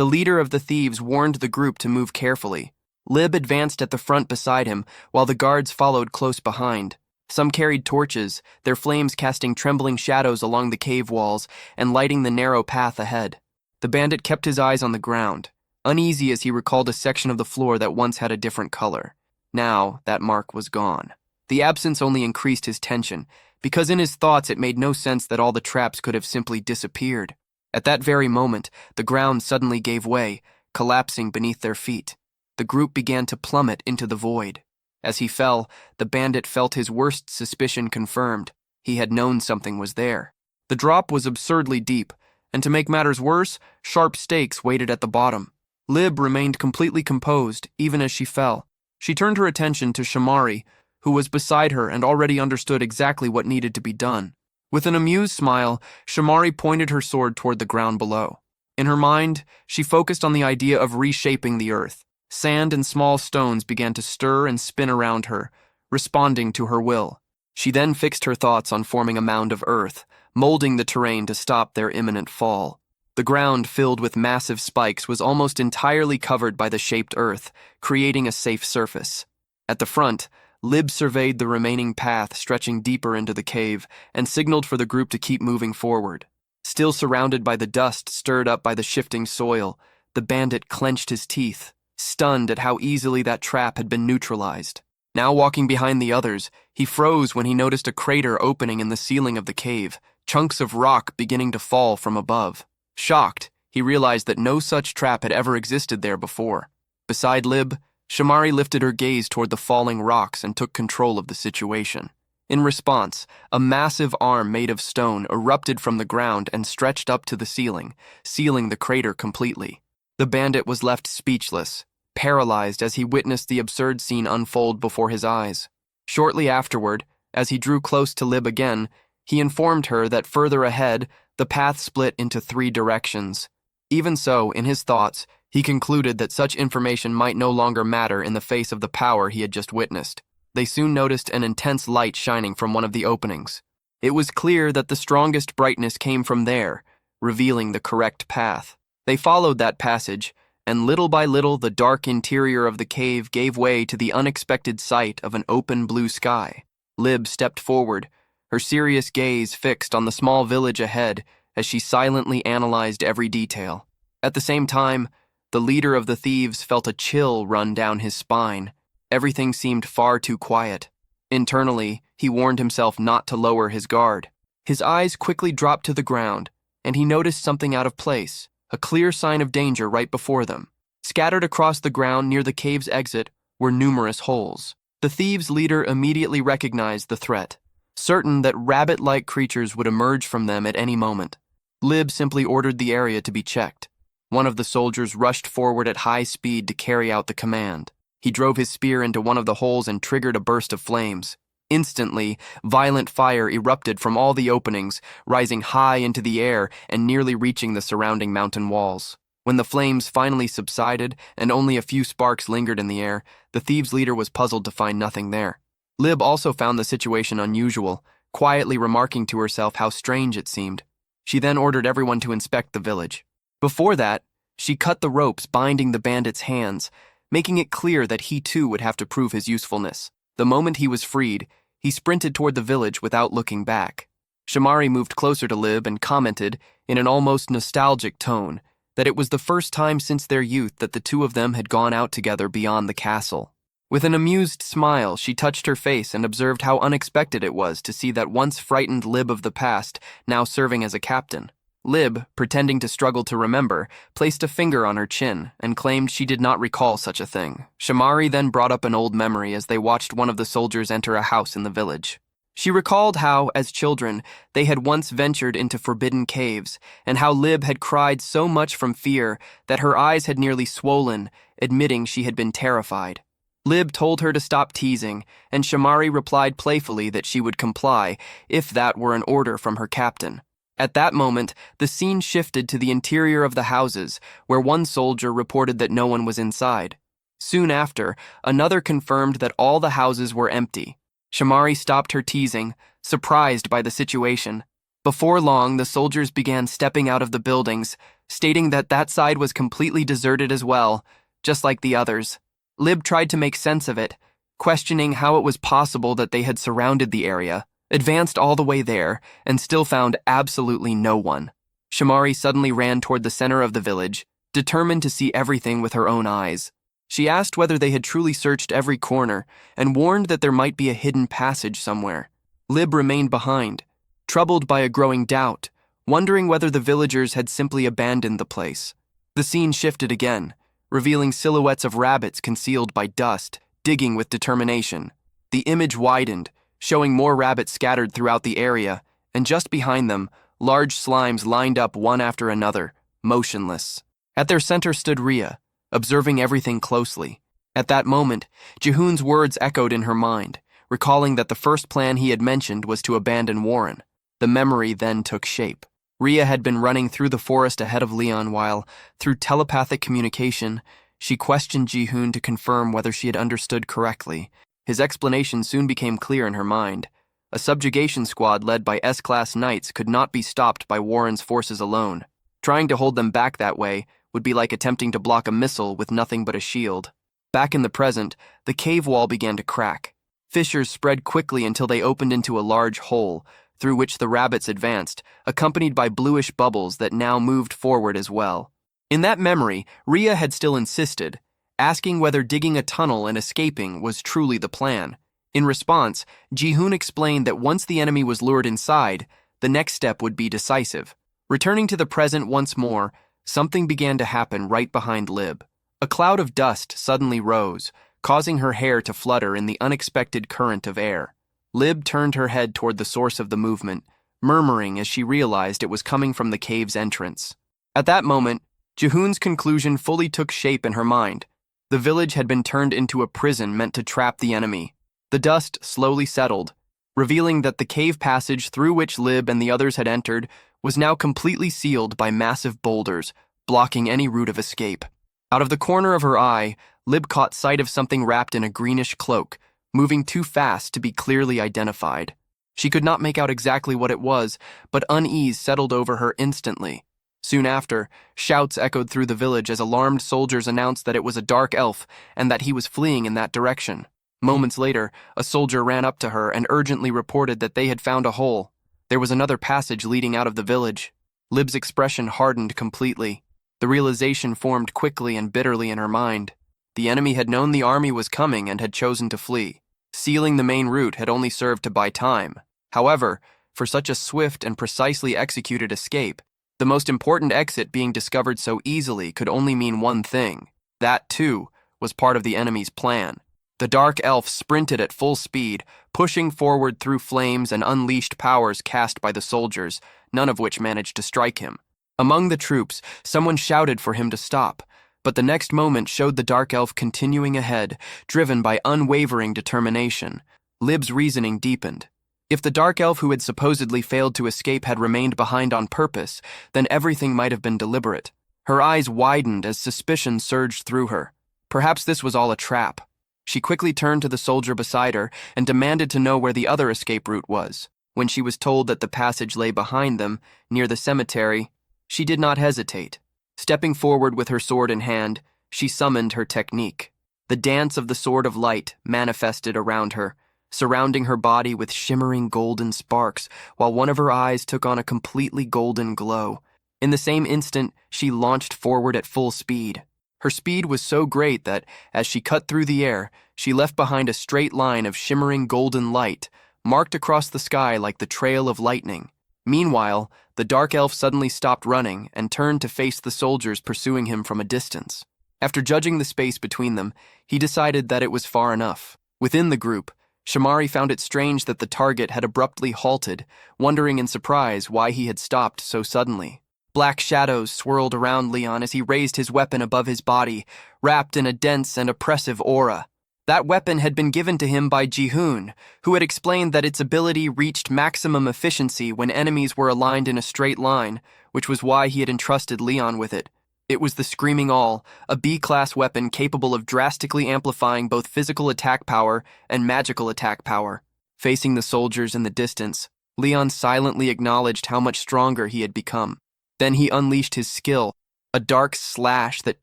The leader of the thieves warned the group to move carefully. Lib advanced at the front beside him, while the guards followed close behind. Some carried torches, their flames casting trembling shadows along the cave walls and lighting the narrow path ahead. The bandit kept his eyes on the ground, uneasy as he recalled a section of the floor that once had a different color. Now, that mark was gone. The absence only increased his tension, because in his thoughts it made no sense that all the traps could have simply disappeared. At that very moment, the ground suddenly gave way, collapsing beneath their feet. The group began to plummet into the void. As he fell, the bandit felt his worst suspicion confirmed. He had known something was there. The drop was absurdly deep, and to make matters worse, sharp stakes waited at the bottom. Lib remained completely composed, even as she fell. She turned her attention to Shamari, who was beside her and already understood exactly what needed to be done. With an amused smile, Shamari pointed her sword toward the ground below. In her mind, she focused on the idea of reshaping the earth. Sand and small stones began to stir and spin around her, responding to her will. She then fixed her thoughts on forming a mound of earth, molding the terrain to stop their imminent fall. The ground, filled with massive spikes, was almost entirely covered by the shaped earth, creating a safe surface. At the front, Lib surveyed the remaining path stretching deeper into the cave and signaled for the group to keep moving forward. Still surrounded by the dust stirred up by the shifting soil, the bandit clenched his teeth, stunned at how easily that trap had been neutralized. Now walking behind the others, he froze when he noticed a crater opening in the ceiling of the cave, chunks of rock beginning to fall from above. Shocked, he realized that no such trap had ever existed there before. Beside Lib, Shamari lifted her gaze toward the falling rocks and took control of the situation. In response, a massive arm made of stone erupted from the ground and stretched up to the ceiling, sealing the crater completely. The bandit was left speechless, paralyzed as he witnessed the absurd scene unfold before his eyes. Shortly afterward, As he drew close to Lib again, he informed her that further ahead, the path split into 3 directions. Even so, in his thoughts, he concluded that such information might no longer matter in the face of the power he had just witnessed. They soon noticed an intense light shining from one of the openings. It was clear that the strongest brightness came from there, revealing the correct path. They followed that passage, and little by little the dark interior of the cave gave way to the unexpected sight of an open blue sky. Lib stepped forward, her serious gaze fixed on the small village ahead as she silently analyzed every detail. At the same time, the leader of the thieves felt a chill run down his spine. Everything seemed far too quiet. Internally, he warned himself not to lower his guard. His eyes quickly dropped to the ground, and he noticed something out of place, a clear sign of danger right before them. Scattered across the ground near the cave's exit were numerous holes. The thieves' leader immediately recognized the threat, certain that rabbit-like creatures would emerge from them at any moment. Lib simply ordered the area to be checked. One of the soldiers rushed forward at high speed to carry out the command. He drove his spear into one of the holes and triggered a burst of flames. Instantly, violent fire erupted from all the openings, rising high into the air and nearly reaching the surrounding mountain walls. When the flames finally subsided and only a few sparks lingered in the air, the thieves' leader was puzzled to find nothing there. Lib also found the situation unusual, quietly remarking to herself how strange it seemed. She then ordered everyone to inspect the village. Before that, she cut the ropes binding the bandit's hands, making it clear that he too would have to prove his usefulness. The moment he was freed, he sprinted toward the village without looking back. Shamari moved closer to Lib and commented, in an almost nostalgic tone, that it was the first time since their youth that the two of them had gone out together beyond the castle. With an amused smile, she touched her face and observed how unexpected it was to see that once frightened Lib of the past now serving as a captain. Lib, pretending to struggle to remember, placed a finger on her chin and claimed she did not recall such a thing. Shamari then brought up an old memory as they watched one of the soldiers enter a house in the village. She recalled how, as children, they had once ventured into forbidden caves, and how Lib had cried so much from fear that her eyes had nearly swollen, admitting she had been terrified. Lib told her to stop teasing, and Shamari replied playfully that she would comply if that were an order from her captain. At that moment, the scene shifted to the interior of the houses, where one soldier reported that no one was inside. Soon after, another confirmed that all the houses were empty. Shamari stopped her teasing, surprised by the situation. Before long, the soldiers began stepping out of the buildings, stating that that side was completely deserted as well, just like the others. Lib tried to make sense of it, questioning how it was possible that they had surrounded the area, advanced all the way there, and still found absolutely no one. Shamari suddenly ran toward the center of the village, determined to see everything with her own eyes. She asked whether they had truly searched every corner, and warned that there might be a hidden passage somewhere. Lib remained behind, troubled by a growing doubt, wondering whether the villagers had simply abandoned the place. The scene shifted again, revealing silhouettes of rabbits concealed by dust, digging with determination. The image widened, showing more rabbits scattered throughout the area, and just behind them, large slimes lined up one after another, motionless. At their center stood Rhea, observing everything closely. At that moment, Jihoon's words echoed in her mind, recalling that the first plan he had mentioned was to abandon Warren. The memory then took shape. Rhea had been running through the forest ahead of Leon while, through telepathic communication, she questioned Jihoon to confirm whether she had understood correctly. His explanation soon became clear in her mind. A subjugation squad led by S-class knights could not be stopped by Warren's forces alone. Trying to hold them back that way would be like attempting to block a missile with nothing but a shield. Back in the present, the cave wall began to crack. Fissures spread quickly until they opened into a large hole, through which the rabbits advanced, accompanied by bluish bubbles that now moved forward as well. In that memory, Rhea had still insisted, asking whether digging a tunnel and escaping was truly the plan. In response, Jihoon explained that once the enemy was lured inside, the next step would be decisive. Returning to the present once more, something began to happen right behind Lib. A cloud of dust suddenly rose, causing her hair to flutter in the unexpected current of air. Lib turned her head toward the source of the movement, murmuring as she realized it was coming from the cave's entrance. At that moment, Jihoon's conclusion fully took shape in her mind. The village had been turned into a prison meant to trap the enemy. The dust slowly settled, revealing that the cave passage through which Lib and the others had entered was now completely sealed by massive boulders, blocking any route of escape. Out of the corner of her eye, Lib caught sight of something wrapped in a greenish cloak, moving too fast to be clearly identified. She could not make out exactly what it was, but unease settled over her instantly. Soon after, shouts echoed through the village as alarmed soldiers announced that it was a dark elf and that he was fleeing in that direction. Moments later, a soldier ran up to her and urgently reported that they had found a hole. There was another passage leading out of the village. Lib's expression hardened completely. The realization formed quickly and bitterly in her mind. The enemy had known the army was coming and had chosen to flee. Sealing the main route had only served to buy time. However, for such a swift and precisely executed escape, the most important exit being discovered so easily could only mean one thing. That, too, was part of the enemy's plan. The dark elf sprinted at full speed, pushing forward through flames and unleashed powers cast by the soldiers, none of which managed to strike him. Among the troops, someone shouted for him to stop, but the next moment showed the dark elf continuing ahead, driven by unwavering determination. Lib's reasoning deepened. If the dark elf who had supposedly failed to escape had remained behind on purpose, then everything might have been deliberate. Her eyes widened as suspicion surged through her. Perhaps this was all a trap. She quickly turned to the soldier beside her and demanded to know where the other escape route was. When she was told that the passage lay behind them, near the cemetery, she did not hesitate. Stepping forward with her sword in hand, she summoned her technique. The dance of the Sword of Light manifested around her, surrounding her body with shimmering golden sparks, while one of her eyes took on a completely golden glow. In the same instant, she launched forward at full speed. Her speed was so great that, as she cut through the air, she left behind a straight line of shimmering golden light, marked across the sky like the trail of lightning. Meanwhile, the dark elf suddenly stopped running and turned to face the soldiers pursuing him from a distance. After judging the space between them, he decided that it was far enough. Within the group, Shamari found it strange that the target had abruptly halted, wondering in surprise why he had stopped so suddenly. Black shadows swirled around Leon as he raised his weapon above his body, wrapped in a dense and oppressive aura. That weapon had been given to him by Ji-hoon, who had explained that its ability reached maximum efficiency when enemies were aligned in a straight line, which was why he had entrusted Leon with it. It was the Screaming Awl, a B-class weapon capable of drastically amplifying both physical attack power and magical attack power. Facing the soldiers in the distance, Leon silently acknowledged how much stronger he had become. Then he unleashed his skill, a dark slash that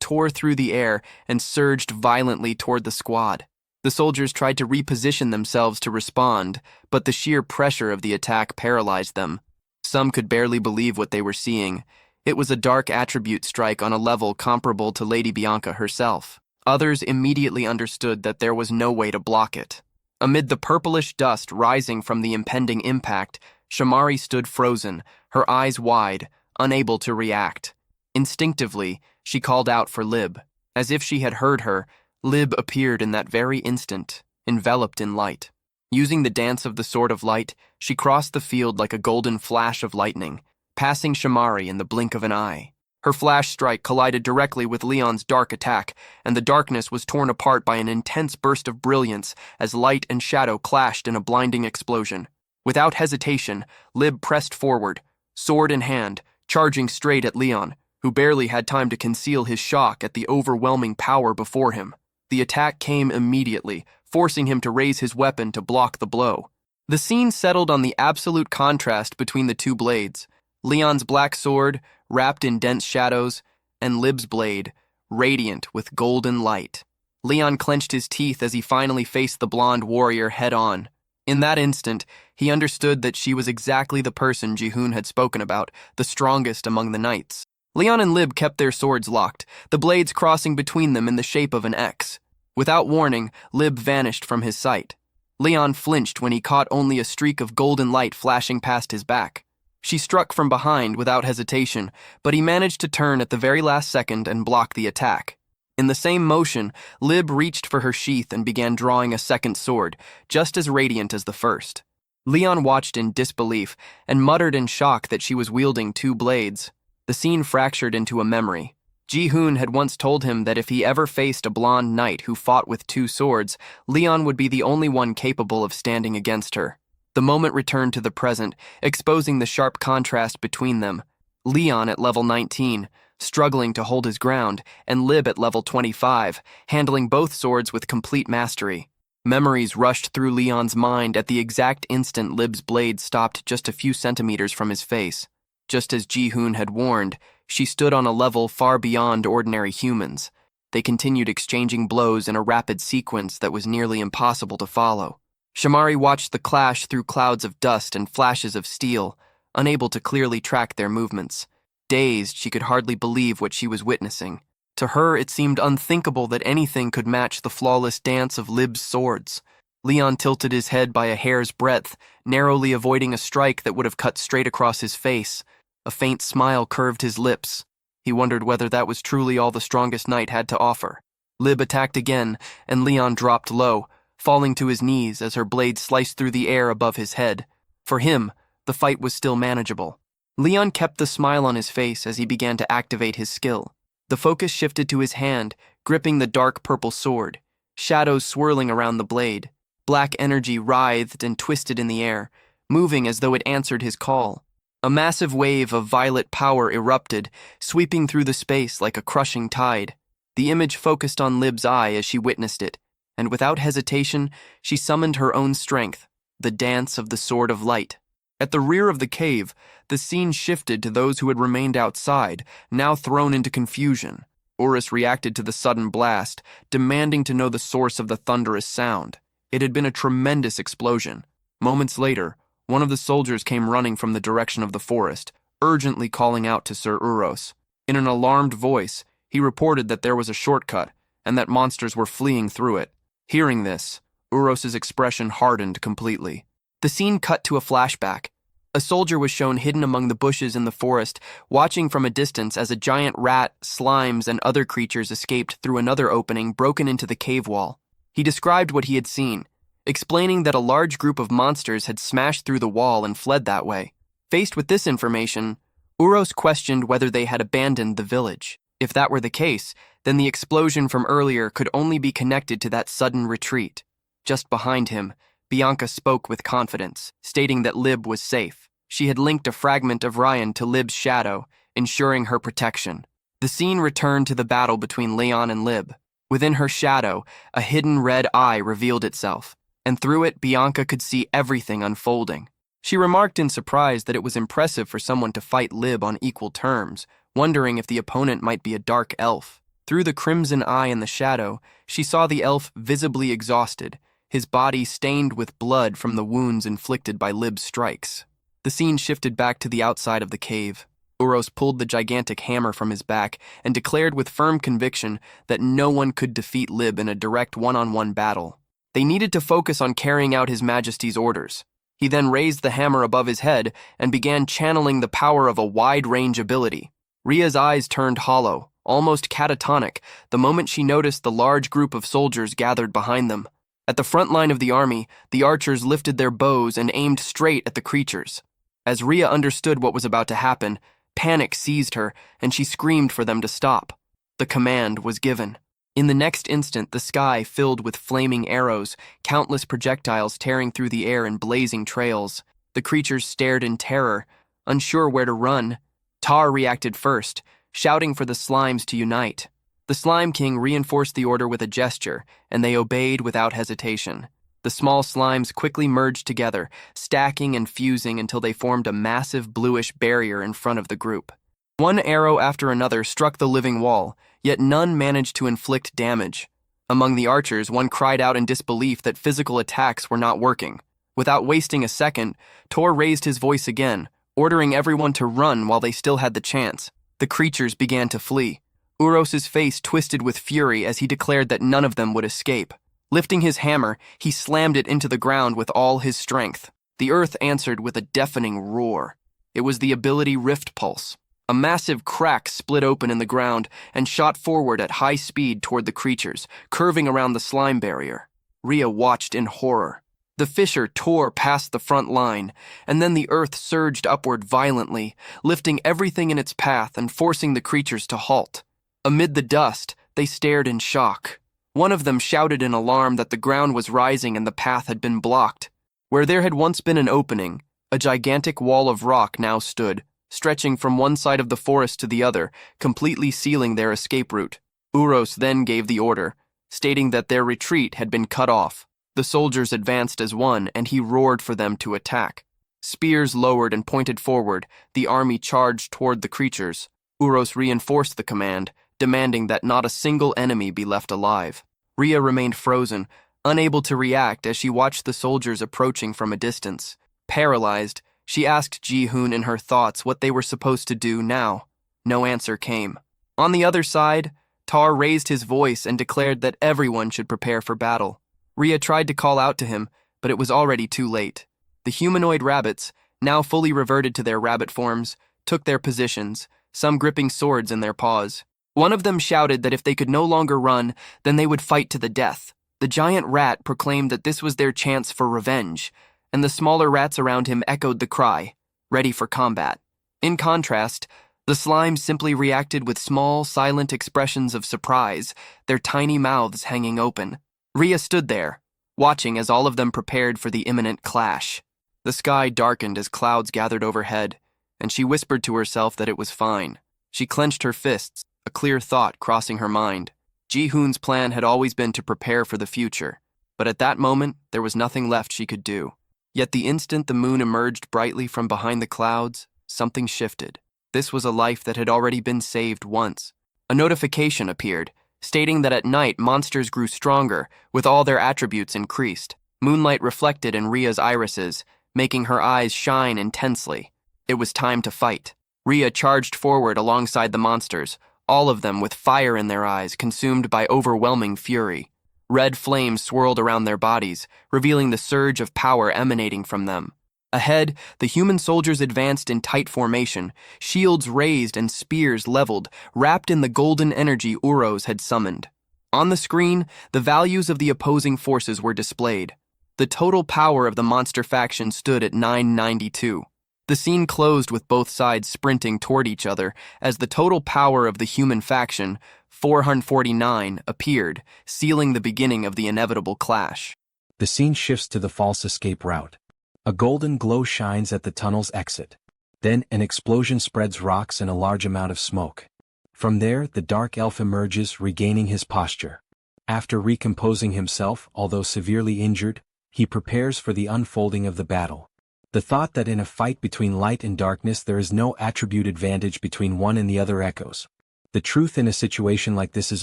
tore through the air and surged violently toward the squad. The soldiers tried to reposition themselves to respond, but the sheer pressure of the attack paralyzed them. Some could barely believe what they were seeing. It was a dark attribute strike on a level comparable to Lady Bianca herself. Others immediately understood that there was no way to block it. Amid the purplish dust rising from the impending impact, Shamari stood frozen, her eyes wide, unable to react. Instinctively, she called out for Lib. As if she had heard her, Lib appeared in that very instant, enveloped in light. Using the dance of the Sword of Light, she crossed the field like a golden flash of lightning, passing Shamari in the blink of an eye. Her flash strike collided directly with Leon's dark attack, and the darkness was torn apart by an intense burst of brilliance as light and shadow clashed in a blinding explosion. Without hesitation, Lib pressed forward, sword in hand, charging straight at Leon, who barely had time to conceal his shock at the overwhelming power before him. The attack came immediately, forcing him to raise his weapon to block the blow. The scene settled on the absolute contrast between the two blades. Leon's black sword, wrapped in dense shadows, and Lib's blade, radiant with golden light. Leon clenched his teeth as he finally faced the blonde warrior head-on. In that instant, he understood that she was exactly the person Ji-hoon had spoken about, the strongest among the knights. Leon and Lib kept their swords locked, the blades crossing between them in the shape of an X. Without warning, Lib vanished from his sight. Leon flinched when he caught only a streak of golden light flashing past his back. She struck from behind without hesitation, but he managed to turn at the very last second and block the attack. In the same motion, Lib reached for her sheath and began drawing a second sword, just as radiant as the first. Leon watched in disbelief and muttered in shock that she was wielding two blades. The scene fractured into a memory. Ji-hoon had once told him that if he ever faced a blonde knight who fought with two swords, Leon would be the only one capable of standing against her. The moment returned to the present, exposing the sharp contrast between them. Leon at level 19, struggling to hold his ground, and Lib at level 25, handling both swords with complete mastery. Memories rushed through Leon's mind at the exact instant Lib's blade stopped just a few centimeters from his face. Just as Ji-hoon had warned, she stood on a level far beyond ordinary humans. They continued exchanging blows in a rapid sequence that was nearly impossible to follow. Shamari watched the clash through clouds of dust and flashes of steel, unable to clearly track their movements. Dazed, she could hardly believe what she was witnessing. To her, it seemed unthinkable that anything could match the flawless dance of Lib's swords. Leon tilted his head by a hair's breadth, narrowly avoiding a strike that would have cut straight across his face. A faint smile curved his lips. He wondered whether that was truly all the strongest knight had to offer. Lib attacked again, and Leon dropped low, falling to his knees as her blade sliced through the air above his head. For him, the fight was still manageable. Leon kept the smile on his face as he began to activate his skill. The focus shifted to his hand, gripping the dark purple sword, shadows swirling around the blade. Black energy writhed and twisted in the air, moving as though it answered his call. A massive wave of violet power erupted, sweeping through the space like a crushing tide. The image focused on Lib's eye as she witnessed it, and without hesitation, she summoned her own strength, the dance of the Sword of Light. At the rear of the cave, the scene shifted to those who had remained outside, now thrown into confusion. Urus reacted to the sudden blast, demanding to know the source of the thunderous sound. It had been a tremendous explosion. Moments later, one of the soldiers came running from the direction of the forest, urgently calling out to Sir Uros. In an alarmed voice, he reported that there was a shortcut, and that monsters were fleeing through it. Hearing this, Uros's expression hardened completely. The scene cut to a flashback. A soldier was shown hidden among the bushes in the forest, watching from a distance as a giant rat, slimes, and other creatures escaped through another opening broken into the cave wall. He described what he had seen, explaining that a large group of monsters had smashed through the wall and fled that way. Faced with this information, Uros questioned whether they had abandoned the village. If that were the case, then the explosion from earlier could only be connected to that sudden retreat. Just behind him, Bianca spoke with confidence, stating that Lib was safe. She had linked a fragment of Ryan to Lib's shadow, ensuring her protection. The scene returned to the battle between Leon and Lib. Within her shadow, a hidden red eye revealed itself, and through it Bianca could see everything unfolding. She remarked in surprise that it was impressive for someone to fight Lib on equal terms, wondering if the opponent might be a dark elf. Through the crimson eye in the shadow, she saw the elf visibly exhausted, his body stained with blood from the wounds inflicted by Lib's strikes. The scene shifted back to the outside of the cave. Uros pulled the gigantic hammer from his back and declared with firm conviction that no one could defeat Lib in a direct one-on-one battle. They needed to focus on carrying out His Majesty's orders. He then raised the hammer above his head and began channeling the power of a wide-range ability. Ria's eyes turned hollow, almost catatonic, the moment she noticed the large group of soldiers gathered behind them. At the front line of the army, the archers lifted their bows and aimed straight at the creatures. As Ria understood what was about to happen, panic seized her, and she screamed for them to stop. The command was given. In the next instant, the sky filled with flaming arrows, countless projectiles tearing through the air in blazing trails. The creatures stared in terror, unsure where to run. Tar reacted first, shouting for the slimes to unite. The Slime King reinforced the order with a gesture, and they obeyed without hesitation. The small slimes quickly merged together, stacking and fusing until they formed a massive bluish barrier in front of the group. One arrow after another struck the living wall, yet none managed to inflict damage. Among the archers, one cried out in disbelief that physical attacks were not working. Without wasting a second, Tor raised his voice again, ordering everyone to run while they still had the chance. The creatures began to flee. Uros's face twisted with fury as he declared that none of them would escape. Lifting his hammer, he slammed it into the ground with all his strength. The earth answered with a deafening roar. It was the ability Rift Pulse. A massive crack split open in the ground and shot forward at high speed toward the creatures, curving around the slime barrier. Ria watched in horror. The fissure tore past the front line, and then the earth surged upward violently, lifting everything in its path and forcing the creatures to halt. Amid the dust, they stared in shock. One of them shouted in alarm that the ground was rising and the path had been blocked. Where there had once been an opening, a gigantic wall of rock now stood, stretching from one side of the forest to the other, completely sealing their escape route. Uros then gave the order, stating that their retreat had been cut off. The soldiers advanced as one, and he roared for them to attack. Spears lowered and pointed forward, the army charged toward the creatures. Uros reinforced the command, demanding that not a single enemy be left alive. Rhea remained frozen, unable to react as she watched the soldiers approaching from a distance. Paralyzed, she asked Ji-hoon in her thoughts what they were supposed to do now. No answer came. On the other side, Tar raised his voice and declared that everyone should prepare for battle. Rhea tried to call out to him, but it was already too late. The humanoid rabbits, now fully reverted to their rabbit forms, took their positions, some gripping swords in their paws. One of them shouted that if they could no longer run, then they would fight to the death. The giant rat proclaimed that this was their chance for revenge, and the smaller rats around him echoed the cry, ready for combat. In contrast, the slimes simply reacted with small, silent expressions of surprise, their tiny mouths hanging open. Rhea stood there, watching as all of them prepared for the imminent clash. The sky darkened as clouds gathered overhead, and she whispered to herself that it was fine. She clenched her fists, a clear thought crossing her mind. Ji-hoon's plan had always been to prepare for the future, but at that moment, there was nothing left she could do. Yet the instant the moon emerged brightly from behind the clouds, something shifted. This was a life that had already been saved once. A notification appeared, stating that at night monsters grew stronger, with all their attributes increased. Moonlight reflected in Rhea's irises, making her eyes shine intensely. It was time to fight. Rhea charged forward alongside the monsters, all of them with fire in their eyes, consumed by overwhelming fury. Red flames swirled around their bodies, revealing the surge of power emanating from them. Ahead, the human soldiers advanced in tight formation, shields raised and spears leveled, wrapped in the golden energy Uros had summoned. On the screen, the values of the opposing forces were displayed. The total power of the monster faction stood at 992. The scene closed with both sides sprinting toward each other as the total power of the human faction, 449, appeared, sealing the beginning of the inevitable clash. The scene shifts to the false escape route. A golden glow shines at the tunnel's exit. Then an explosion spreads rocks and a large amount of smoke. From there, the dark elf emerges, regaining his posture. After recomposing himself, although severely injured, he prepares for the unfolding of the battle. The thought that in a fight between light and darkness there is no attribute advantage between one and the other echoes. The truth in a situation like this is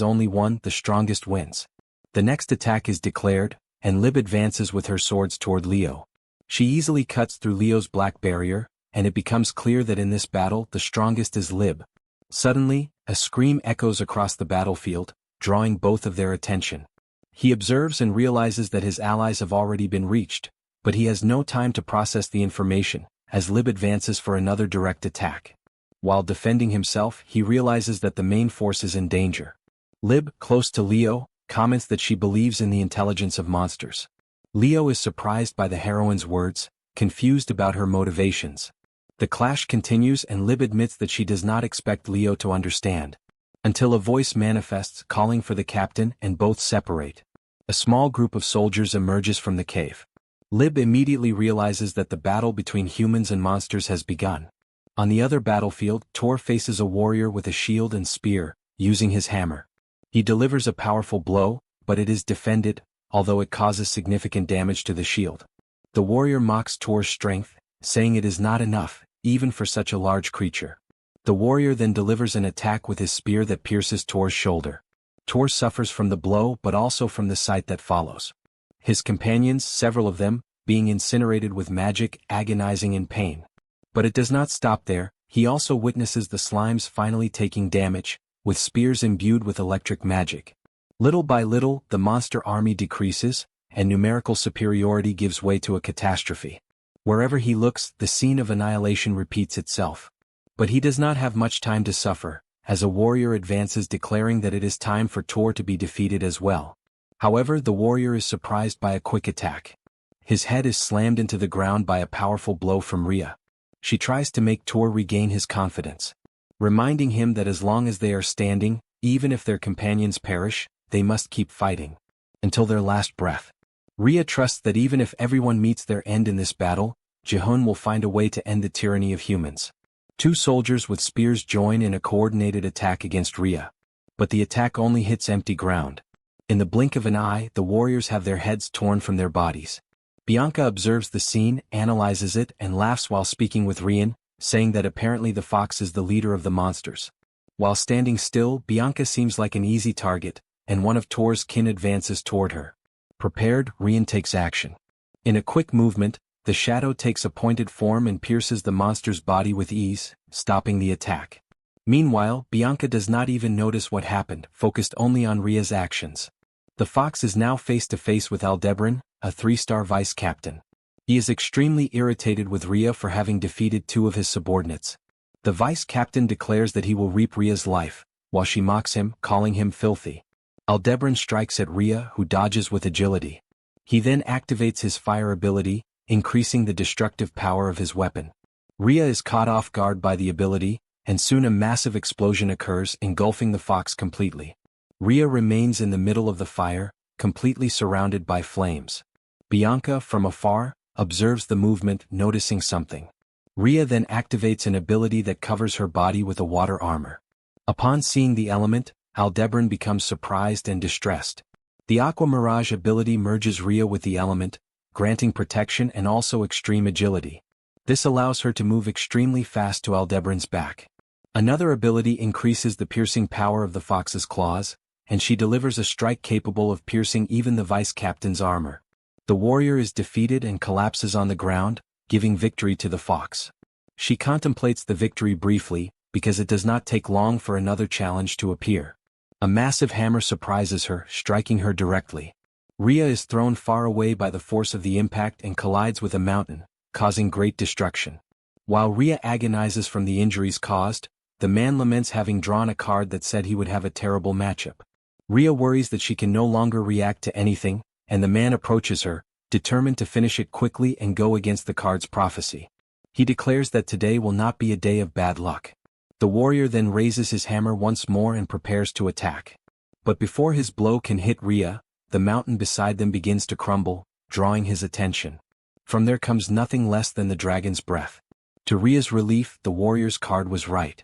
only one, the strongest wins. The next attack is declared, and Lib advances with her swords toward Leo. She easily cuts through Leo's black barrier, and it becomes clear that in this battle the strongest is Lib. Suddenly, a scream echoes across the battlefield, drawing both of their attention. He observes and realizes that his allies have already been reached, but he has no time to process the information, as Lib advances for another direct attack. While defending himself, he realizes that the main force is in danger. Lib, close to Leo, comments that she believes in the intelligence of monsters. Leo is surprised by the heroine's words, confused about her motivations. The clash continues and Lib admits that she does not expect Leo to understand. Until a voice manifests calling for the captain and both separate. A small group of soldiers emerges from the cave. Lib immediately realizes that the battle between humans and monsters has begun. On the other battlefield, Tor faces a warrior with a shield and spear, using his hammer. He delivers a powerful blow, but it is defended, although it causes significant damage to the shield. The warrior mocks Tor's strength, saying it is not enough, even for such a large creature. The warrior then delivers an attack with his spear that pierces Tor's shoulder. Tor suffers from the blow but also from the sight that follows. His companions, several of them, being incinerated with magic, agonizing in pain. But it does not stop there, he also witnesses the slimes finally taking damage, with spears imbued with electric magic. Little by little, the monster army decreases, and numerical superiority gives way to a catastrophe. Wherever he looks, the scene of annihilation repeats itself. But he does not have much time to suffer, as a warrior advances declaring that it is time for Tor to be defeated as well. However, the warrior is surprised by a quick attack. His head is slammed into the ground by a powerful blow from Rhea. She tries to make Tor regain his confidence, reminding him that as long as they are standing, even if their companions perish, they must keep fighting, until their last breath. Rhea trusts that even if everyone meets their end in this battle, Jihun will find a way to end the tyranny of humans. Two soldiers with spears join in a coordinated attack against Rhea. But the attack only hits empty ground. In the blink of an eye, the warriors have their heads torn from their bodies. Bianca observes the scene, analyzes it, and laughs while speaking with Rian, saying that apparently the fox is the leader of the monsters. While standing still, Bianca seems like an easy target, and one of Tor's kin advances toward her. Prepared, Rian takes action. In a quick movement, the shadow takes a pointed form and pierces the monster's body with ease, stopping the attack. Meanwhile, Bianca does not even notice what happened, focused only on Rhea's actions. The fox is now face to face with Aldebaran, a 3-star vice captain. He is extremely irritated with Rhea for having defeated two of his subordinates. The vice captain declares that he will reap Rhea's life, while she mocks him, calling him filthy. Aldebaran strikes at Rhea, who dodges with agility. He then activates his fire ability, increasing the destructive power of his weapon. Rhea is caught off guard by the ability, and soon a massive explosion occurs, engulfing the fox completely. Rhea remains in the middle of the fire, completely surrounded by flames. Bianca, from afar, observes the movement, noticing something. Rhea then activates an ability that covers her body with a water armor. Upon seeing the element, Aldebaran becomes surprised and distressed. The Aqua Mirage ability merges Rhea with the element, granting protection and also extreme agility. This allows her to move extremely fast to Aldebaran's back. Another ability increases the piercing power of the fox's claws, and she delivers a strike capable of piercing even the vice captain's armor. The warrior is defeated and collapses on the ground, giving victory to the fox. She contemplates the victory briefly, because it does not take long for another challenge to appear. A massive hammer surprises her, striking her directly. Rhea is thrown far away by the force of the impact and collides with a mountain, causing great destruction. While Rhea agonizes from the injuries caused, the man laments having drawn a card that said he would have a terrible matchup. Rhea worries that she can no longer react to anything, and the man approaches her, determined to finish it quickly and go against the card's prophecy. He declares that today will not be a day of bad luck. The warrior then raises his hammer once more and prepares to attack. But before his blow can hit Rhea, the mountain beside them begins to crumble, drawing his attention. From there comes nothing less than the dragon's breath. To Rhea's relief, the warrior's card was right.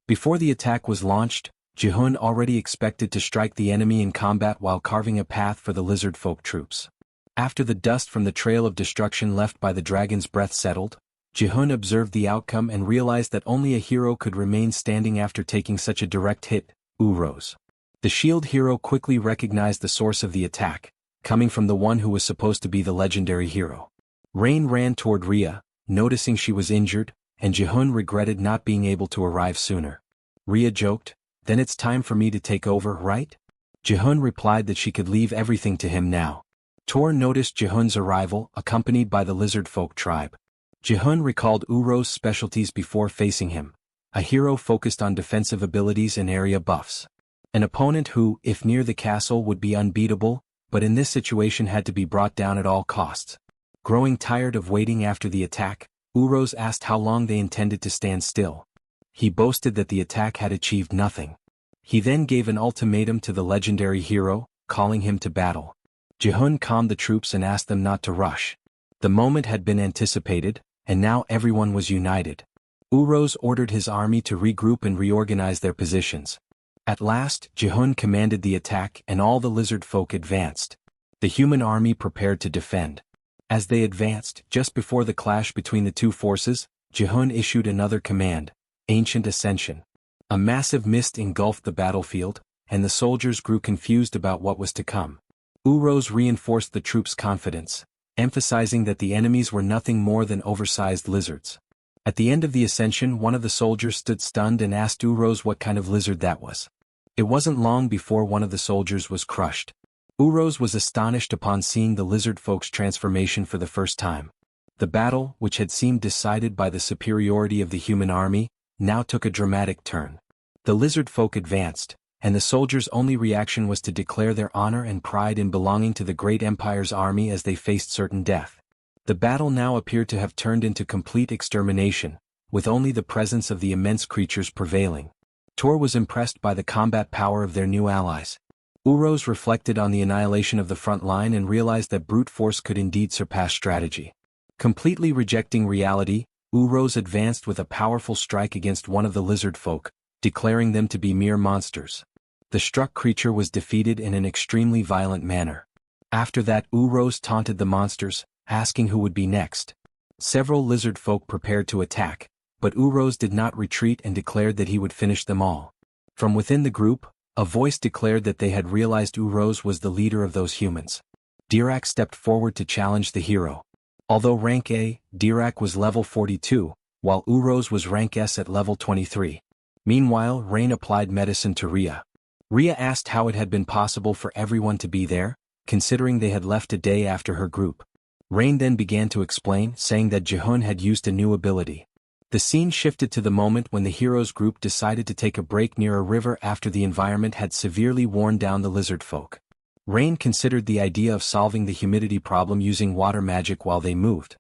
Before the attack was launched, Jihun already expected to strike the enemy in combat while carving a path for the lizard folk troops. After the dust from the trail of destruction left by the dragon's breath settled, Jihun observed the outcome and realized that only a hero could remain standing after taking such a direct hit, Urose. The shield hero quickly recognized the source of the attack, coming from the one who was supposed to be the legendary hero. Rain ran toward Rhea, noticing she was injured, and Jihun regretted not being able to arrive sooner. Rhea joked, "Then it's time for me to take over, right?" Jihun replied that she could leave everything to him now. Tor noticed Jihun's arrival, accompanied by the lizard folk tribe. Jihun recalled Uro's specialties before facing him, a hero focused on defensive abilities and area buffs. An opponent who, if near the castle, would be unbeatable, but in this situation had to be brought down at all costs. Growing tired of waiting after the attack, Urose asked how long they intended to stand still. He boasted that the attack had achieved nothing. He then gave an ultimatum to the legendary hero, calling him to battle. Jihun calmed the troops and asked them not to rush. The moment had been anticipated, and now everyone was united. Urose ordered his army to regroup and reorganize their positions. At last, Jihun commanded the attack and all the lizard folk advanced. The human army prepared to defend. As they advanced, just before the clash between the two forces, Jihun issued another command, Ancient Ascension. A massive mist engulfed the battlefield, and the soldiers grew confused about what was to come. Urose reinforced the troops' confidence, emphasizing that the enemies were nothing more than oversized lizards. At the end of the ascension, one of the soldiers stood stunned and asked Urose what kind of lizard that was. It wasn't long before one of the soldiers was crushed. Urose was astonished upon seeing the lizard folk's transformation for the first time. The battle, which had seemed decided by the superiority of the human army, now took a dramatic turn. The lizard folk advanced, and the soldiers' only reaction was to declare their honor and pride in belonging to the great empire's army as they faced certain death. The battle now appeared to have turned into complete extermination, with only the presence of the immense creatures prevailing. Tor was impressed by the combat power of their new allies. Urose reflected on the annihilation of the front line and realized that brute force could indeed surpass strategy. Completely rejecting reality, Urose advanced with a powerful strike against one of the lizard folk, declaring them to be mere monsters. The struck creature was defeated in an extremely violent manner. After that, Urose taunted the monsters, asking who would be next. Several lizard folk prepared to attack, but Urose did not retreat and declared that he would finish them all. From within the group, a voice declared that they had realized Urose was the leader of those humans. Dirac stepped forward to challenge the hero. Although rank A, Dirac was level 42, while Urose was rank S at level 23. Meanwhile, Rain applied medicine to Ria. Ria asked how it had been possible for everyone to be there, considering they had left a day after her group. Rain then began to explain, saying that Jihun had used a new ability. The scene shifted to the moment when the hero's group decided to take a break near a river after the environment had severely worn down the lizard folk. Rain considered the idea of solving the humidity problem using water magic while they moved.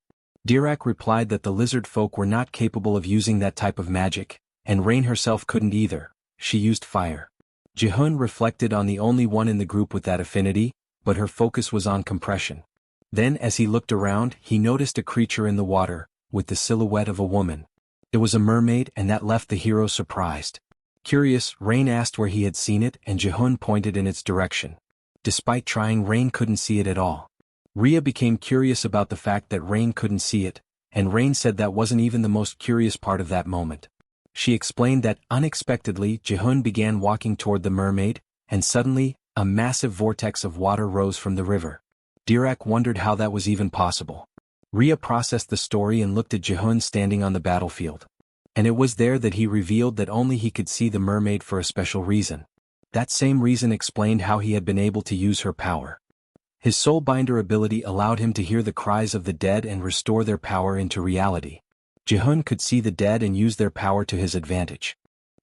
Dirac replied that the lizard folk were not capable of using that type of magic, and Rain herself couldn't either. She used fire. Jihun reflected on the only one in the group with that affinity, but her focus was on compression. Then as he looked around, he noticed a creature in the water, with the silhouette of a woman. It was a mermaid, and that left the hero surprised. Curious, Rain asked where he had seen it, and Jihun pointed in its direction. Despite trying, Rain couldn't see it at all. Ria became curious about the fact that Rain couldn't see it, and Rain said that wasn't even the most curious part of that moment. She explained that, unexpectedly, Jihun began walking toward the mermaid, and suddenly, a massive vortex of water rose from the river. Dirac wondered how that was even possible. Ria processed the story and looked at Jihun standing on the battlefield. And it was there that he revealed that only he could see the mermaid for a special reason. That same reason explained how he had been able to use her power. His soulbinder ability allowed him to hear the cries of the dead and restore their power into reality. Jihun could see the dead and use their power to his advantage.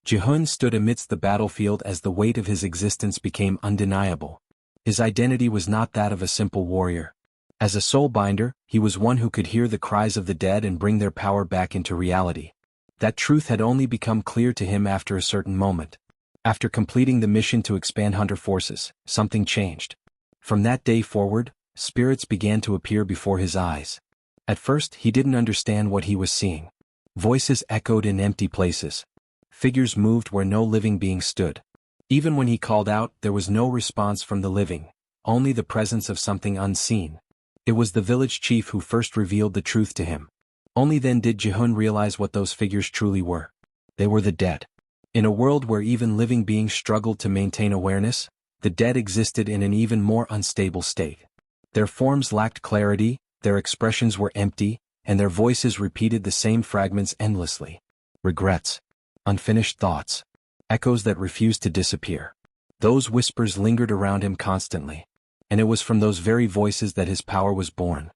Jihun stood amidst the battlefield as the weight of his existence became undeniable. His identity was not that of a simple warrior. As a soulbinder, he was one who could hear the cries of the dead and bring their power back into reality. That truth had only become clear to him after a certain moment. After completing the mission to expand Hunter forces, something changed. From that day forward, spirits began to appear before his eyes. At first, he didn't understand what he was seeing. Voices echoed in empty places. Figures moved where no living being stood. Even when he called out, there was no response from the living, only the presence of something unseen. It was the village chief who first revealed the truth to him. Only then did Jihun realize what those figures truly were. They were the dead. In a world where even living beings struggled to maintain awareness, the dead existed in an even more unstable state. Their forms lacked clarity, their expressions were empty, and their voices repeated the same fragments endlessly. Regrets. Unfinished thoughts. Echoes that refused to disappear. Those whispers lingered around him constantly. And it was from those very voices that his power was born.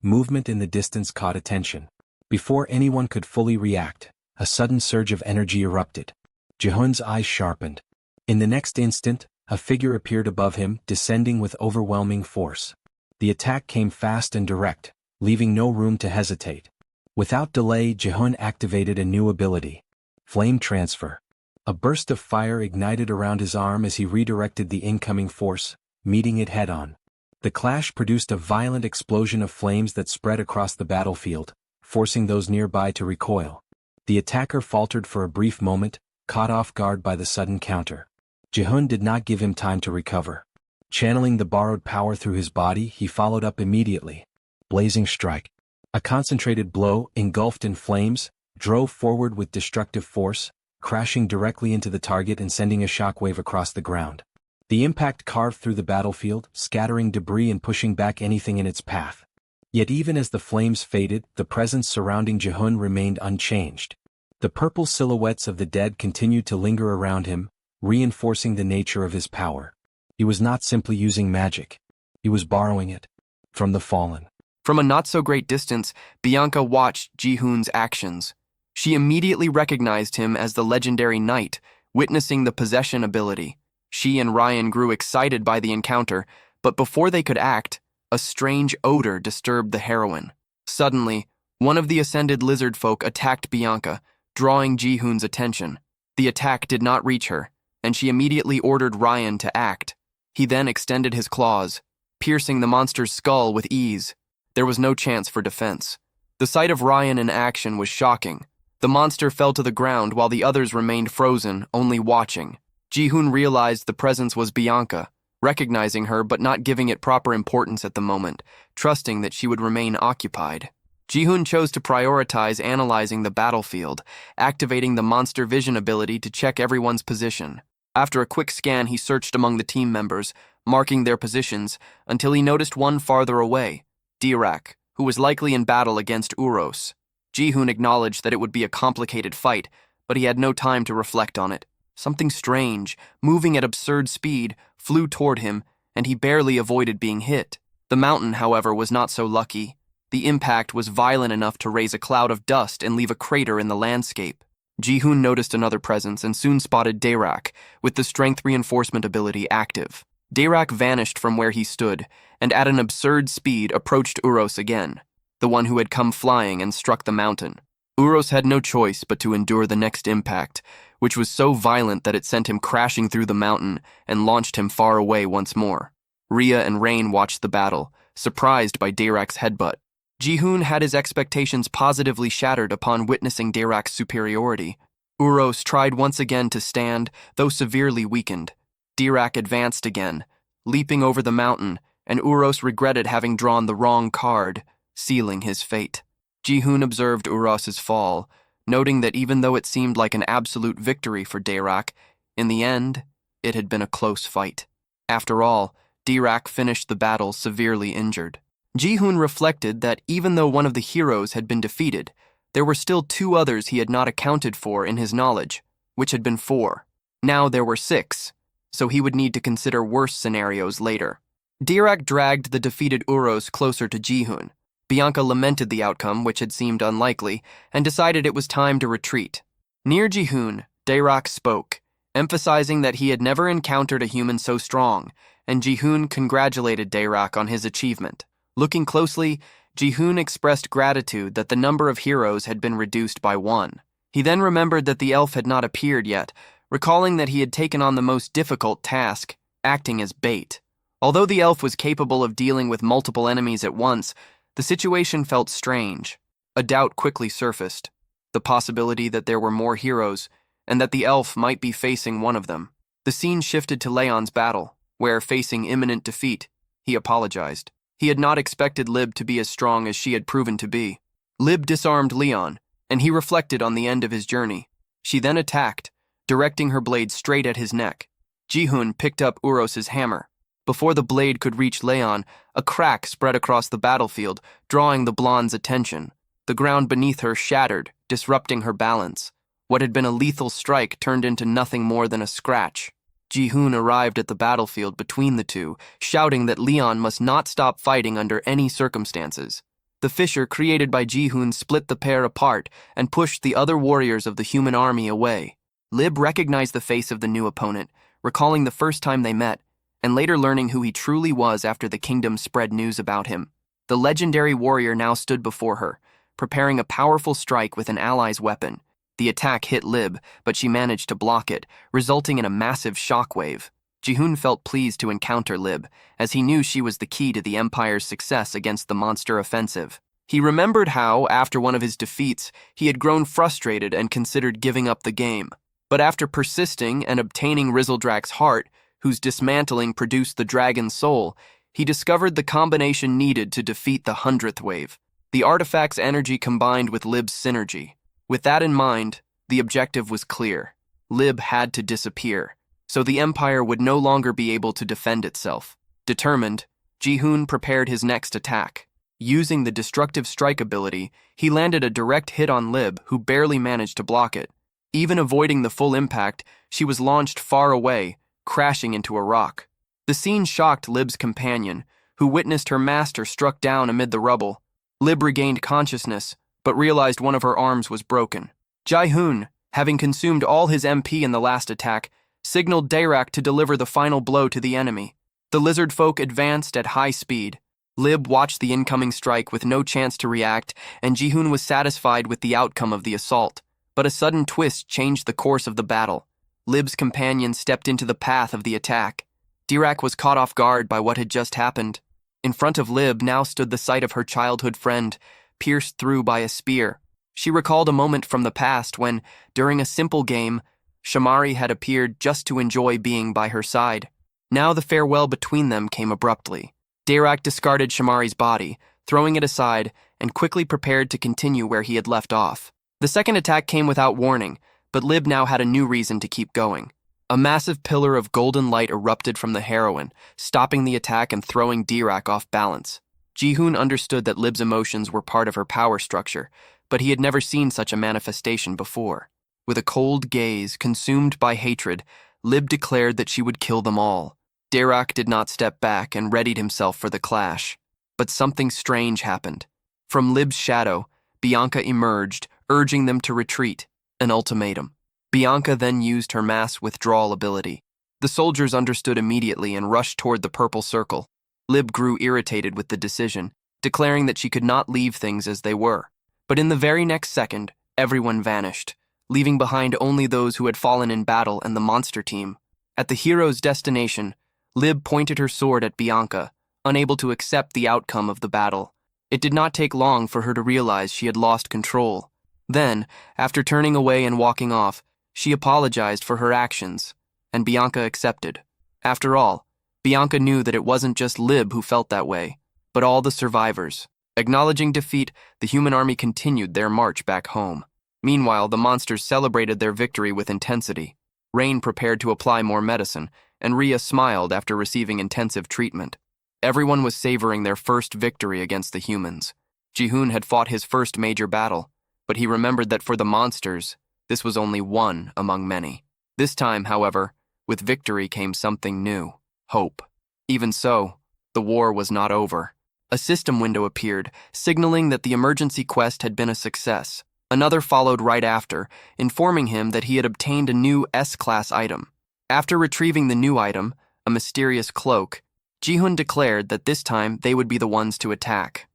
Movement in the distance caught attention. Before anyone could fully react, a sudden surge of energy erupted. Jihun's eyes sharpened. In the next instant, a figure appeared above him, descending with overwhelming force. The attack came fast and direct, leaving no room to hesitate. Without delay, Jihun activated a new ability. Flame Transfer. A burst of fire ignited around his arm as he redirected the incoming force, meeting it head-on. The clash produced a violent explosion of flames that spread across the battlefield, forcing those nearby to recoil. The attacker faltered for a brief moment, caught off guard by the sudden counter. Jihun did not give him time to recover. Channeling the borrowed power through his body, he followed up immediately. Blazing Strike. A concentrated blow, engulfed in flames, drove forward with destructive force, crashing directly into the target and sending a shockwave across the ground. The impact carved through the battlefield, scattering debris and pushing back anything in its path. Yet even as the flames faded, the presence surrounding Jihun remained unchanged. The purple silhouettes of the dead continued to linger around him, reinforcing the nature of his power. He was not simply using magic. He was borrowing it from the fallen. From a not-so-great distance, Bianca watched Jihun's actions. She immediately recognized him as the legendary knight, witnessing the possession ability. She and Ryan grew excited by the encounter, but before they could act, a strange odor disturbed the heroine. Suddenly, one of the ascended lizard folk attacked Bianca, drawing Jihun's attention. The attack did not reach her, and she immediately ordered Ryan to act. He then extended his claws, piercing the monster's skull with ease. There was no chance for defense. The sight of Ryan in action was shocking. The monster fell to the ground while the others remained frozen, only watching. Ji-hoon realized the presence was Bianca, recognizing her but not giving it proper importance at the moment, trusting that she would remain occupied. Ji-hoon chose to prioritize analyzing the battlefield, activating the monster vision ability to check everyone's position. After a quick scan, he searched among the team members, marking their positions, until he noticed one farther away, Dirac, who was likely in battle against Uros. Ji-hoon acknowledged that it would be a complicated fight, but he had no time to reflect on it. Something strange, moving at absurd speed, flew toward him, and he barely avoided being hit. The mountain, however, was not so lucky. The impact was violent enough to raise a cloud of dust and leave a crater in the landscape. Ji-hoon noticed another presence and soon spotted Dirac, with the strength reinforcement ability active. Dirac vanished from where he stood, and at an absurd speed approached Uros again, the one who had come flying and struck the mountain. Uros had no choice but to endure the next impact, which was so violent that it sent him crashing through the mountain and launched him far away once more. Rhea and Rain watched the battle, surprised by Dirac's headbutt. Ji-hoon had his expectations positively shattered upon witnessing Dirac's superiority. Uros tried once again to stand, though severely weakened. Dirac advanced again, leaping over the mountain, and Uros regretted having drawn the wrong card, sealing his fate. Ji-hoon observed Uros's fall, noting that even though it seemed like an absolute victory for Dirac, in the end, it had been a close fight. After all, Dirac finished the battle severely injured. Ji-hoon reflected that even though one of the heroes had been defeated, there were still 2 others he had not accounted for in his knowledge, which had been 4. Now there were 6, so he would need to consider worse scenarios later. Dirac dragged the defeated Uros closer to Ji-hoon. Bianca lamented the outcome, which had seemed unlikely, and decided it was time to retreat. Near Ji-hoon, Dirac spoke, emphasizing that he had never encountered a human so strong, and Ji-hoon congratulated Dirac on his achievement. Looking closely, Ji-hoon expressed gratitude that the number of heroes had been reduced by 1. He then remembered that the elf had not appeared yet, recalling that he had taken on the most difficult task, acting as bait. Although the elf was capable of dealing with multiple enemies at once, the situation felt strange. A doubt quickly surfaced, the possibility that there were more heroes, and that the elf might be facing one of them. The scene shifted to Leon's battle, where, facing imminent defeat, he apologized. He had not expected Lib to be as strong as she had proven to be. Lib disarmed Leon, and he reflected on the end of his journey. She then attacked, directing her blade straight at his neck. Ji-hoon picked up Uros's hammer. Before the blade could reach Leon, a crack spread across the battlefield, drawing the blonde's attention. The ground beneath her shattered, disrupting her balance. What had been a lethal strike turned into nothing more than a scratch. Ji-hoon arrived at the battlefield between the two, shouting that Leon must not stop fighting under any circumstances. The fissure created by Ji-hoon split the pair apart and pushed the other warriors of the human army away. Lib recognized the face of the new opponent, recalling the first time they met, and later learning who he truly was after the kingdom spread news about him. The legendary warrior now stood before her, preparing a powerful strike with an ally's weapon. The attack hit Lib, but she managed to block it, resulting in a massive shockwave. Ji-hoon felt pleased to encounter Lib, as he knew she was the key to the Empire's success against the monster offensive. He remembered how, after one of his defeats, he had grown frustrated and considered giving up the game. But after persisting and obtaining Rizzledrak's heart, whose dismantling produced the dragon's soul, he discovered the combination needed to defeat the 100th wave. The artifact's energy combined with Lib's synergy. With that in mind, the objective was clear. Lib had to disappear, so the Empire would no longer be able to defend itself. Determined, Ji-hoon prepared his next attack. Using the destructive strike ability, he landed a direct hit on Lib, who barely managed to block it. Even avoiding the full impact, she was launched far away, crashing into a rock. The scene shocked Lib's companion, who witnessed her master struck down amid the rubble. Lib regained consciousness, but realized one of her arms was broken. Ji-hoon, having consumed all his MP in the last attack, signaled Dirac to deliver the final blow to the enemy. The lizard folk advanced at high speed. Lib watched the incoming strike with no chance to react, and Ji-hoon was satisfied with the outcome of the assault. But a sudden twist changed the course of the battle. Lib's companion stepped into the path of the attack. Dirac was caught off guard by what had just happened. In front of Lib now stood the sight of her childhood friend, pierced through by a spear. She recalled a moment from the past when, during a simple game, Shamari had appeared just to enjoy being by her side. Now the farewell between them came abruptly. Dirac discarded Shamari's body, throwing it aside, and quickly prepared to continue where he had left off. The second attack came without warning, but Lib now had a new reason to keep going. A massive pillar of golden light erupted from the heroine, stopping the attack and throwing Dirac off balance. Ji-hoon understood that Lib's emotions were part of her power structure, but he had never seen such a manifestation before. With a cold gaze, consumed by hatred, Lib declared that she would kill them all. Dirac did not step back and readied himself for the clash. But something strange happened. From Lib's shadow, Bianca emerged, urging them to retreat, an ultimatum. Bianca then used her mass withdrawal ability. The soldiers understood immediately and rushed toward the purple circle. Lib grew irritated with the decision, declaring that she could not leave things as they were. But in the very next second, everyone vanished, leaving behind only those who had fallen in battle and the monster team. At the hero's destination, Lib pointed her sword at Bianca, unable to accept the outcome of the battle. It did not take long for her to realize she had lost control. Then, after turning away and walking off, she apologized for her actions, and Bianca accepted. After all, Bianca knew that it wasn't just Lib who felt that way, but all the survivors. Acknowledging defeat, the human army continued their march back home. Meanwhile, the monsters celebrated their victory with intensity. Rain prepared to apply more medicine, and Rhea smiled after receiving intensive treatment. Everyone was savoring their first victory against the humans. Ji-hoon had fought his first major battle, but he remembered that for the monsters, this was only one among many. This time, however, with victory came something new: hope. Even so, the war was not over. A system window appeared, signaling that the emergency quest had been a success. Another followed right after, informing him that he had obtained a new S-class item. After retrieving the new item, a mysterious cloak, Ji-hoon declared that this time they would be the ones to attack.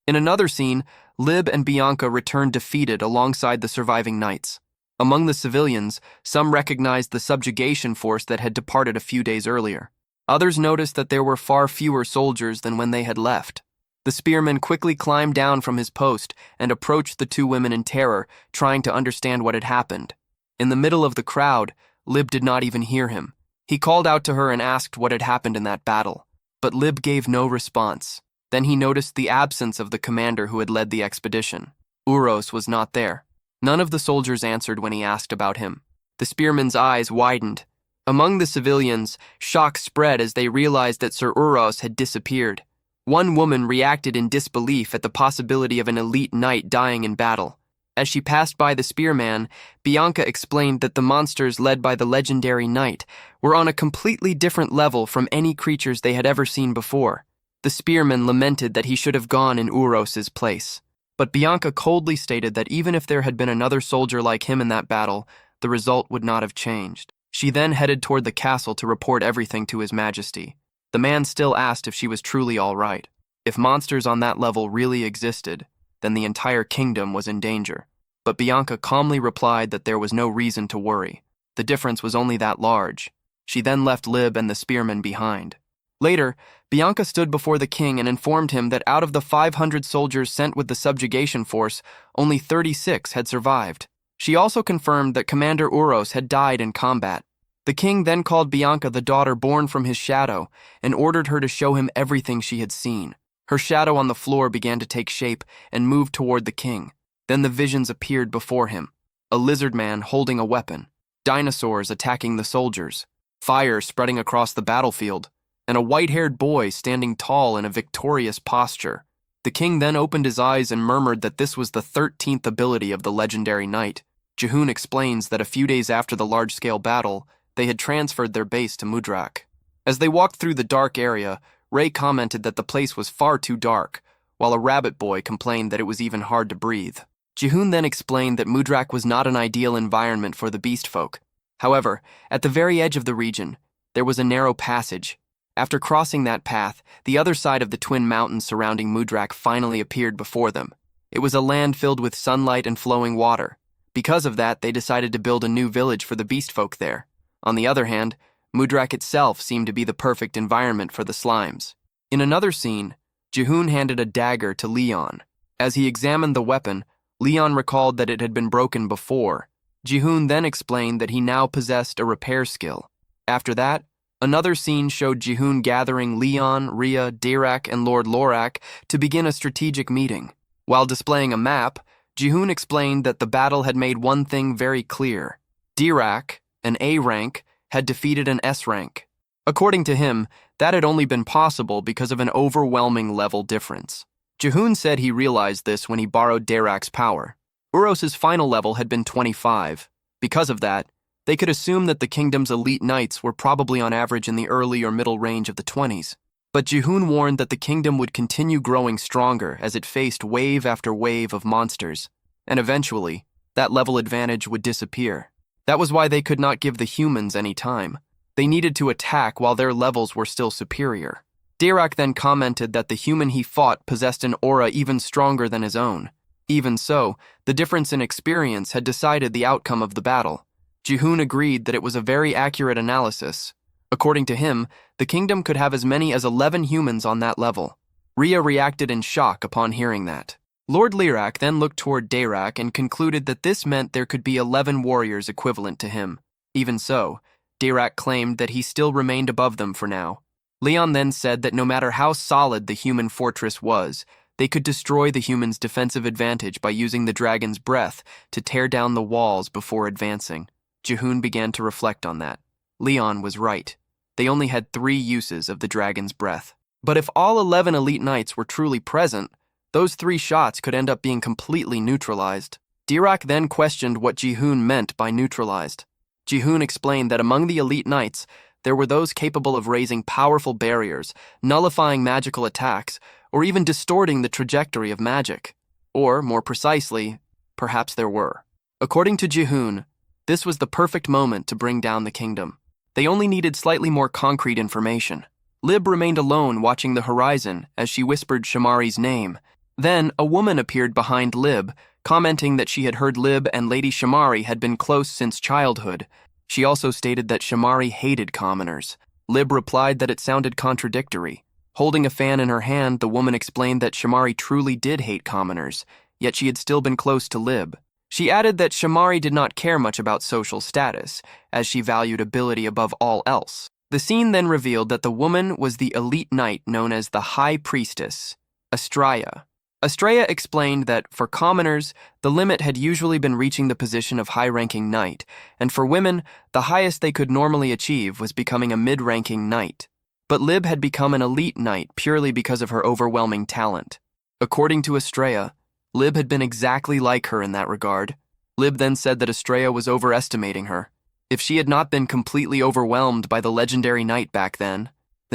In another scene, Lib and Bianca returned defeated alongside the surviving knights. Among the civilians, some recognized the subjugation force that had departed a few days earlier. Others noticed that there were far fewer soldiers than when they had left. The spearman quickly climbed down from his post and approached the two women in terror, trying to understand what had happened. In the middle of the crowd, Lib did not even hear him. He called out to her and asked what had happened in that battle. But Lib gave no response. Then he noticed the absence of the commander who had led the expedition. Uros was not there. None of the soldiers answered when he asked about him. The spearman's eyes widened. Among the civilians, shock spread as they realized that Sir Uros had disappeared. One woman reacted in disbelief at the possibility of an elite knight dying in battle. As she passed by the spearman, Bianca explained that the monsters led by the legendary knight were on a completely different level from any creatures they had ever seen before. The spearman lamented that he should have gone in Uros's place. But Bianca coldly stated that even if there had been another soldier like him in that battle, the result would not have changed. She then headed toward the castle to report everything to His Majesty. The man still asked if she was truly all right. If monsters on that level really existed, then the entire kingdom was in danger. But Bianca calmly replied that there was no reason to worry. The difference was only that large. She then left Lib and the spearman behind. Later, Bianca stood before the king and informed him that out of the 500 soldiers sent with the subjugation force, only 36 had survived. She also confirmed that Commander Uros had died in combat. The king then called Bianca the daughter born from his shadow and ordered her to show him everything she had seen. Her shadow on the floor began to take shape and moved toward the king. Then the visions appeared before him. A lizard man holding a weapon, dinosaurs attacking the soldiers, fire spreading across the battlefield, and a white-haired boy standing tall in a victorious posture. The king then opened his eyes and murmured that this was the 13th ability of the legendary knight. Ji-hoon explains that a few days after the large-scale battle, they had transferred their base to Mudrak. As they walked through the dark area, Ray commented that the place was far too dark, while a rabbit boy complained that it was even hard to breathe. Ji-hoon then explained that Mudrak was not an ideal environment for the beast folk. However, at the very edge of the region, there was a narrow passage. After crossing that path, the other side of the twin mountains surrounding Mudrak finally appeared before them. It was a land filled with sunlight and flowing water. Because of that, they decided to build a new village for the beast folk there. On the other hand, Mudrak itself seemed to be the perfect environment for the slimes. In another scene, Jihoon handed a dagger to Leon. As he examined the weapon, Leon recalled that it had been broken before. Jihoon then explained that he now possessed a repair skill. After that, another scene showed Jihoon gathering Leon, Rhea, Dirac, and Lord Lorak to begin a strategic meeting. While displaying a map, Jihoon explained that the battle had made one thing very clear. Dirac, an A rank, had defeated an S rank. According to him, that had only been possible because of an overwhelming level difference. Jihoon said he realized this when he borrowed Dirac's power. Uros's final level had been 25. Because of that, they could assume that the kingdom's elite knights were probably on average in the early or middle range of the 20s. But Jihoon warned that the kingdom would continue growing stronger as it faced wave after wave of monsters, and eventually, that level advantage would disappear. That was why they could not give the humans any time. They needed to attack while their levels were still superior. Dirac then commented that the human he fought possessed an aura even stronger than his own. Even so, the difference in experience had decided the outcome of the battle. Jihoon agreed that it was a very accurate analysis. According to him, the kingdom could have as many as 11 humans on that level. Rhea reacted in shock upon hearing that. Lord Lyrak then looked toward Dirac and concluded that this meant there could be 11 warriors equivalent to him. Even so, Dirac claimed that he still remained above them for now. Leon then said that no matter how solid the human fortress was, they could destroy the humans' defensive advantage by using the dragon's breath to tear down the walls before advancing. Jihoon began to reflect on that. Leon was right. They only had 3 uses of the dragon's breath. But if all 11 elite knights were truly present, those 3 shots could end up being completely neutralized. Dirac then questioned what Jihoon meant by neutralized. Jihoon explained that among the elite knights, there were those capable of raising powerful barriers, nullifying magical attacks, or even distorting the trajectory of magic. Or, more precisely, perhaps there were. According to Jihoon, this was the perfect moment to bring down the kingdom. They only needed slightly more concrete information. Lib remained alone watching the horizon as she whispered Shamari's name. Then, a woman appeared behind Lib, commenting that she had heard Lib and Lady Shamari had been close since childhood. She also stated that Shamari hated commoners. Lib replied that it sounded contradictory. Holding a fan in her hand, the woman explained that Shamari truly did hate commoners, yet she had still been close to Lib. She added that Shamari did not care much about social status, as she valued ability above all else. The scene then revealed that the woman was the elite knight known as the High Priestess, Astraya. Astraya explained that, for commoners, the limit had usually been reaching the position of high-ranking knight, and for women, the highest they could normally achieve was becoming a mid-ranking knight. But Lib had become an elite knight purely because of her overwhelming talent. According to Astraya, Lib had been exactly like her in that regard. Lib then said that Astraya was overestimating her. If she had not been completely overwhelmed by the legendary knight back then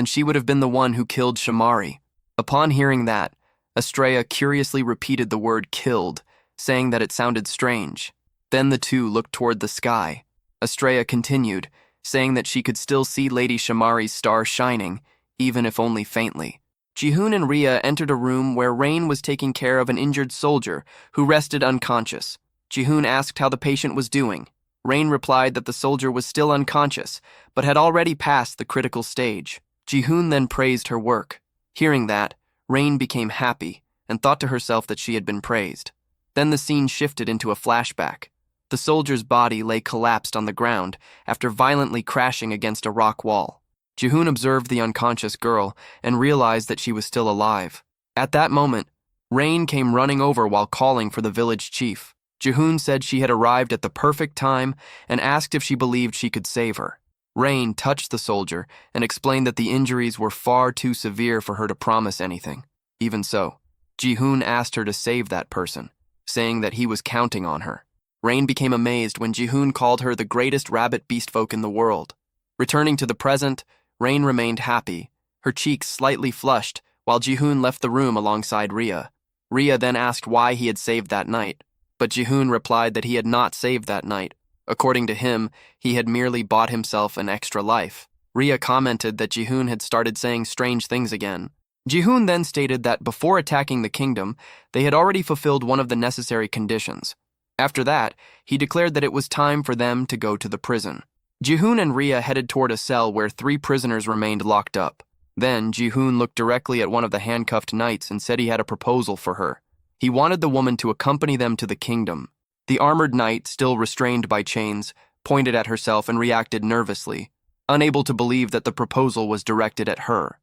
she would have been the one who killed Shamari. Upon hearing that, Astraya curiously repeated the word killed, saying that it sounded strange. Then the two looked toward the sky. Astraya continued, saying that she could still see Lady Shamari's star shining, even if only faintly. Jihoon and Rhea entered a room where Rain was taking care of an injured soldier who rested unconscious. Jihoon asked how the patient was doing. Rain replied that the soldier was still unconscious, but had already passed the critical stage. Jihoon then praised her work. Hearing that, Rain became happy and thought to herself that she had been praised. Then the scene shifted into a flashback. The soldier's body lay collapsed on the ground after violently crashing against a rock wall. Jihoon observed the unconscious girl and realized that she was still alive. At that moment, Rain came running over while calling for the village chief. Jihoon said she had arrived at the perfect time and asked if she believed she could save her. Rain touched the soldier and explained that the injuries were far too severe for her to promise anything. Even so, Jihoon asked her to save that person, saying that he was counting on her. Rain became amazed when Jihoon called her the greatest rabbit beastfolk in the world. Returning to the present, Rain remained happy, her cheeks slightly flushed, while Jihoon left the room alongside Rhea. Rhea then asked why he had saved that night, but Jihoon replied that he had not saved that night. According to him, he had merely bought himself an extra life. Rhea commented that Jihoon had started saying strange things again. Jihoon then stated that before attacking the kingdom, they had already fulfilled one of the necessary conditions. After that, he declared that it was time for them to go to the prison. Jihoon and Rhea headed toward a cell where 3 prisoners remained locked up. Then, Jihoon looked directly at one of the handcuffed knights and said he had a proposal for her. He wanted the woman to accompany them to the kingdom. The armored knight, still restrained by chains, pointed at herself and reacted nervously, unable to believe that the proposal was directed at her.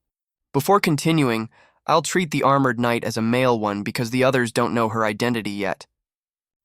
Before continuing, I'll treat the armored knight as a male one because the others don't know her identity yet.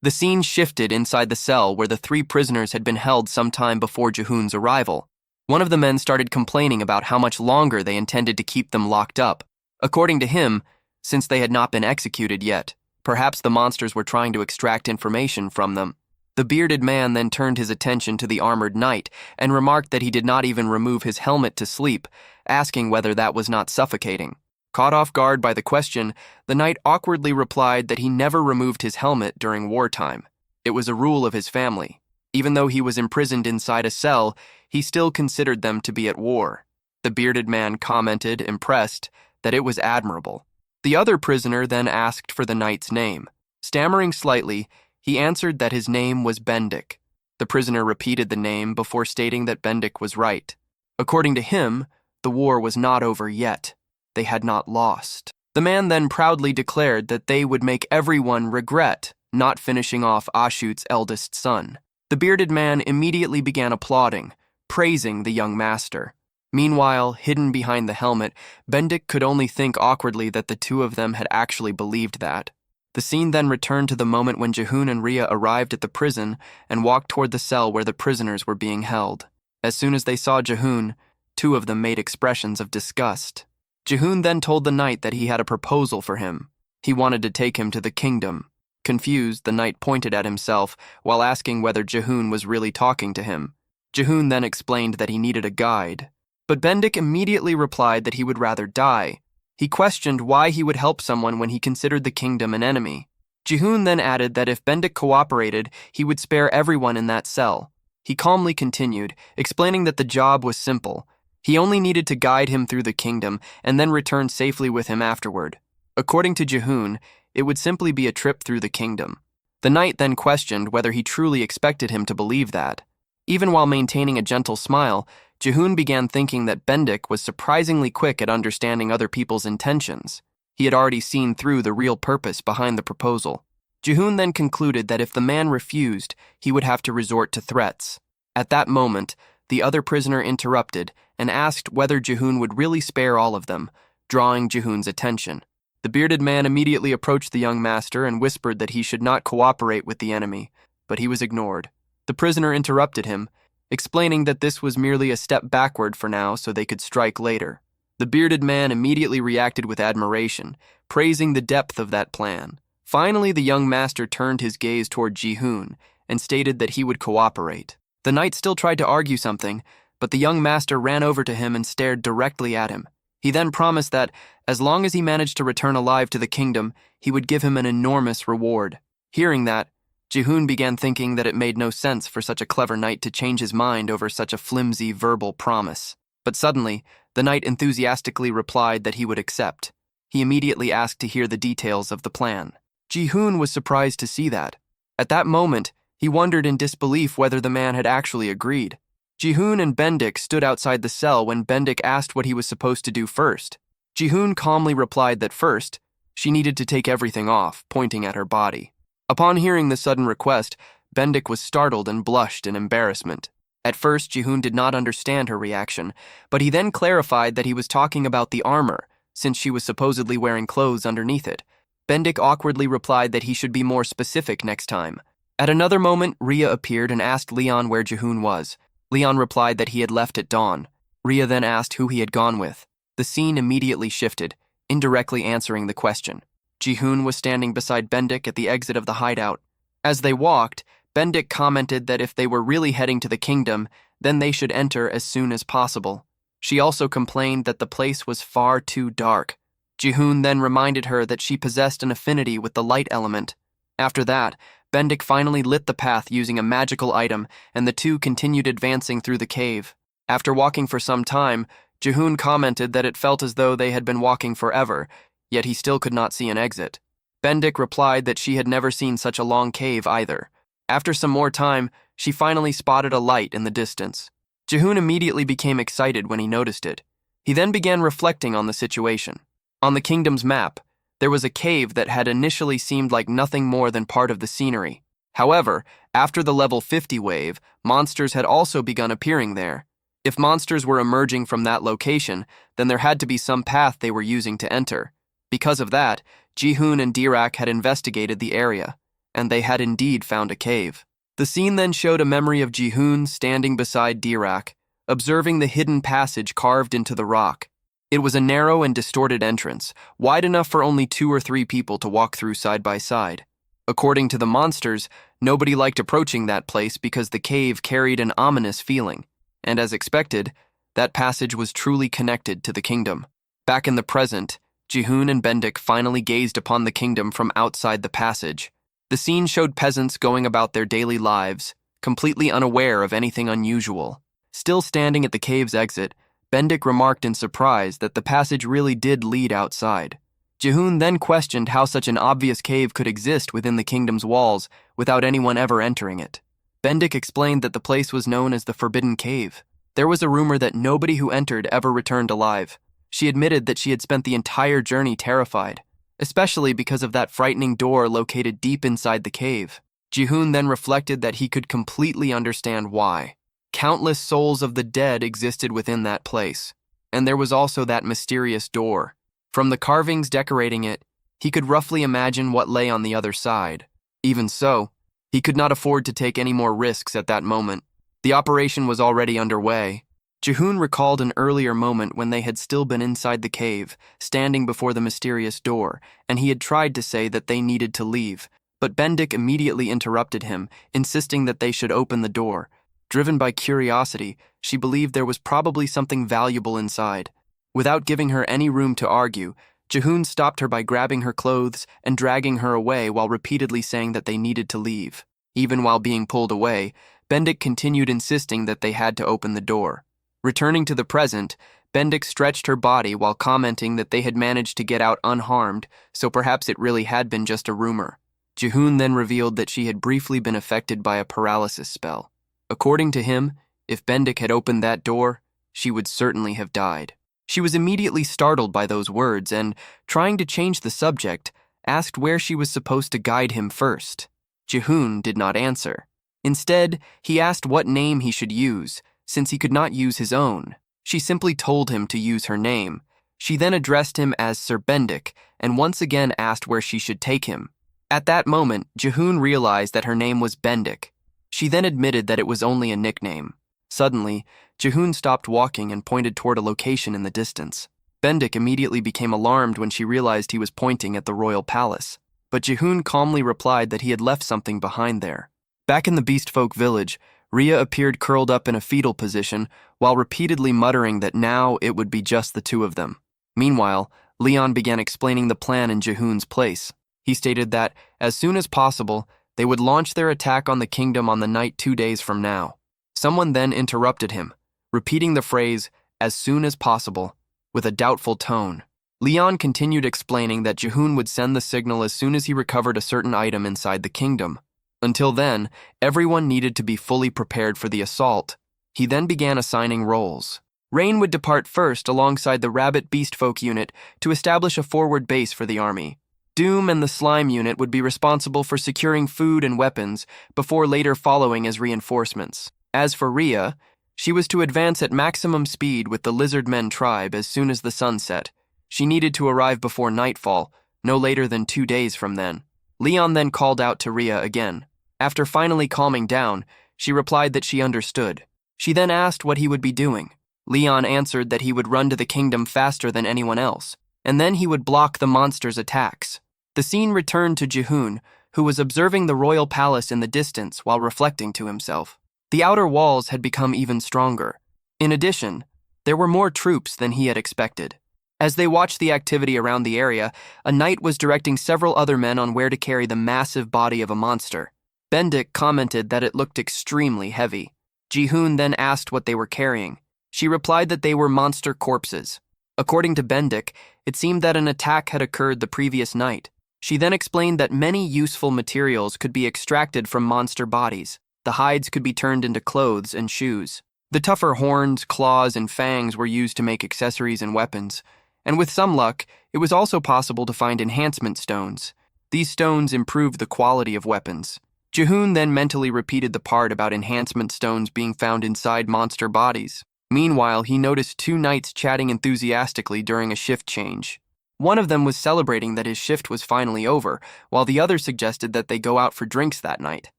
The scene shifted inside the cell where the 3 prisoners had been held some time before Jihoon's arrival. One of the men started complaining about how much longer they intended to keep them locked up. According to him, since they had not been executed yet, perhaps the monsters were trying to extract information from them. The bearded man then turned his attention to the armored knight and remarked that he did not even remove his helmet to sleep, asking whether that was not suffocating. Caught off guard by the question, the knight awkwardly replied that he never removed his helmet during wartime. It was a rule of his family. Even though he was imprisoned inside a cell, he still considered them to be at war. The bearded man commented, impressed, that it was admirable. The other prisoner then asked for the knight's name. Stammering slightly, he answered that his name was Bendik. The prisoner repeated the name before stating that Bendik was right. According to him, the war was not over yet. They had not lost. The man then proudly declared that they would make everyone regret not finishing off Ashut's eldest son. The bearded man immediately began applauding, praising the young master. Meanwhile, hidden behind the helmet, Bendik could only think awkwardly that the 2 of them had actually believed that. The scene then returned to the moment when Jihoon and Rhea arrived at the prison and walked toward the cell where the prisoners were being held. As soon as they saw Jihoon, 2 of them made expressions of disgust. Jihoon then told the knight that he had a proposal for him. He wanted to take him to the kingdom. Confused, the knight pointed at himself while asking whether Jihoon was really talking to him. Jihoon then explained that he needed a guide. But Bendik immediately replied that he would rather die. He questioned why he would help someone when he considered the kingdom an enemy. Jihoon then added that if Bendik cooperated, he would spare everyone in that cell. He calmly continued, explaining that the job was simple. He only needed to guide him through the kingdom and then return safely with him afterward. According to Jihoon, it would simply be a trip through the kingdom. The knight then questioned whether he truly expected him to believe that. Even while maintaining a gentle smile, Jihoon began thinking that Bendik was surprisingly quick at understanding other people's intentions. He had already seen through the real purpose behind the proposal. Jihoon then concluded that if the man refused, he would have to resort to threats. At that moment, the other prisoner interrupted and asked whether Jihoon would really spare all of them, drawing Jihoon's attention. The bearded man immediately approached the young master and whispered that he should not cooperate with the enemy, but he was ignored. The prisoner interrupted him, explaining that this was merely a step backward for now so they could strike later. The bearded man immediately reacted with admiration, praising the depth of that plan. Finally, the young master turned his gaze toward Jihoon and stated that he would cooperate. The knight still tried to argue something, but the young master ran over to him and stared directly at him. He then promised that, as long as he managed to return alive to the kingdom, he would give him an enormous reward. Hearing that, Jihoon began thinking that it made no sense for such a clever knight to change his mind over such a flimsy verbal promise. But suddenly, the knight enthusiastically replied that he would accept. He immediately asked to hear the details of the plan. Jihoon was surprised to see that. At that moment, he wondered in disbelief whether the man had actually agreed. Jihoon and Bendik stood outside the cell when Bendik asked what he was supposed to do first. Jihoon calmly replied that first, she needed to take everything off, pointing at her body. Upon hearing the sudden request, Bendik was startled and blushed in embarrassment. At first, Jihoon did not understand her reaction, but he then clarified that he was talking about the armor, since she was supposedly wearing clothes underneath it. Bendik awkwardly replied that he should be more specific next time. At another moment, Rhea appeared and asked Leon where Jihoon was. Leon replied that he had left at dawn. Rhea then asked who he had gone with. The scene immediately shifted, indirectly answering the question. Jihoon was standing beside Bendik at the exit of the hideout. As they walked, Bendik commented that if they were really heading to the kingdom, then they should enter as soon as possible. She also complained that the place was far too dark. Jihoon then reminded her that she possessed an affinity with the light element. After that, Bendik finally lit the path using a magical item, and the 2 continued advancing through the cave. After walking for some time, Jihoon commented that it felt as though they had been walking forever, yet he still could not see an exit. Bendik replied that she had never seen such a long cave either. After some more time, she finally spotted a light in the distance. Jihoon immediately became excited when he noticed it. He then began reflecting on the situation. On the kingdom's map, there was a cave that had initially seemed like nothing more than part of the scenery. However, after the level 50 wave, monsters had also begun appearing there. If monsters were emerging from that location, then there had to be some path they were using to enter. Because of that, Jihoon and Dirac had investigated the area, and they had indeed found a cave. The scene then showed a memory of Jihoon standing beside Dirac, observing the hidden passage carved into the rock. It was a narrow and distorted entrance, wide enough for only 2 or 3 people to walk through side by side. According to the monsters, nobody liked approaching that place because the cave carried an ominous feeling, and as expected, that passage was truly connected to the kingdom. Back in the present, Jihoon and Bendik finally gazed upon the kingdom from outside the passage. The scene showed peasants going about their daily lives, completely unaware of anything unusual. Still standing at the cave's exit, Bendik remarked in surprise that the passage really did lead outside. Jihoon then questioned how such an obvious cave could exist within the kingdom's walls without anyone ever entering it. Bendik explained that the place was known as the Forbidden Cave. There was a rumor that nobody who entered ever returned alive. She admitted that she had spent the entire journey terrified, especially because of that frightening door located deep inside the cave. Jihoon then reflected that he could completely understand why. Countless souls of the dead existed within that place, and there was also that mysterious door. From the carvings decorating it, he could roughly imagine what lay on the other side. Even so, he could not afford to take any more risks at that moment. The operation was already underway. Jihoon recalled an earlier moment when they had still been inside the cave, standing before the mysterious door, and he had tried to say that they needed to leave, but Bendik immediately interrupted him, insisting that they should open the door. Driven by curiosity, she believed there was probably something valuable inside. Without giving her any room to argue, Jihoon stopped her by grabbing her clothes and dragging her away while repeatedly saying that they needed to leave. Even while being pulled away, Bendik continued insisting that they had to open the door. Returning to the present, Bendik stretched her body while commenting that they had managed to get out unharmed, so perhaps it really had been just a rumor. Jihoon then revealed that she had briefly been affected by a paralysis spell. According to him, if Bendik had opened that door, she would certainly have died. She was immediately startled by those words and, trying to change the subject, asked where she was supposed to guide him first. Jihoon did not answer. Instead, he asked what name he should use, since he could not use his own. She simply told him to use her name. She then addressed him as Sir Bendik and once again asked where she should take him. At that moment, Jihoon realized that her name was Bendik. She then admitted that it was only a nickname. Suddenly, Jihoon stopped walking and pointed toward a location in the distance. Bendik immediately became alarmed when she realized he was pointing at the royal palace, but Jihoon calmly replied that he had left something behind there. Back in the beastfolk village, Rhea appeared curled up in a fetal position while repeatedly muttering that now it would be just the 2 of them. Meanwhile, Leon began explaining the plan in Jihoon's place. He stated that, as soon as possible, they would launch their attack on the kingdom on the night 2 days from now. Someone then interrupted him, repeating the phrase, "as soon as possible," with a doubtful tone. Leon continued explaining that Jihoon would send the signal as soon as he recovered a certain item inside the kingdom. Until then, everyone needed to be fully prepared for the assault. He then began assigning roles. Rain would depart first alongside the Rabbit Beastfolk unit to establish a forward base for the army. Doom and the Slime unit would be responsible for securing food and weapons before later following as reinforcements. As for Rhea, she was to advance at maximum speed with the Lizardmen tribe as soon as the sun set. She needed to arrive before nightfall, no later than 2 days from then. Leon then called out to Rhea again. After finally calming down, she replied that she understood. She then asked what he would be doing. Leon answered that he would run to the kingdom faster than anyone else, and then he would block the monsters' attacks. The scene returned to Jihoon, who was observing the royal palace in the distance while reflecting to himself. The outer walls had become even stronger. In addition, there were more troops than he had expected. As they watched the activity around the area, a knight was directing several other men on where to carry the massive body of a monster. Bendik commented that it looked extremely heavy. Jihoon then asked what they were carrying. She replied that they were monster corpses. According to Bendik, it seemed that an attack had occurred the previous night. She then explained that many useful materials could be extracted from monster bodies. The hides could be turned into clothes and shoes. The tougher horns, claws, and fangs were used to make accessories and weapons, and with some luck, it was also possible to find enhancement stones. These stones improved the quality of weapons. Jihoon then mentally repeated the part about enhancement stones being found inside monster bodies. Meanwhile, he noticed two knights chatting enthusiastically during a shift change. One of them was celebrating that his shift was finally over, while the other suggested that they go out for drinks that night.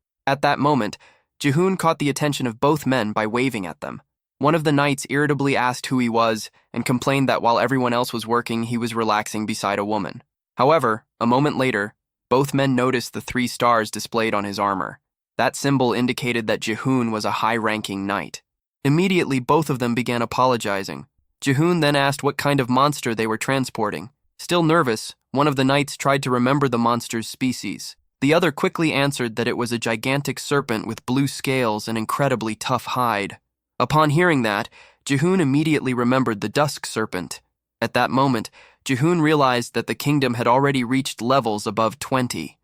At that moment, Jihoon caught the attention of both men by waving at them. One of the knights irritably asked who he was and complained that while everyone else was working, he was relaxing beside a woman. However, a moment later, both men noticed the 3 stars displayed on his armor. That symbol indicated that Jihoon was a high-ranking knight. Immediately, both of them began apologizing. Jihoon then asked what kind of monster they were transporting. Still nervous, one of the knights tried to remember the monster's species. The other quickly answered that it was a gigantic serpent with blue scales and incredibly tough hide. Upon hearing that, Jihoon immediately remembered the dusk serpent. At that moment, Jihoon realized that the kingdom had already reached levels above 20.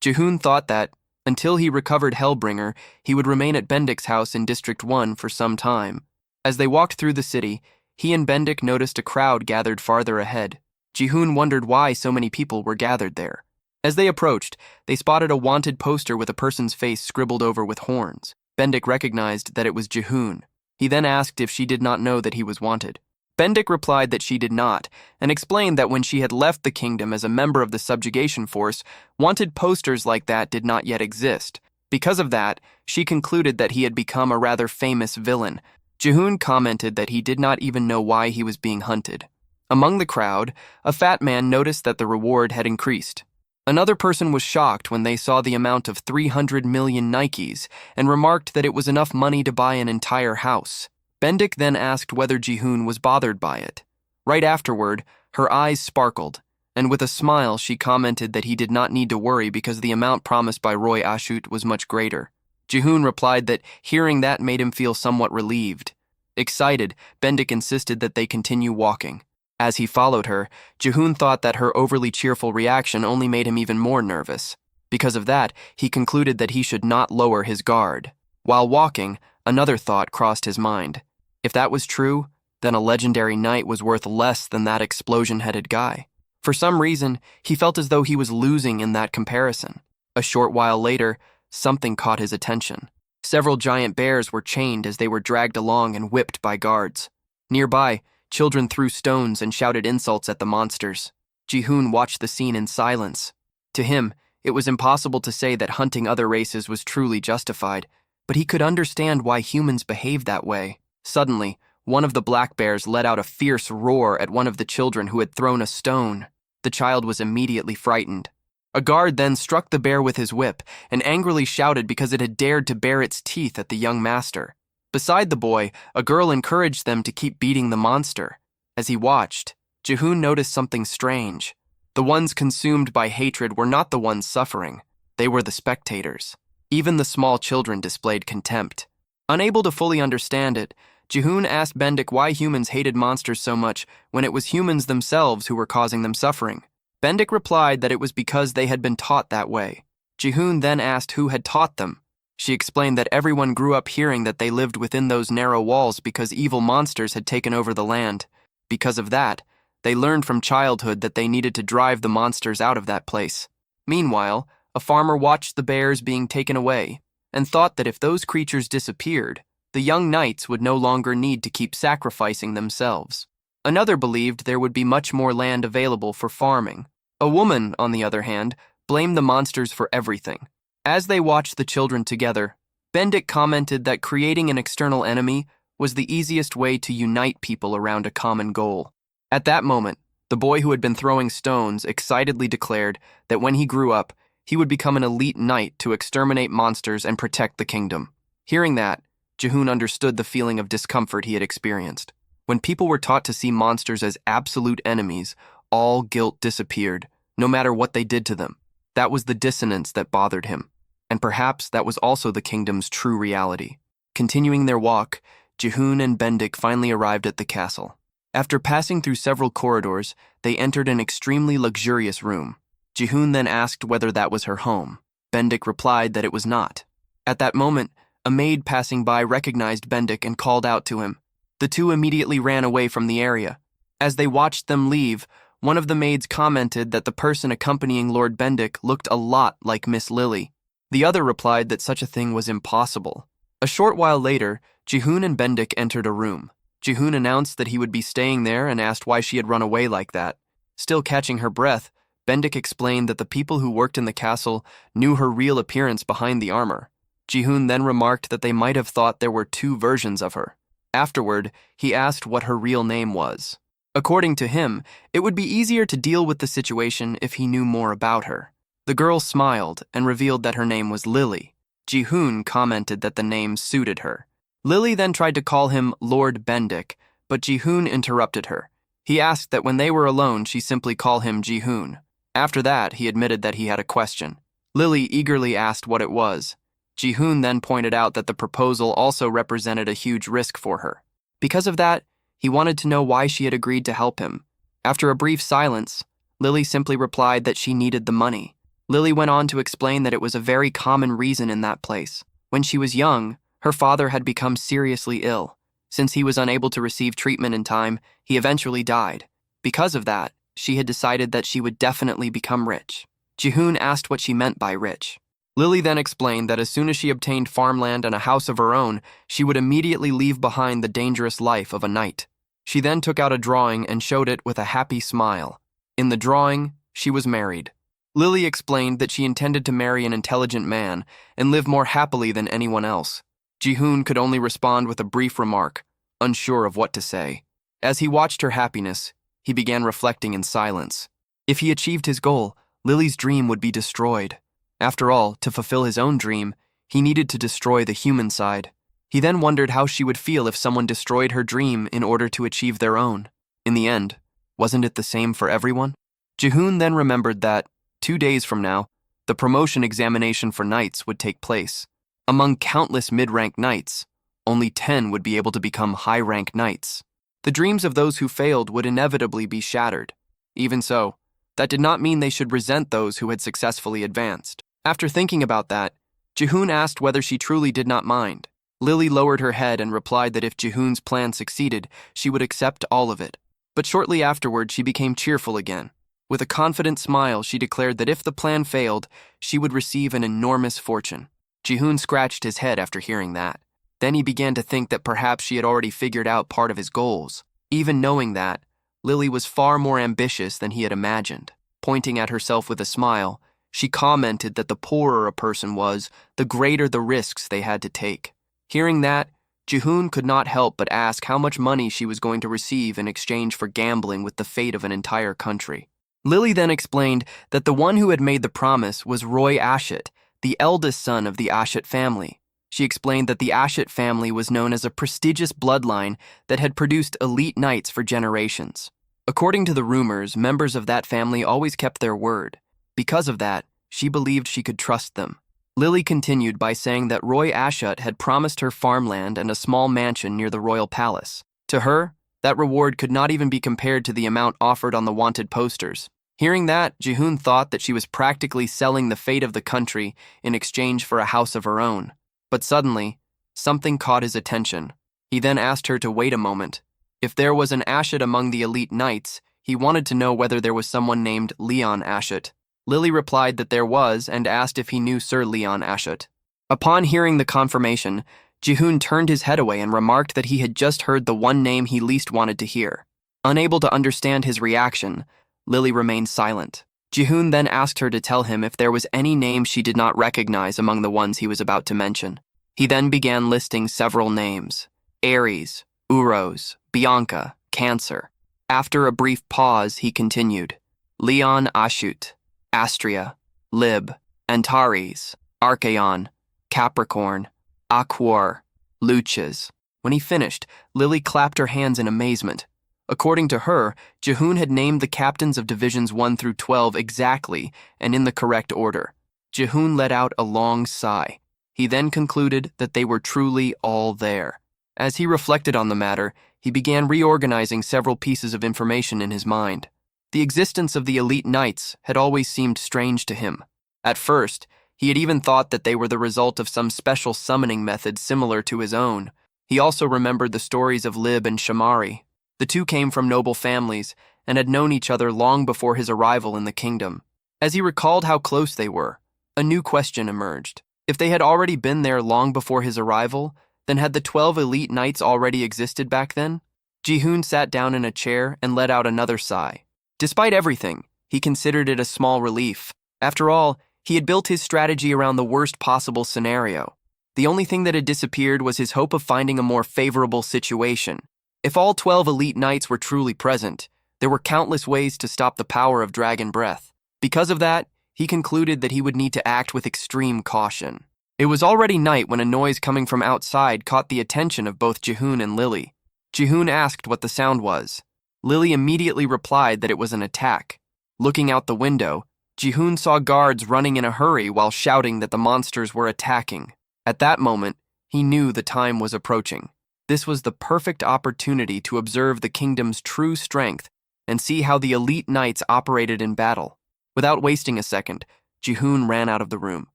Jihoon thought that, until he recovered Hellbringer, he would remain at Bendik's house in District 1 for some time. As they walked through the city, he and Bendik noticed a crowd gathered farther ahead. Jihoon wondered why so many people were gathered there. As they approached, they spotted a wanted poster with a person's face scribbled over with horns. Bendik recognized that it was Jihoon. He then asked if she did not know that he was wanted. Bendik replied that she did not, and explained that when she had left the kingdom as a member of the subjugation force, wanted posters like that did not yet exist. Because of that, she concluded that he had become a rather famous villain. Jihoon commented that he did not even know why he was being hunted. Among the crowd, a fat man noticed that the reward had increased. Another person was shocked when they saw the amount of 300 million Nikes and remarked that it was enough money to buy an entire house. Bendik then asked whether Jihoon was bothered by it. Right afterward, her eyes sparkled, and with a smile she commented that he did not need to worry because the amount promised by Roy Ashut was much greater. Jihoon replied that hearing that made him feel somewhat relieved. Excited, Bendik insisted that they continue walking. As he followed her, Jihoon thought that her overly cheerful reaction only made him even more nervous. Because of that, he concluded that he should not lower his guard. While walking, another thought crossed his mind. If that was true, then a legendary knight was worth less than that explosion-headed guy. For some reason, he felt as though he was losing in that comparison. A short while later, something caught his attention. Several giant bears were chained as they were dragged along and whipped by guards. Nearby, children threw stones and shouted insults at the monsters. Jihoon watched the scene in silence. To him, it was impossible to say that hunting other races was truly justified, but he could understand why humans behaved that way. Suddenly, one of the black bears let out a fierce roar at one of the children who had thrown a stone. The child was immediately frightened. A guard then struck the bear with his whip and angrily shouted because it had dared to bare its teeth at the young master. Beside the boy, a girl encouraged them to keep beating the monster. As he watched, Jihoon noticed something strange. The ones consumed by hatred were not the ones suffering. They were the spectators. Even the small children displayed contempt. Unable to fully understand it, Jihoon asked Bendik why humans hated monsters so much when it was humans themselves who were causing them suffering. Bendik replied that it was because they had been taught that way. Jihoon then asked who had taught them. She explained that everyone grew up hearing that they lived within those narrow walls because evil monsters had taken over the land. Because of that, they learned from childhood that they needed to drive the monsters out of that place. Meanwhile, a farmer watched the bears being taken away and thought that if those creatures disappeared, the young knights would no longer need to keep sacrificing themselves. Another believed there would be much more land available for farming. A woman, on the other hand, blamed the monsters for everything. As they watched the children together, Bendik commented that creating an external enemy was the easiest way to unite people around a common goal. At that moment, the boy who had been throwing stones excitedly declared that when he grew up, he would become an elite knight to exterminate monsters and protect the kingdom. Hearing that, Jihoon understood the feeling of discomfort he had experienced. When people were taught to see monsters as absolute enemies, all guilt disappeared, no matter what they did to them. That was the dissonance that bothered him, and perhaps that was also the kingdom's true reality. Continuing their walk, Jihoon and Bendik finally arrived at the castle. After passing through several corridors, they entered an extremely luxurious room. Jihoon then asked whether that was her home. Bendik replied that it was not. At that moment, A maid passing by recognized Bendik and called out to him. The two immediately ran away from the area. As they watched them leave, one of the maids commented that the person accompanying Lord Bendik looked a lot like Miss Lily. The other replied that such a thing was impossible. A short while later, Jihoon and Bendik entered a room. Jihoon announced that he would be staying there and asked why she had run away like that. Still catching her breath, Bendik explained that the people who worked in the castle knew her real appearance behind the armor. Jihoon then remarked that they might have thought there were two versions of her. Afterward, he asked what her real name was. According to him, it would be easier to deal with the situation if he knew more about her. The girl smiled and revealed that her name was Lily. Jihoon commented that the name suited her. Lily then tried to call him Lord Bendik, but Jihoon interrupted her. He asked that when they were alone, she simply call him Jihoon. After that, he admitted that he had a question. Lily eagerly asked what it was. Jihoon then pointed out that the proposal also represented a huge risk for her. Because of that, he wanted to know why she had agreed to help him. After a brief silence, Lily simply replied that she needed the money. Lily went on to explain that it was a very common reason in that place. When she was young, her father had become seriously ill. Since he was unable to receive treatment in time, he eventually died. Because of that, she had decided that she would definitely become rich. Jihoon asked what she meant by rich. Lily then explained that as soon as she obtained farmland and a house of her own, she would immediately leave behind the dangerous life of a knight. She then took out a drawing and showed it with a happy smile. In the drawing, she was married. Lily explained that she intended to marry an intelligent man and live more happily than anyone else. Jihoon could only respond with a brief remark, unsure of what to say. As he watched her happiness, he began reflecting in silence. If he achieved his goal, Lily's dream would be destroyed. After all, to fulfill his own dream, he needed to destroy the human side. He then wondered how she would feel if someone destroyed her dream in order to achieve their own. In the end, wasn't it the same for everyone? Jihoon then remembered that, 2 days from now, the promotion examination for knights would take place. Among countless mid-rank knights, only 10 would be able to become high-rank knights. The dreams of those who failed would inevitably be shattered. Even so, that did not mean they should resent those who had successfully advanced. After thinking about that, Jihoon asked whether she truly did not mind. Lily lowered her head and replied that if Jihoon's plan succeeded, she would accept all of it. But shortly afterward, she became cheerful again. With a confident smile, she declared that if the plan failed, she would receive an enormous fortune. Jihoon scratched his head after hearing that. Then he began to think that perhaps she had already figured out part of his goals. Even knowing that, Lily was far more ambitious than he had imagined. Pointing at herself with a smile, she commented that the poorer a person was, the greater the risks they had to take. Hearing that, Jihoon could not help but ask how much money she was going to receive in exchange for gambling with the fate of an entire country. Lily then explained that the one who had made the promise was Roy Ashit, the eldest son of the Ashit family. She explained that the Ashit family was known as a prestigious bloodline that had produced elite knights for generations. According to the rumors, members of that family always kept their word. Because of that, she believed she could trust them. Lily continued by saying that Roy Ashut had promised her farmland and a small mansion near the royal palace. To her, that reward could not even be compared to the amount offered on the wanted posters. Hearing that, Jihoon thought that she was practically selling the fate of the country in exchange for a house of her own. But suddenly, something caught his attention. He then asked her to wait a moment. If there was an Ashut among the elite knights, he wanted to know whether there was someone named Leon Ashut. Lily replied that there was and asked if he knew Sir Leon Ashut. Upon hearing the confirmation, Jihoon turned his head away and remarked that he had just heard the one name he least wanted to hear. Unable to understand his reaction, Lily remained silent. Jihoon then asked her to tell him if there was any name she did not recognize among the ones he was about to mention. He then began listing several names: Aries, Uros, Bianca, Cancer. After a brief pause, he continued: Leon Ashut, Astria, Lib, Antares, Archaon, Capricorn, Aquar, Luches. When he finished, Lily clapped her hands in amazement. According to her, Jihoon had named the captains of divisions 1 through 12 exactly and in the correct order. Jihoon let out a long sigh. He then concluded that they were truly all there. As he reflected on the matter, he began reorganizing several pieces of information in his mind. The existence of the elite knights had always seemed strange to him. At first, He had even thought that they were the result of some special summoning method similar to his own. He also remembered the stories of Lib and Shamari. The two came from noble families and had known each other long before his arrival in the kingdom. As he recalled how close they were, a new question emerged. If they had already been there long before his arrival, then had the 12 elite knights already existed back then? Ji-hoon sat down in a chair and let out another sigh. Despite everything, he considered it a small relief. After all, he had built his strategy around the worst possible scenario. The only thing that had disappeared was his hope of finding a more favorable situation. If all 12 elite knights were truly present, there were countless ways to stop the power of dragon breath. Because of that, he concluded that he would need to act with extreme caution. It was already night when a noise coming from outside caught the attention of both Ji-hoon and Lily. Ji-hoon asked what the sound was. Lily immediately replied that it was an attack. Looking out the window, Ji-hoon saw guards running in a hurry while shouting that the monsters were attacking. At that moment, he knew the time was approaching. This was the perfect opportunity to observe the kingdom's true strength and see how the elite knights operated in battle. Without wasting a second, Ji-hoon ran out of the room.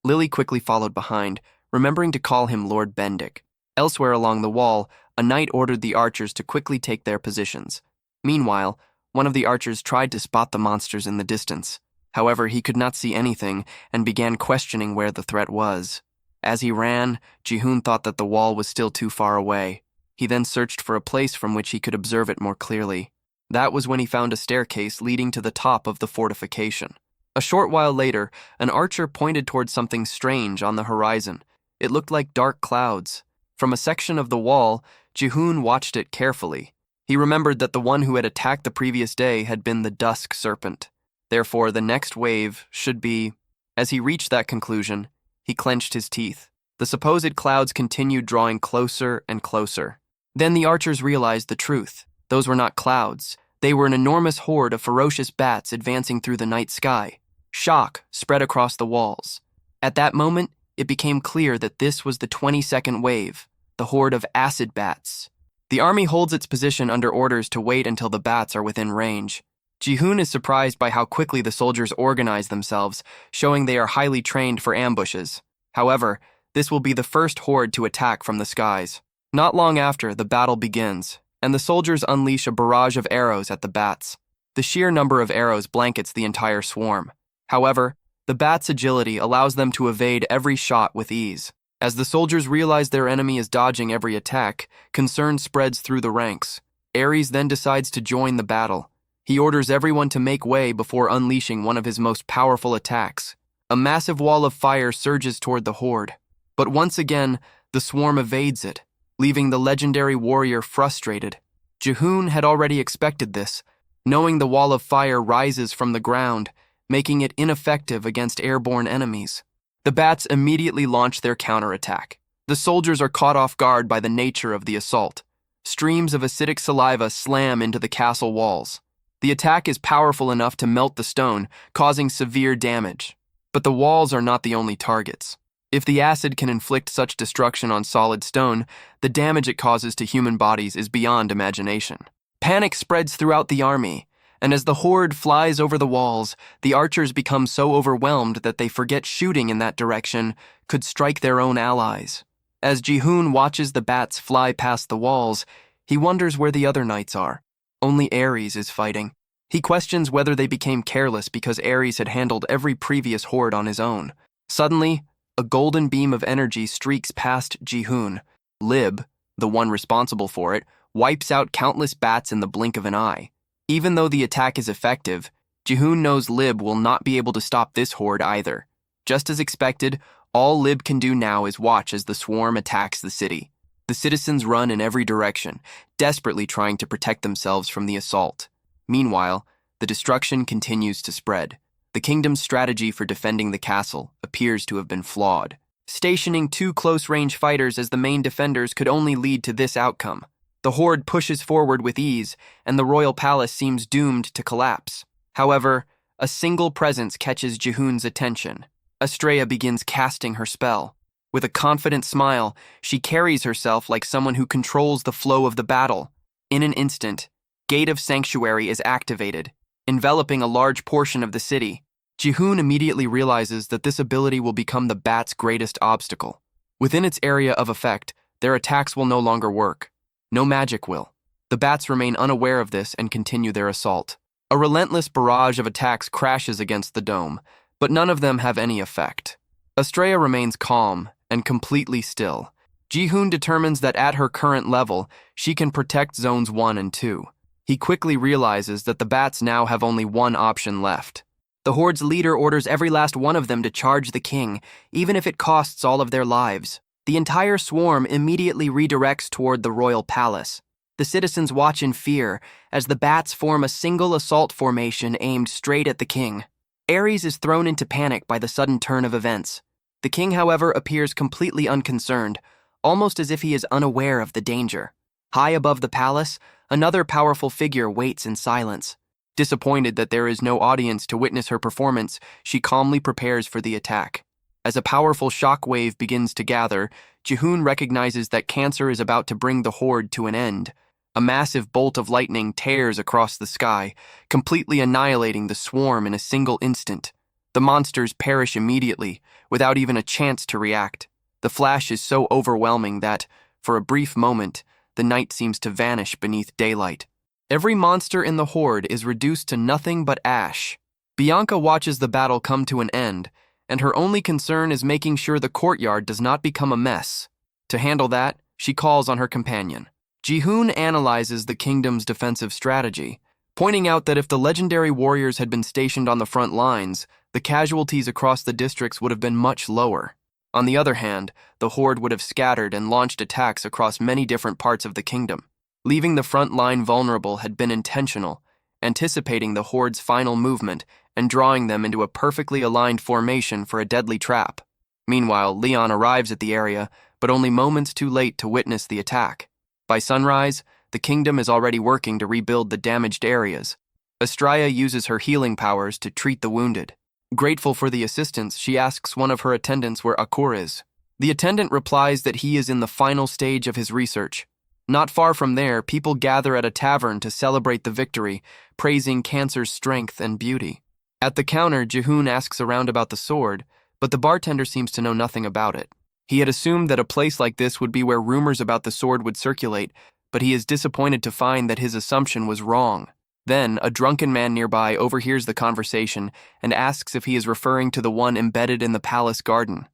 Lily quickly followed behind, remembering to call him Lord Bendik. Elsewhere along the wall, a knight ordered the archers to quickly take their positions. Meanwhile, one of the archers tried to spot the monsters in the distance. However, he could not see anything and began questioning where the threat was. As he ran, Ji-hoon thought that the wall was still too far away. He then searched for a place from which he could observe it more clearly. That was when he found a staircase leading to the top of the fortification. A short while later, an archer pointed towards something strange on the horizon. It looked like dark clouds. From a section of the wall, Ji-hoon watched it carefully. He remembered that the one who had attacked the previous day had been the Dusk Serpent. Therefore, the next wave should be... As he reached that conclusion, he clenched his teeth. The supposed clouds continued drawing closer and closer. Then the archers realized the truth. Those were not clouds. They were an enormous horde of ferocious bats advancing through the night sky. Shock spread across the walls. At that moment, it became clear that this was the 22nd wave, the horde of acid bats. The army holds its position under orders to wait until the bats are within range. Ji-hoon is surprised by how quickly the soldiers organize themselves, showing they are highly trained for ambushes. However, this will be the first horde to attack from the skies. Not long after, the battle begins, and the soldiers unleash a barrage of arrows at the bats. The sheer number of arrows blankets the entire swarm. However, the bats' agility allows them to evade every shot with ease. As the soldiers realize their enemy is dodging every attack, concern spreads through the ranks. Ares then decides to join the battle. He orders everyone to make way before unleashing one of his most powerful attacks. A massive wall of fire surges toward the horde. But once again, the swarm evades it, leaving the legendary warrior frustrated. Ji-hoon had already expected this, knowing the wall of fire rises from the ground, making it ineffective against airborne enemies. The bats immediately launch their counterattack. The soldiers are caught off guard by the nature of the assault. Streams of acidic saliva slam into the castle walls. The attack is powerful enough to melt the stone, causing severe damage. But the walls are not the only targets. If the acid can inflict such destruction on solid stone, the damage it causes to human bodies is beyond imagination. Panic spreads throughout the army, and as the horde flies over the walls, the archers become so overwhelmed that they forget shooting in that direction could strike their own allies. As Ji-hoon watches the bats fly past the walls, he wonders where the other knights are. Only Ares is fighting. He questions whether they became careless because Ares had handled every previous horde on his own. Suddenly, a golden beam of energy streaks past Ji-hoon. Lib, the one responsible for it, wipes out countless bats in the blink of an eye. Even though the attack is effective, Ji-hoon knows Lib will not be able to stop this horde either. Just as expected, all Lib can do now is watch as the swarm attacks the city. The citizens run in every direction, desperately trying to protect themselves from the assault. Meanwhile, the destruction continues to spread. The kingdom's strategy for defending the castle appears to have been flawed. Stationing two close-range fighters as the main defenders could only lead to this outcome. The horde pushes forward with ease, and the royal palace seems doomed to collapse. However, a single presence catches Ji-hoon's attention. Estrella begins casting her spell. With a confident smile, she carries herself like someone who controls the flow of the battle. In an instant, Gate of Sanctuary is activated, enveloping a large portion of the city. Jihoon immediately realizes that this ability will become the bat's greatest obstacle. Within its area of effect, their attacks will no longer work. No magic will. The bats remain unaware of this and continue their assault. A relentless barrage of attacks crashes against the dome, but none of them have any effect. Estrella remains calm and completely still. Jihoon determines that at her current level, she can protect Zones 1 and 2. He quickly realizes that the bats now have only one option left. The Horde's leader orders every last one of them to charge the king, even if it costs all of their lives. The entire swarm immediately redirects toward the royal palace. The citizens watch in fear as the bats form a single assault formation aimed straight at the king. Ares is thrown into panic by the sudden turn of events. The king, however, appears completely unconcerned, almost as if he is unaware of the danger. High above the palace, another powerful figure waits in silence. Disappointed that there is no audience to witness her performance, she calmly prepares for the attack. As a powerful shockwave begins to gather, Jihoon recognizes that Cancer is about to bring the Horde to an end. A massive bolt of lightning tears across the sky, completely annihilating the swarm in a single instant. The monsters perish immediately, without even a chance to react. The flash is so overwhelming that, for a brief moment, the night seems to vanish beneath daylight. Every monster in the Horde is reduced to nothing but ash. Bianca watches the battle come to an end, and her only concern is making sure the courtyard does not become a mess. To handle that, she calls on her companion. Jihoon analyzes the kingdom's defensive strategy, pointing out that if the legendary warriors had been stationed on the front lines, the casualties across the districts would have been much lower. On the other hand, the Horde would have scattered and launched attacks across many different parts of the kingdom. Leaving the front line vulnerable had been intentional, anticipating the Horde's final movement and drawing them into a perfectly aligned formation for a deadly trap. Meanwhile, Leon arrives at the area, but only moments too late to witness the attack. By sunrise, the kingdom is already working to rebuild the damaged areas. Estrella uses her healing powers to treat the wounded. Grateful for the assistance, she asks one of her attendants where Akur is. The attendant replies that he is in the final stage of his research. Not far from there, people gather at a tavern to celebrate the victory, praising Cancer's strength and beauty. At the counter, Jihoon asks around about the sword, but the bartender seems to know nothing about it. He had assumed that a place like this would be where rumors about the sword would circulate, but he is disappointed to find that his assumption was wrong. Then, a drunken man nearby overhears the conversation and asks if he is referring to the one embedded in the palace garden.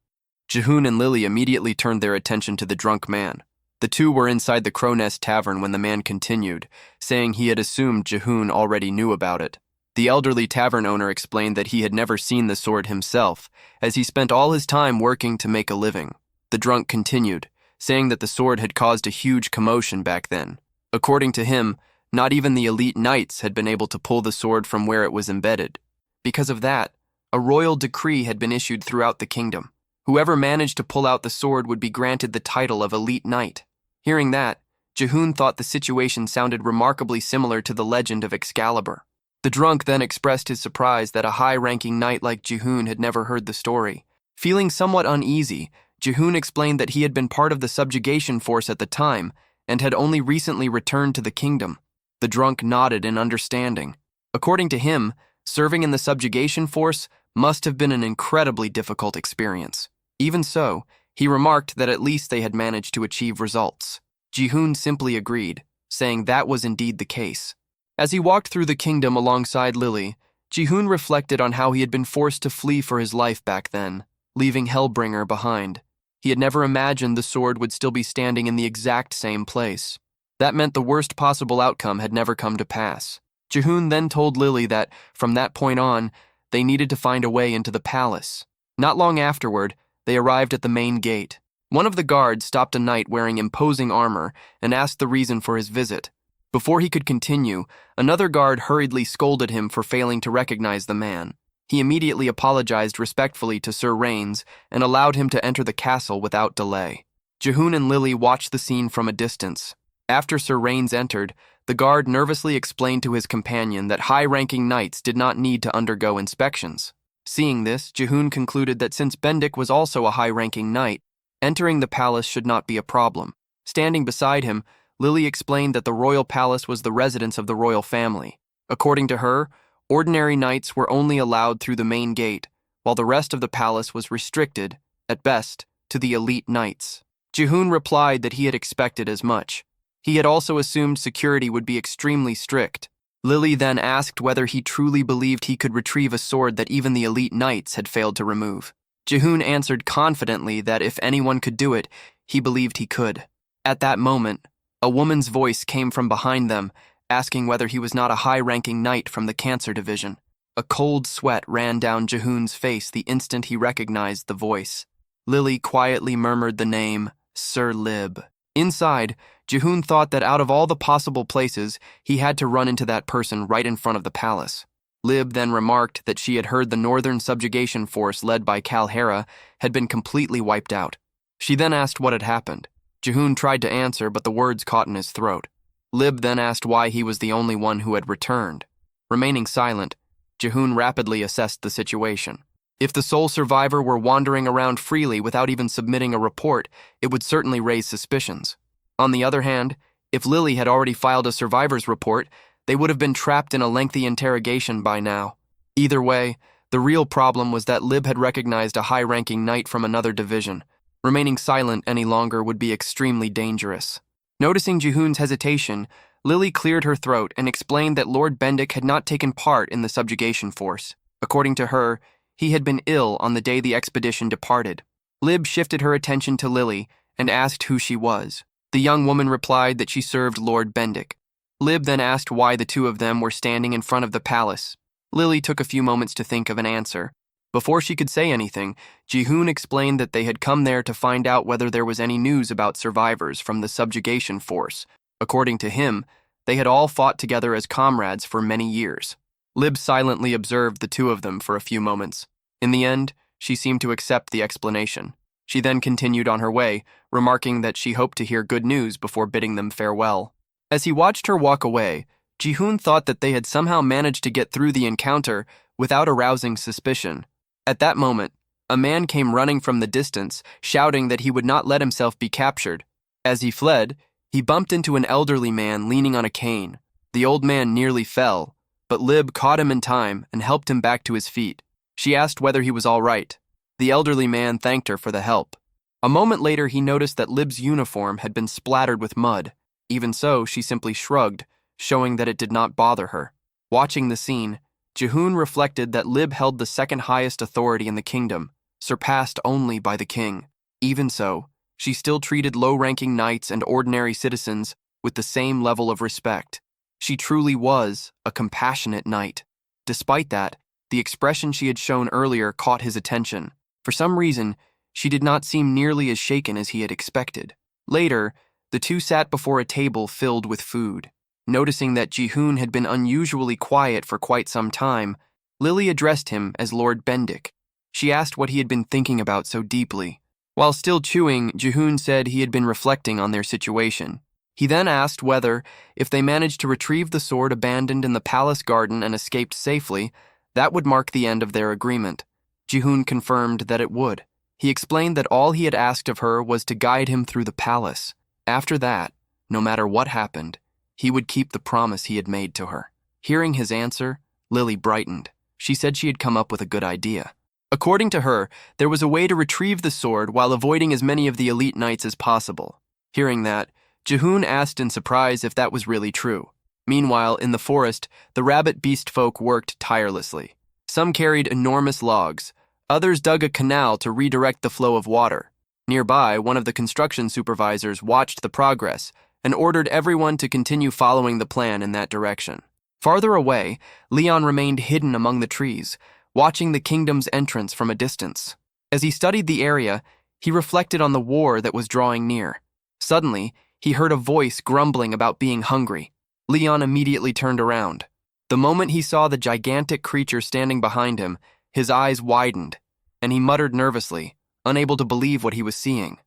Jihoon and Lily immediately turned their attention to the drunk man. The two were inside the Crow Nest Tavern when the man continued, saying he had assumed Jihoon already knew about it. The elderly tavern owner explained that he had never seen the sword himself, as he spent all his time working to make a living. The drunk continued, saying that the sword had caused a huge commotion back then. According to him, not even the elite knights had been able to pull the sword from where it was embedded. Because of that, a royal decree had been issued throughout the kingdom. Whoever managed to pull out the sword would be granted the title of elite knight. Hearing that, Jihoon thought the situation sounded remarkably similar to the legend of Excalibur. The drunk then expressed his surprise that a high-ranking knight like Jihoon had never heard the story. Feeling somewhat uneasy, Jihoon explained that he had been part of the subjugation force at the time and had only recently returned to the kingdom. The drunk nodded in understanding. According to him, serving in the subjugation force must have been an incredibly difficult experience. Even so, he remarked that at least they had managed to achieve results. Jihoon simply agreed, saying that was indeed the case. As he walked through the kingdom alongside Lily, Jihoon reflected on how he had been forced to flee for his life back then, leaving Hellbringer behind. He had never imagined the sword would still be standing in the exact same place. That meant the worst possible outcome had never come to pass. Jihoon then told Lily that, from that point on, they needed to find a way into the palace. Not long afterward, they arrived at the main gate. One of the guards stopped a knight wearing imposing armor and asked the reason for his visit. Before he could continue, another guard hurriedly scolded him for failing to recognize the man. He immediately apologized respectfully to Sir Rains and allowed him to enter the castle without delay. Jihoon and Lily watched the scene from a distance. After Sir Rains entered, the guard nervously explained to his companion that high-ranking knights did not need to undergo inspections. Seeing this, Jihoon concluded that since Bendik was also a high-ranking knight, entering the palace should not be a problem. Standing beside him, Lily explained that the royal palace was the residence of the royal family. According to her, Ordinary knights were only allowed through the main gate, while the rest of the palace was restricted, at best, to the elite knights. Jihoon replied that he had expected as much. He had also assumed security would be extremely strict. Lily then asked whether he truly believed he could retrieve a sword that even the elite knights had failed to remove. Jihoon answered confidently that if anyone could do it, he believed he could. At that moment, a woman's voice came from behind them, asking whether he was not a high-ranking knight from the Cancer Division. A cold sweat ran down Jihoon's face the instant he recognized the voice. Lily quietly murmured the name, Sir Lib. Inside, Jihoon thought that out of all the possible places, he had to run into that person right in front of the palace. Lib then remarked that she had heard the Northern Subjugation Force led by Kalhera had been completely wiped out. She then asked what had happened. Jihoon tried to answer, but the words caught in his throat. Lib then asked why he was the only one who had returned. Remaining silent, Jihoon rapidly assessed the situation. If the sole survivor were wandering around freely without even submitting a report, it would certainly raise suspicions. On the other hand, if Lily had already filed a survivor's report, they would have been trapped in a lengthy interrogation by now. Either way, the real problem was that Lib had recognized a high-ranking knight from another division. Remaining silent any longer would be extremely dangerous. Noticing Jihoon's hesitation, Lily cleared her throat and explained that Lord Bendik had not taken part in the subjugation force. According to her, he had been ill on the day the expedition departed. Lib shifted her attention to Lily and asked who she was. The young woman replied that she served Lord Bendik. Lib then asked why the two of them were standing in front of the palace. Lily took a few moments to think of an answer. Before she could say anything, Jihoon explained that they had come there to find out whether there was any news about survivors from the subjugation force. According to him, they had all fought together as comrades for many years. Lib silently observed the two of them for a few moments. In the end, she seemed to accept the explanation. She then continued on her way, remarking that she hoped to hear good news before bidding them farewell. As he watched her walk away, Jihoon thought that they had somehow managed to get through the encounter without arousing suspicion. At that moment, a man came running from the distance, shouting that he would not let himself be captured. As he fled, he bumped into an elderly man leaning on a cane. The old man nearly fell, but Lib caught him in time and helped him back to his feet. She asked whether he was all right. The elderly man thanked her for the help. A moment later, he noticed that Lib's uniform had been splattered with mud. Even so, she simply shrugged, showing that it did not bother her. Watching the scene, Jihoon reflected that Lib held the second highest authority in the kingdom, surpassed only by the king. Even so, she still treated low-ranking knights and ordinary citizens with the same level of respect. She truly was a compassionate knight. Despite that, the expression she had shown earlier caught his attention. For some reason, she did not seem nearly as shaken as he had expected. Later, the two sat before a table filled with food. Noticing that Jihoon had been unusually quiet for quite some time, Lily addressed him as Lord Bendik. She asked what he had been thinking about so deeply. While still chewing, Jihoon said he had been reflecting on their situation. He then asked whether, if they managed to retrieve the sword abandoned in the palace garden and escaped safely, that would mark the end of their agreement. Jihoon confirmed that it would. He explained that all he had asked of her was to guide him through the palace. After that, no matter what happened, he would keep the promise he had made to her. Hearing his answer, Lily brightened. She said she had come up with a good idea. According to her, there was a way to retrieve the sword while avoiding as many of the elite knights as possible. Hearing that, Jihoon asked in surprise if that was really true. Meanwhile, in the forest, the rabbit beast folk worked tirelessly. Some carried enormous logs. Others dug a canal to redirect the flow of water. Nearby, one of the construction supervisors watched the progress and ordered everyone to continue following the plan in that direction. Farther away, Leon remained hidden among the trees, watching the kingdom's entrance from a distance. As he studied the area, he reflected on the war that was drawing near. Suddenly, he heard a voice grumbling about being hungry. Leon immediately turned around. The moment he saw the gigantic creature standing behind him, his eyes widened, and he muttered nervously, unable to believe what he was seeing.